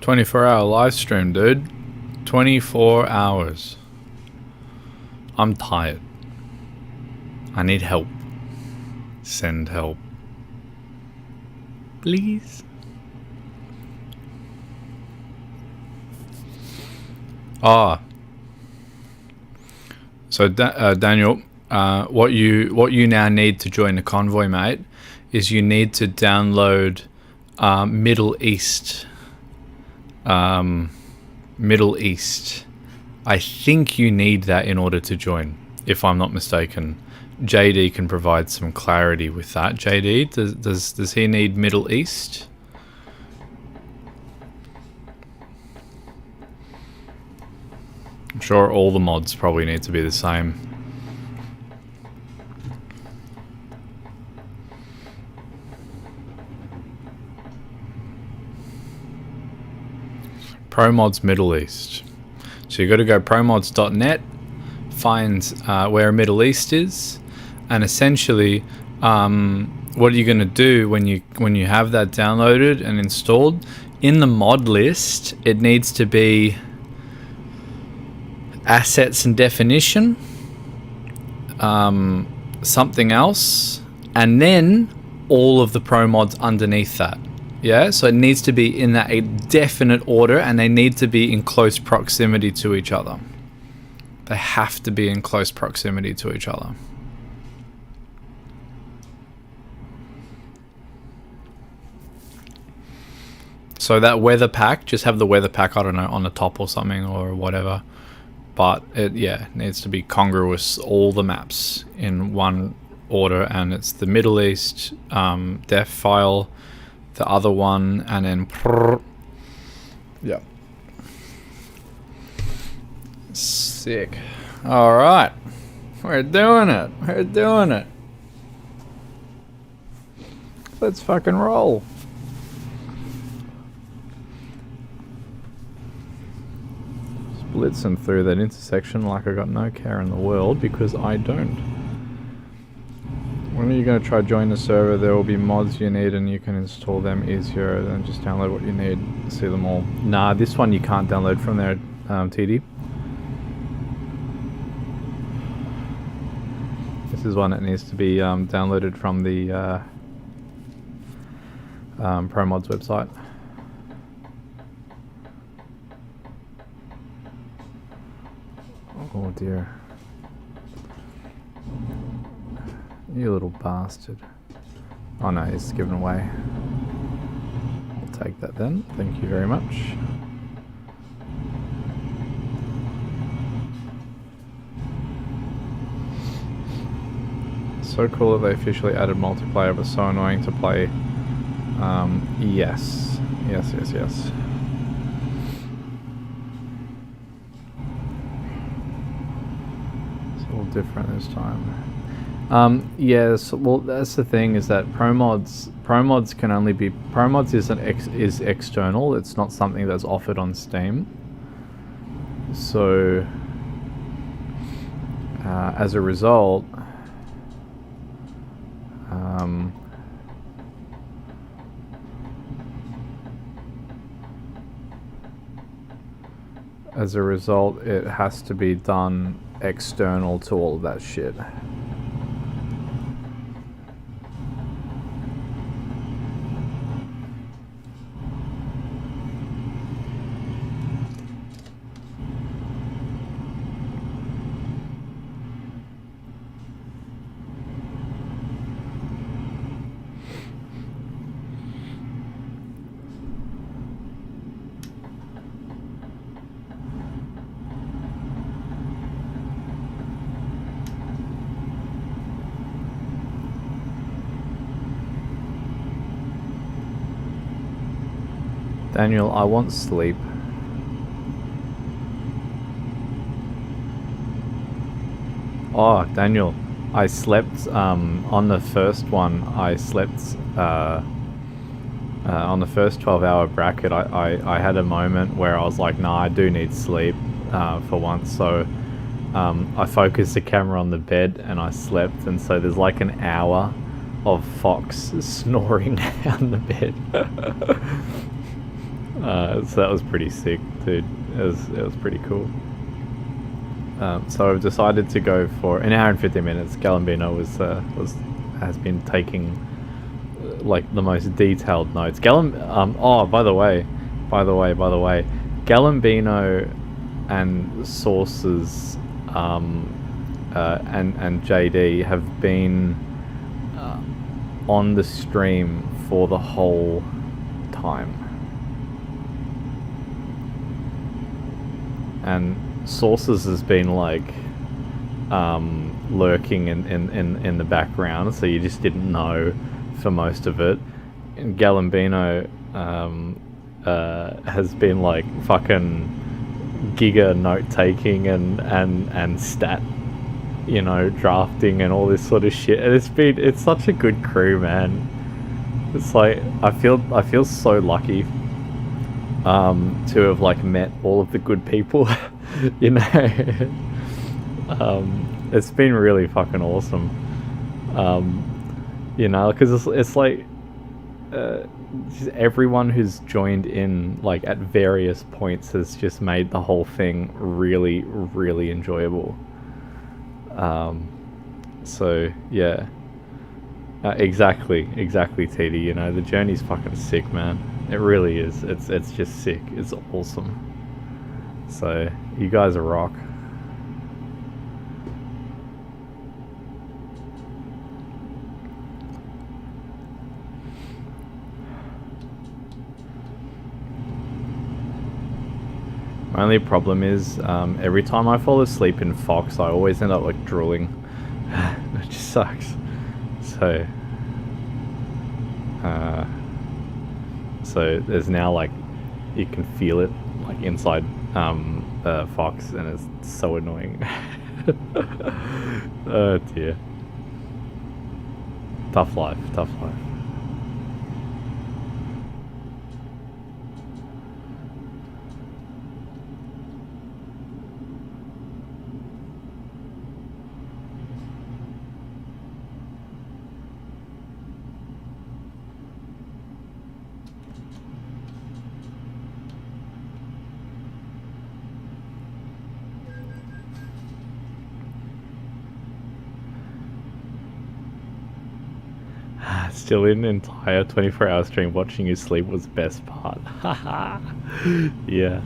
Speaker 2: $24-hour live stream, dude. 24 hours. I'm tired. I need help. Send help. Please. Ah. So Daniel, what you now need to join the convoy, mate, is you need to download Middle East. Middle East. I think you need that in order to join, if I'm not mistaken. JD can provide some clarity with that. JD, does he need Middle East? I'm sure all the mods probably need to be the same. Promods Middle East. So you got to go promods.net, find where Middle East is, and essentially, what are you going to do when you have that downloaded and installed? In the mod list, it needs to be assets and definition, something else, and then all of the pro mods underneath that. Yeah, so it needs to be in that a definite order, and they need to be in close proximity to each other. They have to be in close proximity to each other. So that weather pack, just have the weather pack, I don't know, on the top or something or whatever. But it needs to be congruous, all the maps in one order, and it's the Middle East def file, the other one, and then yeah. Sick. All right, we're doing it. We're doing it. Let's fucking roll. Blitzing through that intersection like I got no care in the world, because I don't. When are you going to try join the server? There will be mods you need and you can install them easier than just download what you need. See them all. Nah, this one you can't download from there, TD. This is one that needs to be downloaded from the Promods website. Oh dear. You little bastard. Oh no, it's given away. I'll take that then. Thank you very much. So cool that they officially added multiplayer, but so annoying to play. Yes. Yes. It's all different this time. Yes, well that's the thing, is that Promods can only be, Promods is external, it's not something that's offered on Steam. So as a result, it has to be done external to all of that shit. Daniel, I want sleep. Oh, Daniel, I slept on the first one. I slept on the first 12-hour bracket. I had a moment where I was like, nah, I do need sleep for once. So I focused the camera on the bed and I slept. And so there's like an hour of Fox snoring on the bed. So that was pretty sick, dude. It was pretty cool. So I've decided to go for an hour and 50 minutes. Galambino has been taking like the most detailed notes. Oh, by the way, Galambino and Sources and JD have been on the stream for the whole time. And Sources has been like lurking in the background, so you just didn't know for most of it. And Galambino has been like fucking giga note taking and stat, you know, drafting and all this sort of shit. And it's such a good crew, man. It's like I feel so lucky to have like met all of the good people, you know. It's been really fucking awesome, you know, because it's like just everyone who's joined in like at various points has just made the whole thing really, really enjoyable. So yeah, exactly TD, you know, the journey's fucking sick, man. It really is. It's just sick. It's awesome. So you guys are rock.
Speaker 1: Only problem is, every time I fall asleep in Fox, I always end up like drooling. It just sucks. So, so there's now like, you can feel it like inside Fox, and it's so annoying. Oh dear. Tough life, tough life. Still in entire 24-hour stream, watching you sleep was the best part. Haha. Yeah.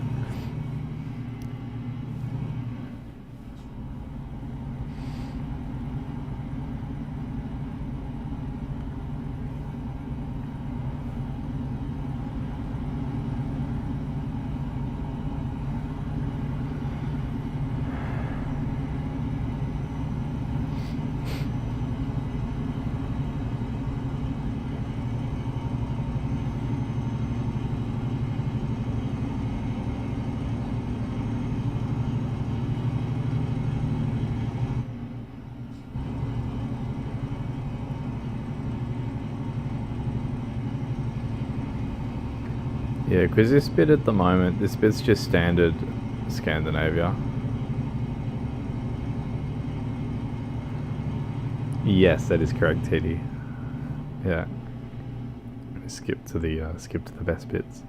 Speaker 1: Yeah, because this bit at the moment, this bit's just standard Scandinavia. Yes, that is correct, TD. Yeah. Skip to the best bits.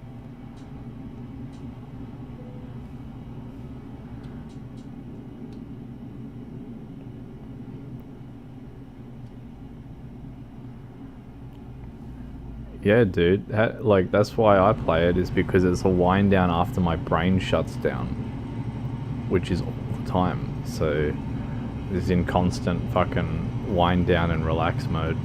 Speaker 1: Yeah, dude. Like, that's why I play it, is because it's a wind down after my brain shuts down, which is all the time. So it's in constant fucking wind down and relax mode.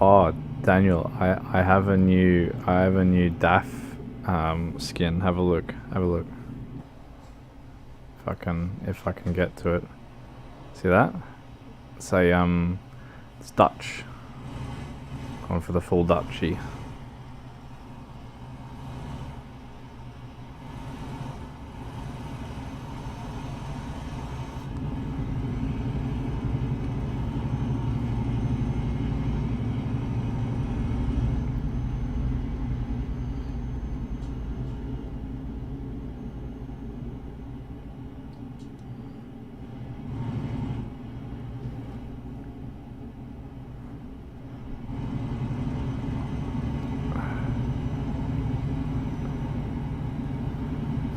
Speaker 1: Oh, Daniel, I have a new DAF skin. Have a look. Have a look. If I can get to it. See that? Say it's Dutch. Going for the full Dutchy.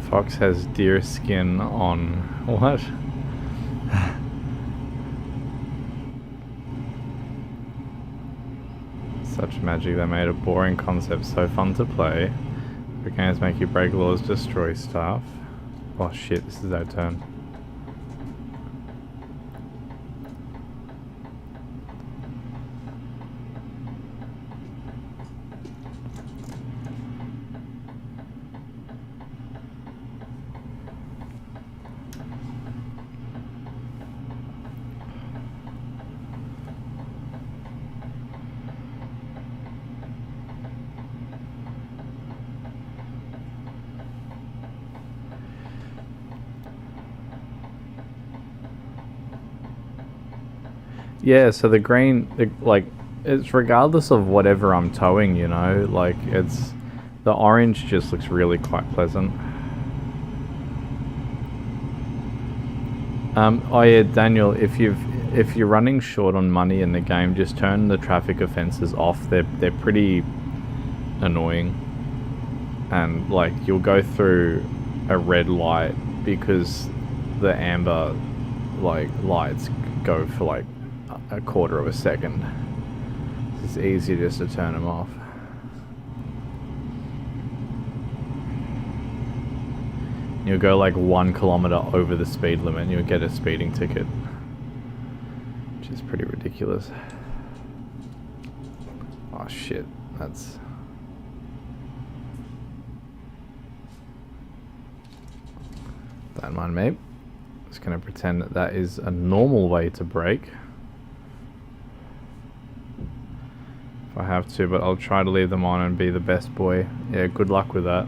Speaker 1: Fox has deer skin on. What? Such magic. They made a boring concept so fun to play. The games make you break laws, destroy stuff. Oh shit, this is our turn. Yeah, so the green, like, it's regardless of whatever I'm towing, you know, like, it's, the orange just looks really quite pleasant. Oh yeah, Daniel, if you're running short on money in the game, just turn the traffic offenses off. They're pretty annoying, and like, you'll go through a red light because the amber like lights go for like a quarter of a second. It's easy just to turn them off. You'll go like 1 kilometer over the speed limit and you'll get a speeding ticket, which is pretty ridiculous. Oh shit, that's... Don't mind me. Just gonna pretend that that is a normal way to brake. If I have to, but I'll try to leave them on and be the best boy. Yeah, good luck with that.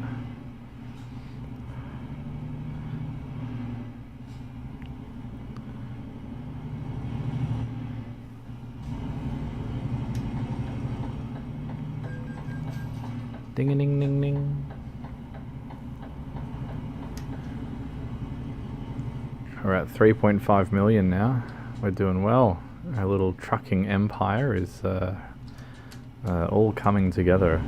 Speaker 1: Ding-a-ding-ding-ding. We're at 3.5 million now. We're doing well. Our little trucking empire is all coming together.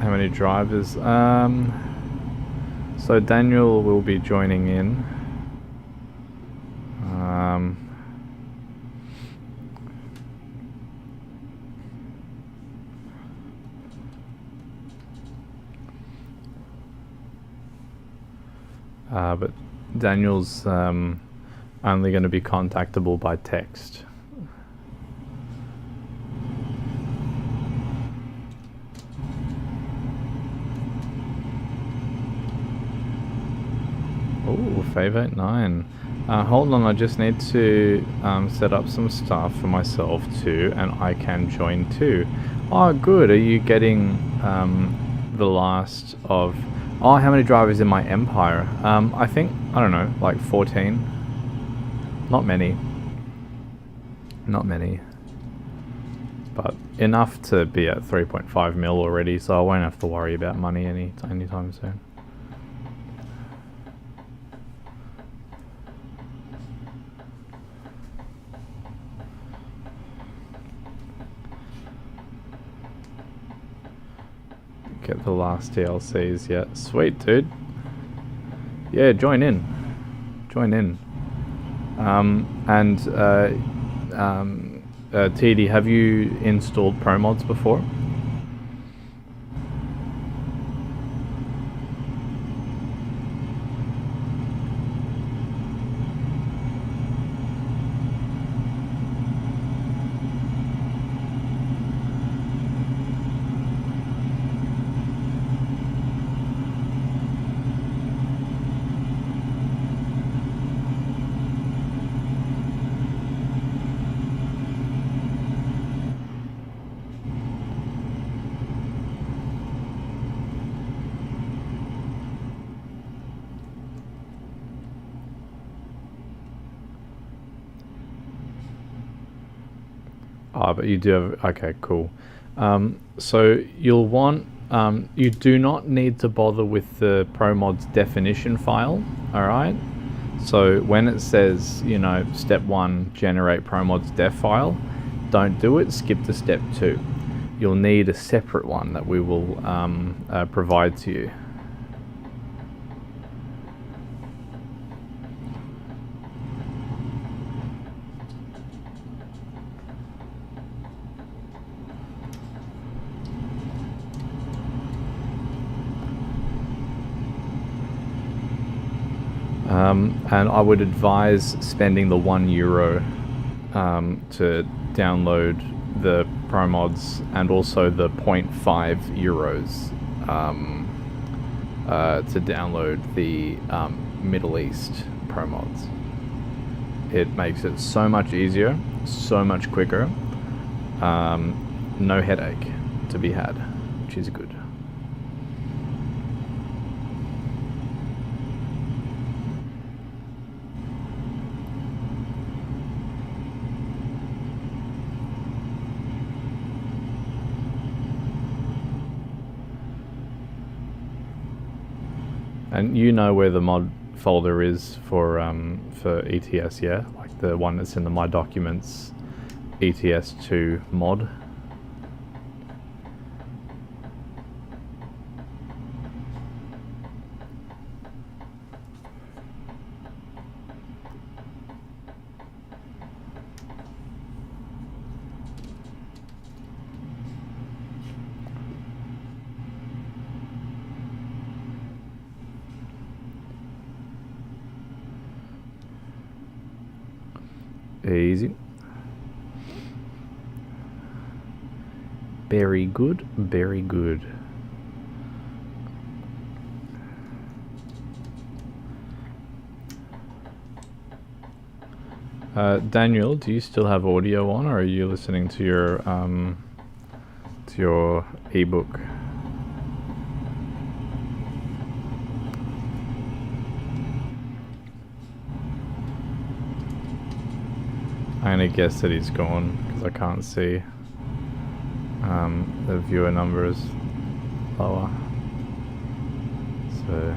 Speaker 1: How many drivers? So Daniel will be joining in. But Daniel's only going to be contactable by text. Oh, Fave 89. Hold on, I just need to set up some stuff for myself too, and I can join too. Oh, good. Are you getting the last of... Oh, how many drivers in my empire? I think, I don't know, like 14. Not many. Not many. But enough to be at 3.5 mil already, so I won't have to worry about money anytime soon. Get the last DLCs yet. Sweet, dude. Yeah, join in. Join in. TD, have you installed Promods before? Oh, but you do have... Okay, cool. So you'll want... you do not need to bother with the Promods definition file, alright? So when it says, you know, step 1, generate Promods def file, don't do it, skip to step 2. You'll need a separate one that we will provide to you. And I would advise spending the €1 to download the Promods, and also the 0.5 euros to download the Middle East Promods. It makes it so much easier, so much quicker, no headache to be had, which is good. And you know where the mod folder is for ETS, yeah? Like the one that's in the My Documents ETS2 mod. Easy. Very good, very good. Daniel, do you still have audio on, or are you listening to your ebook? I'm gonna guess that he's gone because I can't see the viewer number is lower. So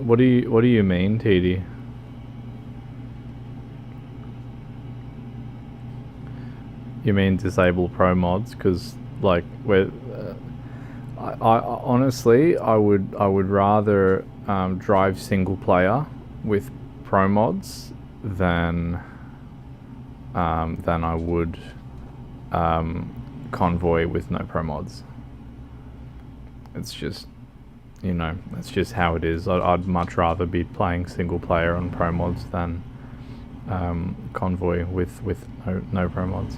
Speaker 1: what do you mean, TD? You mean disable pro mods? Because like we're I honestly I would rather drive single player with pro mods than I would Convoy with no pro mods. It's just, you know, that's just how it is. I'd much rather be playing single player on pro mods than Convoy with no pro mods.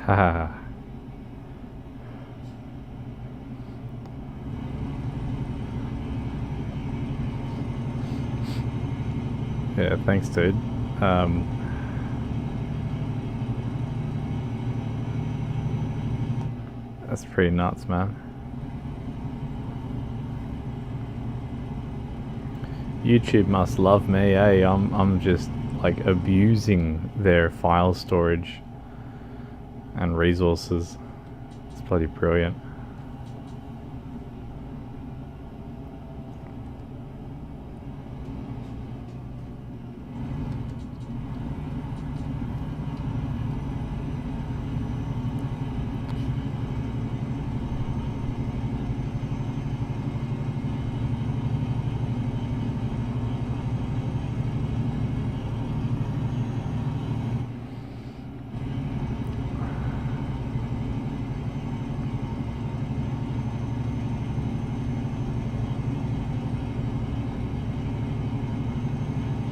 Speaker 1: Haha. Yeah, thanks, dude. That's pretty nuts, man. YouTube must love me, eh? I'm just like abusing their file storage and resources. It's bloody brilliant.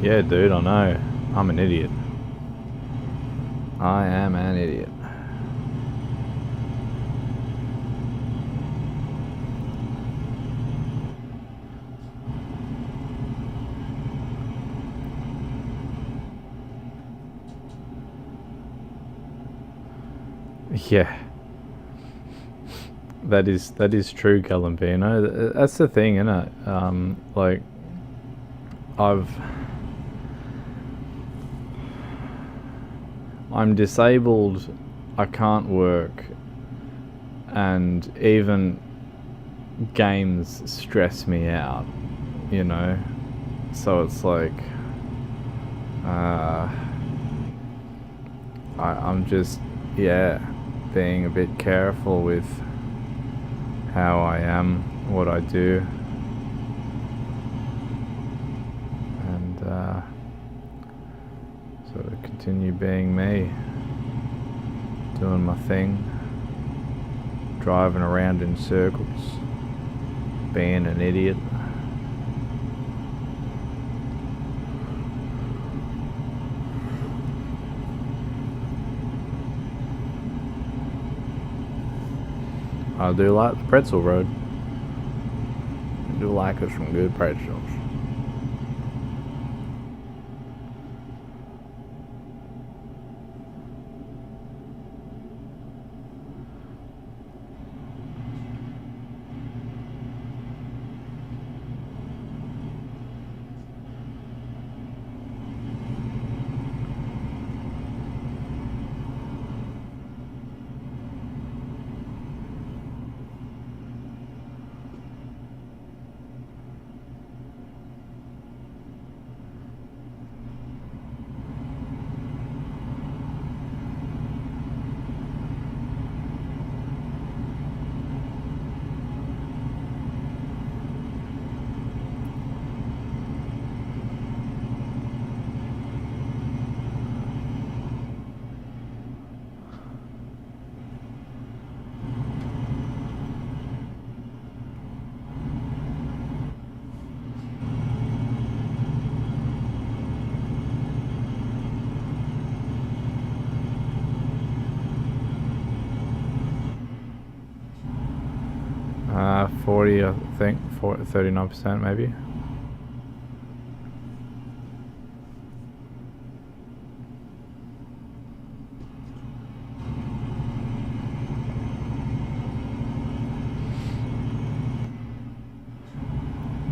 Speaker 1: Yeah, dude, I know. I'm an idiot. I am an idiot. Yeah. That is true, Galambino. That's the thing, isn't it? Like, I'm disabled, I can't work, and even games stress me out, you know? So it's like, I'm just, yeah, being a bit careful with how I am, what I do, and sort of continue being me, doing my thing, driving around in circles, being an idiot. I do like the pretzel road. I do like us some good pretzels. Uh, 40, I think, 39% maybe.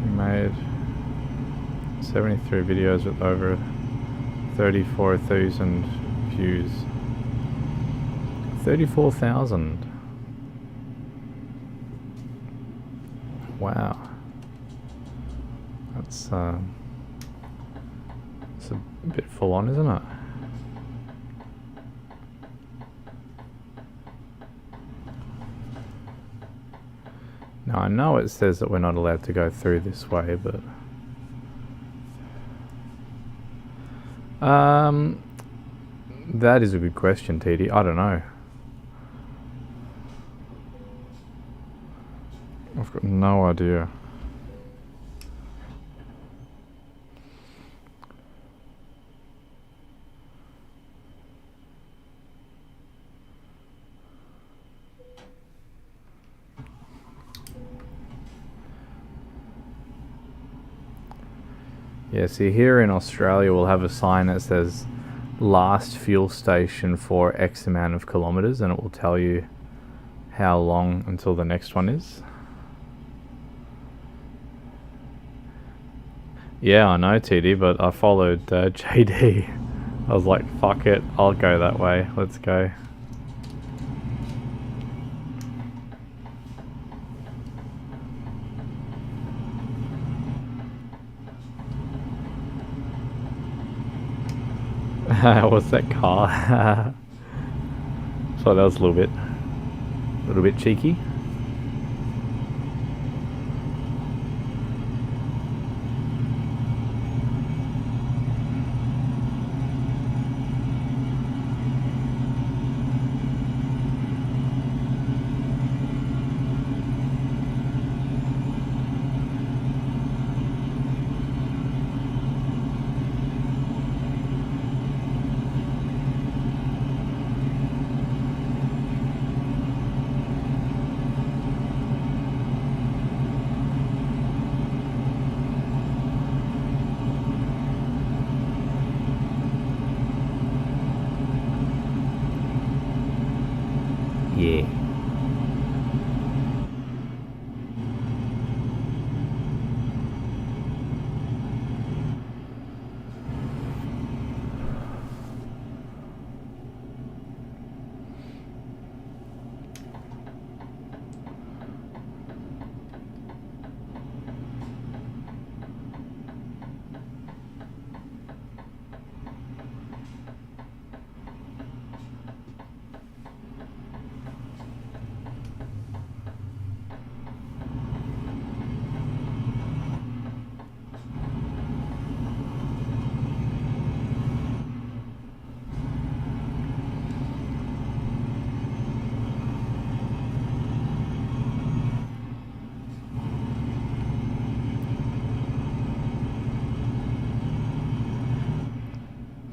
Speaker 1: We made 73 videos with over 34,000 views. 34,000. Wow, that's it's a bit full on, isn't it? Now I know it says that we're not allowed to go through this way, but that is a good question, TD. I don't know. I've got no idea. Yeah, see, here in Australia we'll have a sign that says last fuel station for X amount of kilometers, and it will tell you how long until the next one is. Yeah, I know, TD, but I followed JD. I was like, fuck it, I'll go that way. Let's go. What's that car? So that was a little bit cheeky. Yeah.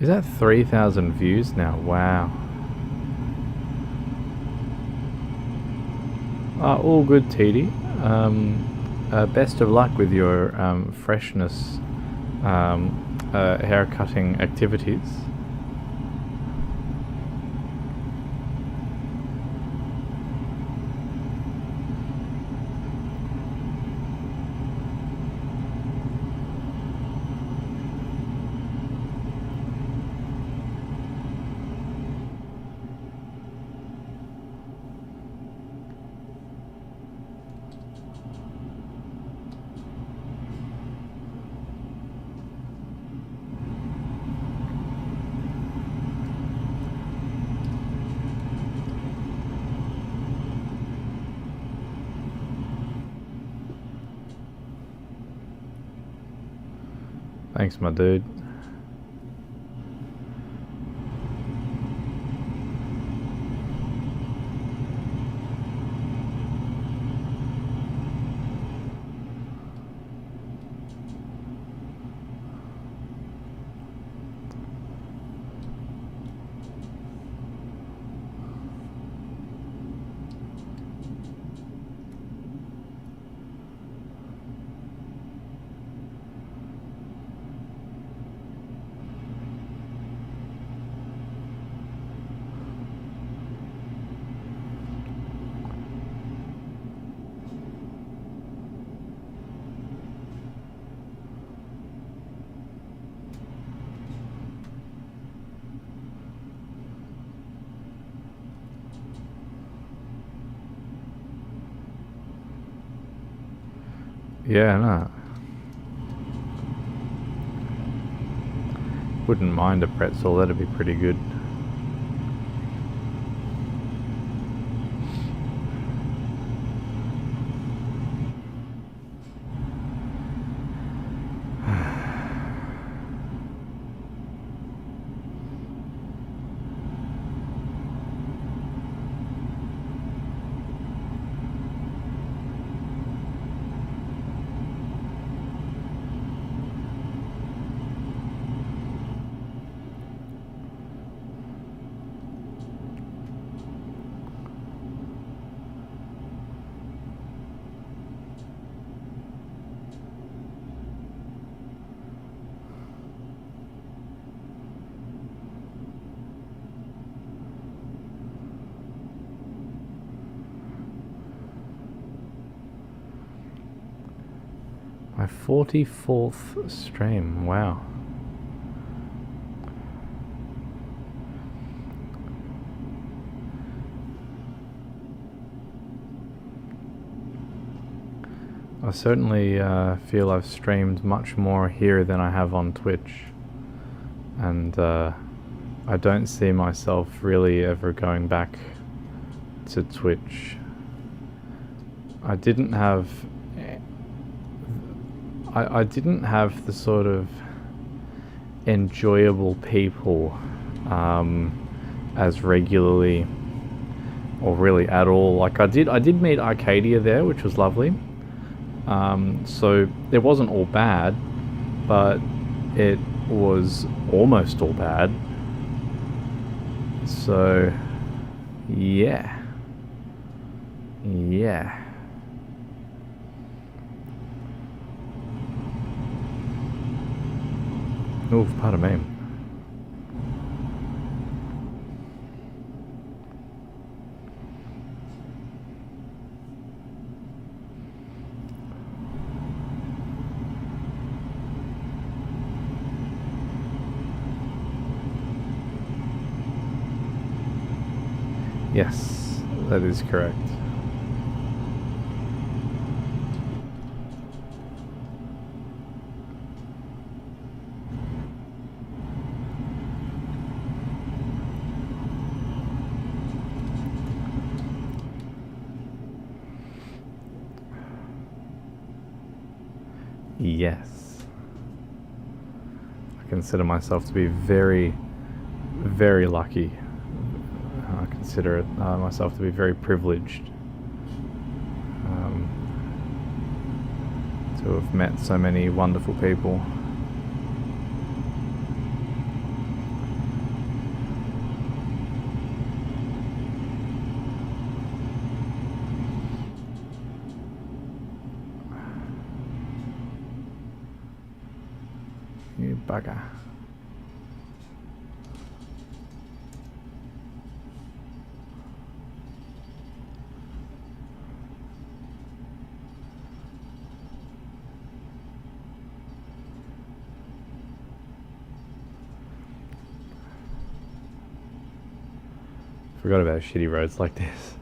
Speaker 1: Is that 3,000 views now? Wow. All good, TD. Best of luck with your freshness hair cutting activities. Thanks, my dude. Yeah, no. Wouldn't mind a pretzel, that'd be pretty good. My 44th stream, wow. I certainly feel I've streamed much more here than I have on Twitch, and I don't see myself really ever going back to Twitch. I didn't have the sort of enjoyable people as regularly, or really at all. Like I did meet Arcadia there, which was lovely. So it wasn't all bad, but it was almost all bad. So yeah. Oof, pardon me. Yes, that is correct. Yes. I consider myself to be very, very lucky. I consider myself to be very privileged to have met so many wonderful people. You bugger. Forgot about shitty roads like this.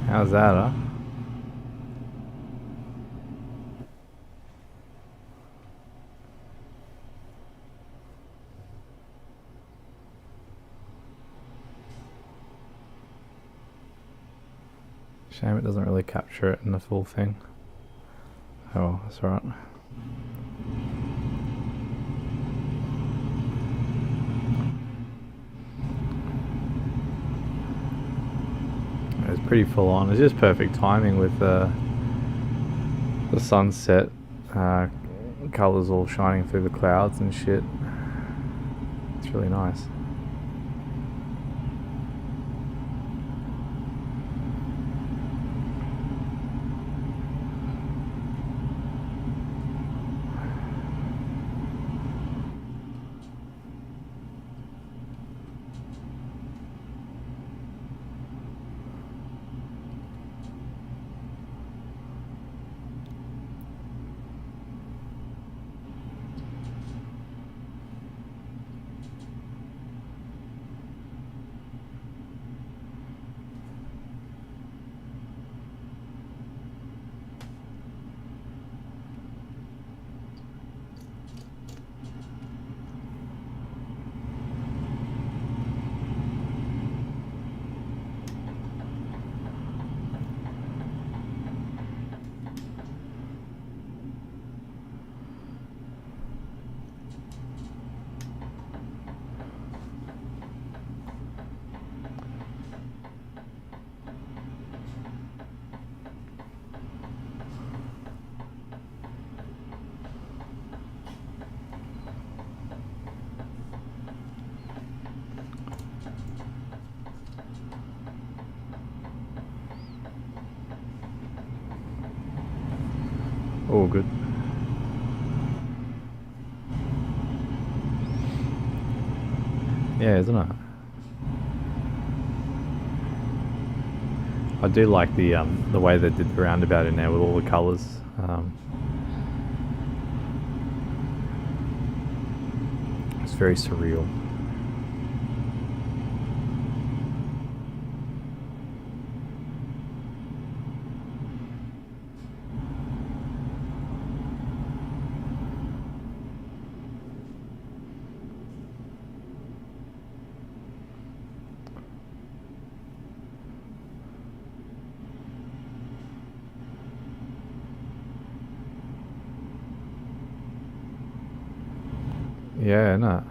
Speaker 1: How's that, huh? Shame it doesn't really capture it in the full thing. Oh, that's alright. It was pretty full on. It's just perfect timing with The sunset colors all shining through the clouds and shit. It's really nice. All good. Yeah, isn't it? I do like the way they did the roundabout in there with all the colours. It's very surreal. Yeah, no.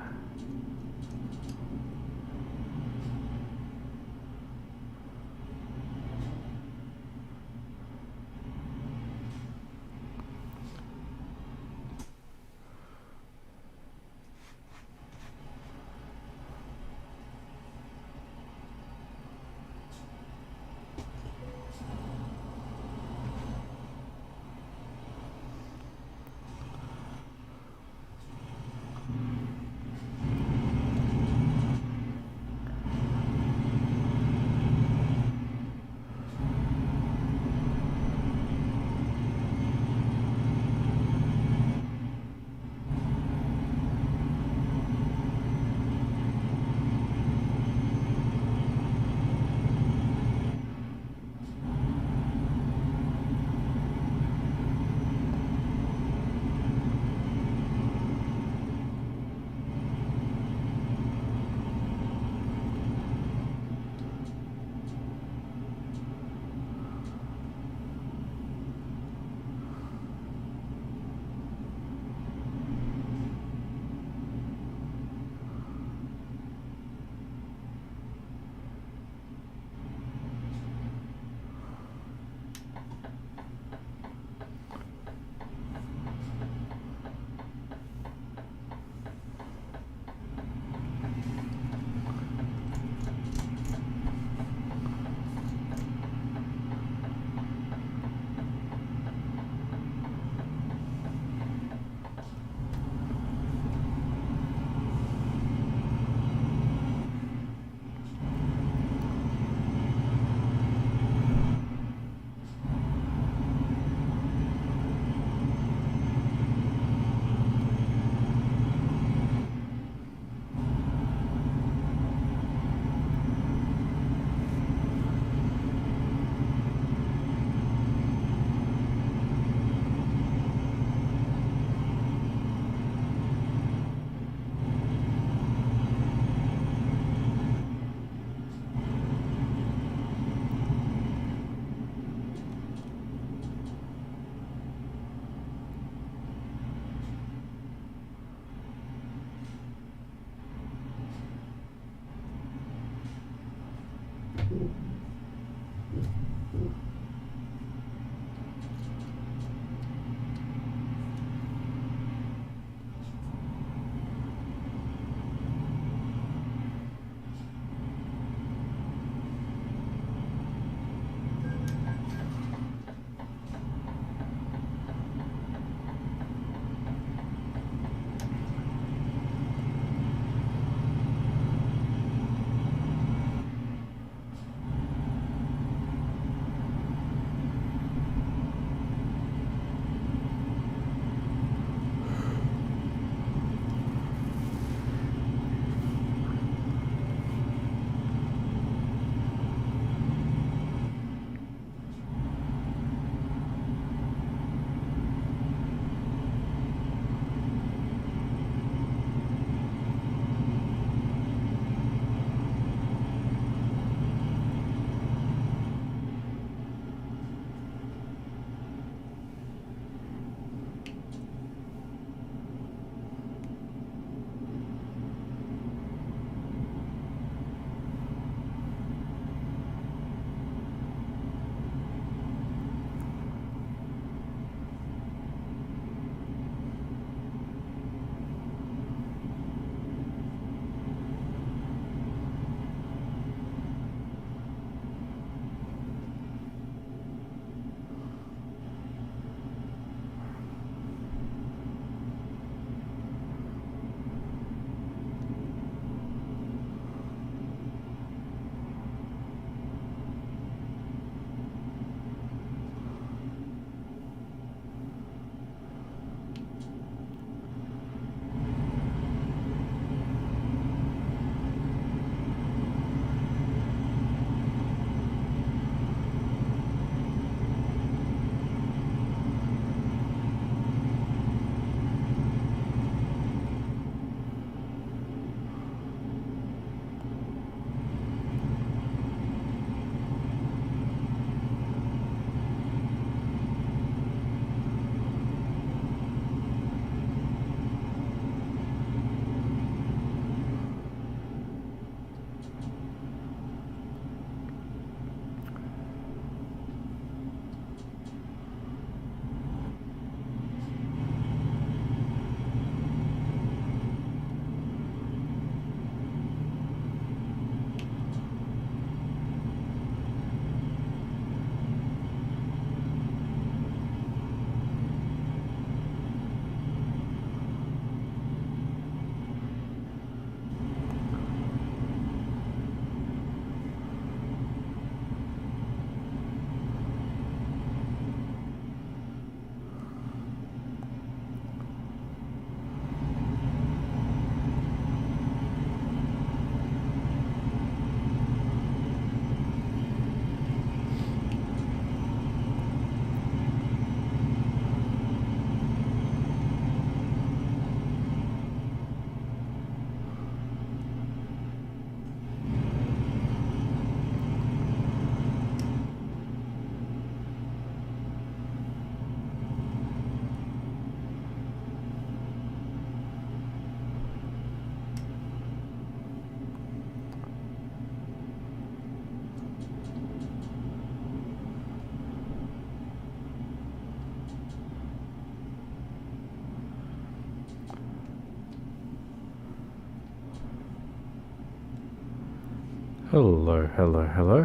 Speaker 1: Hello, hello, hello.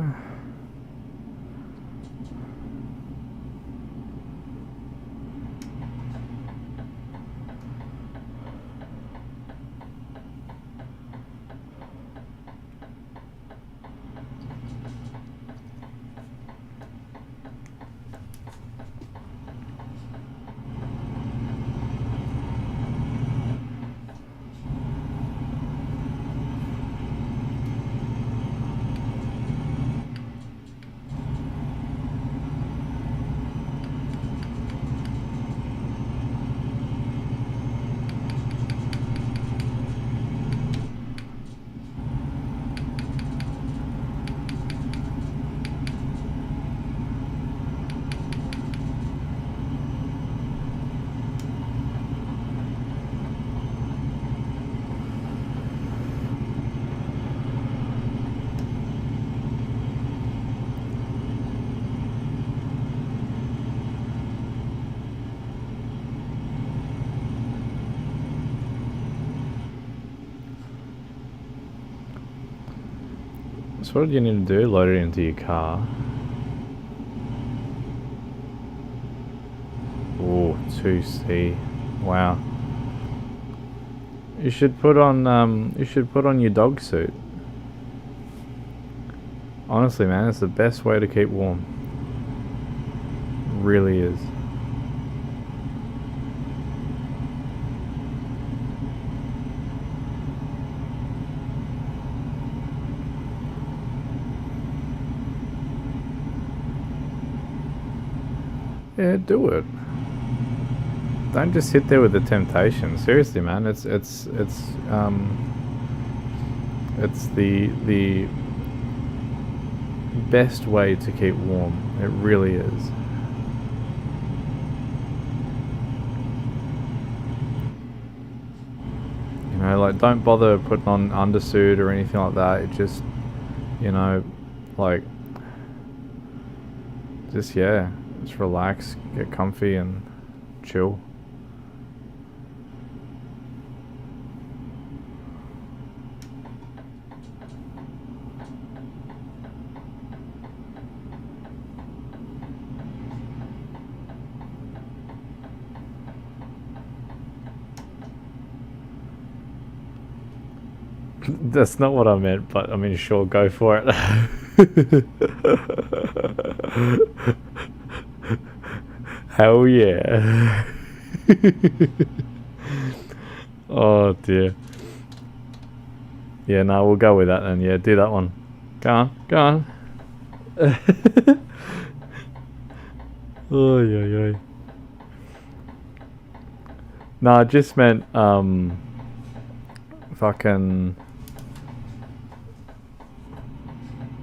Speaker 1: So what do you need to do? Load it into your car. Oh, 2C. Wow. You should put on your dog suit. Honestly, man, it's the best way to keep warm. It really is. Yeah, do it. Don't just sit there with the temptation. Seriously, man, it's the best way to keep warm. It really is. You know, like, don't bother putting on undersuit or anything like that. It just, you know, like, just, yeah, just relax, get comfy and chill. That's not what I meant, but I mean, sure, go for it. Hell yeah. Oh dear. Yeah, no, we'll go with that then. Yeah, do that one. Go on, go on. Oh, yeah. No, I just meant, fucking...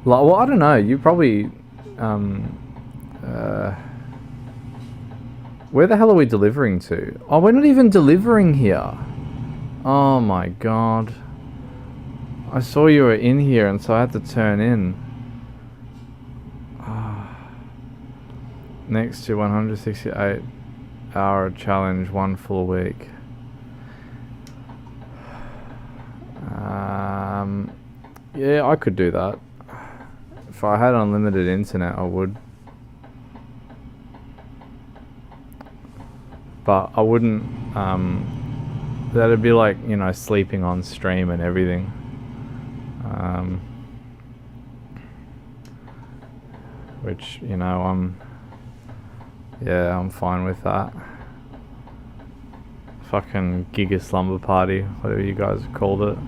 Speaker 1: Like, well, I don't know, you probably, where the hell are we delivering to? Oh, we're not even delivering here. Oh my god. I saw you were in here and so I had to turn in. Next to 168 hour challenge, 1 full week. Yeah, I could do that. If I had unlimited internet, I would. But I wouldn't, that'd be like, you know, sleeping on stream and everything. Which, you know, I'm fine with that. Fucking Giga Slumber Party, whatever you guys called it.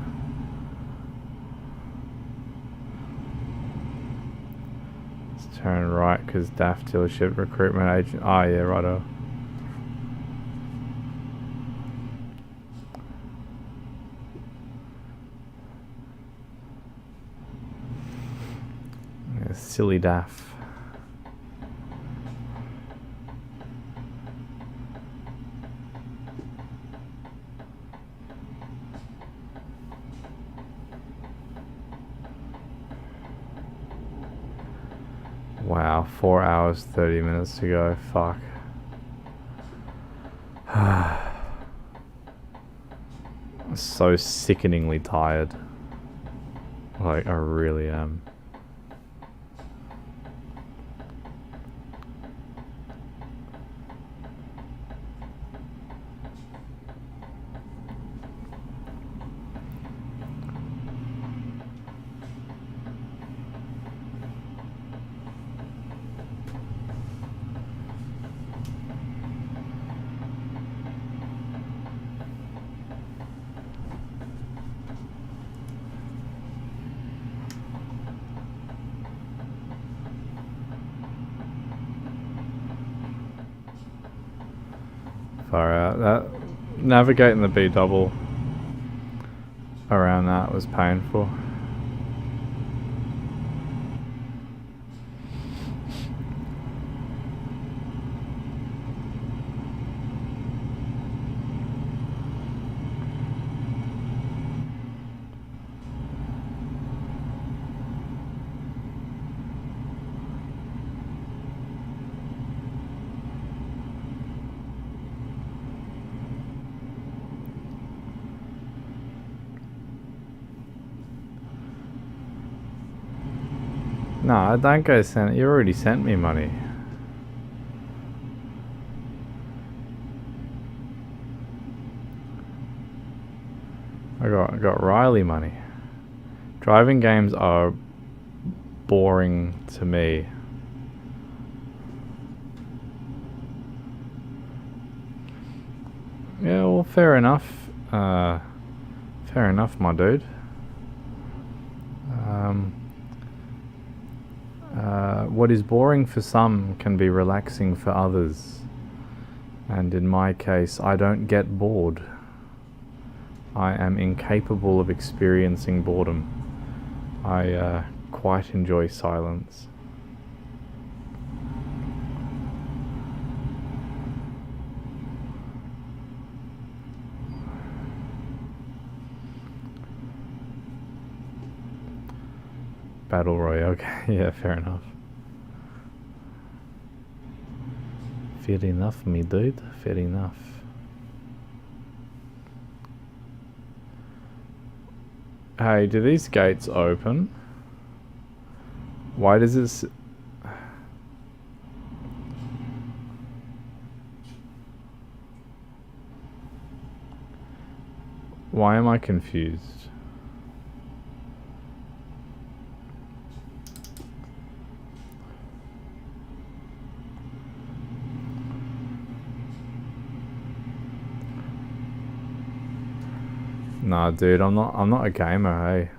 Speaker 1: Let's turn right, because DAF dealership recruitment agent. Oh yeah, righto. Yeah, silly DAF. Wow, 4 hours, 30 minutes to go. Fuck. So sickeningly tired. Like, I really am. Far out. That navigating the B-Double around that was painful. No, don't go send it. You already sent me money. I got Riley money. Driving games are boring to me. Yeah, well, fair enough. Fair enough, my dude. What is boring for some can be relaxing for others. And in my case, I don't get bored. I am incapable of experiencing boredom. I quite enjoy silence. Battle Royale, okay, yeah, fair enough. Fair enough, me dude, fair enough. Hey, do these gates open? Why does this... Why am I confused? Nah, dude, I'm not a gamer,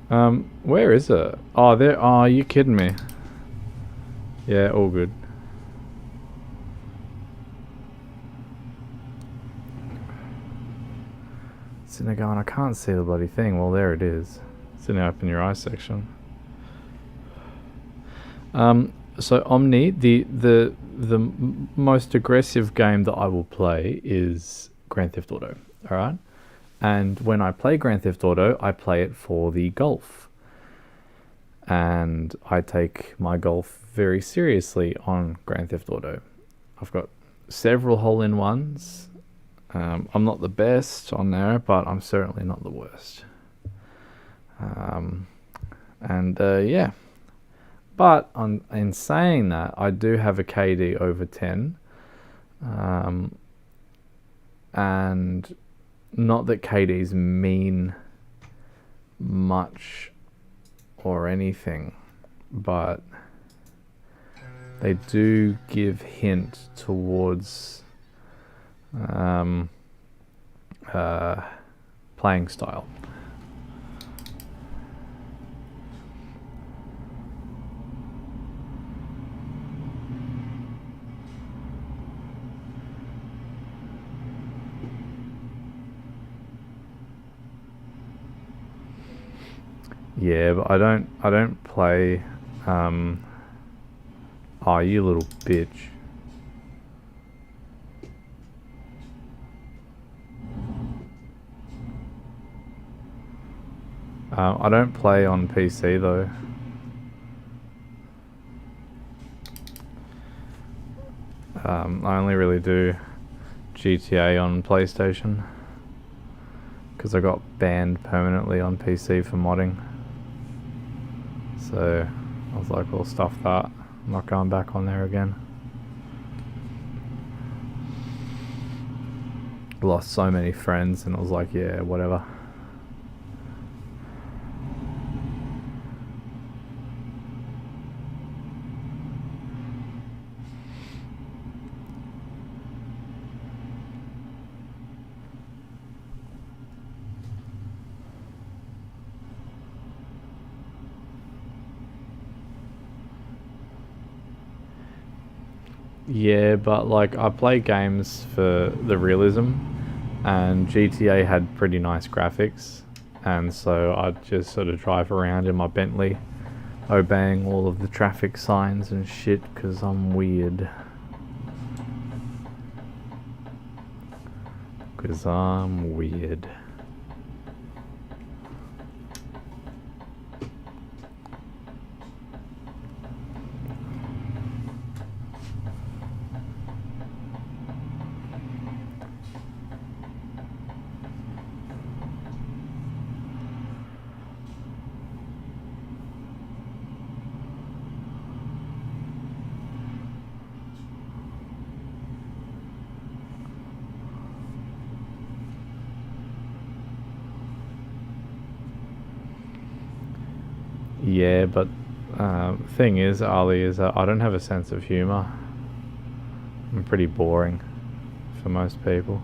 Speaker 1: hey. Where is it? Oh, there. Oh, are you kidding me? Yeah, all good. Sitting there going, I can't see the bloody thing. Well, there it is. It's in the open your eyes section. So Omni, the most aggressive game that I will play is Grand Theft Auto. All right, and when I play Grand Theft Auto, I play it for the golf, and I take my golf very seriously on Grand Theft Auto. I've got several hole-in-ones. I'm not the best on there, but I'm certainly not the worst. Yeah. But in saying that, I do have a KD over 10. And not that KDs mean much or anything, but they do give hint towards playing style. Yeah, but I don't play oh, you little bitch. I don't play on PC though. I only really do GTA on PlayStation because I got banned permanently on PC for modding. So I was like, well, stuff that. I'm not going back on there again. Lost so many friends, and I was like, yeah, whatever. Yeah, but like I play games for the realism, and GTA had pretty nice graphics, and so I'd just sort of drive around in my Bentley obeying all of the traffic signs and shit because I'm weird. Because I'm weird. Yeah, but thing is, Ali, is that I don't have a sense of humor. I'm pretty boring for most people.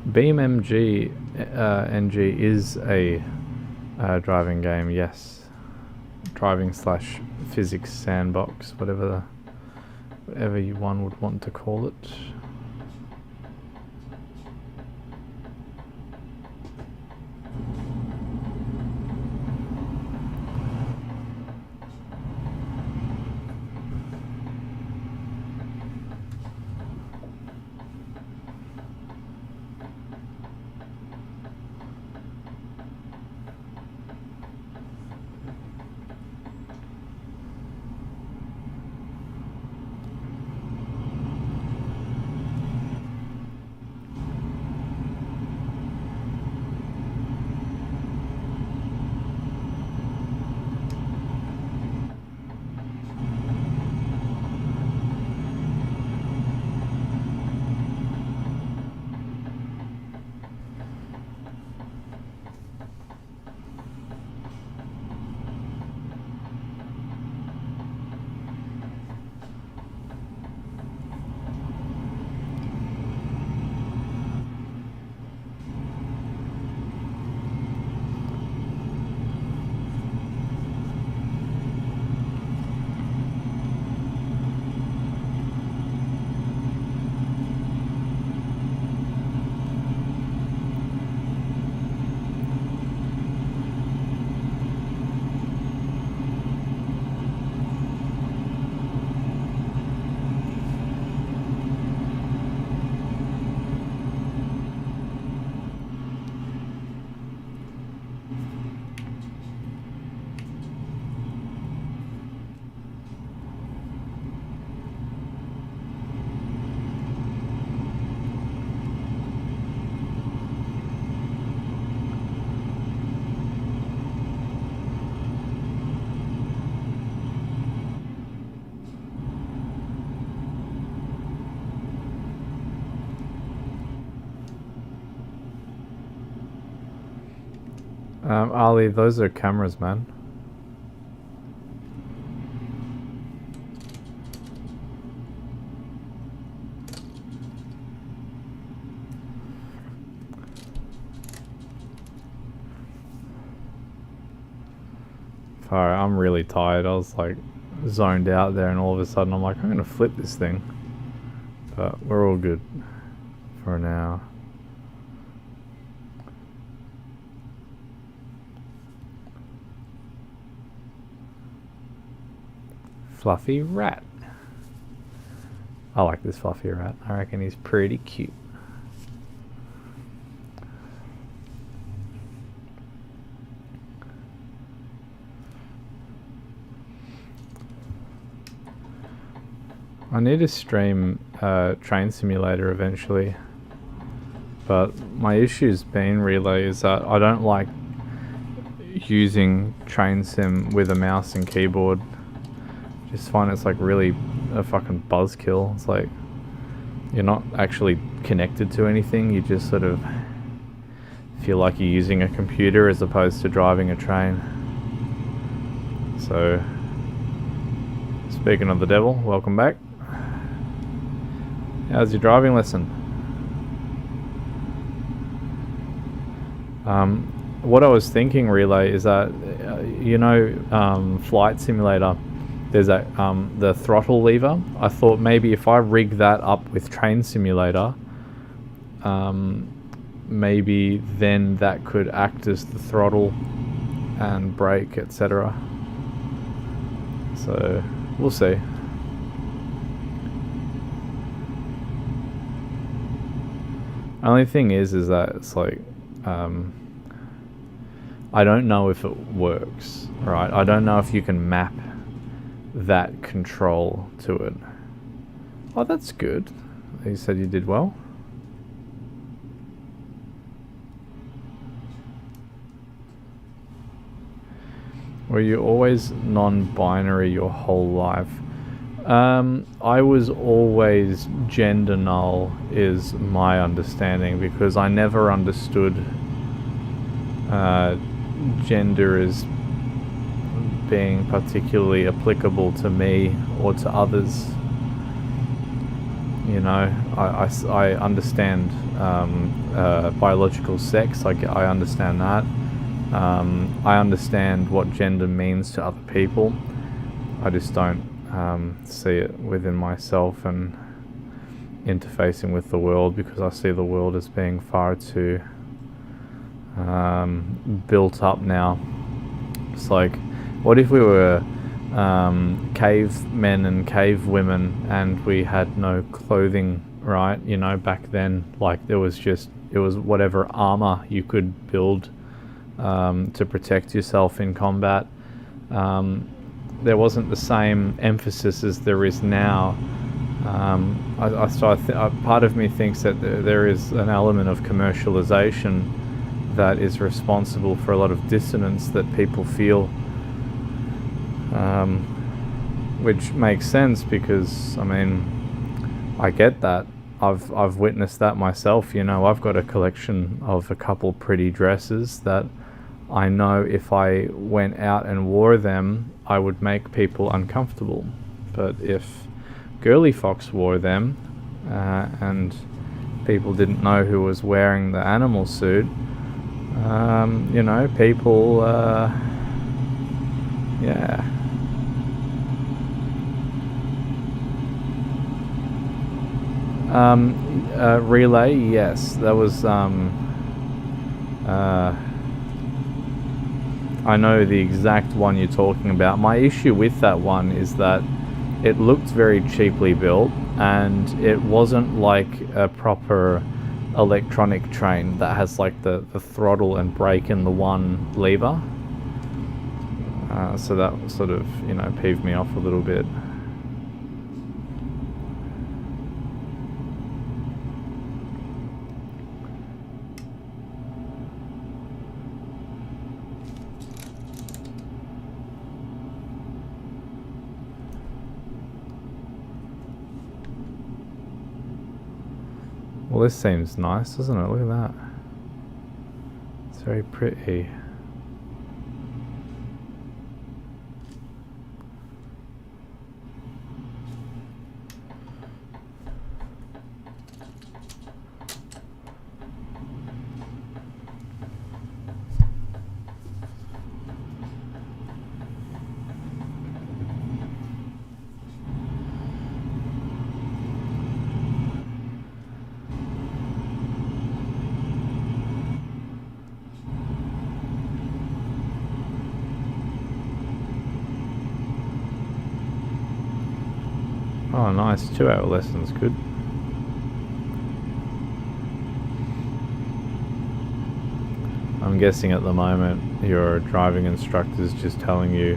Speaker 1: BeamNG NG is a driving game, yes. Driving slash physics sandbox, whatever one would want to call it. Ali, those are cameras, man. Alright, I'm really tired. I was like zoned out there, and all of a sudden I'm like, I'm gonna flip this thing. But we're all good for now. Fluffy rat. I like this fluffy rat. I reckon he's pretty cute. I need to stream Train Simulator eventually, but my issue's been really is that I don't like using Train Sim with a mouse and keyboard. Just find it's like really a fucking buzzkill. It's like you're not actually connected to anything. You just sort of feel like you're using a computer as opposed to driving a train. So, speaking of the devil, welcome back. How's your driving lesson? What I was thinking, Relay, is that Flight Simulator, there's that the throttle lever. I thought maybe if I rig that up with Train Simulator, maybe then that could act as the throttle and brake, etc. So we'll see. Only thing is that it's like I don't know if it works, right? I don't know if you can map that control to it. Oh, that's good. You said you did well. Were you always non-binary your whole life? I was always gender null, is my understanding, because I never understood gender as being particularly applicable to me or to others. You know, I understand biological sex. I understand that. I understand what gender means to other people. I just don't see it within myself and interfacing with the world, because I see the world as being far too built up now. It's like, what if we were cavemen and cave women and we had no clothing, right? You know, back then, like it was whatever armor you could build to protect yourself in combat. There wasn't the same emphasis as there is now. Part of me thinks that there is an element of commercialization that is responsible for a lot of dissonance that people feel, which makes sense, because I mean, I get that. I've witnessed that myself. You know, I've got a collection of a couple pretty dresses that I know if I went out and wore them, I would make people uncomfortable. But if Girly Fox wore them and people didn't know who was wearing the animal suit, you know, people, yeah. Relay, yes, that was, I know the exact one you're talking about. My issue with that one is that it looked very cheaply built, and it wasn't like a proper electronic train that has like the throttle and brake in the one lever. So that sort of, you know, peeved me off a little bit. Well, this seems nice, doesn't it? Look at that. It's very pretty.
Speaker 2: Oh, nice. 2-hour lessons, good. I'm guessing at the moment your driving instructor's just telling you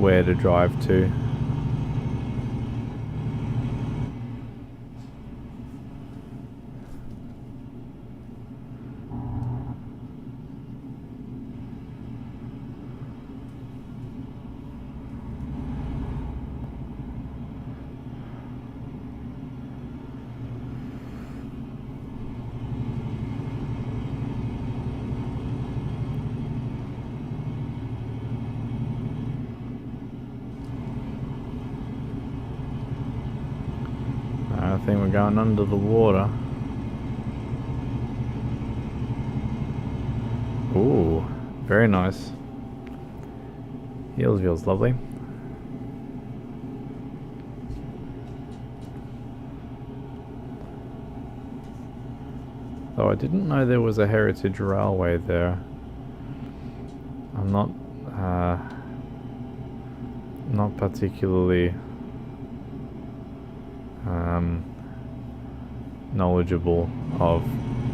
Speaker 2: where to drive to. I think we're going under the water. Ooh, very nice. Heels feels lovely. Though I didn't know there was a heritage railway there. I'm not particularly knowledgeable of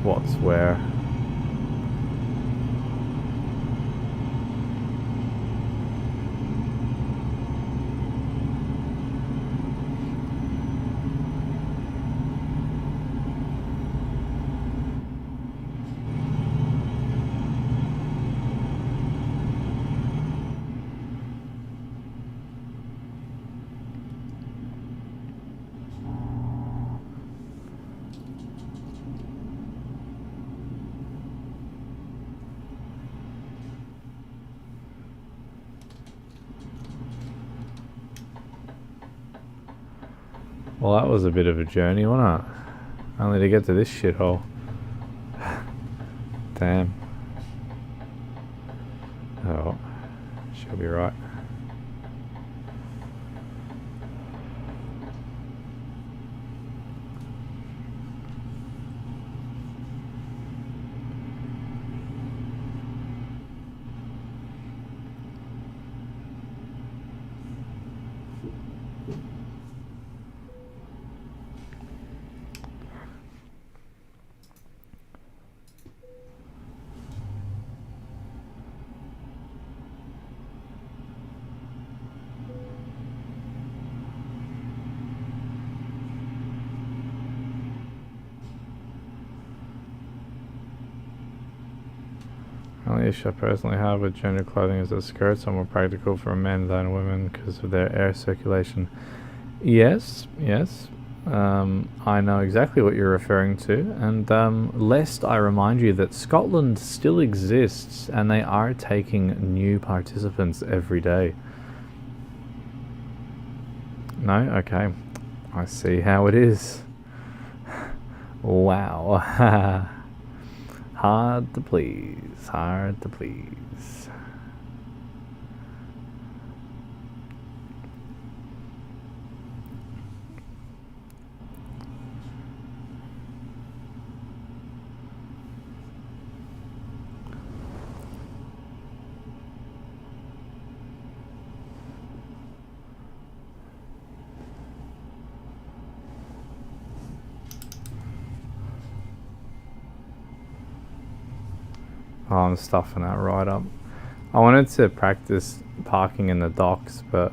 Speaker 2: what's where. Well, that was a bit of a journey, wasn't it? Only to get to this shithole. Damn. Oh, she'll be right. Only issue I personally have with gender clothing is that skirts are more practical for men than women because of their air circulation. Yes, yes. I know exactly what you're referring to, and lest I remind you that Scotland still exists and they are taking new participants every day. No? Okay. I see how it is. Wow. Hard to please, hard to please. Oh, I'm stuffing that right up. I wanted to practice parking in the docks, but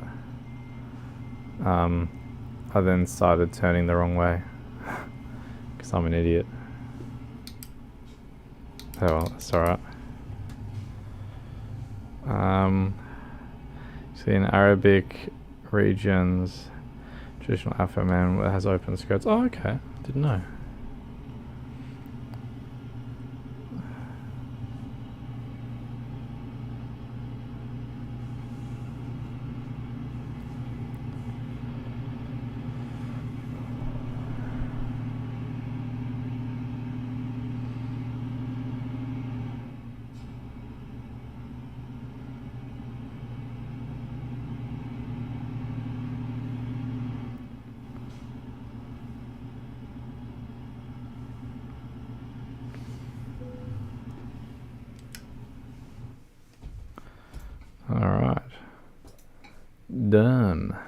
Speaker 2: I then started turning the wrong way because I'm an idiot. Oh well, that's alright. See, in Arabic regions, traditional Afro man has open skirts. Oh, okay. Didn't know. Alright. Done.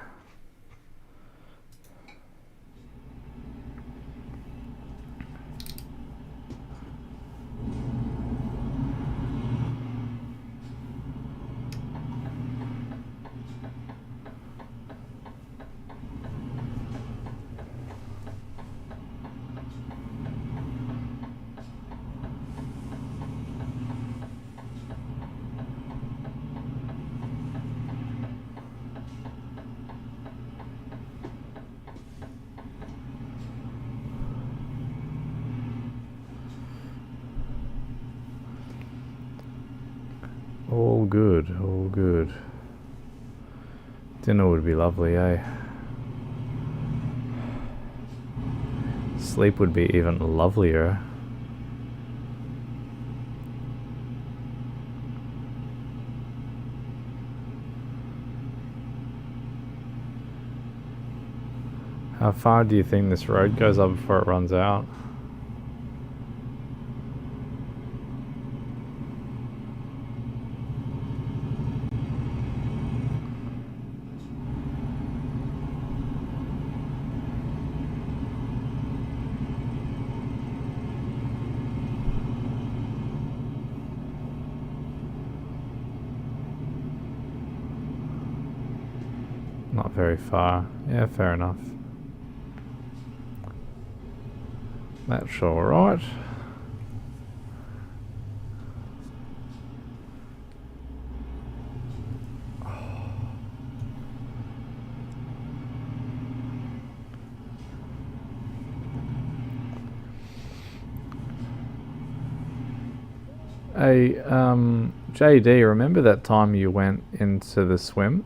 Speaker 1: All good, all good. Dinner would be lovely, eh? Sleep would be even lovelier. How far do you think this road goes up before it runs out? Not very far. Yeah, fair enough. That's alright. Hey, JD, remember that time you went into the swim?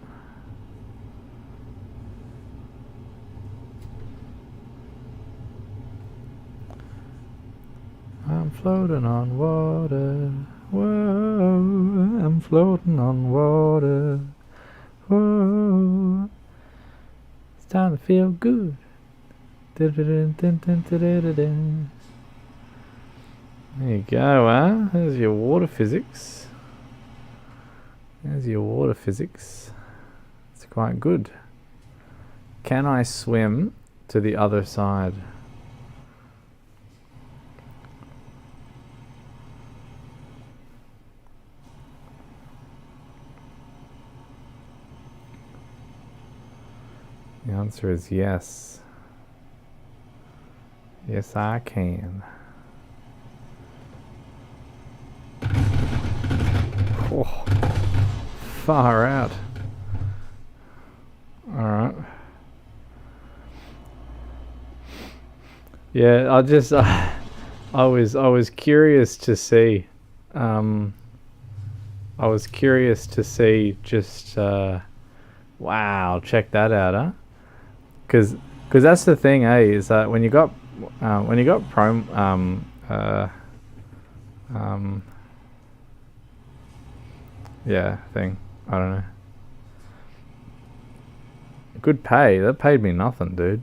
Speaker 1: I'm floating on water, whoa, I'm floating on water, whoa, it's time to feel good. There you go, huh? There's your water physics. There's your water physics. It's quite good. Can I swim to the other side? The answer is yes. Yes, I can. Oh, far out. Alright. Yeah, I was curious to see. I was curious to see just wow, check that out, huh? Cause that's the thing, eh? Is that when you got yeah, thing. I don't know. Good pay. That paid me nothing, dude.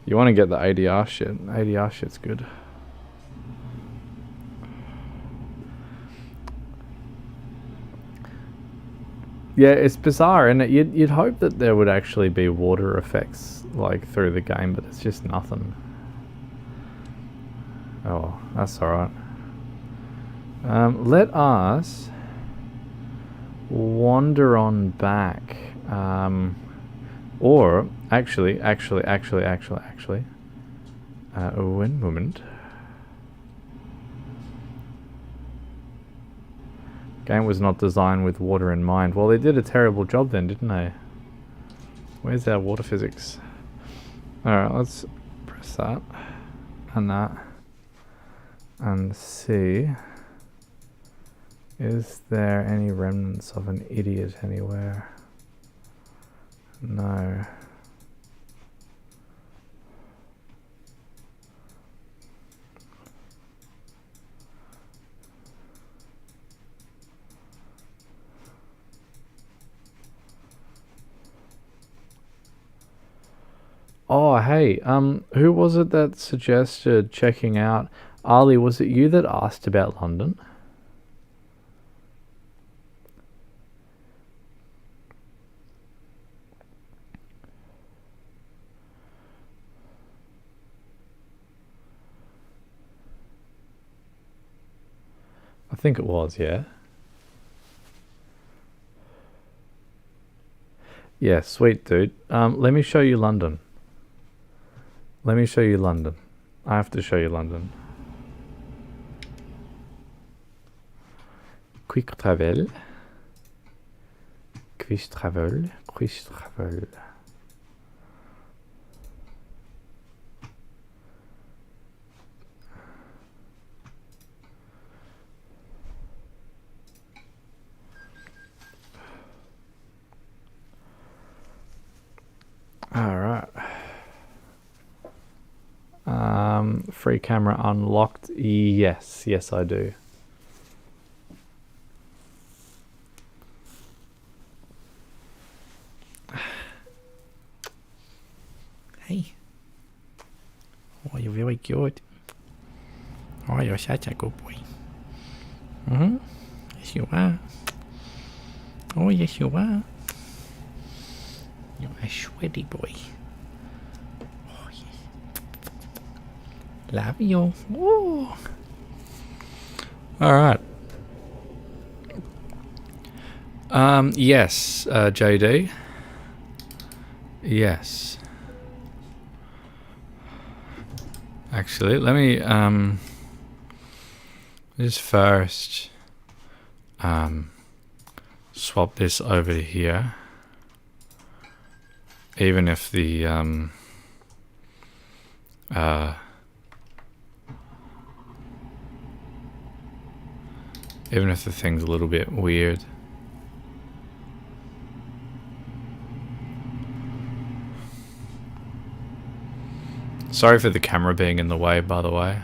Speaker 1: You want to get the ADR shit. ADR shit's good. Yeah, it's bizarre, and you'd hope that there would actually be water effects like through the game, but it's just nothing. Oh, that's alright. Let us wander on back. Or actually, one moment. Game was not designed with water in mind. Well, they did a terrible job then, didn't they? Where's our water physics? Alright, let's press that and that and see. Is there any remnants of an idiot anywhere? No. Oh, hey, who was it that suggested checking out? Ali, was it you that asked about London? I think it was, yeah. Yeah, sweet, dude. Let me show you London. Let me show you London. I have to show you London. Quick travel. Quick travel. Quick travel. free camera unlocked? Yes, yes I do.
Speaker 3: Hey. Oh, you're very cute. Oh, you're such a good boy. Mm-hmm. Yes, you are. Oh, yes, you are. You're a sweaty boy. Oh, yes. Love you. Oh.
Speaker 2: All right. Yes, JD. Yes. Actually, let me just first swap this over to here. Even if the even if the thing's a little bit weird. Sorry for the camera being in the way, by the way.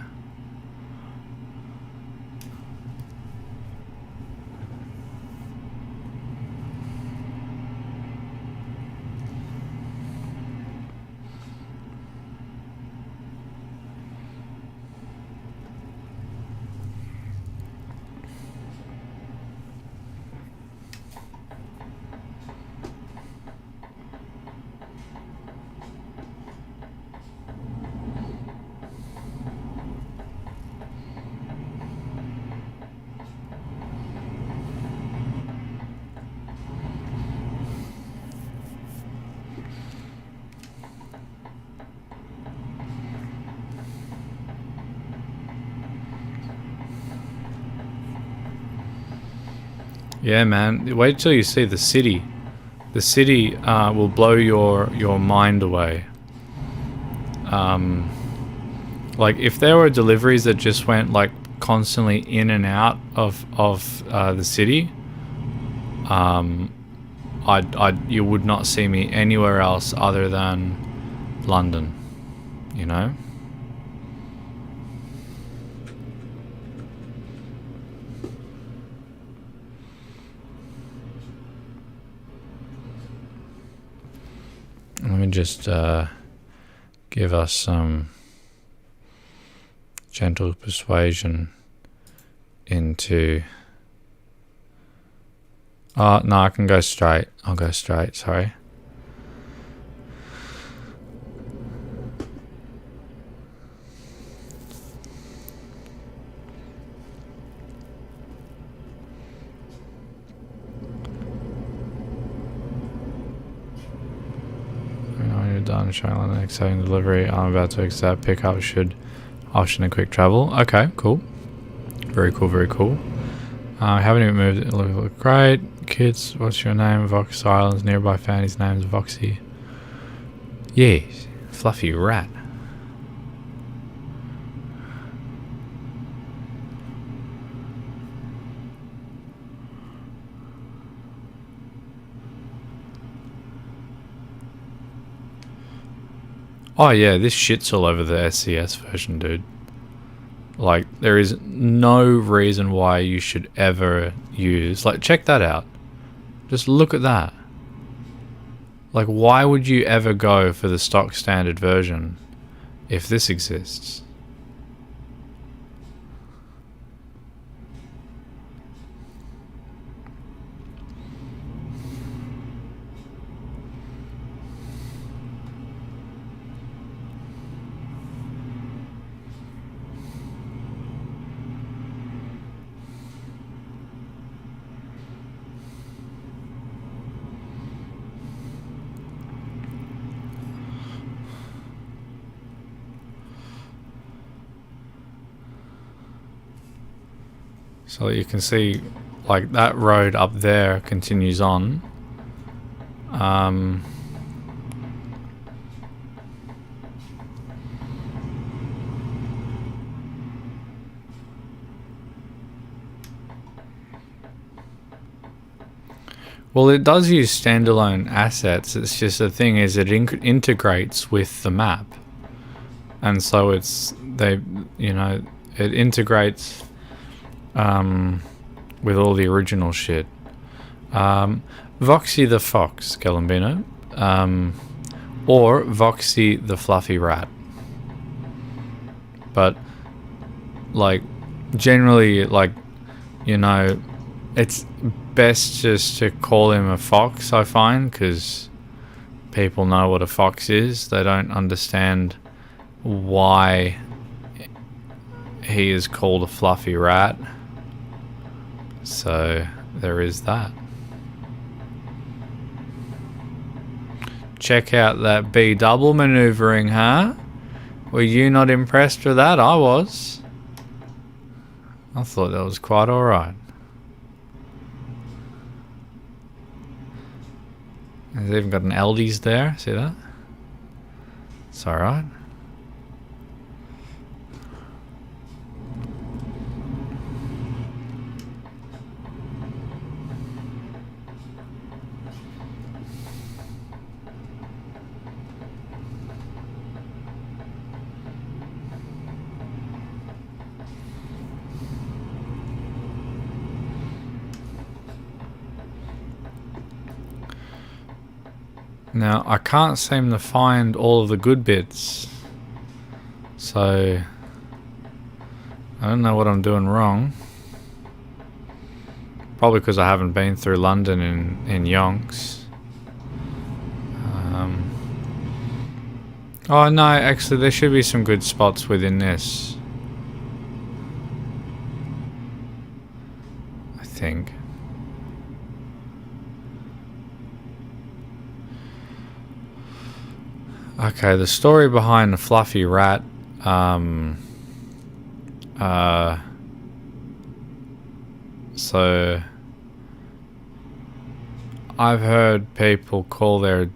Speaker 2: Yeah, man. Wait till you see the city. The city will blow your mind away. Like if there were deliveries that just went like constantly in and out of the city, you would not see me anywhere else other than London. You know. Let me just give us some gentle persuasion into... Oh, no, I can go straight. I'll go straight, sorry. Done showing on the exciting delivery. I'm about to accept pickup should option a quick travel. Okay, cool. Very cool, very cool. I haven't even moved it. Look great. Kids, what's your name? Vox Islands nearby fan. His name's Voksy. Yes, fluffy rat. Oh yeah, this shit's all over the SCS version, dude. Like, there is no reason why you should ever use... Like, check that out. Just look at that. Like, why would you ever go for the stock standard version if this exists? So you can see, like, that road up there continues on. Well, it does use standalone assets. It's just the thing is it integrates with the map. And so it's they, you know, it integrates with all the original shit. Voksy the Fox, Galambino, or Voksy the Fluffy Rat. But, like, generally, like, you know, it's best just to call him a fox, I find, because people know what a fox is. They don't understand why he is called a fluffy rat. So there is that. Check out that B-Double maneuvering, huh? Were you not impressed with that? I was. I thought that was quite alright. He's even got an Aldi's there, see that? It's alright. Now, I can't seem to find all of the good bits, so I don't know what I'm doing wrong. Probably because I haven't been through London in yonks. Oh no, actually there should be some good spots within this, I think. Okay, the story behind the fluffy rat, so I've heard people call their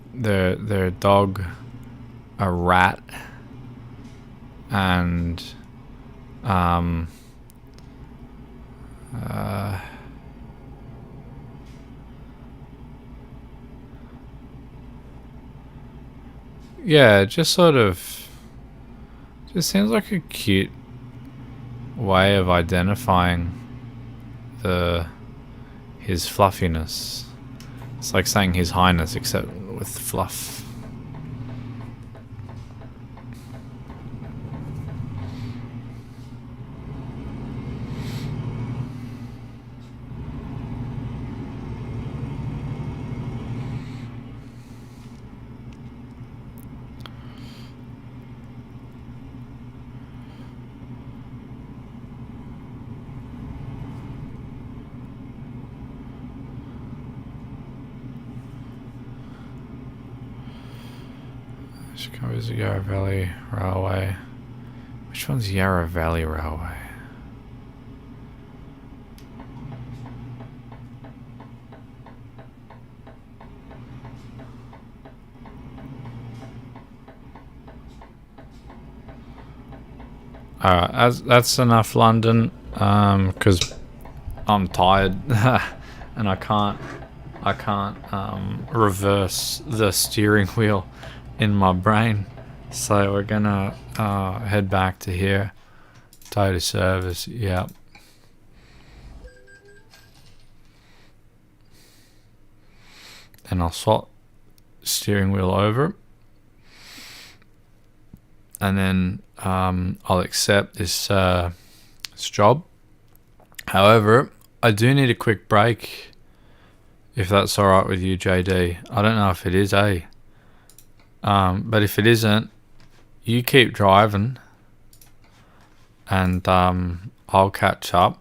Speaker 2: dog a rat, and yeah, just sort of, just seems like a cute way of identifying his fluffiness. It's like saying His Highness, except with fluff. Covers the Yarra Valley Railway. Which one's Yarra Valley Railway? Alright, that's enough London, because I'm tired and I can't reverse the steering wheel in my brain, so we're gonna head back to here. Total service, yeah. Then I'll swap steering wheel over, and then I'll accept this job. However, I do need a quick break, if that's alright with you, JD. I don't know if it is, eh? But if it isn't, you keep driving, and I'll catch up.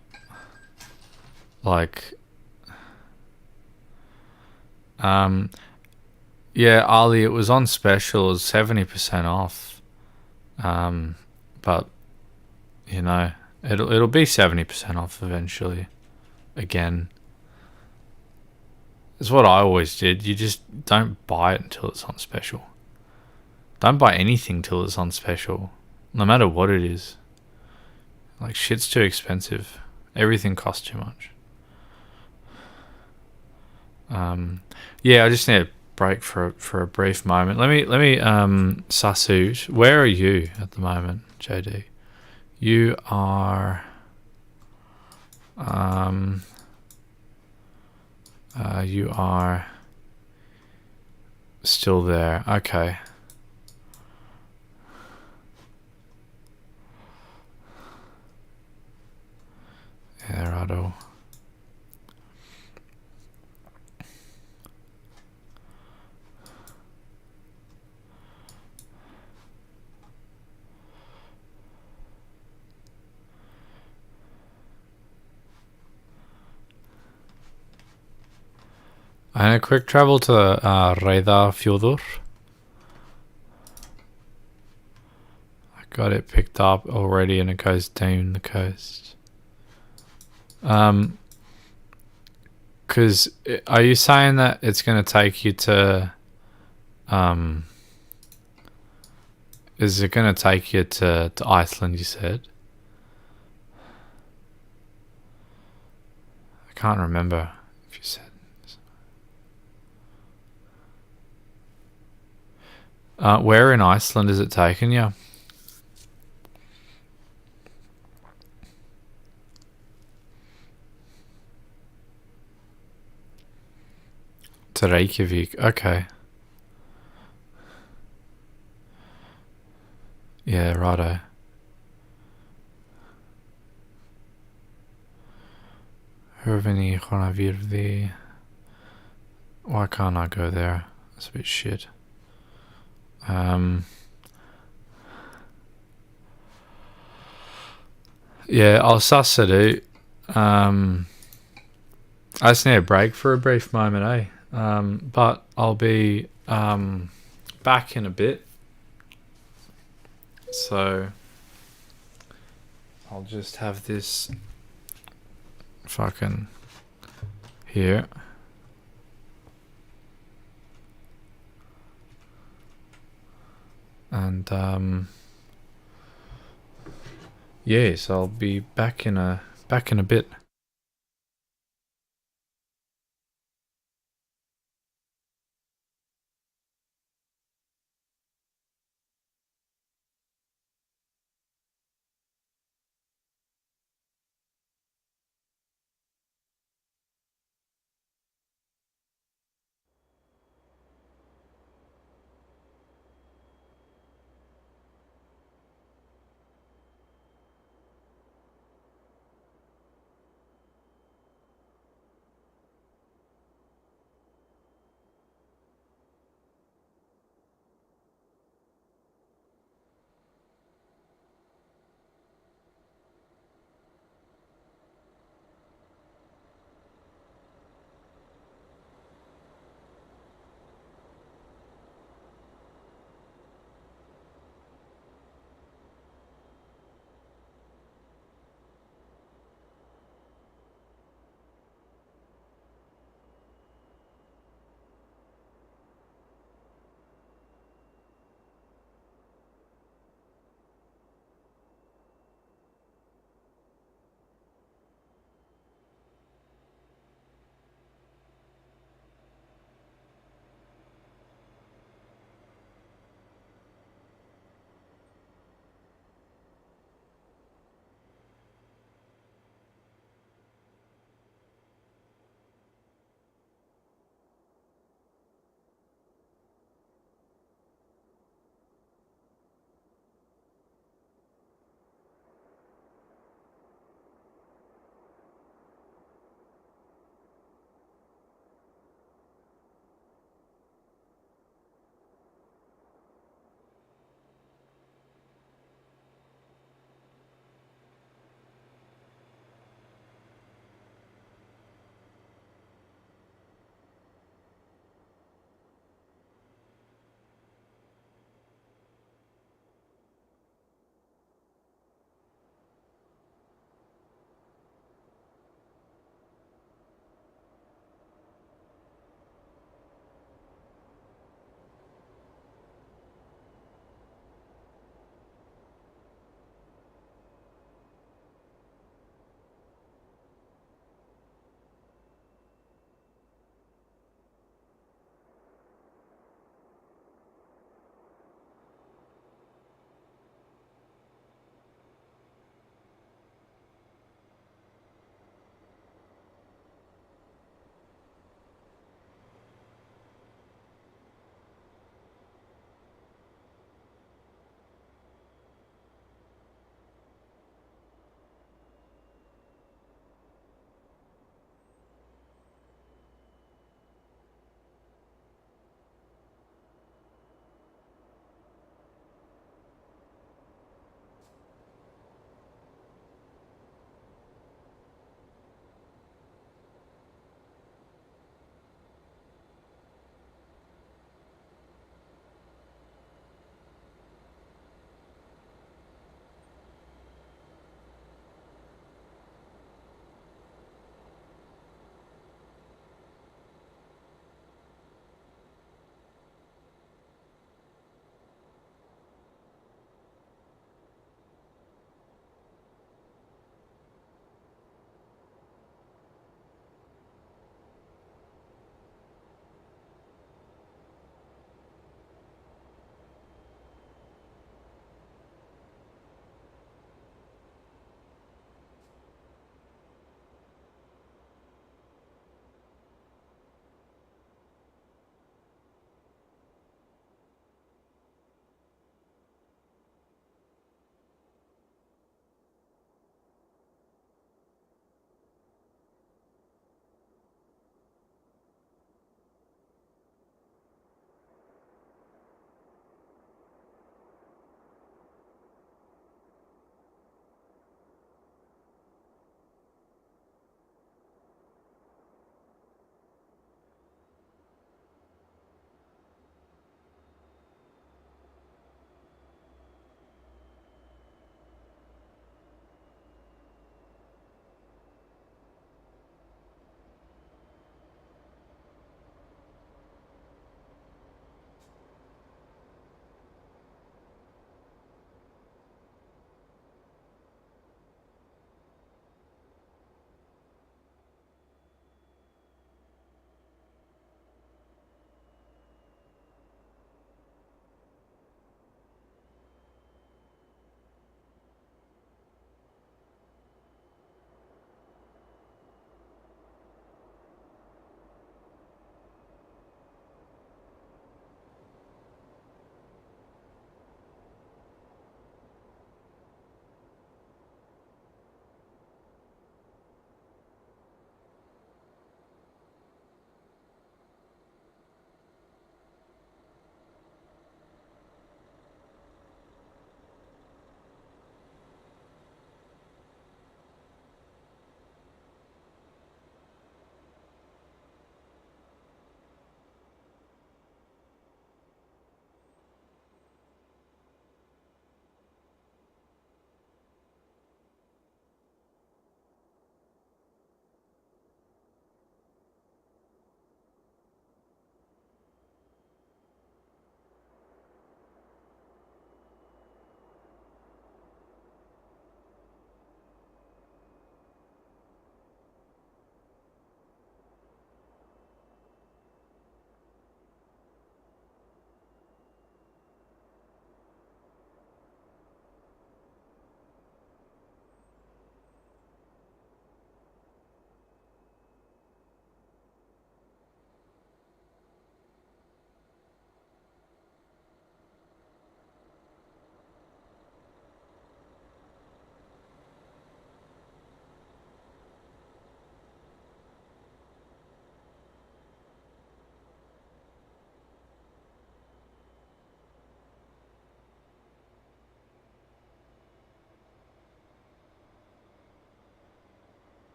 Speaker 2: Like, yeah, Ali, it was on special. It was 70% off. But you know, it'll be 70% off eventually. Again, it's what I always did. You just don't buy it until it's on special. Don't buy anything till it's on special, no matter what it is. Like, shit's too expensive. Everything costs too much. Yeah, I just need a break for a brief moment. Let me Fursuit. Where are you at the moment, JD? You are you are still there. Okay. Yeah, righto. And a quick travel to Reda Fjordur. I got it picked up already and it goes down the coast. Because are you saying that it's going to take you to is it going to take you to Iceland, you said? I can't remember if you said. Where in Iceland is it taking you? To Reykjavik, okay. Yeah, righto. Hervini Honavirdi. Why can't I go there? That's a bit shit. Yeah, I'll suss it out. I just need a break for a brief moment, eh? But I'll be back in a bit. So I'll just have this fucking here. And yes, I'll be back in a bit.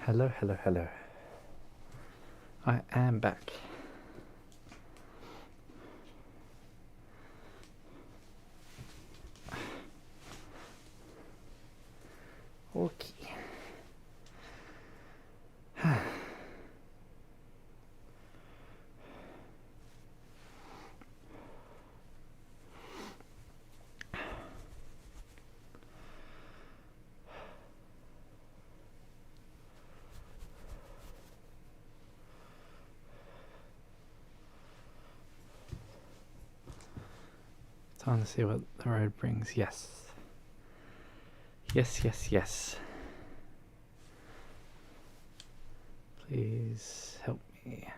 Speaker 6: Hello, hello, hello. I am back. Okay. Time to see what the road brings. Yes. Yes, yes, yes. Please help me.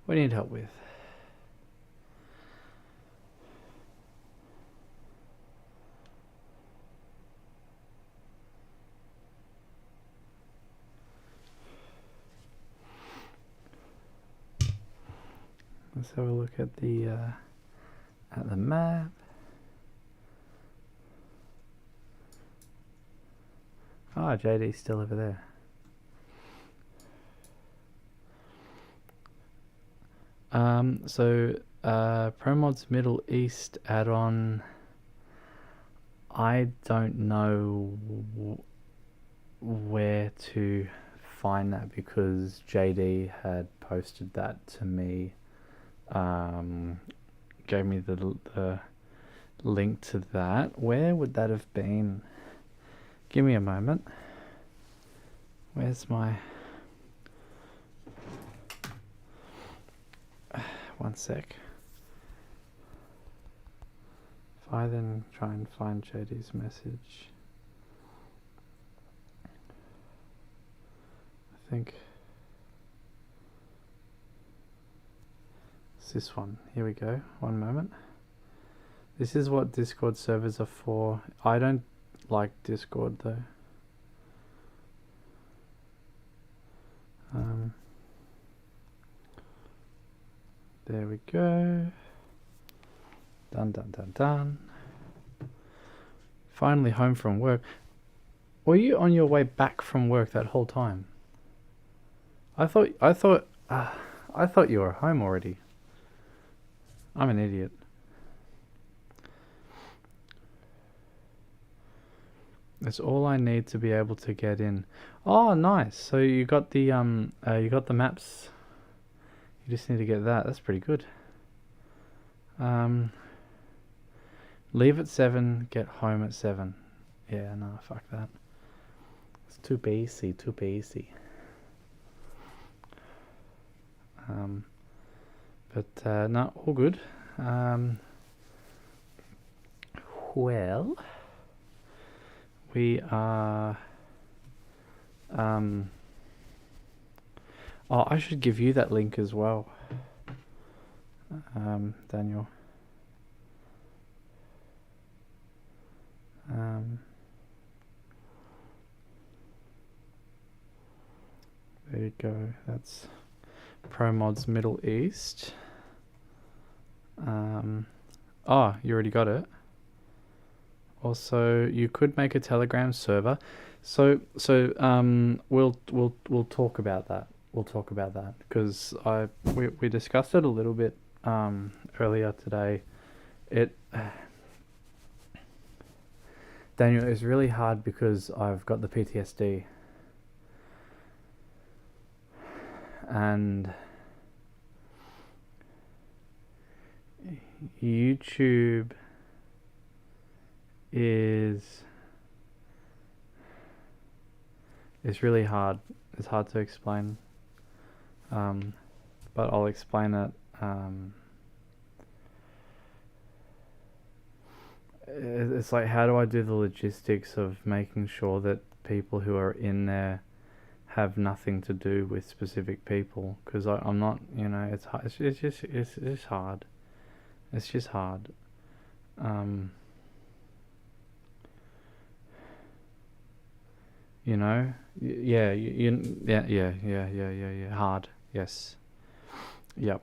Speaker 6: What do you need help with? Let's have a look at the map. Ah, JD's still over there. Promods Middle East add-on. I don't know where to find that because JD had posted that to me. Gave me the link to that. Where would that have been? Give me a moment. Where's my... one sec. If I then try and find JD's message, I think it's this one. Here we go. One moment. This is what Discord servers are for. I don't like Discord though. There we go. Done, done, done, done. Finally home from work. Were you on your way back from work that whole time? I thought you were home already. I'm an idiot. That's all I need to be able to get in. Oh, nice. So you got the maps. You just need to get that. That's pretty good. Leave at 7, get home at 7. Yeah, no, fuck that. It's too basic, too basic. No, all good. Well, we are... oh, I should give you that link as well, Daniel. There you go. That's Promods Middle East. Oh, you already got it. Also, you could make a Telegram server. So we'll talk about that. We'll talk about that because we discussed it a little bit earlier today. Daniel, it's really hard because I've got the PTSD and YouTube is really hard. It's hard to explain, but I'll explain it. It's like, how do I do the logistics of making sure that people who are in there have nothing to do with specific people? Because I'm not, you know, it's hard. It's just hard. It's just hard. You know, yeah, yeah. Hard, yes, yep.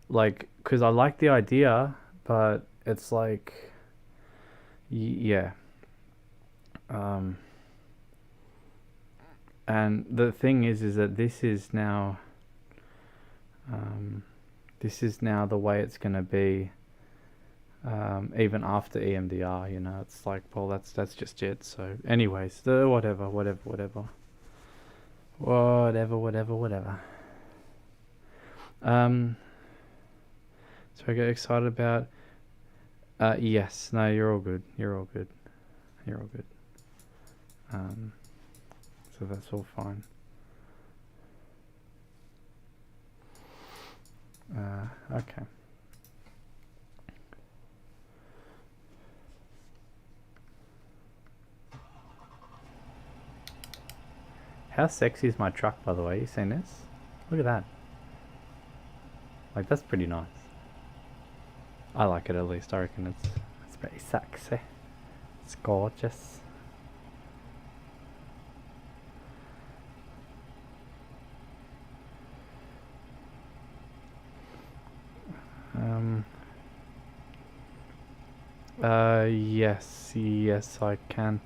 Speaker 6: Like, because I like the idea, but it's like, yeah. And the thing is that this is now the way it's going to be, even after EMDR, you know. It's like, well, that's just it. So anyways, whatever. So I get excited about, yes, no, you're all good. So that's all fine. Okay. How sexy is my truck, by the way? You seen this? Look at that. Like, that's pretty nice. I like it, at least. I reckon it's very sexy. It's gorgeous. Yes, I can.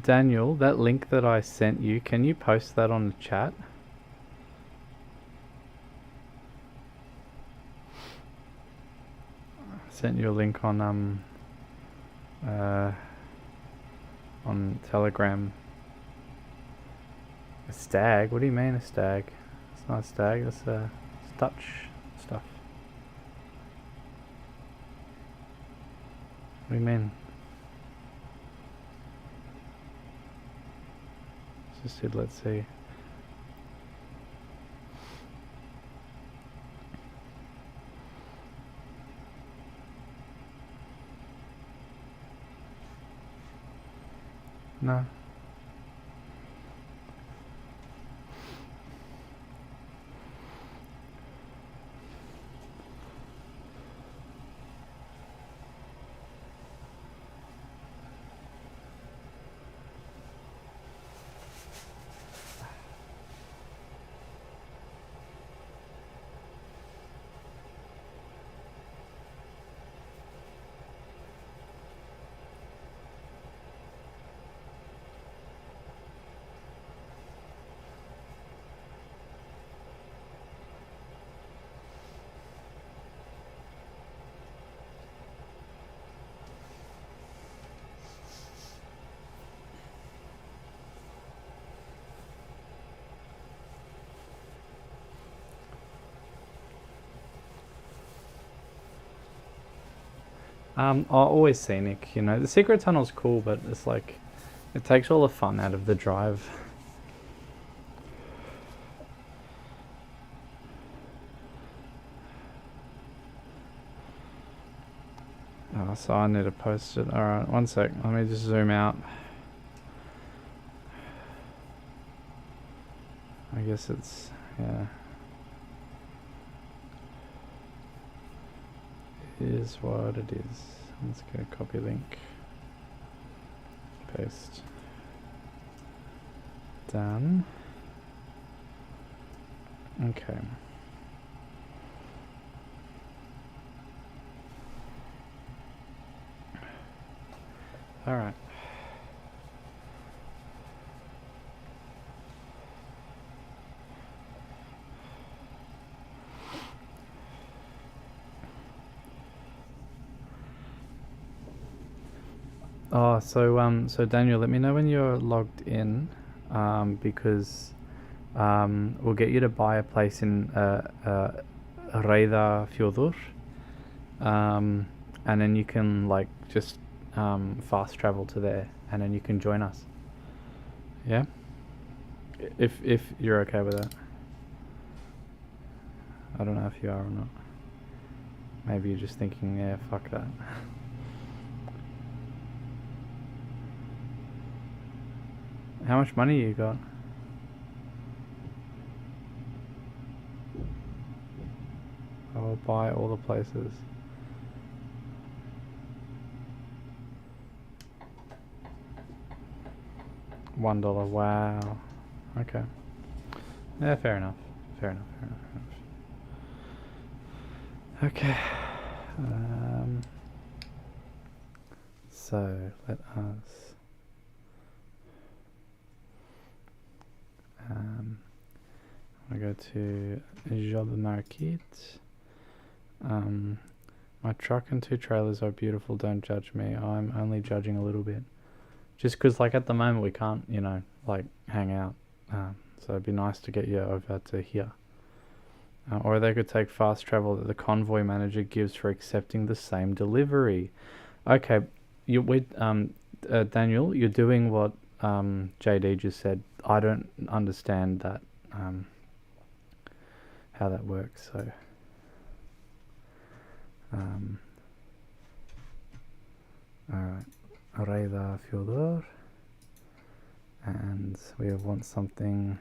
Speaker 6: Daniel, that link that I sent you, can you post that on the chat? I sent you a link on Telegram. A stag? What do you mean a stag? It's not a stag, it's Dutch stuff. What do you mean? Just said, let's see. No. Always scenic, you know. The secret tunnel's cool, but it's like, it takes all the fun out of the drive. Oh, so I need to post it. Alright, one sec. Let me just zoom out. I guess it's, yeah. Is what it is. Let's go copy link. Paste. Done. Okay. All right. Oh, so Daniel, let me know when you're logged in, because we'll get you to buy a place in Reyðarfjörður, and then you can like just fast travel to there, and then you can join us. Yeah, if you're okay with that. I don't know if you are or not. Maybe you're just thinking, yeah, fuck that. How much money you got? I'll buy all the places. $1. Wow. Okay. Yeah, fair enough. Okay. So let us I go to Job Market. My truck and 2 trailers are beautiful, don't judge me. I'm only judging a little bit. Just because, like, at the moment we can't, you know, like, hang out. So it'd be nice to get you over to here. Or they could take fast travel that the Convoy manager gives for accepting the same delivery. Okay, Daniel, you're doing what JD just said. I don't understand that, how that works, so... Alright, Reida Fyodor, and we want something,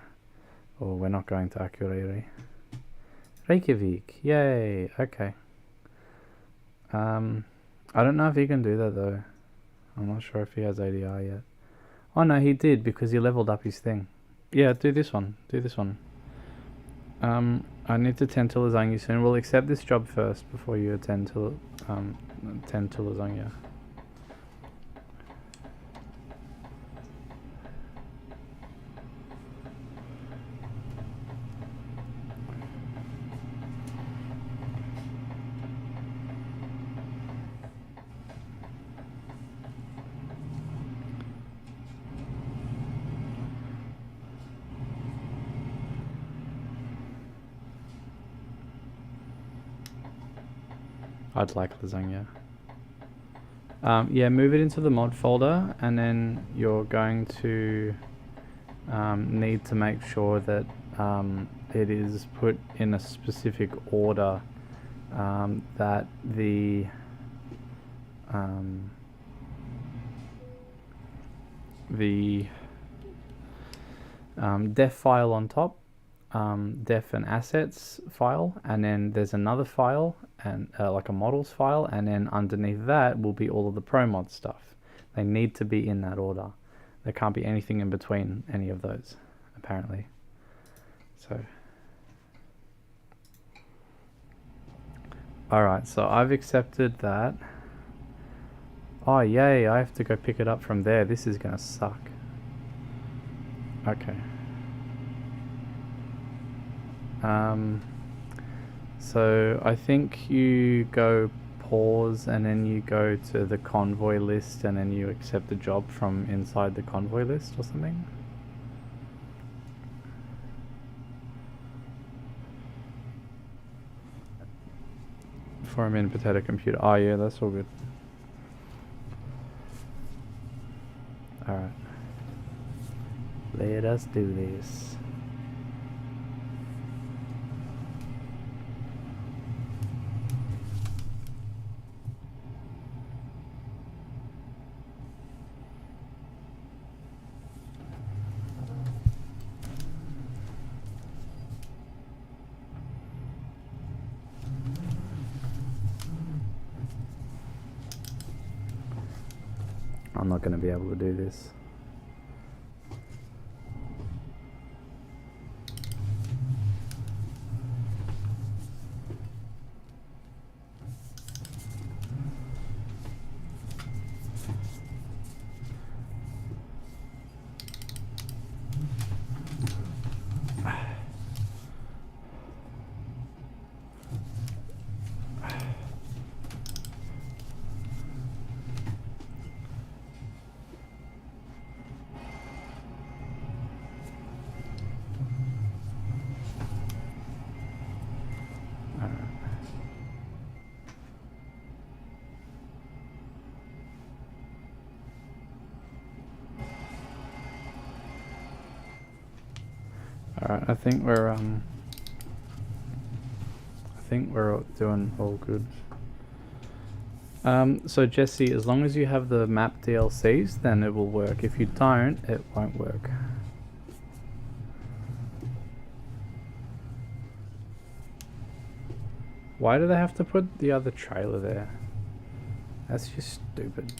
Speaker 6: or we're not going to Akureyri. Reykjavik, yay, okay. I don't know if he can do that though. I'm not sure if he has ADR yet. Oh no, he did, because he leveled up his thing. Yeah, do this one. I need to tend to lasagna soon. We'll accept this job first before you tend to lasagna. I'd like lasagna. Yeah, move it into the mod folder, and then you're going to need to make sure that it is put in a specific order, that the def file on top, def and assets file, and then there's another file, and like a models file, and then underneath that will be all of the Promods stuff. They need to be in that order. There can't be anything in between any of those, apparently. So, alright, so I've accepted that. Oh yay, I have to go pick it up from there. This is gonna suck. Okay. So I think you go pause, and then you go to the Convoy list, and then you accept the job from inside the Convoy list or something. Forum in potato computer. Oh yeah, that's all good. Alright. Let us do this. I'm not going to be able to do this. Alright, I think we're doing all good. So Jesse, as long as you have the map DLCs, then it will work. If you don't, it won't work. Why do they have to put the other trailer there? That's just stupid.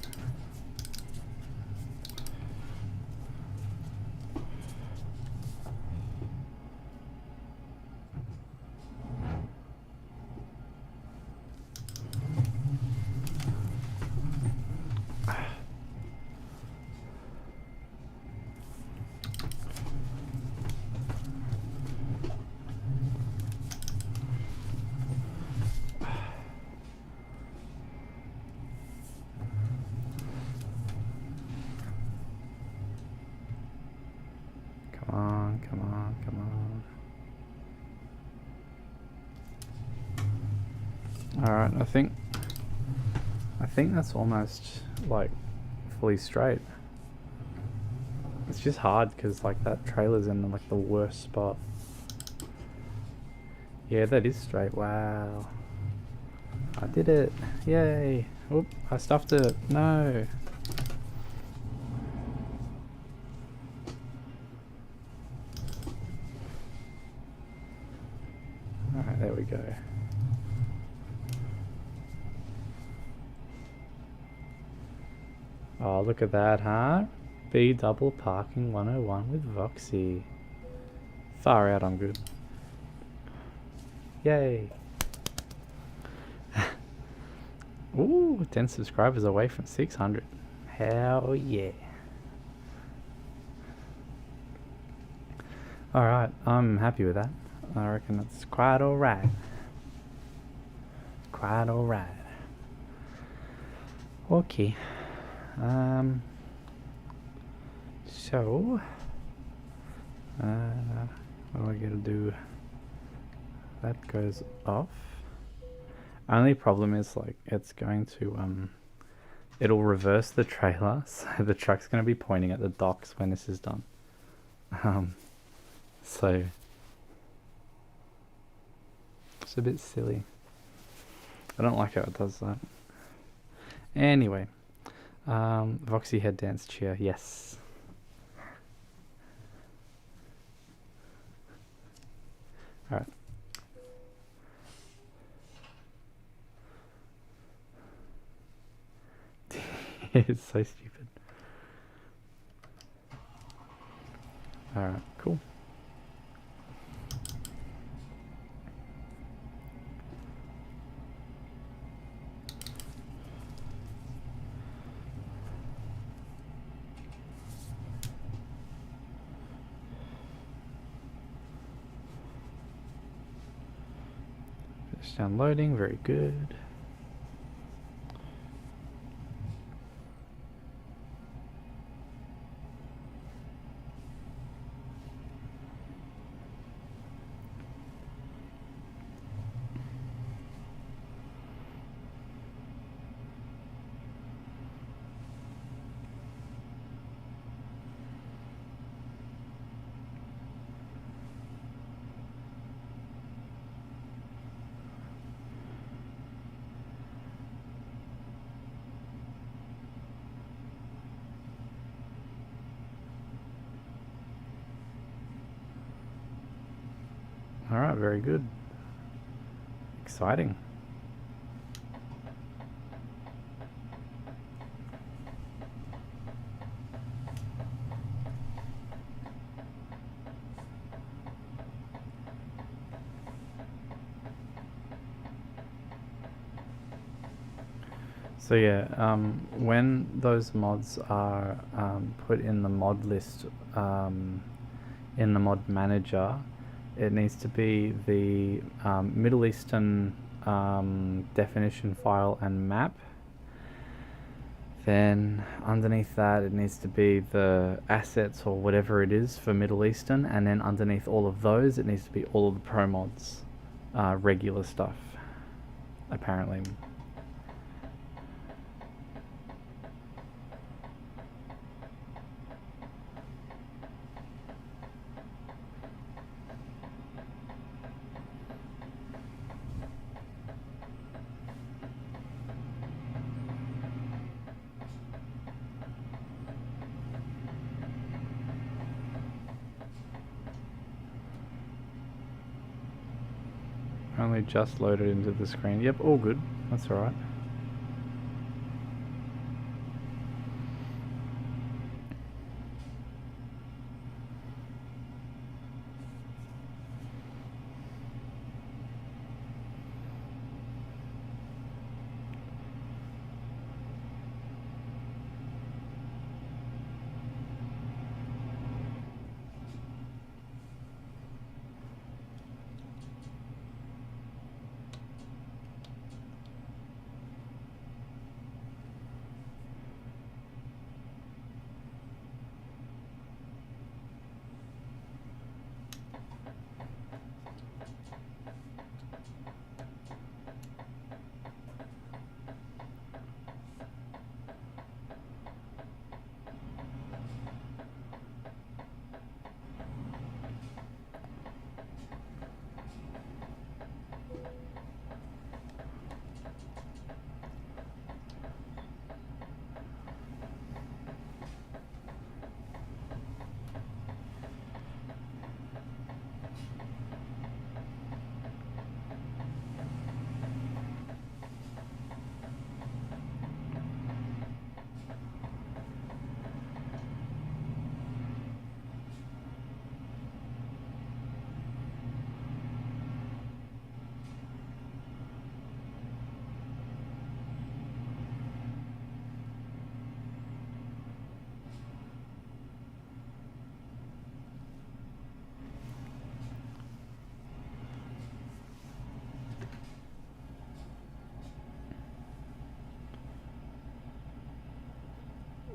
Speaker 6: Alright, I think that's almost like fully straight. It's just hard because like that trailer's in like the worst spot. Yeah, that is straight. Wow. I did it. Yay. Oop, I stuffed it. No. Alright, there we go. Oh, look at that, huh? B-Double Parking 101 with Voksy. Far out, I'm good. Yay. Ooh, 10 subscribers away from 600. Hell yeah. Alright, I'm happy with that. I reckon it's quite alright. Quite alright. Okay. So, what do I gotta do? That goes off. Only problem is like it's going to it'll reverse the trailer, so the truck's gonna be pointing at the docks when this is done. So it's a bit silly. I don't like how it does that. Anyway, Voksy head dance cheer, yes. Alright. It's so stupid. Alright, cool. It's downloading, very good. Alright, very good. Exciting. So yeah, when those mods are put in the mod list in the mod manager, it needs to be the Middle Eastern definition file and map. Then underneath that it needs to be the assets or whatever it is for Middle Eastern, and then underneath all of those it needs to be all of the Promods regular stuff, apparently. Only just loaded into the screen. Yep, all good. That's alright.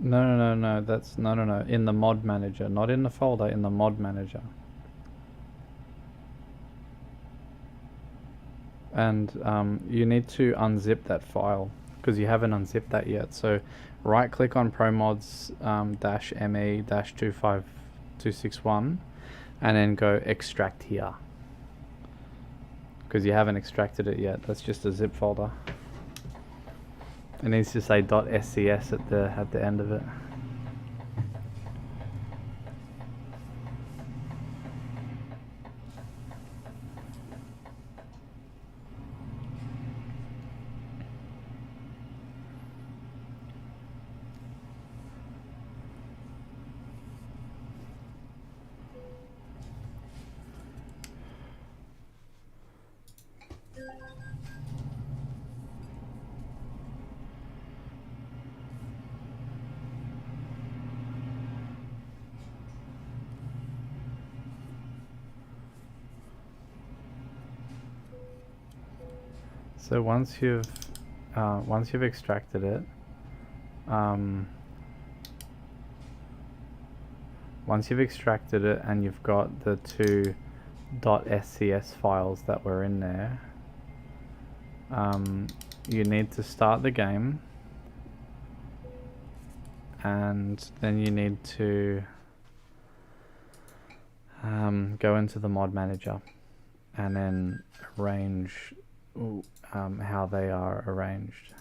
Speaker 6: No. That's no. In the mod manager, not in the folder. In the mod manager. And you need to unzip that file because you haven't unzipped that yet. So right click on Promods -ME-25261 and then go extract here because you haven't extracted it yet. That's just a zip folder. It needs to say .scs at the end of it. So once you've extracted it, and you've got the two .scs files that were in there, you need to start the game, and then you need to go into the mod manager and then arrange how they are arranged.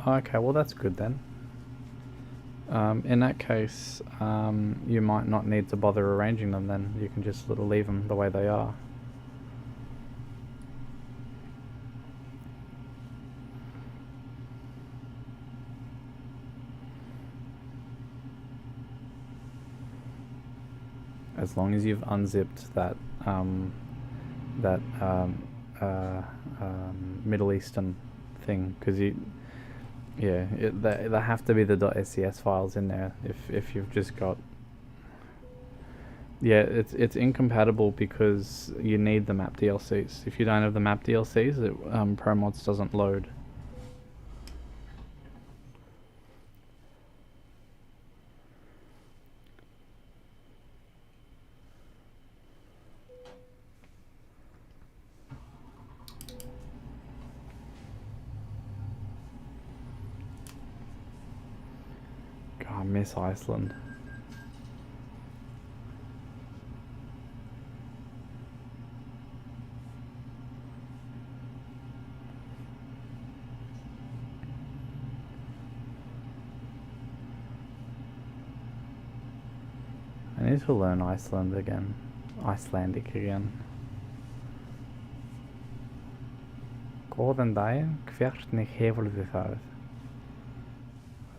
Speaker 6: Okay, well that's good then. In that case, you might not need to bother arranging them then. You can just leave them the way they are. As long as you've unzipped that Middle Eastern thing, because there have to be the .scs files in there. If you've just got, it's incompatible because you need the map DLCs. If you don't have the map DLCs, Promods doesn't load. I miss Iceland. I need to learn Icelandic again. Góðan daginn, hvernig hefurðu það?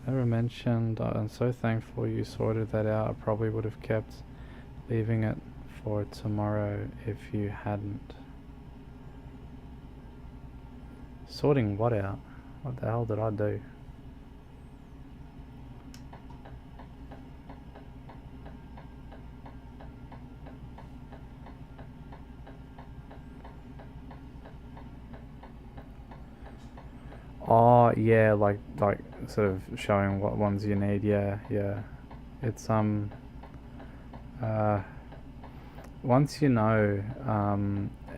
Speaker 6: Never mentioned. I'm so thankful you sorted that out. I probably would have kept leaving it for tomorrow if you hadn't. Sorting what out? What the hell did I do? Oh yeah, like sort of showing what ones you need. Yeah. It's once you know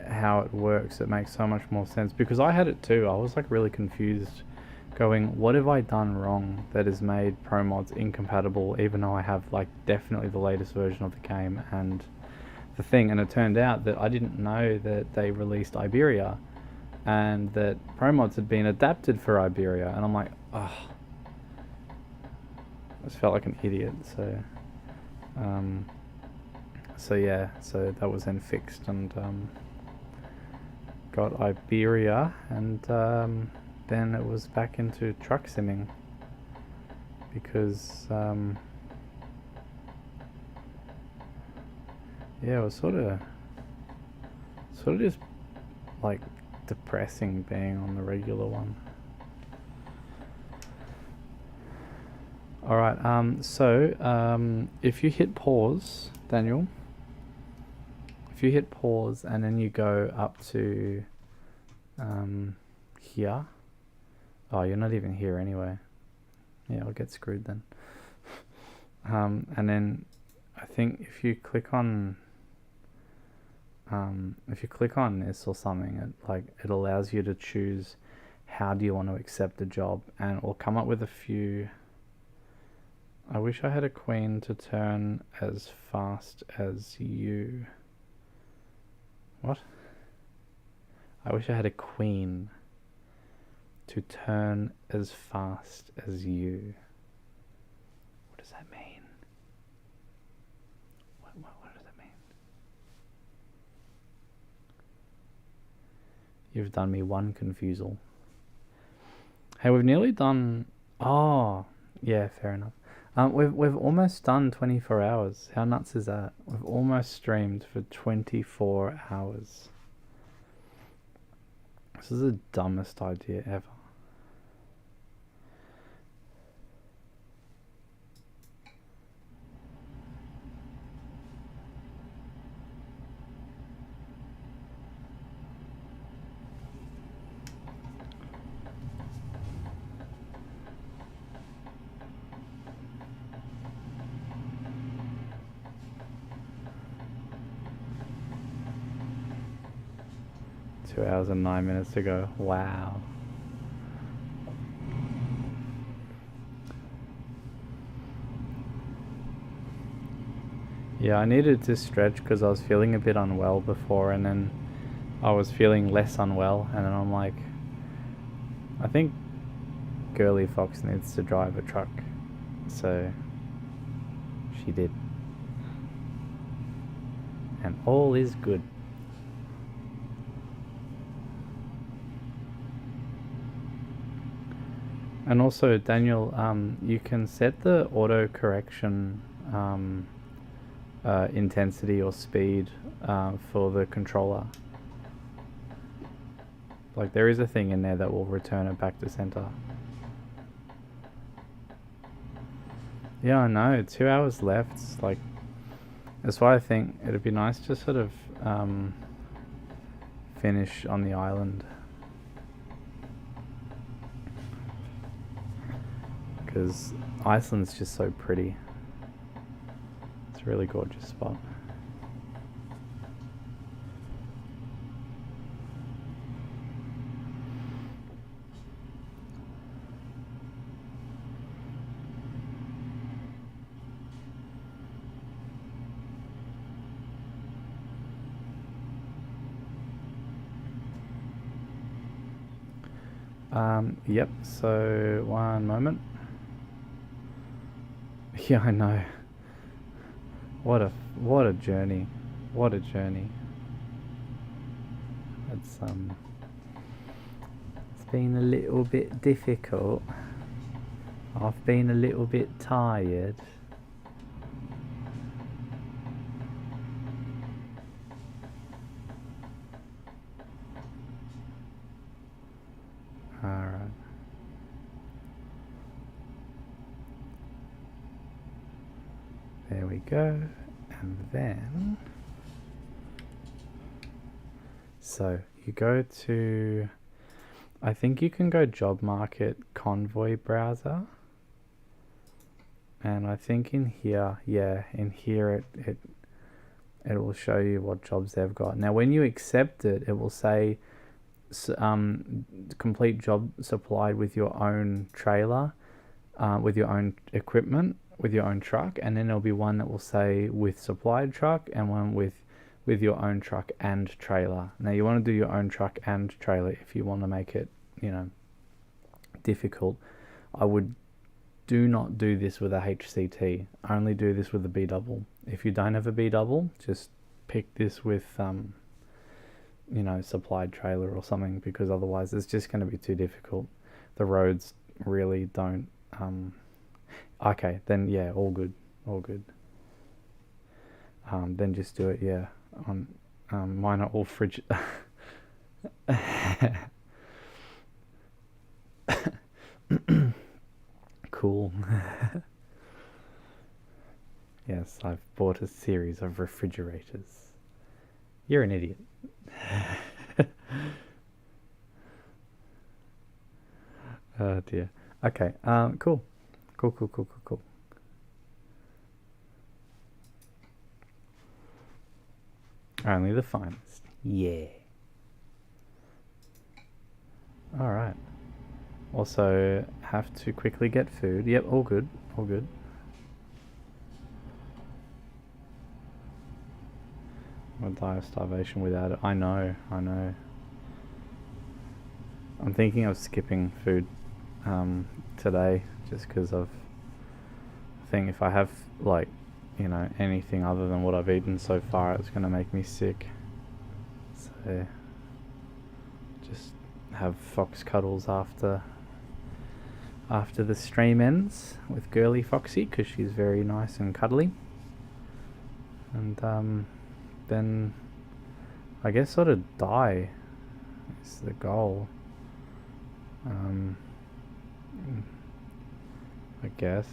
Speaker 6: how it works, it makes so much more sense, because I had it too. I was like really confused, going, what have I done wrong that has made Promods incompatible, even though I have like definitely the latest version of the game and the thing. And it turned out that I didn't know that they released Iberia, and that Promods had been adapted for Iberia, and I'm like, oh, I just felt like an idiot. So yeah, so that was then fixed, and got Iberia, and then it was back into truck simming, because yeah, it was sort of just like depressing being on the regular one. Alright, so if you hit pause, Daniel, if you hit pause and then you go up to here. Oh, you're not even here anyway. Yeah, I'll get screwed then. And then I think if you click on this or something, it allows you to choose how do you want to accept a job, and it will come up with a few. I wish I had a queen to turn as fast as you. What? I wish I had a queen to turn as fast as you. What does that mean? What does that mean? You've done me one confusal. Hey, we've nearly done... Oh, yeah, fair enough. We've almost done 24 hours. How nuts is that? We've almost streamed for 24 hours. This is the dumbest idea ever. Two hours and 9 minutes to go. Wow. Yeah, I needed to stretch because I was feeling a bit unwell before, and then I was feeling less unwell, and then I'm like, I think Girly Fox needs to drive a truck. So she did. And all is good. And also, Daniel, you can set the auto correction intensity or speed for the controller. Like, there is a thing in there that will return it back to center. Yeah, I know. 2 hours left. It's like, that's why I think it'd be nice to sort of finish on the island. Because Iceland's just so pretty. It's a really gorgeous spot. Yep, so one moment. Yeah, I know. What a journey. What a journey. It's been a little bit difficult. I've been a little bit tired. Alright. There we go. And then, so you go to, I think you can go job market Convoy browser, and I think in here, yeah, in here it will show you what jobs they've got. Now when you accept it, it will say complete job supplied with your own trailer, with your own equipment, with your own truck, and then there'll be one that will say with supplied truck and one with with your own truck and trailer. Now you want to do your own truck and trailer if you want to make it, you know, difficult. I would do not do this with a HCT. Only do this with a B-Double. If you don't have a B-Double, just pick this with you know, supplied trailer or something, because otherwise it's just going to be too difficult. The roads really don't okay, then yeah, all good. Then just do it, yeah, on mine are all frigid. Cool. Yes, I've bought a series of refrigerators. You're an idiot. Oh dear. Okay, cool. Only the finest. Yeah. Alright. Also, have to quickly get food. Yep, all good. I'll die of starvation without it. I know. I'm thinking of skipping food today, just because I think if I have, like, you know, anything other than what I've eaten so far, it's going to make me sick. So, just have fox cuddles after the stream ends with girly Voksy, because she's very nice and cuddly. And then I guess sort of die is the goal. I guess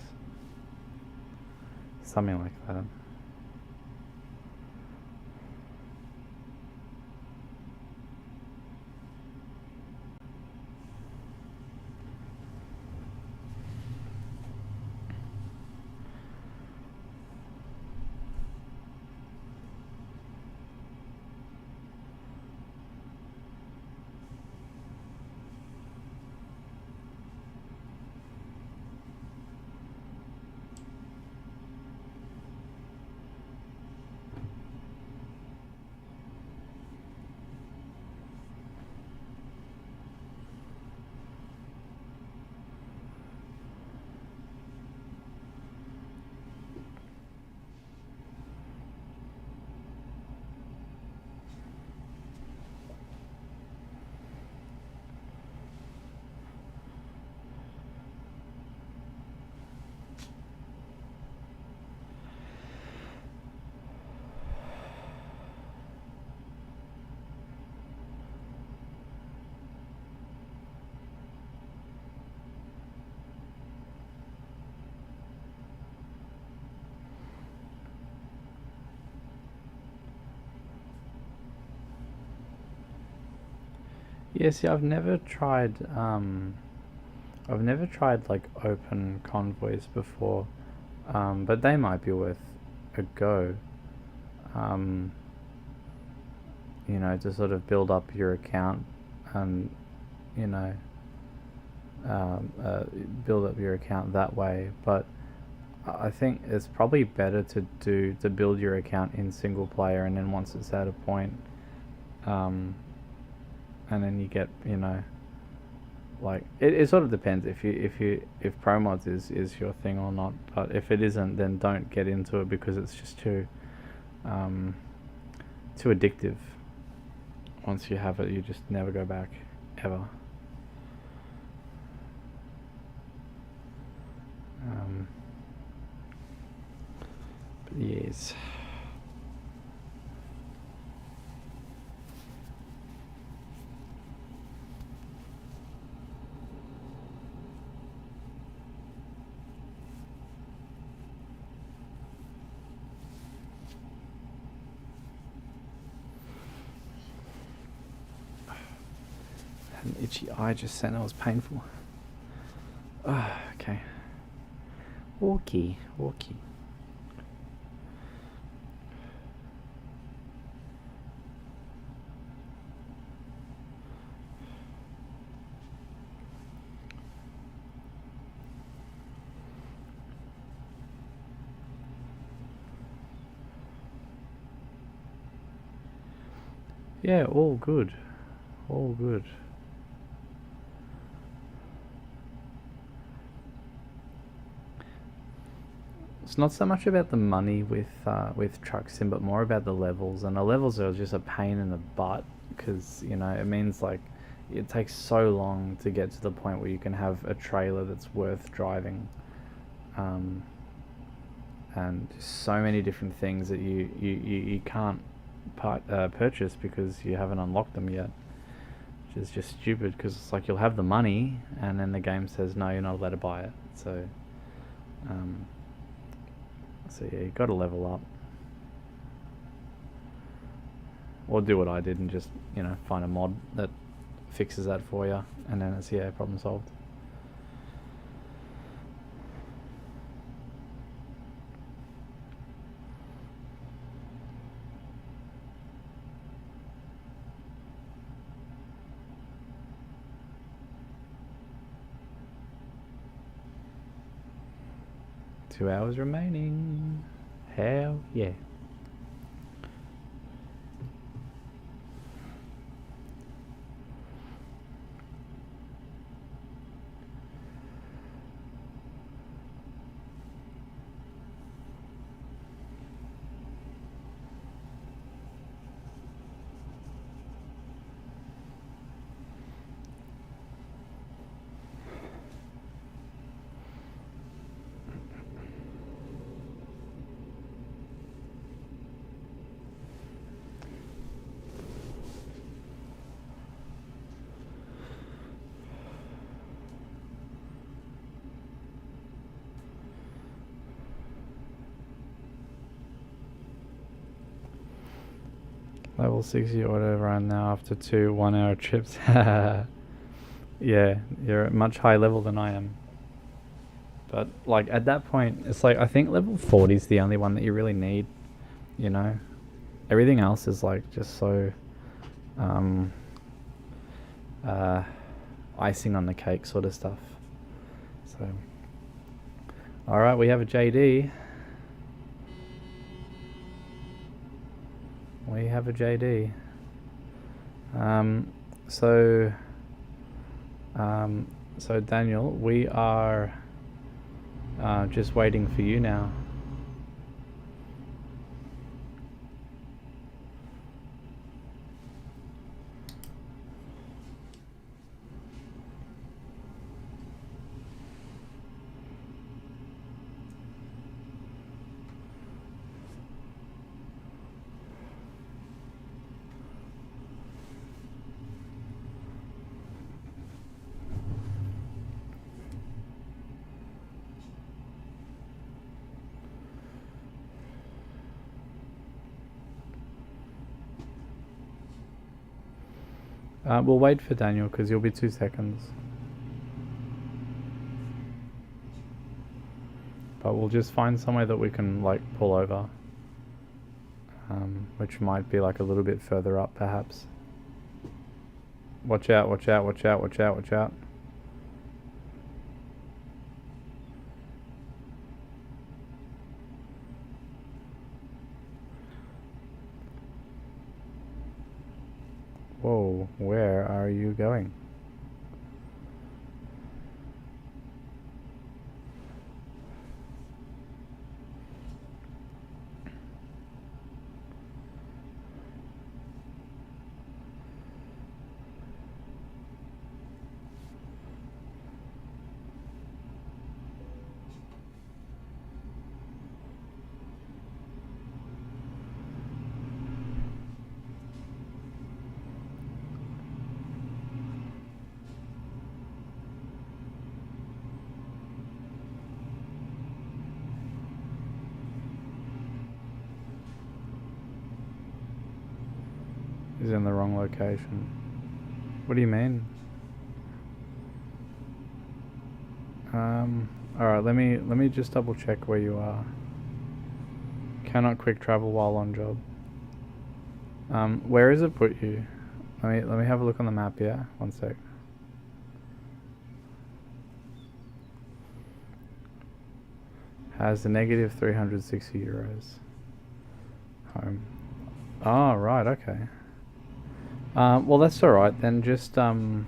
Speaker 6: something like that. Yeah, see, I've never tried like open convoys before, but they might be worth a go. You know, to sort of build up your account and, you know, build up your account that way. But I think it's probably better to build your account in single player, and then once it's at a point, and then you get, you know, like it sort of depends if Promods is your thing or not. But if it isn't, then don't get into it, because it's just too addictive. Once you have it, you just never go back ever. But yes. An itchy eye just then, it was painful. Okay. Okay.
Speaker 1: Yeah, all good. All good. It's not so much about the money with truck sim, but more about the levels. And the levels are just a pain in the butt because, you know, it means like it takes so long to get to the point where you can have a trailer that's worth driving. And so many different things that you can't purchase because you haven't unlocked them yet, which is just stupid because it's like you'll have the money and then the game says no, you're not allowed to buy it. So yeah, you got to level up, or do what I did and just, you know, find a mod that fixes that for you, and then it's, yeah, problem solved. Two hours remaining. Hell yeah. Level 60 auto run now after 2 1-hour trips. Yeah, you're at much higher level than I am. But like at that point, it's like I think level 40 is the only one that you really need, you know. Everything else is like just so icing on the cake sort of stuff. So alright, we have a JD. We have a JD. So Daniel, we are just waiting for you now. We'll wait for Daniel because you'll be 2 seconds. But we'll just find somewhere that we can like pull over. Which might be like a little bit further up perhaps. Watch out, watch out, watch out, watch out, watch out. Whoa, where are you going? He's in the wrong location. What do you mean? Alright, let me just double check where you are. Cannot quick travel while on job. Where has it put you? Let me have a look on the map, yeah? One sec. Has a negative 360 euros. Home. Oh, right, okay.
Speaker 6: Well, that's all right then. Just where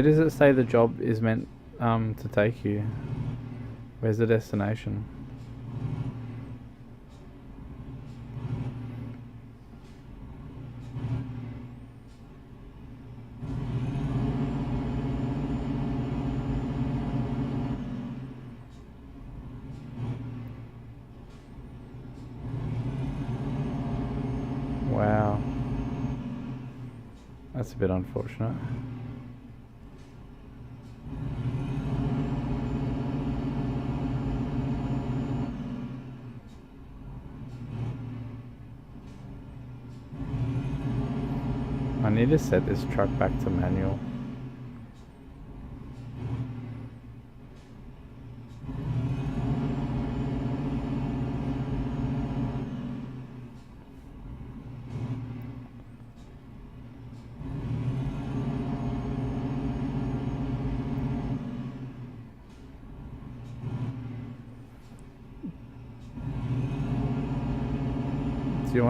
Speaker 6: does it say the job is meant to take you? Where's the destination? Wow. That's a bit unfortunate. I need to set this truck back to manual. Do you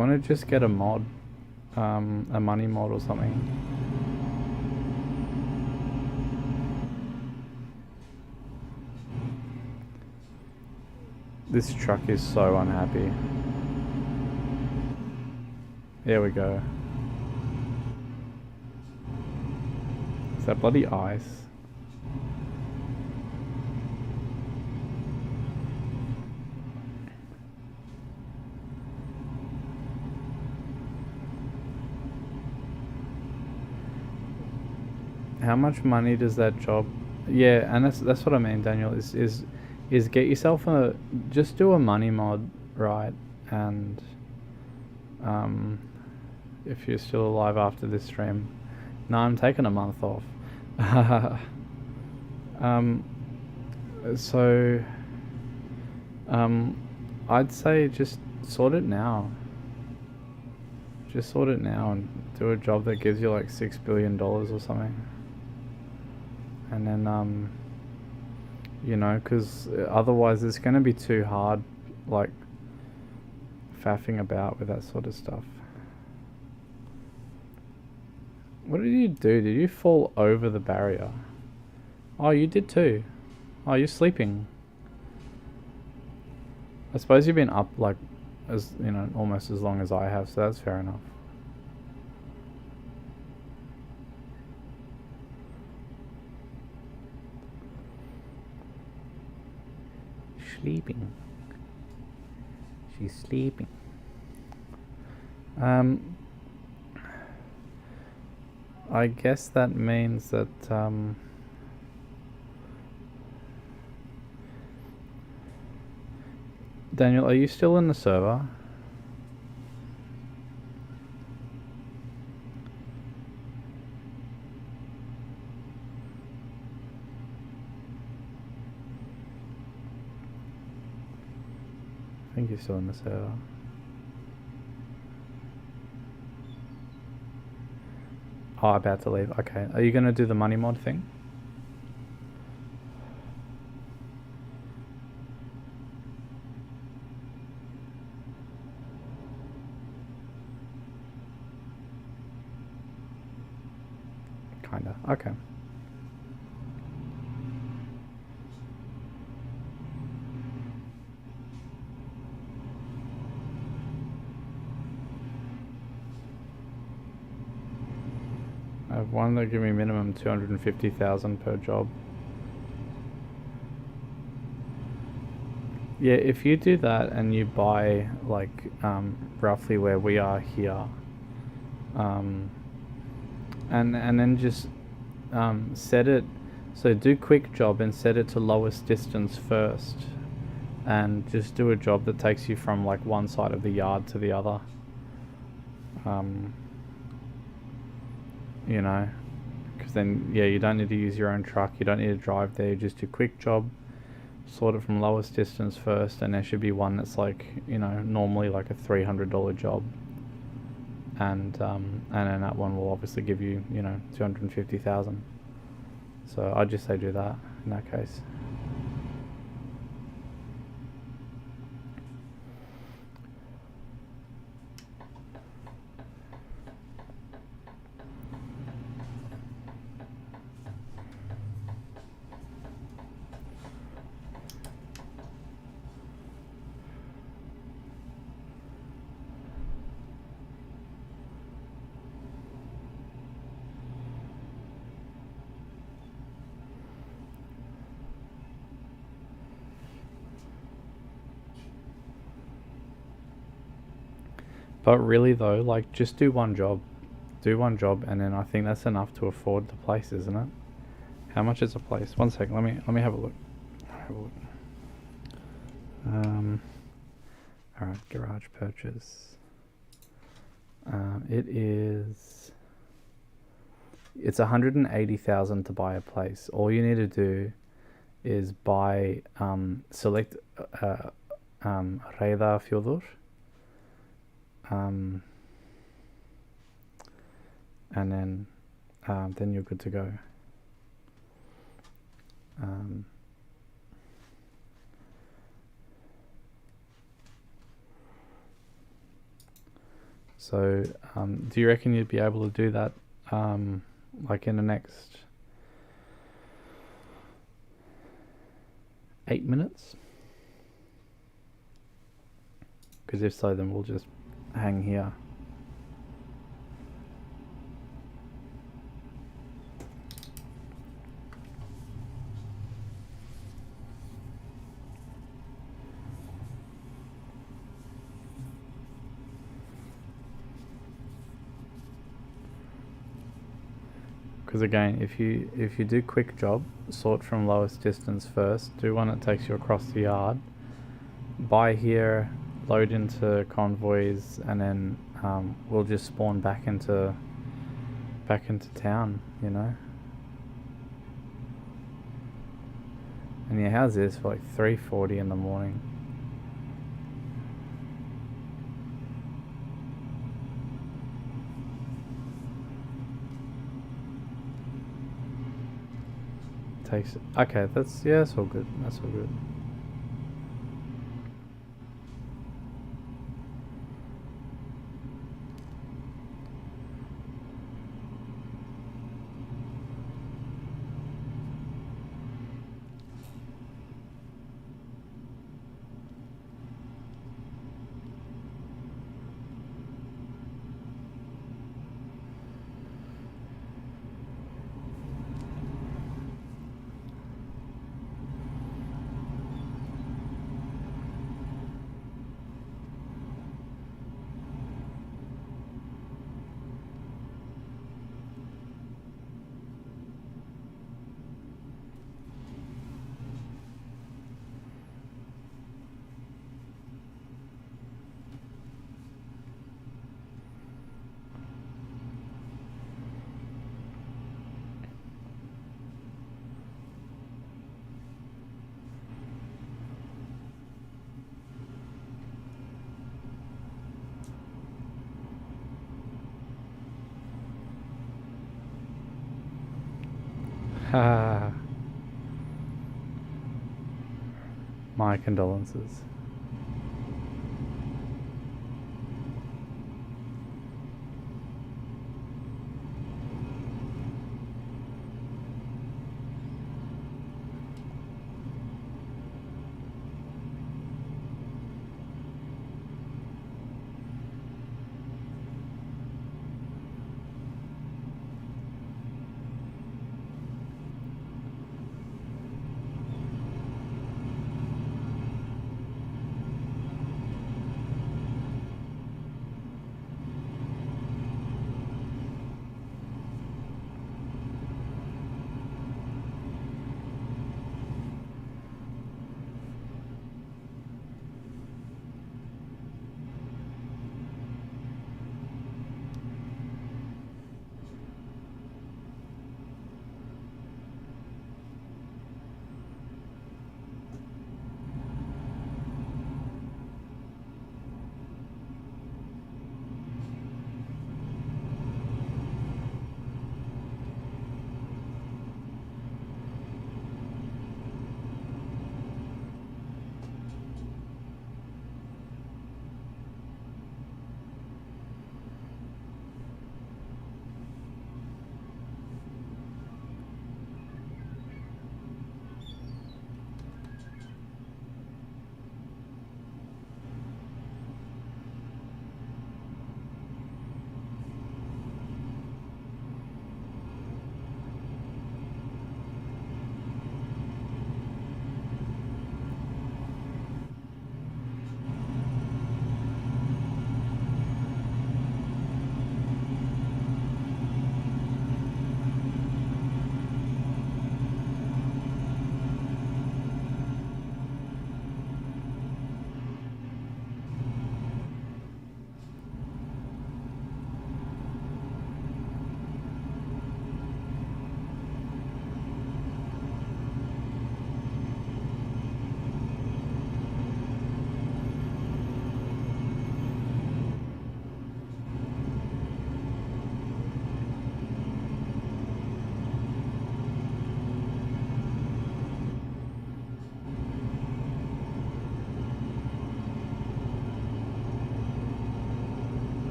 Speaker 6: want to just get a mod, a money mod or something? This truck is so unhappy. There we go. Is that bloody ice? How much money does that job? Yeah, and that's what I mean, Daniel. Is get yourself just do a money mod, right? And if you're still alive after this stream, no, I'm taking a month off. I'd say just sort it now. Just sort it now and do a job that gives you like $6 billion or something. And then, you know, because otherwise it's going to be too hard, like, faffing about with that sort of stuff. What did you do? Did you fall over the barrier? Oh, you did too. Oh, you're sleeping. I suppose you've been up, like, as, you know, almost as long as I have, so that's fair enough. Sleeping. She's sleeping. I guess that means that Daniel, are you still in the server? I think you're still in the server. Oh, about to leave. Okay. Are you going to do the money mod thing? Kinda. Okay. I have one that give me minimum 250,000 per job. Yeah, if you do that and you buy like roughly where we are here, and then just set it, so do quick job and set it to lowest distance first, and just do a job that takes you from like one side of the yard to the other. You know, because then, yeah, you don't need to use your own truck, you don't need to drive there, you just do quick job, sort it from lowest distance first, and there should be one that's like, you know, normally like a $300 job, and then that one will obviously give you, you know, 250,000. So I'd just say do that in that case. But really though, like, just do one job. Do one job, and then I think that's enough to afford the place, isn't it? How much is a place? One second, let me have a look. Alright, garage purchase. It's 180,000 to buy a place. All you need to do is buy, select Reda Fjordur, and then you're good to go. So, do you reckon you'd be able to do that, like in the next 8 minutes? Because if so, then we'll just hang here. Because again, if you do quick job, sort from lowest distance first, do one that takes you across the yard, buy here, load into convoys, and then we'll just spawn back into town, you know. And yeah, how's this for like 3:40 in the morning? Okay, that's all good. That's all good. My condolences.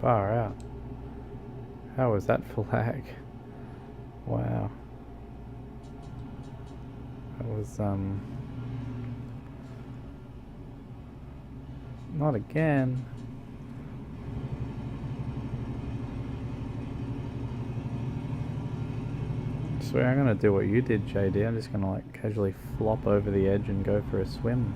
Speaker 6: Far out. How was that for lag? Wow. That was, not again. I swear I'm gonna do what you did, JD. I'm just gonna like casually flop over the edge and go for a swim.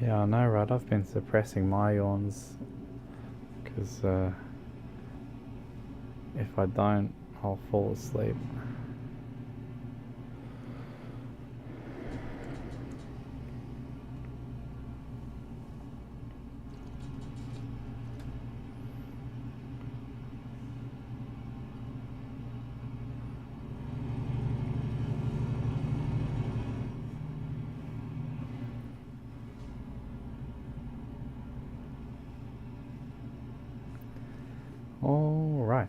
Speaker 6: Yeah, I know, right? I've been suppressing my yawns because if I don't, I'll fall asleep. All right.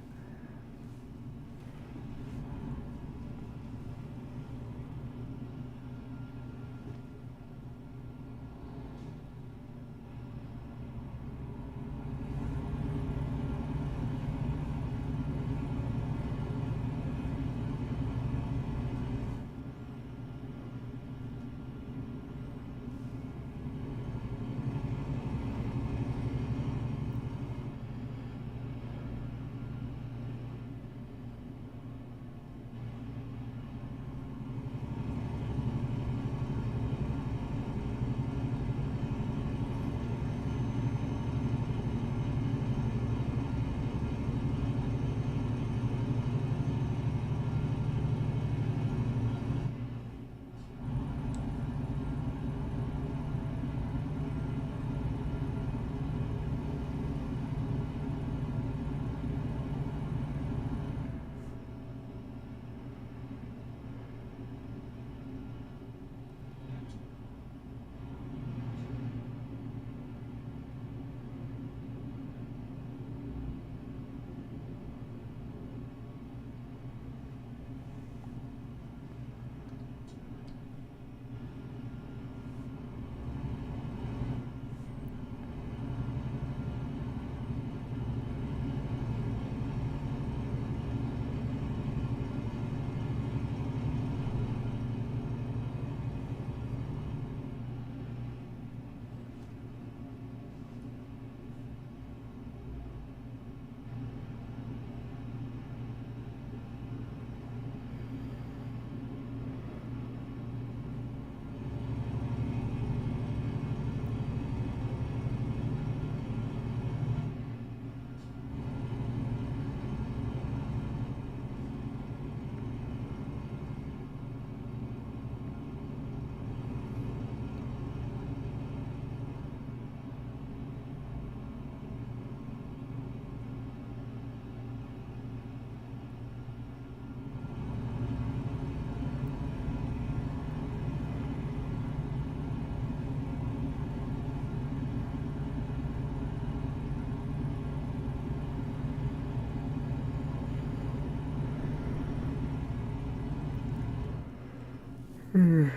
Speaker 6: You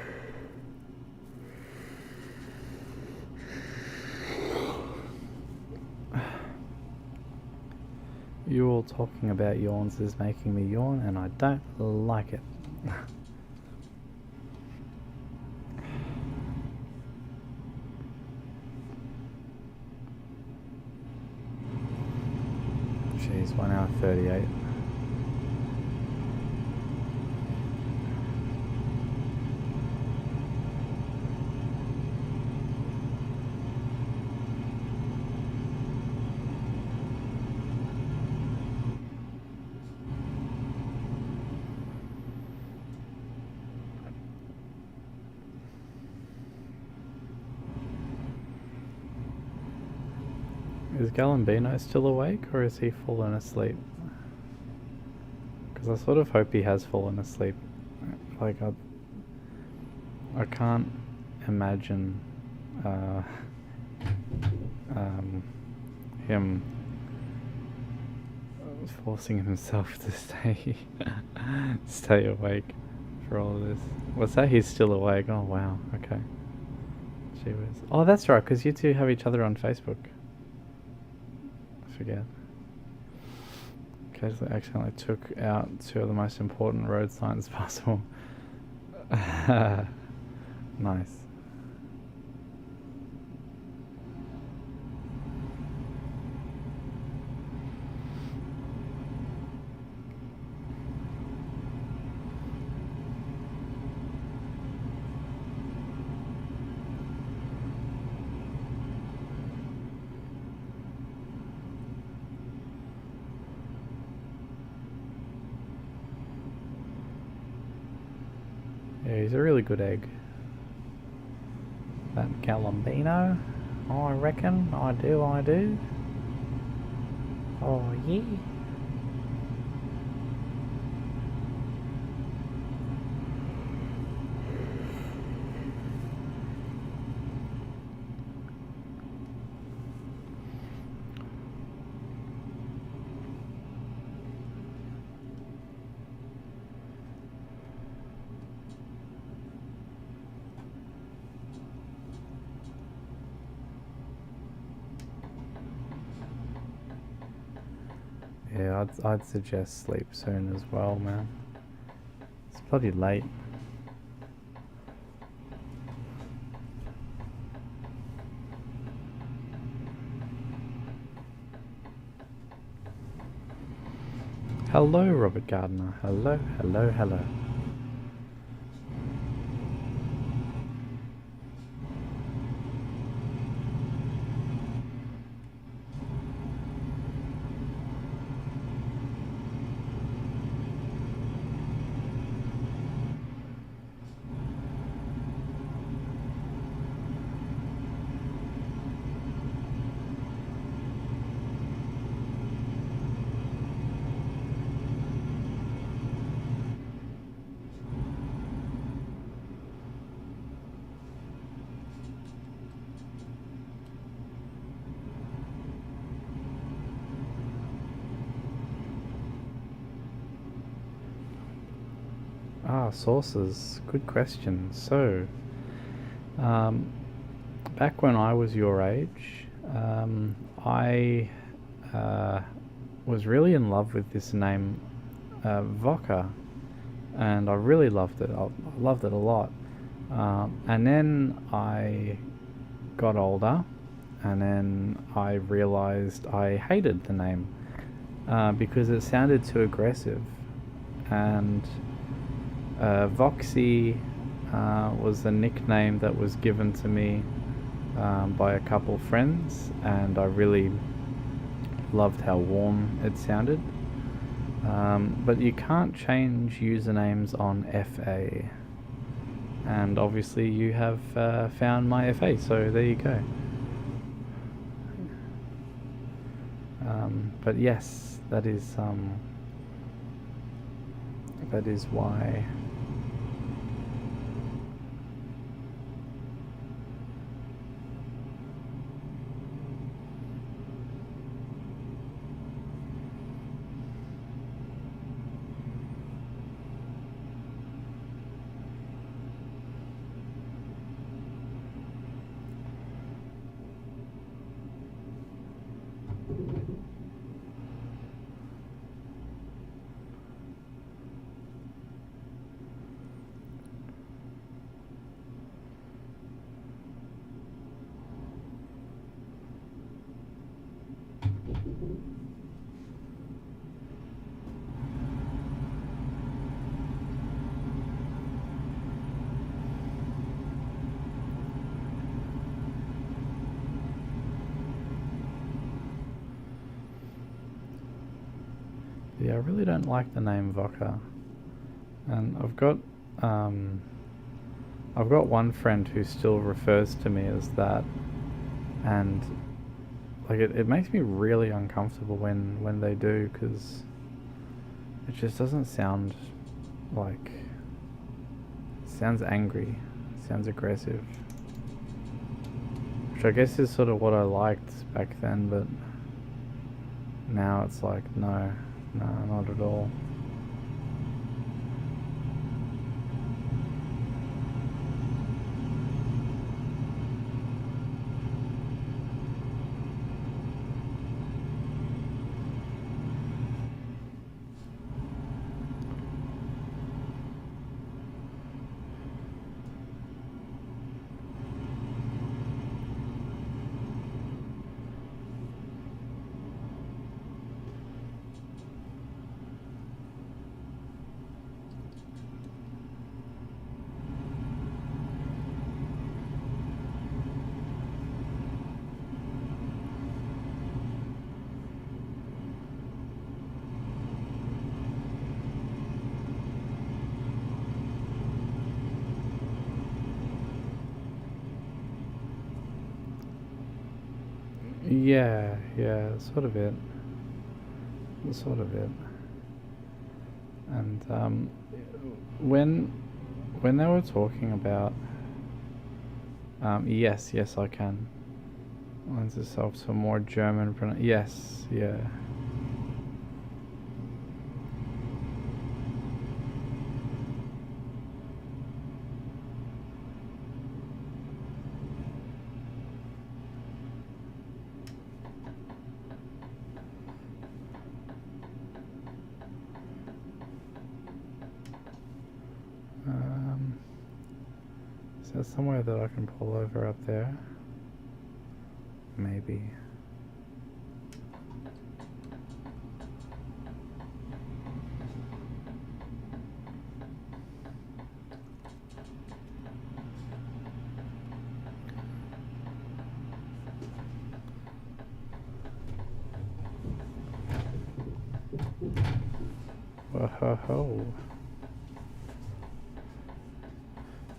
Speaker 6: all talking about yawns is making me yawn, and I don't like it. Jeez, 1 hour 38. Is Galambino still awake, or is he fallen asleep? Because I sort of hope he has fallen asleep. Like, I can't imagine him forcing himself to stay awake for all of this. What's that? He's still awake. Oh wow. Okay. Gee whiz. Oh, that's right. Because you two have each other on Facebook. Forget. Occasionally accidentally took out 2 of the most important road signs possible. Nice. Yeah, he's a really good egg. That Galambino, I reckon. I do. Oh, yeah. Yeah, I'd suggest sleep soon as well, man. It's bloody late. Hello, Robert Gardner. Hello. Sources. Good question. So, back when I was your age, I was really in love with this name, Voka, and I really loved it. I loved it a lot. And then I got older, and then I realized I hated the name because it sounded too aggressive, and Voksy was the nickname that was given to me by a couple friends, and I really loved how warm it sounded. But you can't change usernames on FA, and obviously you have found my FA, so there you go. But yes, that is why. Yeah, I really don't like the name Voka, and I've got one friend who still refers to me as that, and like it makes me really uncomfortable when they do, because it just doesn't sound like, it sounds angry, it sounds aggressive, which I guess is sort of what I liked back then, but now it's like, no, not at all. Yeah, sort of it. Sort of it. And when they were talking about, yes, I can. Lends itself to more German yes, yeah. Is there somewhere that I can pull over up there? Maybe. Whoa.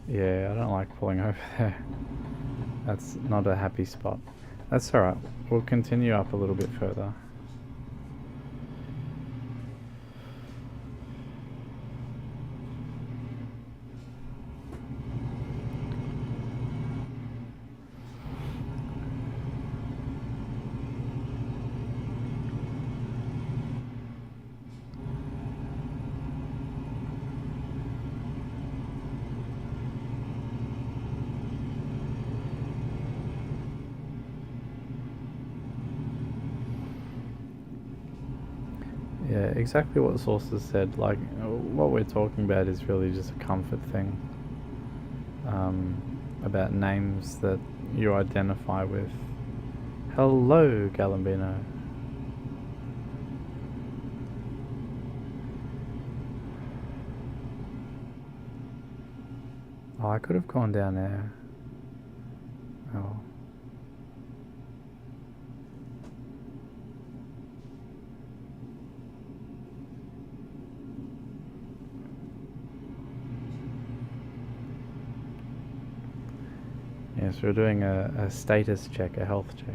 Speaker 6: Yeah, I don't like pulling over there. That's not a happy spot. That's alright. We'll continue up a little bit further. Yeah, exactly what the sources said. Like, what we're talking about is really just a comfort thing. About names that you identify with. Hello, Galambino. Oh, I could have gone down there. Oh. Yes, we're doing a status check, a health check.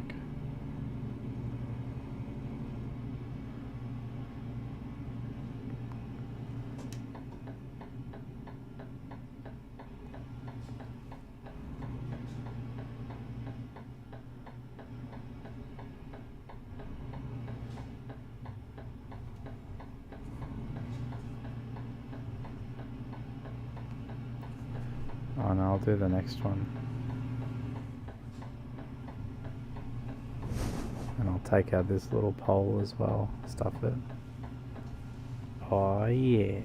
Speaker 6: Oh no, I'll do the next one. And I'll take out this little pole as well, stuff it. Oh yeah.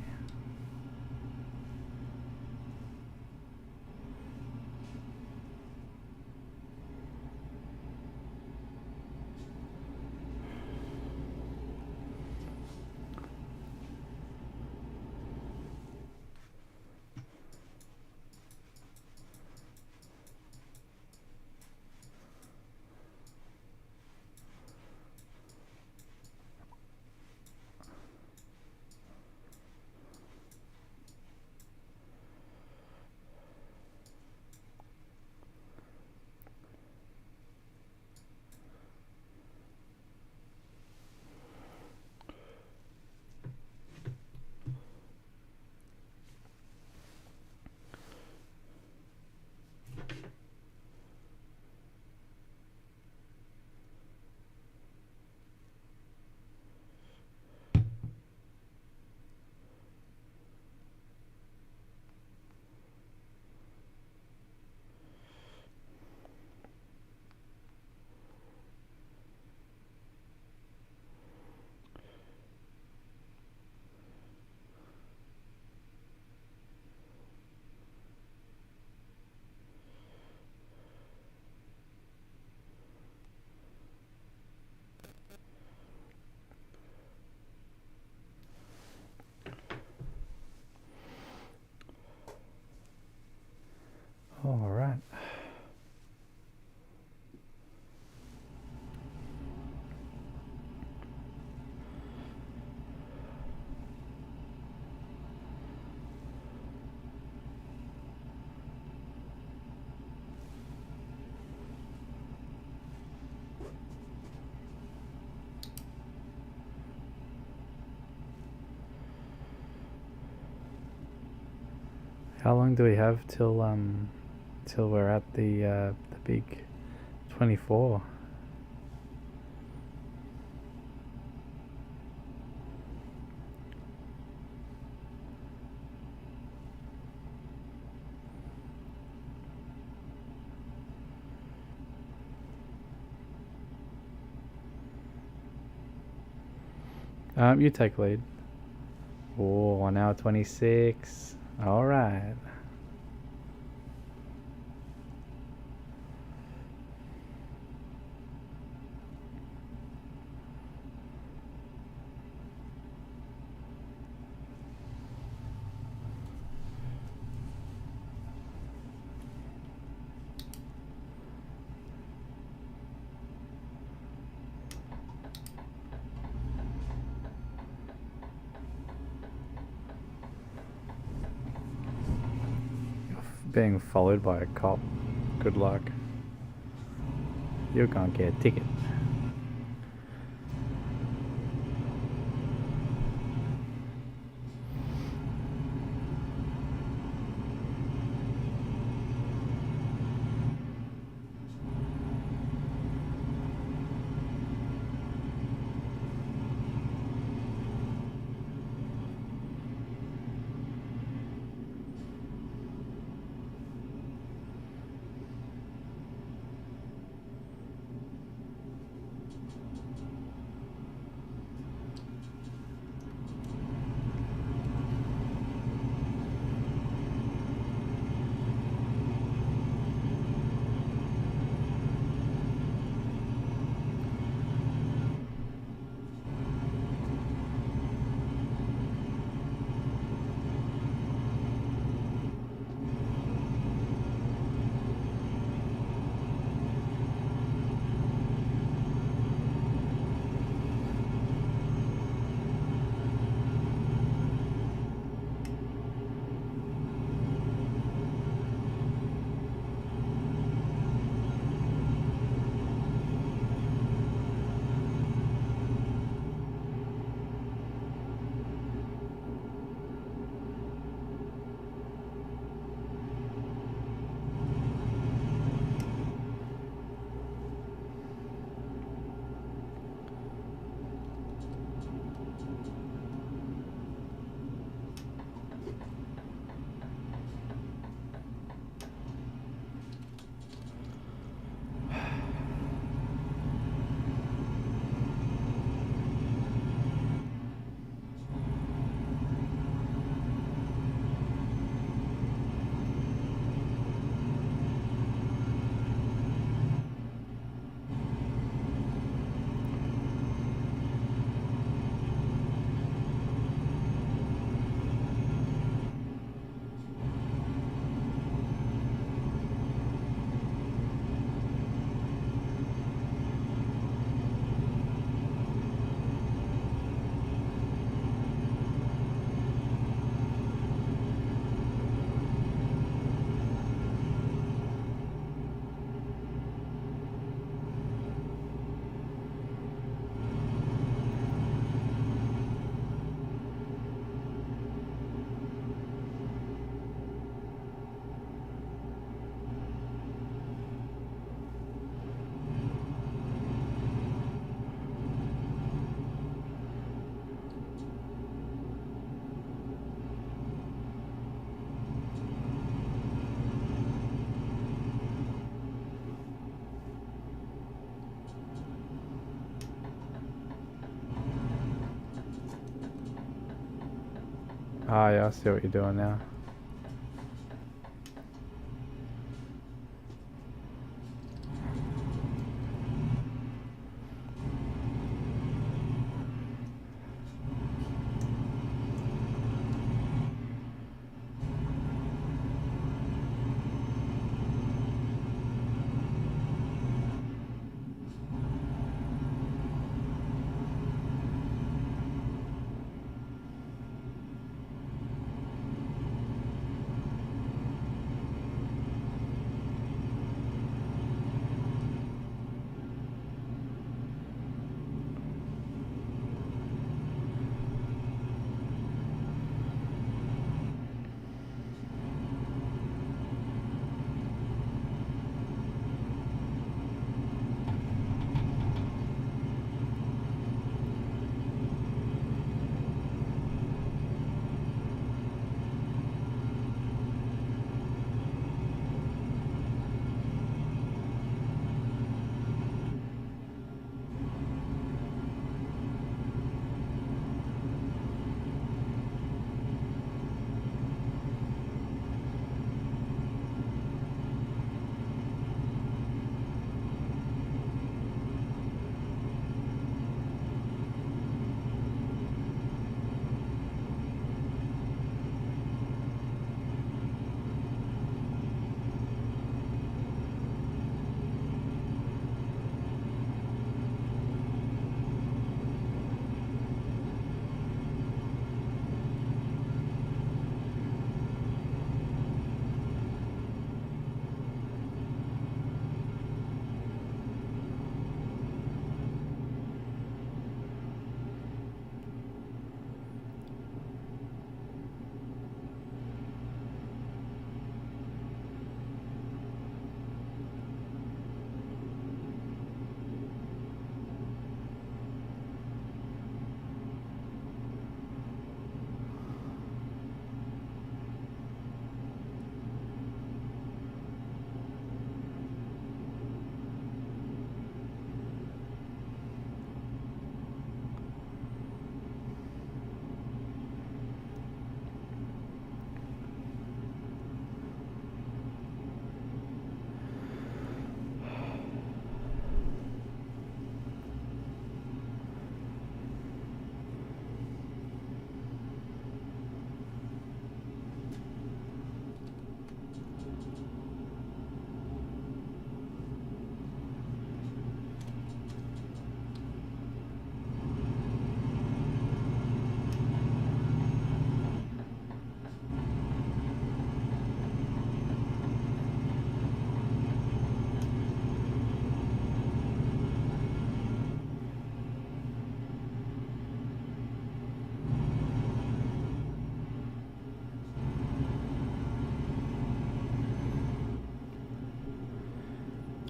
Speaker 6: All right. How long do we have till we're at the big 24? You take lead. Oh, 1 hour 26. All right. Being followed by a cop. Good luck. You're gonna get a ticket. Ah, yeah, I see what you're doing now.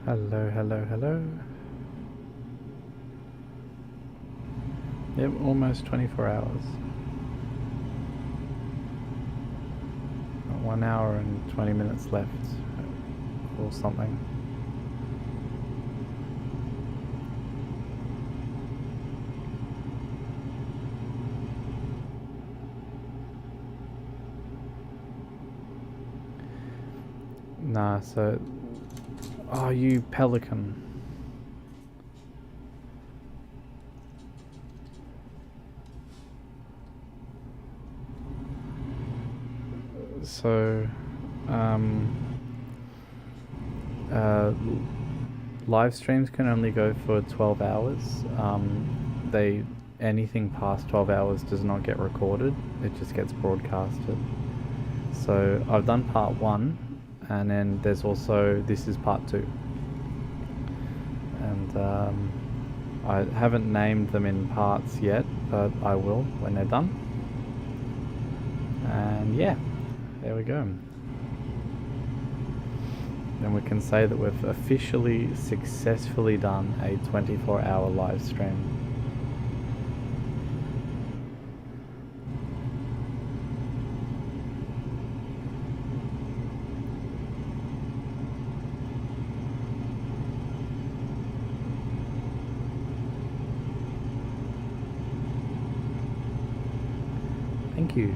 Speaker 6: Hello, hello, hello. Yep, almost 24 hours. 1 hour and 20 minutes left, or something. Nah, so... Oh, you pelican. So, live streams can only go for 12 hours. Anything past 12 hours does not get recorded. It just gets broadcasted. So I've done part 1, and then there's also, this is part 2. And I haven't named them in parts yet, but I will when they're done. And yeah, there we go. Then we can say that we've officially successfully done a 24-hour live stream. Thank you.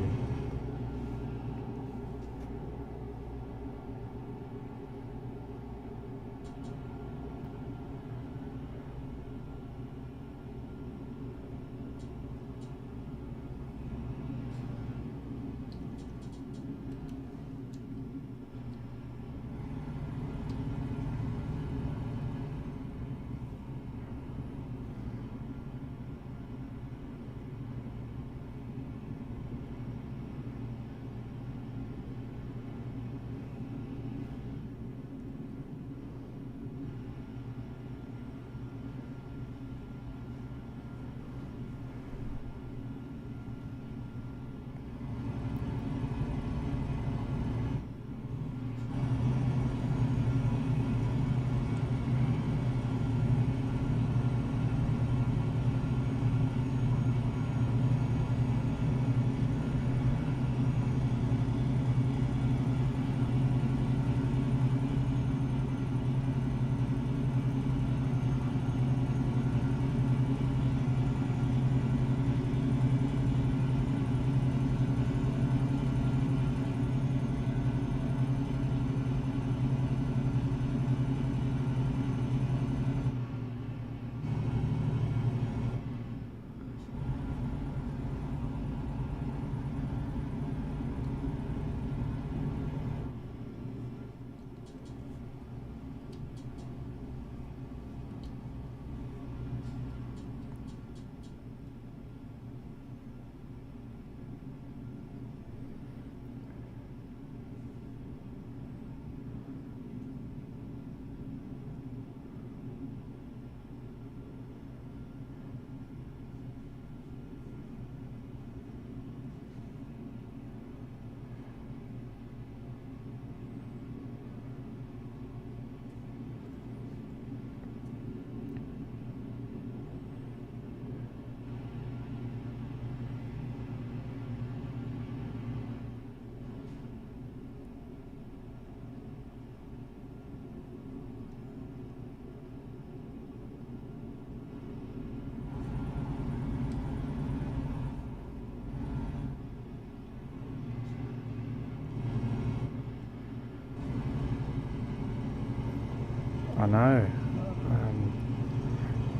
Speaker 6: I know.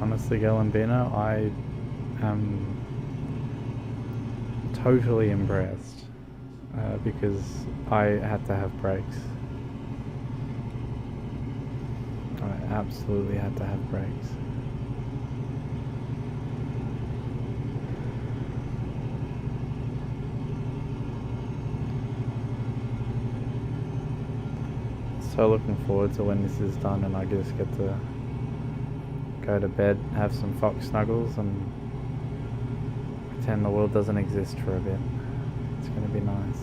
Speaker 6: Honestly, Galambino, I am totally impressed because I had to have brakes. I absolutely had to have brakes. So looking forward to when this is done and I just get to go to bed, have some fox snuggles and pretend the world doesn't exist for a bit. It's going to be nice.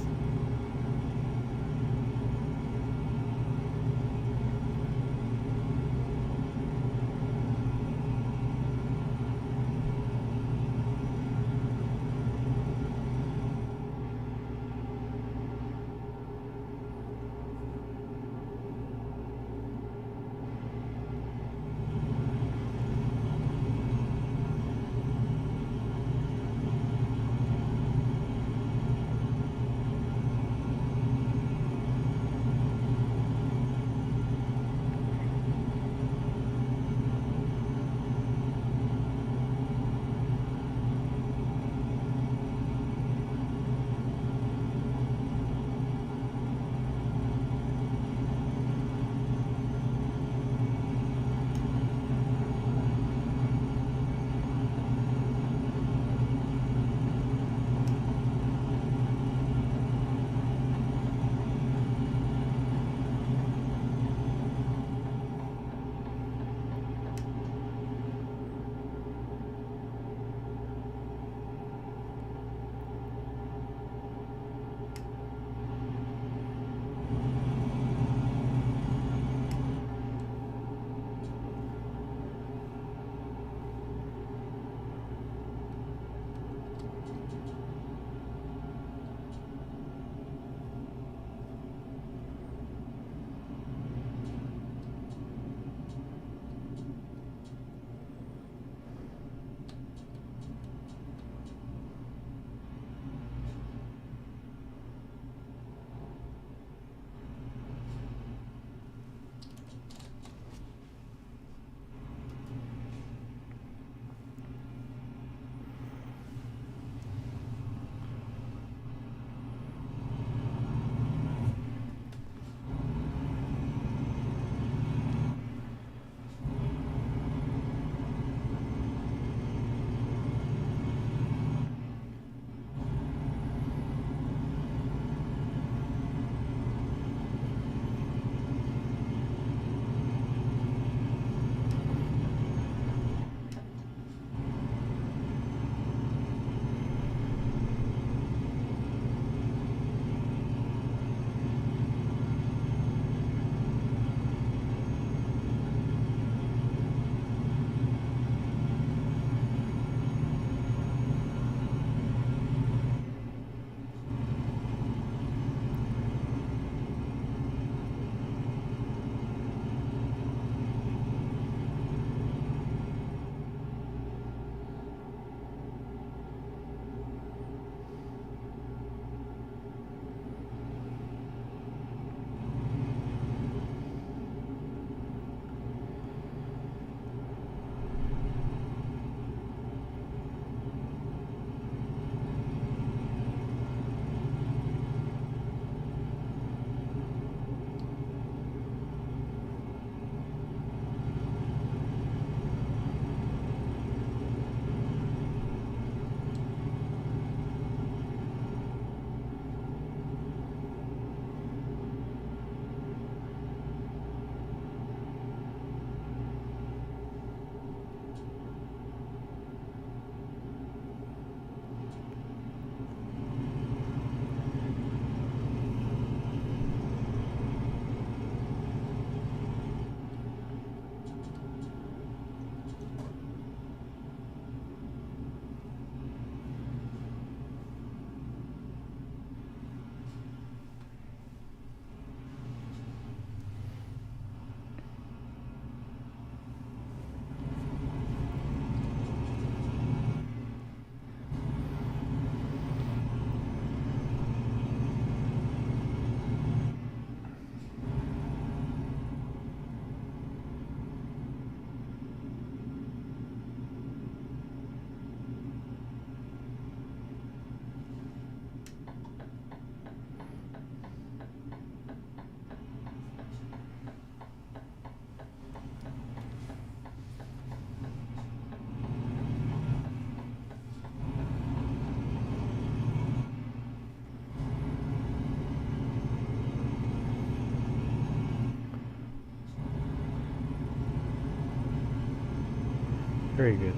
Speaker 6: Very good.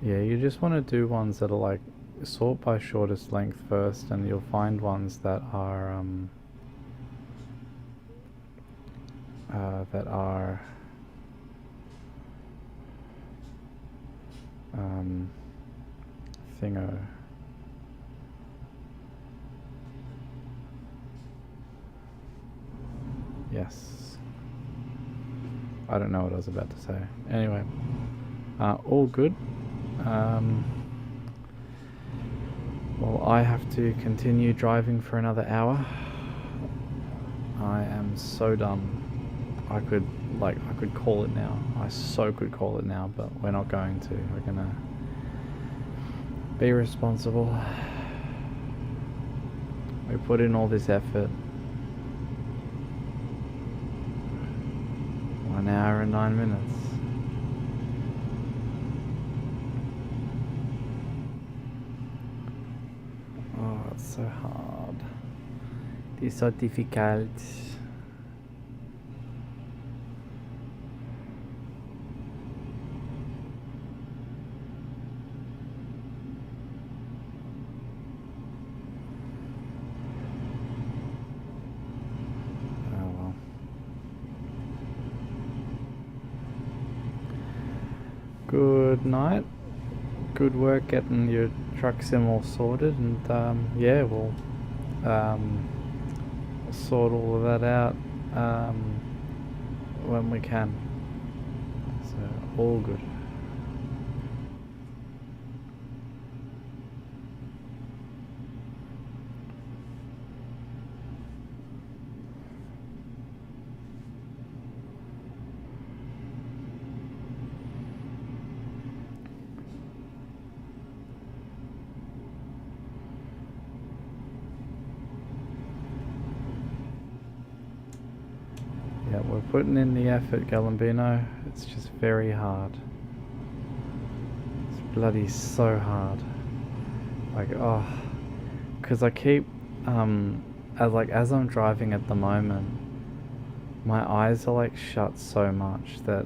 Speaker 6: Yeah, you just want to do ones that are like sort by shortest length first, and you'll find ones that are thingo. Yes. I don't know what I was about to say. Anyway, all good. Well, I have to continue driving for another hour. I am so done. I could call it now. I so could call it now, but we're not going to. We're gonna be responsible. We put in all this effort. 1 hour and 9 minutes. Oh, it's so hard. It's so difficult. Good night. Good work getting your truck sim all sorted, and yeah, we'll sort all of that out when we can. So all good. Yeah, we're putting in the effort, Galambino. It's just very hard. It's bloody so hard. Like, oh, because I keep, as I'm driving at the moment, my eyes are like shut so much that,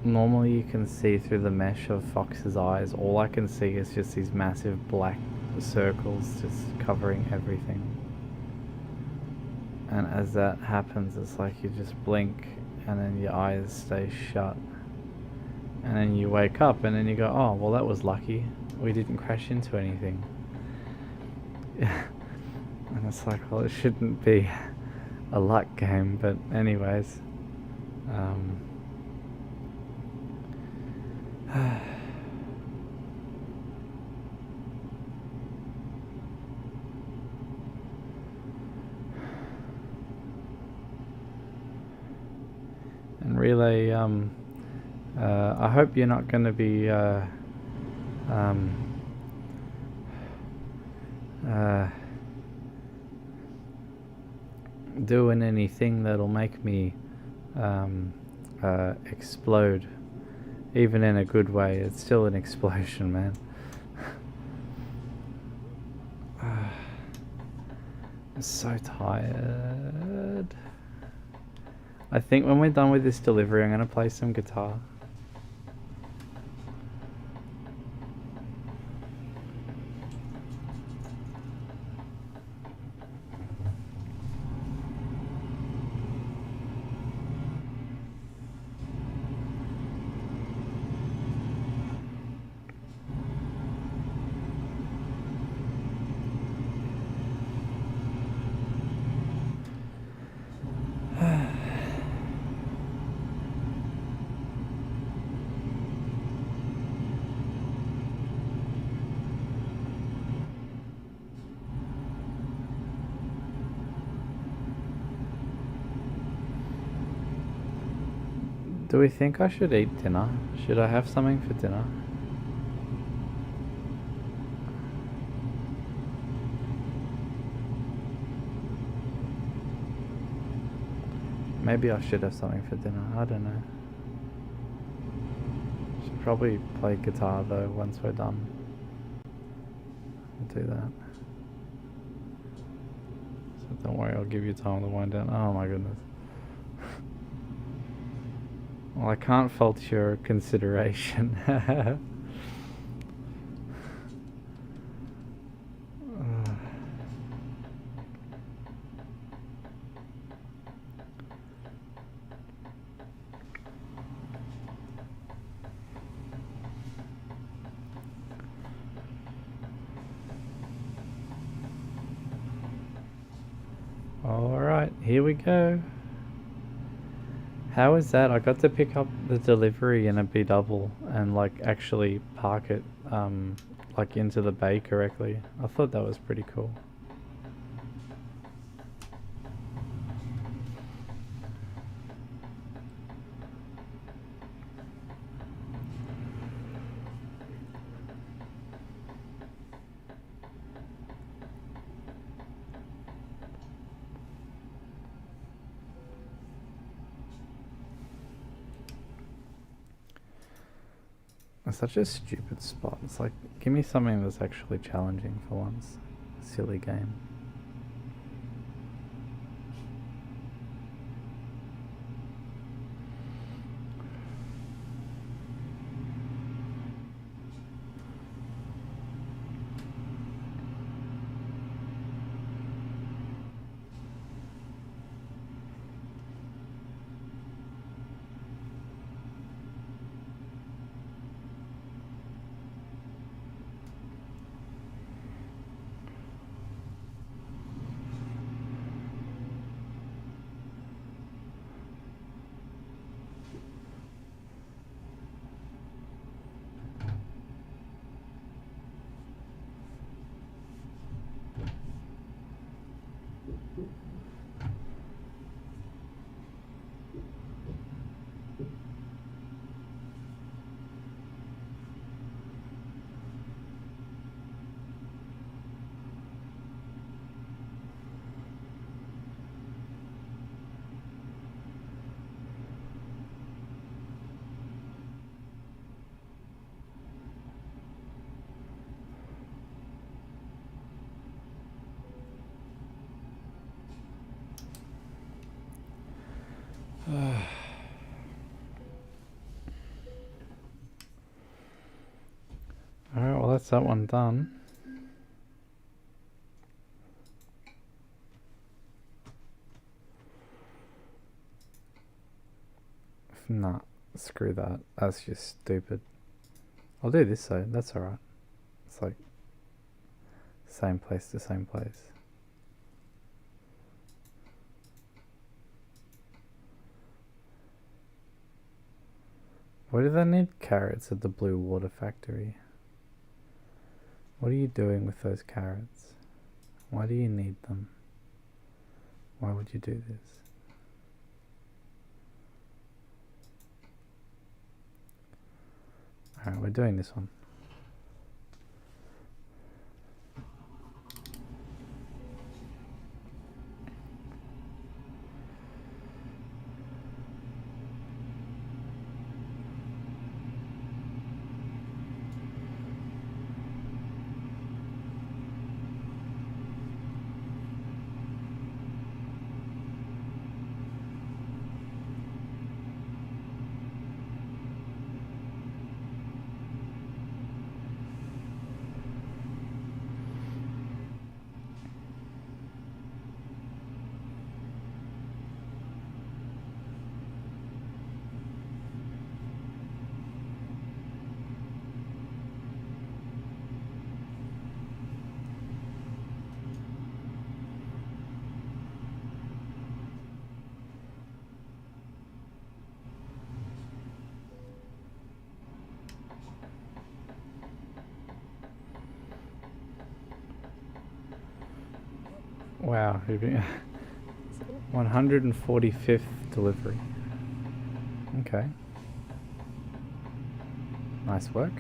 Speaker 6: normally you can see through the mesh of Fox's eyes. All I can see is just these massive black circles just covering everything. And as that happens, it's like you just blink and then your eyes stay shut. And then you wake up and then you go, oh, well, that was lucky. We didn't crash into anything. And it's like, well, it shouldn't be a luck game, but anyways. And Relay, I hope you're not going to be doing anything that'll make me explode. Even in a good way, it's still an explosion, man. I'm so tired. I think when we're done with this delivery, I'm going to play some guitar. Do we think I should eat dinner? Should I have something for dinner? Maybe I should have something for dinner. I don't know. Should probably play guitar though once we're done. I'll do that. So don't worry, I'll give you time to wind down. Oh my goodness.
Speaker 1: Well, I can't fault your consideration. Alright, here we go. How is that? I got to pick up the delivery in a B-Double and like actually park it like into the bay correctly. I thought that was pretty cool. It's such a stupid spot. It's like, give me something that's actually challenging for once. Silly game. Alright, well that's that one done. Nah, screw that. That's just stupid. I'll do this though, that's alright. It's like same place to same place. Why do they need carrots at the Blue Water Factory? What are you doing with those carrots? Why do you need them? Why would you do this? Alright, we're doing this one. Wow, 145th delivery. Okay. Nice work.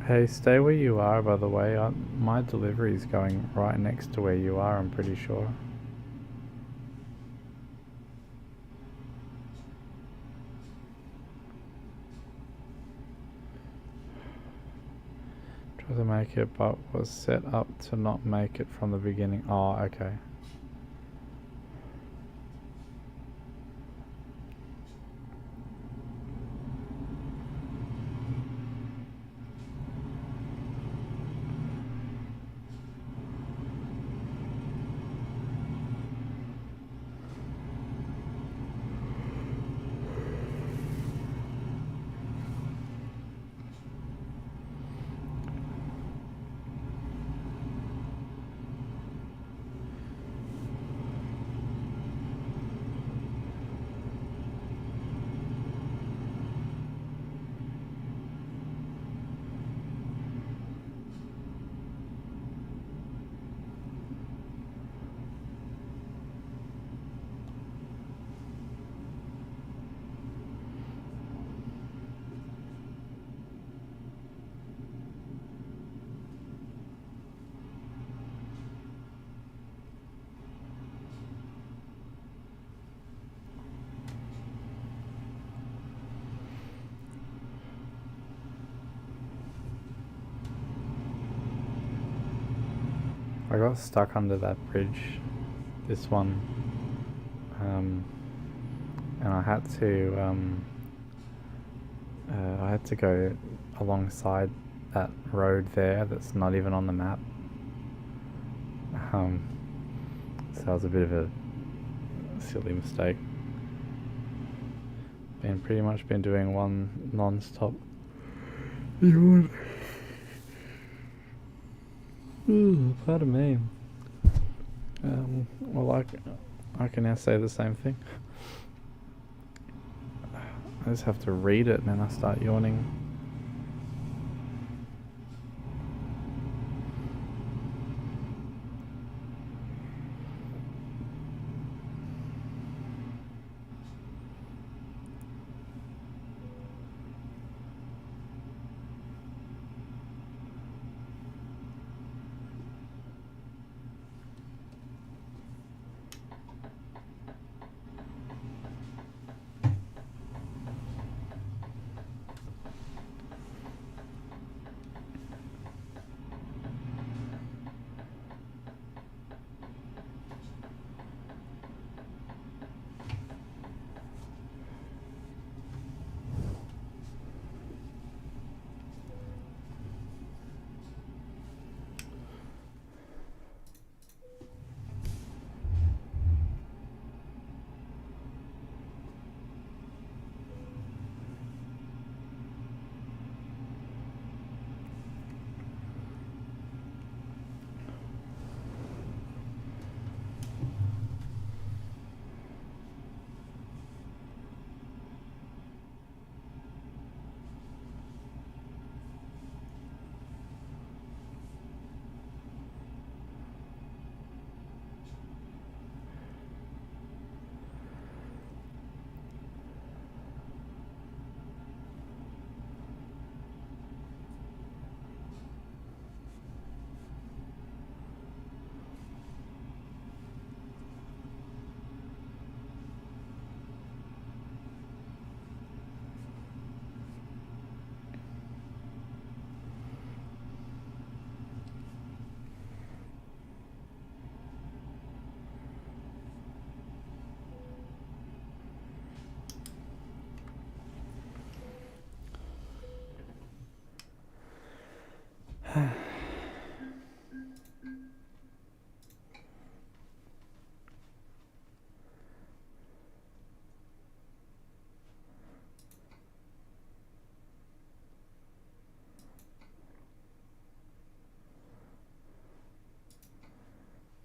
Speaker 6: Hey, stay where you are, by the way. My delivery is going right next to where you are, I'm pretty sure. Try to make it, but was set up to not make it from the beginning. Oh, okay. I got stuck under that bridge, this one, and I had to go alongside that road there that's not even on the map. So that was a bit of a silly mistake. Pretty much been doing one non-stop yawn. Pardon me. Well, I can now say the same thing. I just have to read it and then I start yawning.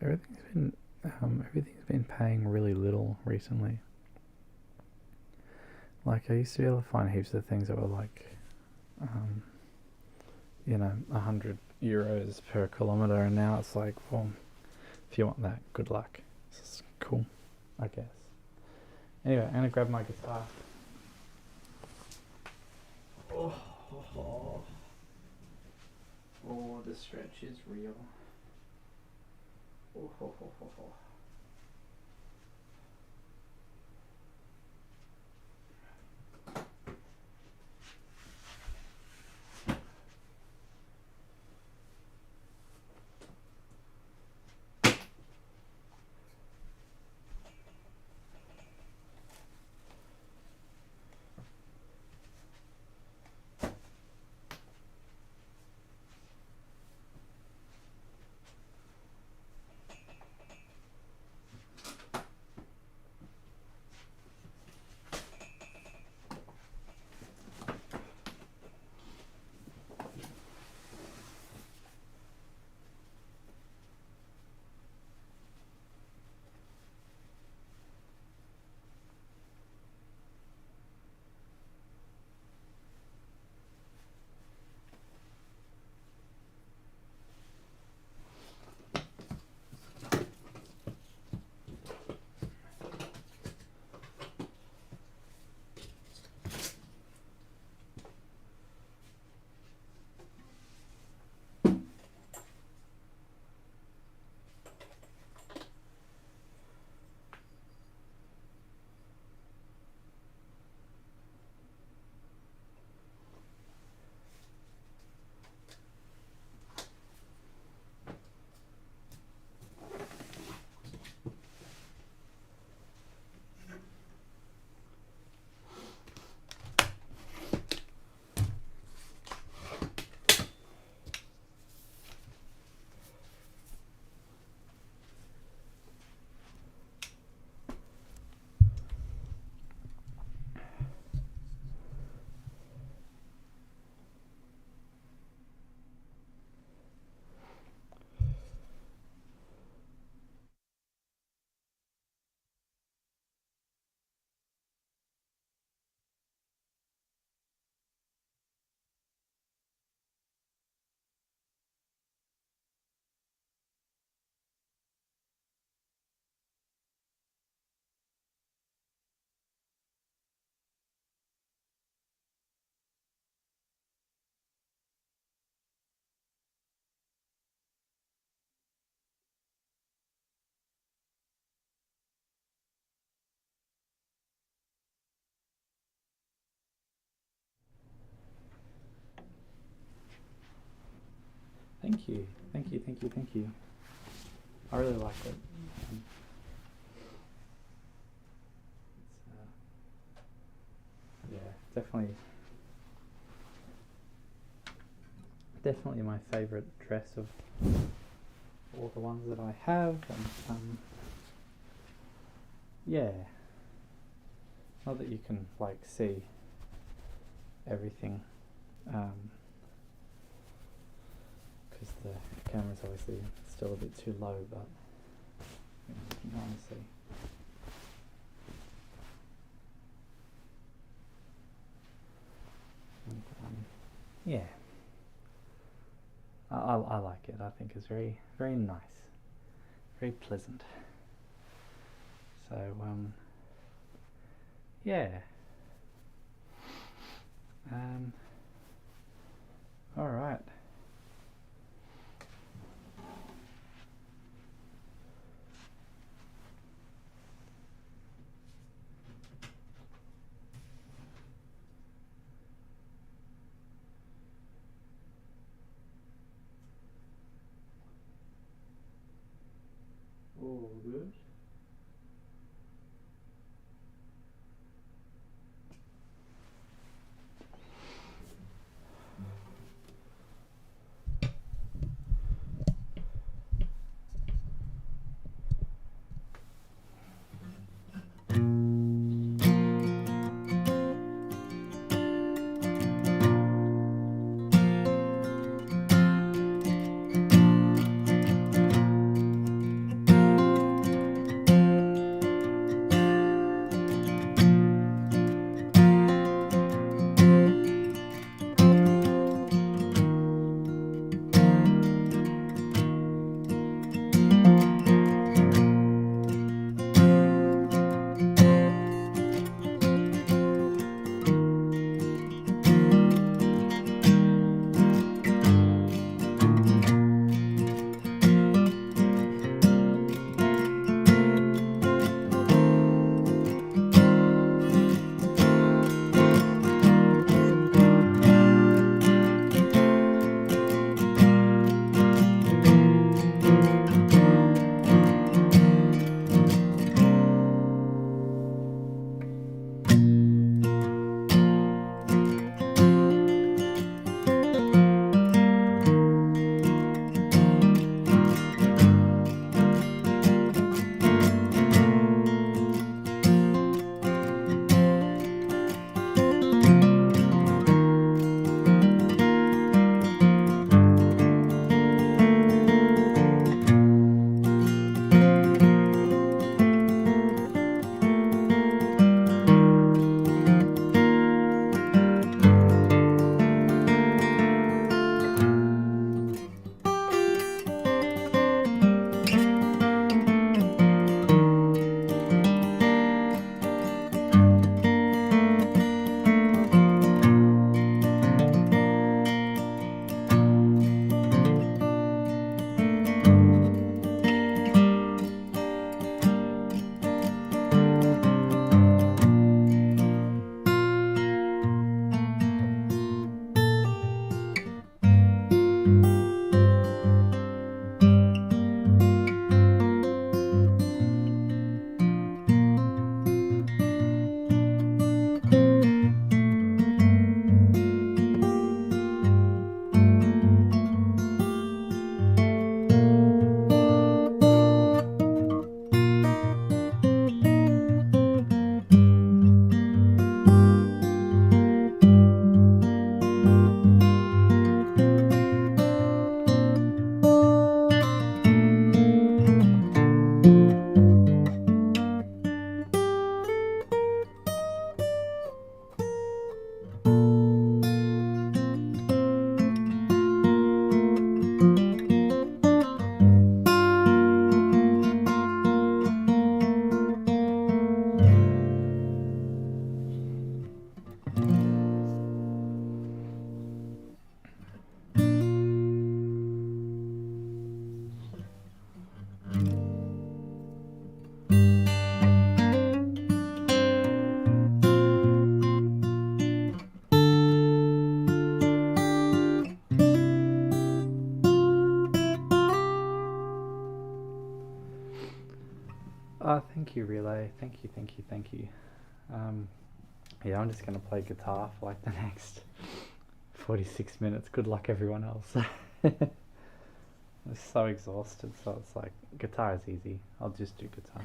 Speaker 6: Everything's been paying really little recently. Like, I used to be able to find heaps of things that were like, 100 euros per kilometer, and now it's like, well, if you want that, good luck. It's cool, I guess. Anyway, I'm gonna grab my guitar. the stretch is real. Oh, ho, ho, ho, ho. Thank you, thank you, thank you, thank you. I really like it. Yeah, definitely my favorite dress of all the ones that I have, and yeah, not that you can like see everything, because the camera's obviously still a bit too low, but you can kind of see. And, yeah, I like it. I think it's very, very nice, very pleasant. So yeah. All right. All good. Thank you, Relay. Thank you, thank you, thank you. Yeah, I'm just going to play guitar for like the next 46 minutes. Good luck, everyone else. I'm so exhausted, so it's like, guitar is easy. I'll just do guitar.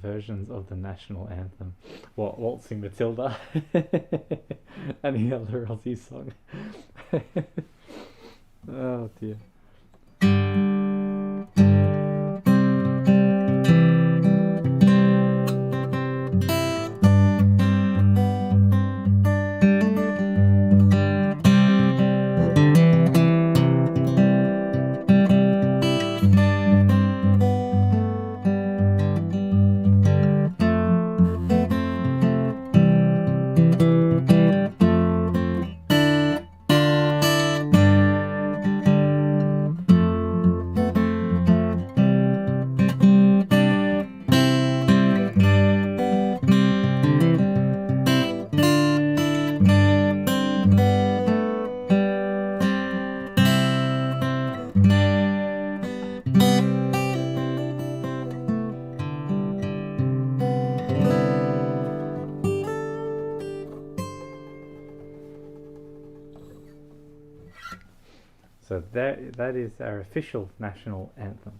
Speaker 6: Versions of the national anthem. What, Waltzing Matilda? Any other Aussie song? Oh dear.
Speaker 1: So that is our official national anthem.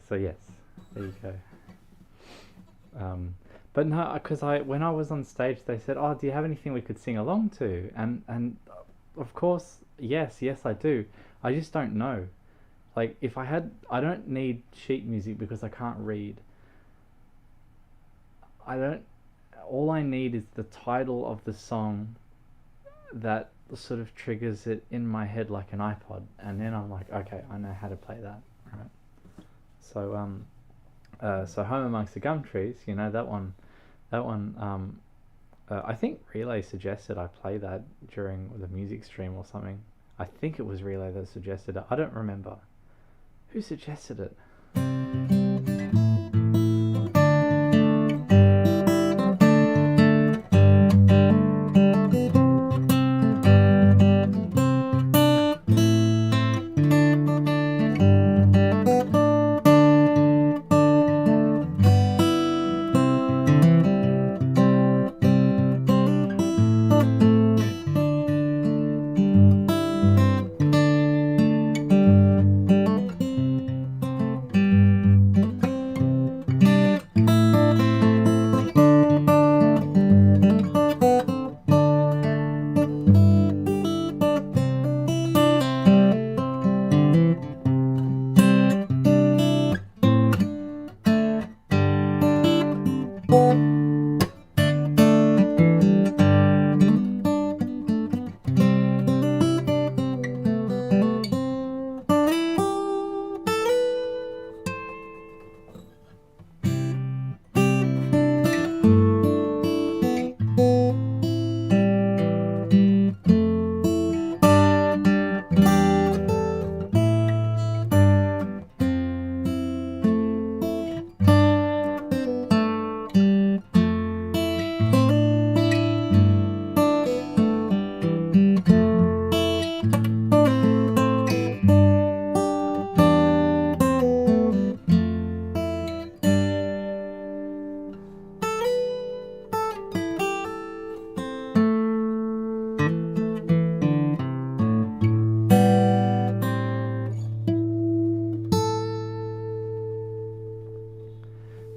Speaker 1: So yes, there you go. But no, because when I was on stage, they said, "Oh, do you have anything we could sing along to?" And of course, yes, I do. I just don't know. Like, if I don't need sheet music because I can't read. All I need is the title of the song that sort of triggers it in my head like an iPod, and then I'm like, okay, I know how to play that, right? So so Home Amongst the Gum Trees, you know, that one, I think Relay suggested I play that during the music stream or something. I think it was Relay that suggested it. I don't remember. Who suggested it?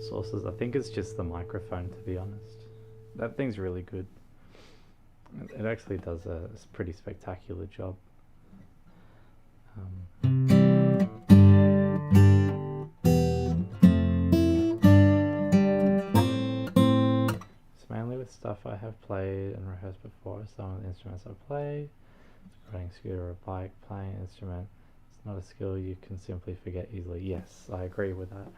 Speaker 1: Sources. I think it's just the microphone, to be honest. That thing's really good. It actually does a pretty spectacular job. It's mainly with stuff I have played and rehearsed before. Some of the instruments I play, riding a scooter or a bike, playing an instrument. It's not a skill you can simply forget easily. Yes, I agree with that.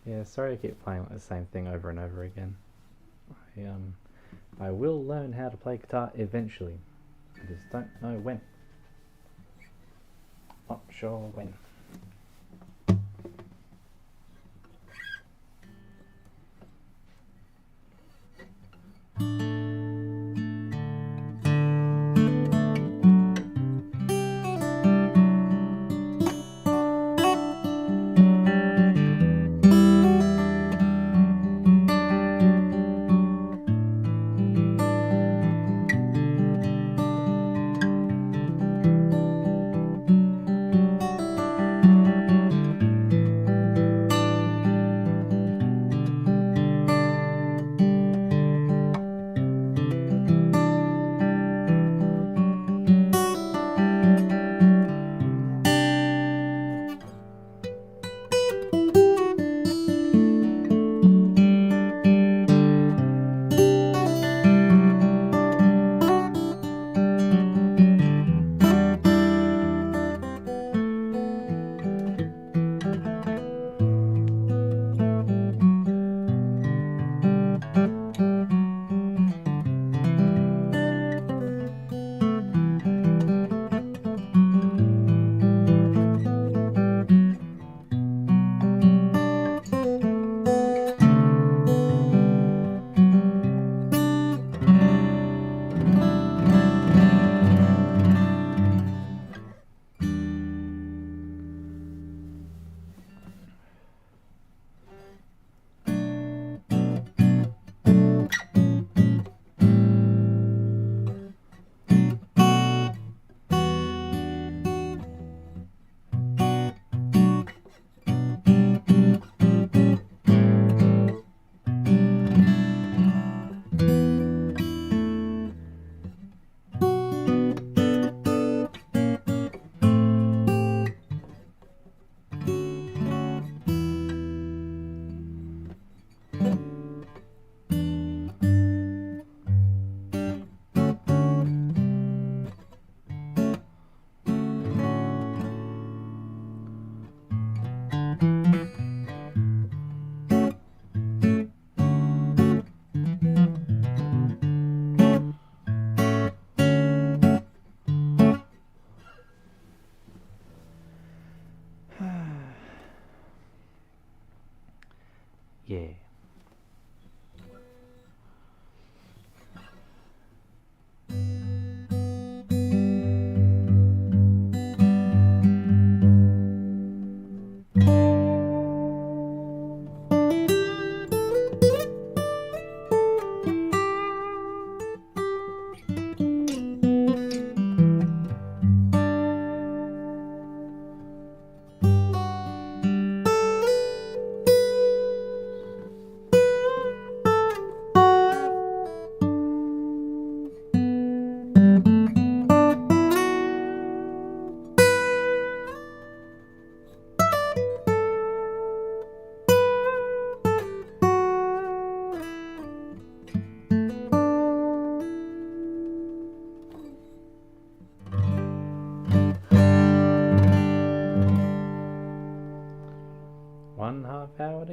Speaker 1: Yeah, sorry I keep playing the same thing over and over again. I will learn how to play guitar eventually. I just don't know when. Not sure when.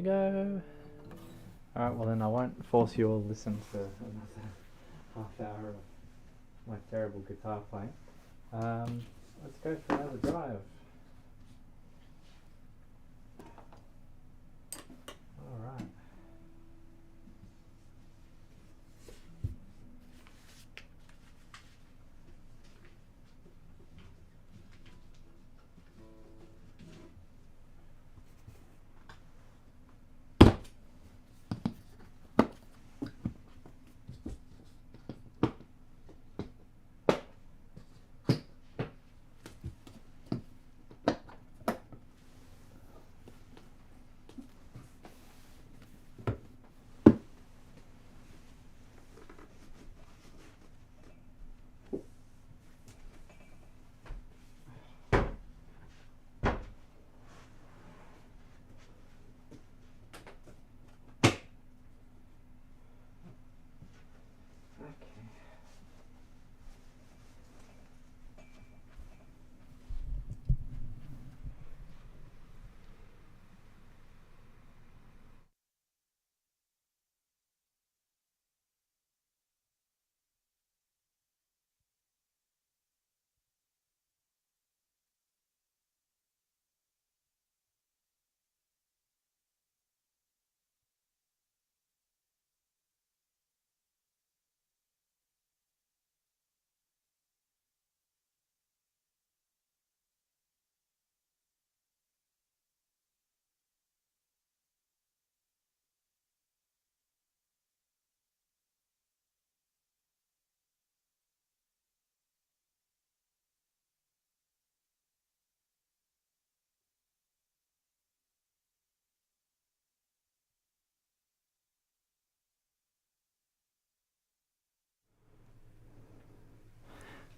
Speaker 6: go. Alright, well then I won't force you all to listen to another half hour of my terrible guitar playing. Let's go for another drive. Alright.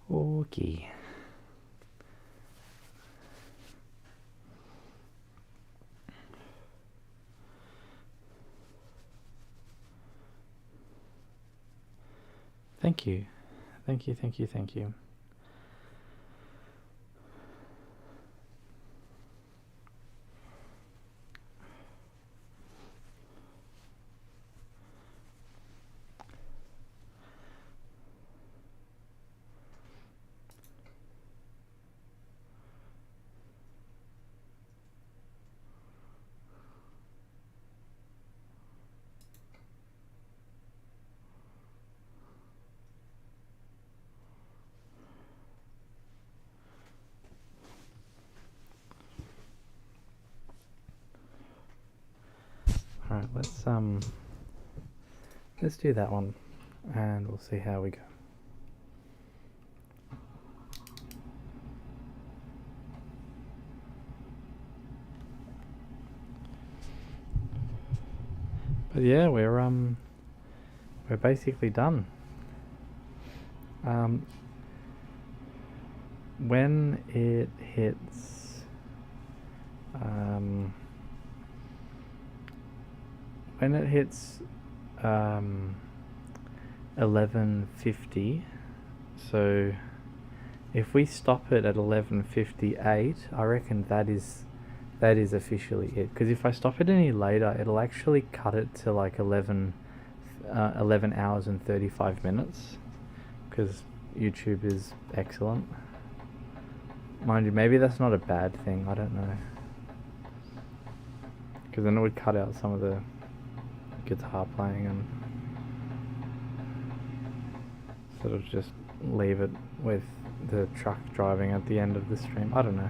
Speaker 6: Okay. Thank you. Thank you, thank you, thank you. Alright, let's do that one and we'll see how we go. But yeah, we're basically done. When it hits 11:50, so if we stop it at 11:58, I reckon that is officially it, because if I stop it any later it'll actually cut it to like 11 hours and 35 minutes, because YouTube is excellent. Mind you, maybe that's not a bad thing, I don't know, because then it would cut out some of the guitar playing and sort of just leave it with the truck driving at the end of the stream. I don't know.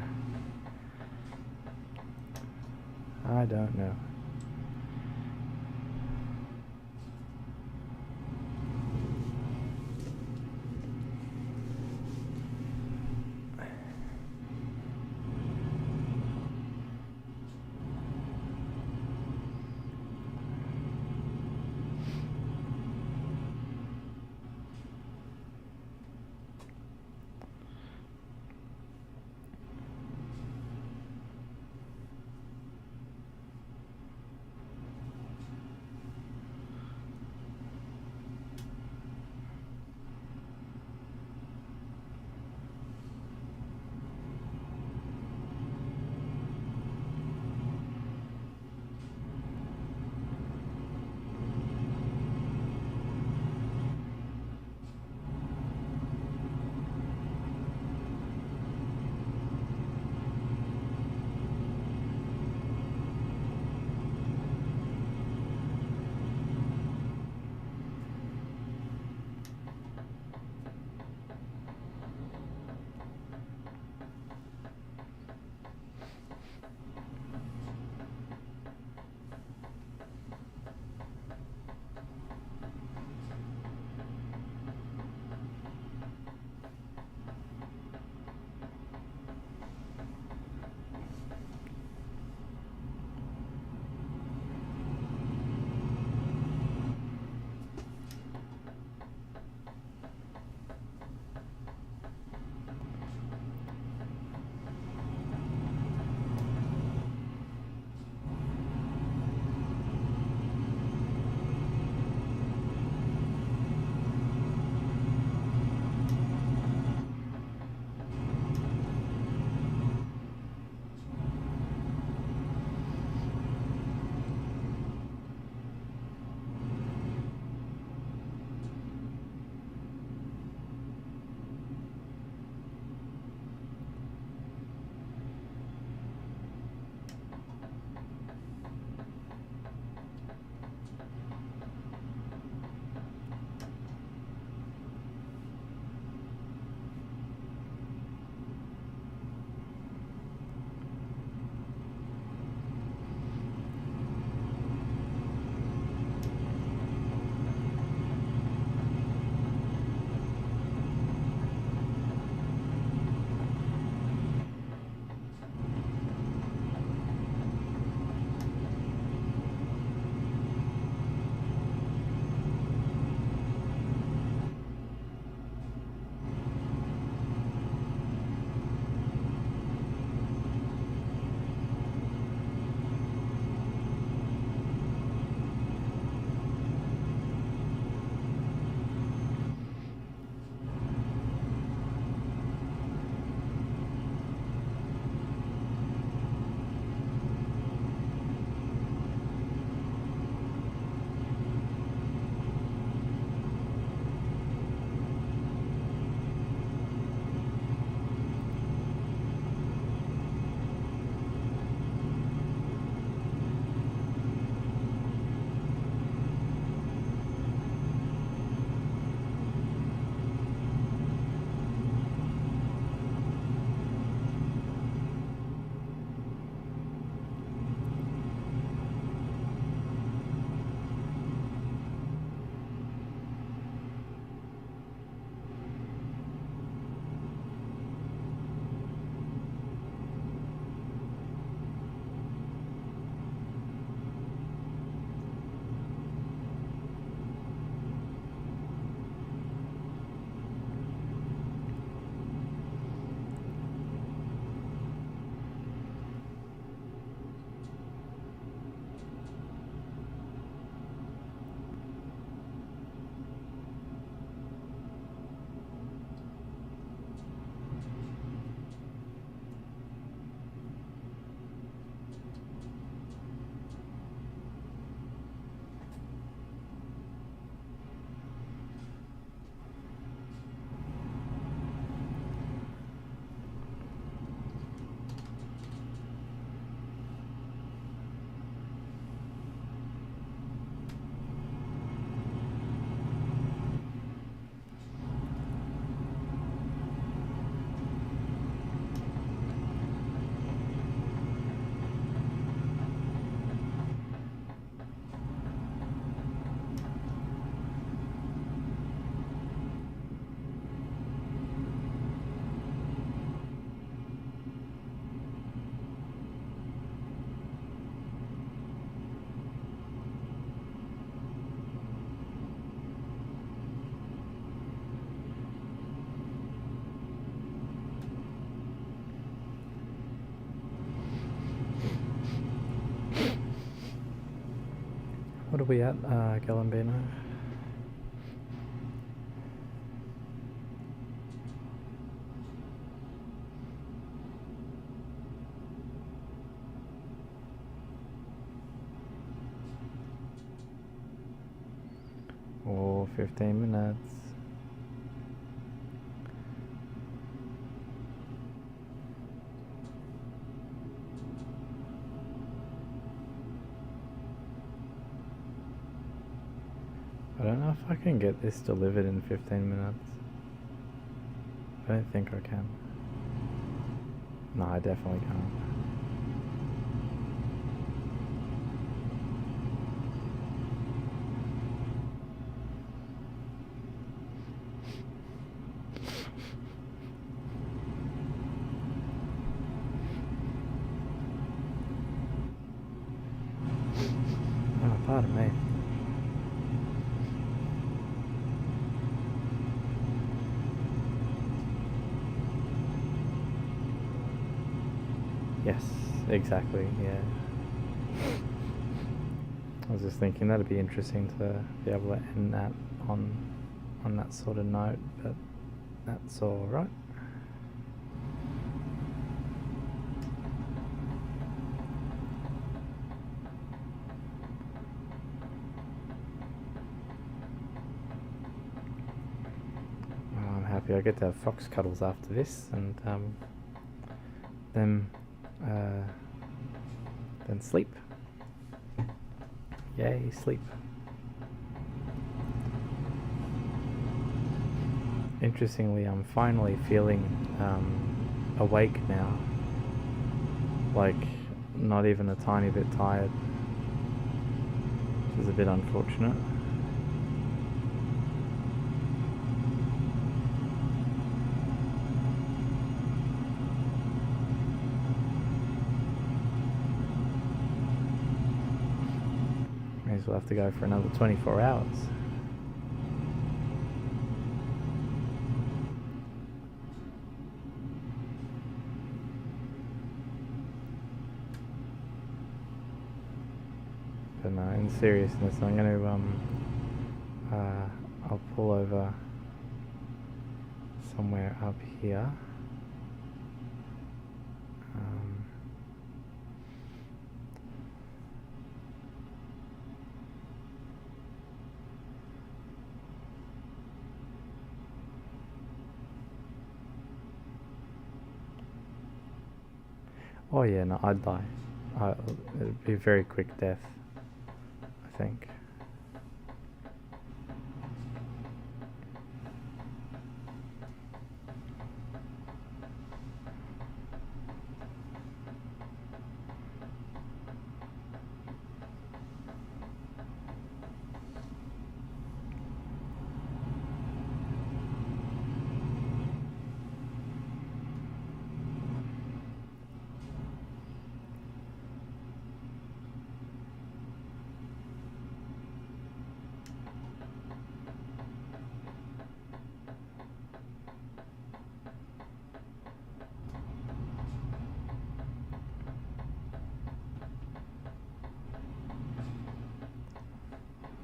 Speaker 6: are we at, Galambino? Oh, 15 minutes. I don't know if I can get this delivered in 15 minutes. I don't think I can. No, I definitely can't. Oh, pardon me. Yes, exactly, yeah. I was just thinking that'd be interesting to be able to end that on that sort of note, but that's alright. I'm happy I get to have fox cuddles after this, and then sleep. Yay, sleep. Interestingly, I'm finally feeling awake now. Like, not even a tiny bit tired, which is a bit unfortunate. We'll have to go for another 24 hours. But no, in seriousness, I'm going to I'll pull over somewhere up here. Oh yeah, no, I'd die. It'd be a very quick death, I think.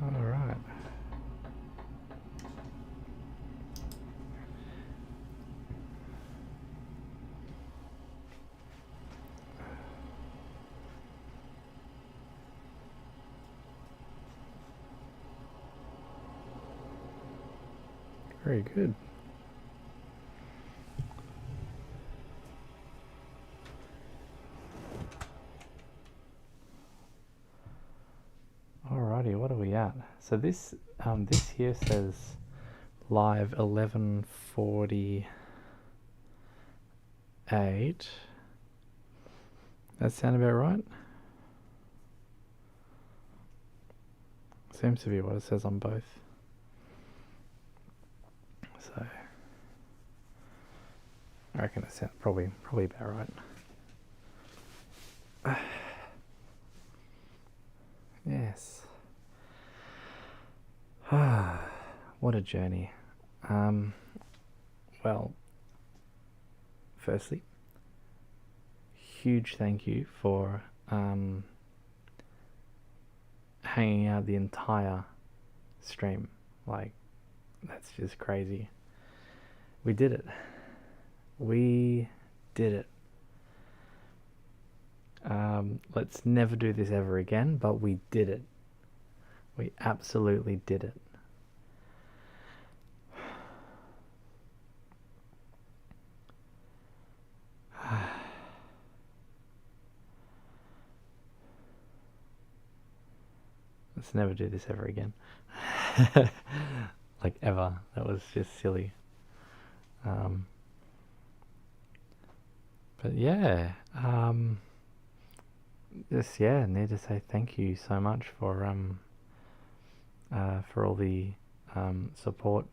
Speaker 6: Alright. Very good. Alrighty, what are we at? So this this here says live 11:48. That sound about right? Seems to be what it says on both. So I reckon that sounds probably about right. Yes. What a journey. Well, firstly, huge thank you for
Speaker 1: hanging out the entire stream. Like, that's just crazy. We did it. We did it. Let's never do this ever again, but we did it. We absolutely did it. Let's never do this ever again. Like, ever. That was just silly. But yeah, just need to say thank you so much for all the support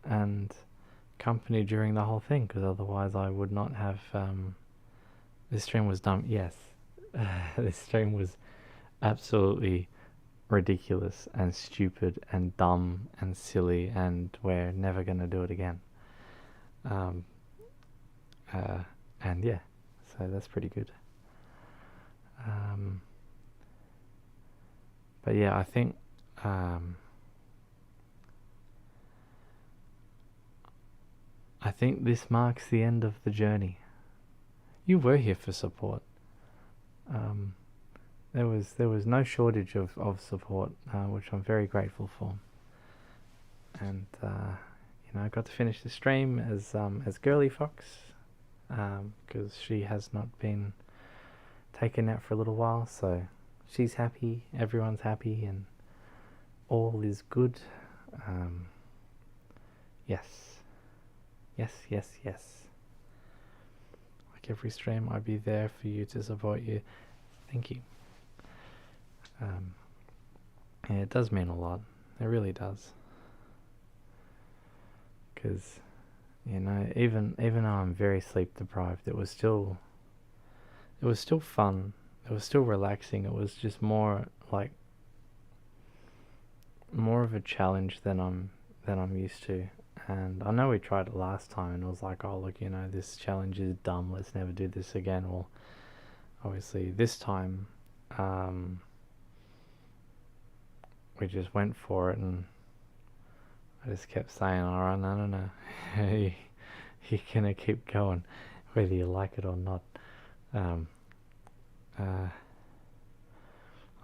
Speaker 1: and company during the whole thing, because otherwise I would not have. This stream was dumb. Yes, this stream was absolutely ridiculous and stupid and dumb and silly, and we're never gonna do it again. And yeah, so that's pretty good. But yeah, I think this marks the end of the journey. You were here for support. There was no shortage of support, which I'm very grateful for. And I got to finish the stream as Girly Fox, because she has not been taken out for a little while, so she's happy, everyone's happy, and all is good. Yes. Like every stream, I'd be there for you to support you. Thank you. Yeah, it does mean a lot. It really does. Because, even though I'm very sleep deprived, it was still fun. It was still relaxing. It was just more of a challenge than I'm used to. And I know we tried it last time and it was like, oh look, this challenge is dumb, let's never do this again. Well, obviously this time we just went for it, and I just kept saying, alright, no, you're gonna keep going whether you like it or not.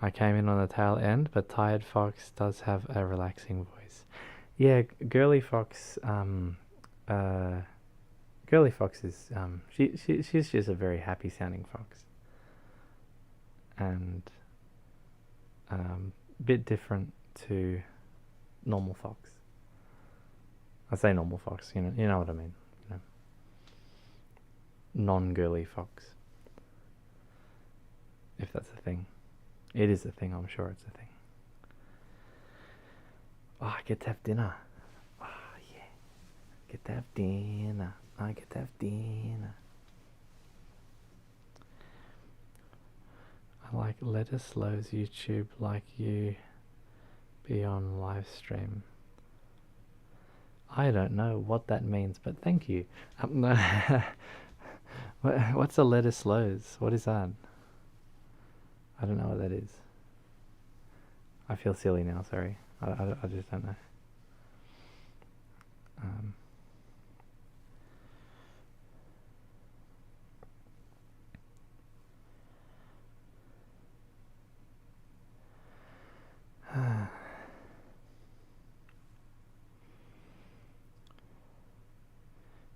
Speaker 1: I came in on the tail end, but Tired Fox does have a relaxing voice. Yeah, Girly Fox, Girly Fox is, she's just a very happy sounding fox. And, bit different to normal fox. I say normal fox, you know what I mean. Non-girly fox. If that's a thing. It is a thing, I'm sure it's a thing. Oh, I get to have dinner. Oh, yeah. Get to have dinner. I get to have dinner. I like Lettuce Lowe's YouTube like you be on live stream. I don't know what that means, but thank you. What's a Lettuce Lowe's? What is that? I don't know what that is. I feel silly now, sorry. I just don't know.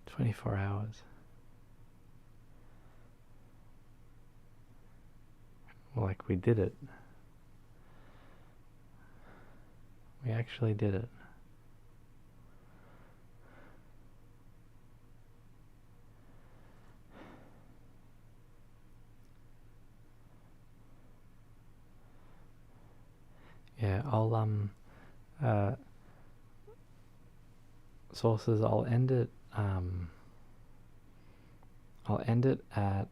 Speaker 1: "24 hours. Like, we did it. We actually did it. Yeah, sources, I'll end it at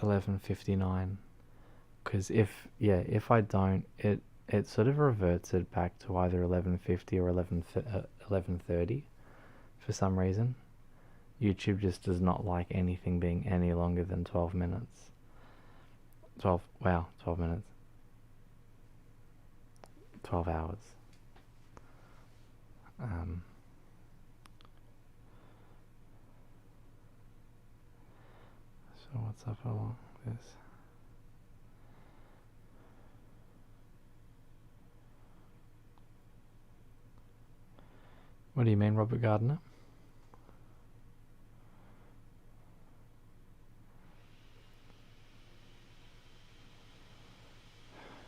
Speaker 1: 11:59, because if I don't, it sort of reverts it back to either 11:50 or 11:30 for some reason. YouTube just does not like anything being any longer than 12 minutes. 12. Wow, 12 minutes. 12 hours. So what's up along this? What do you mean, Robert Gardner?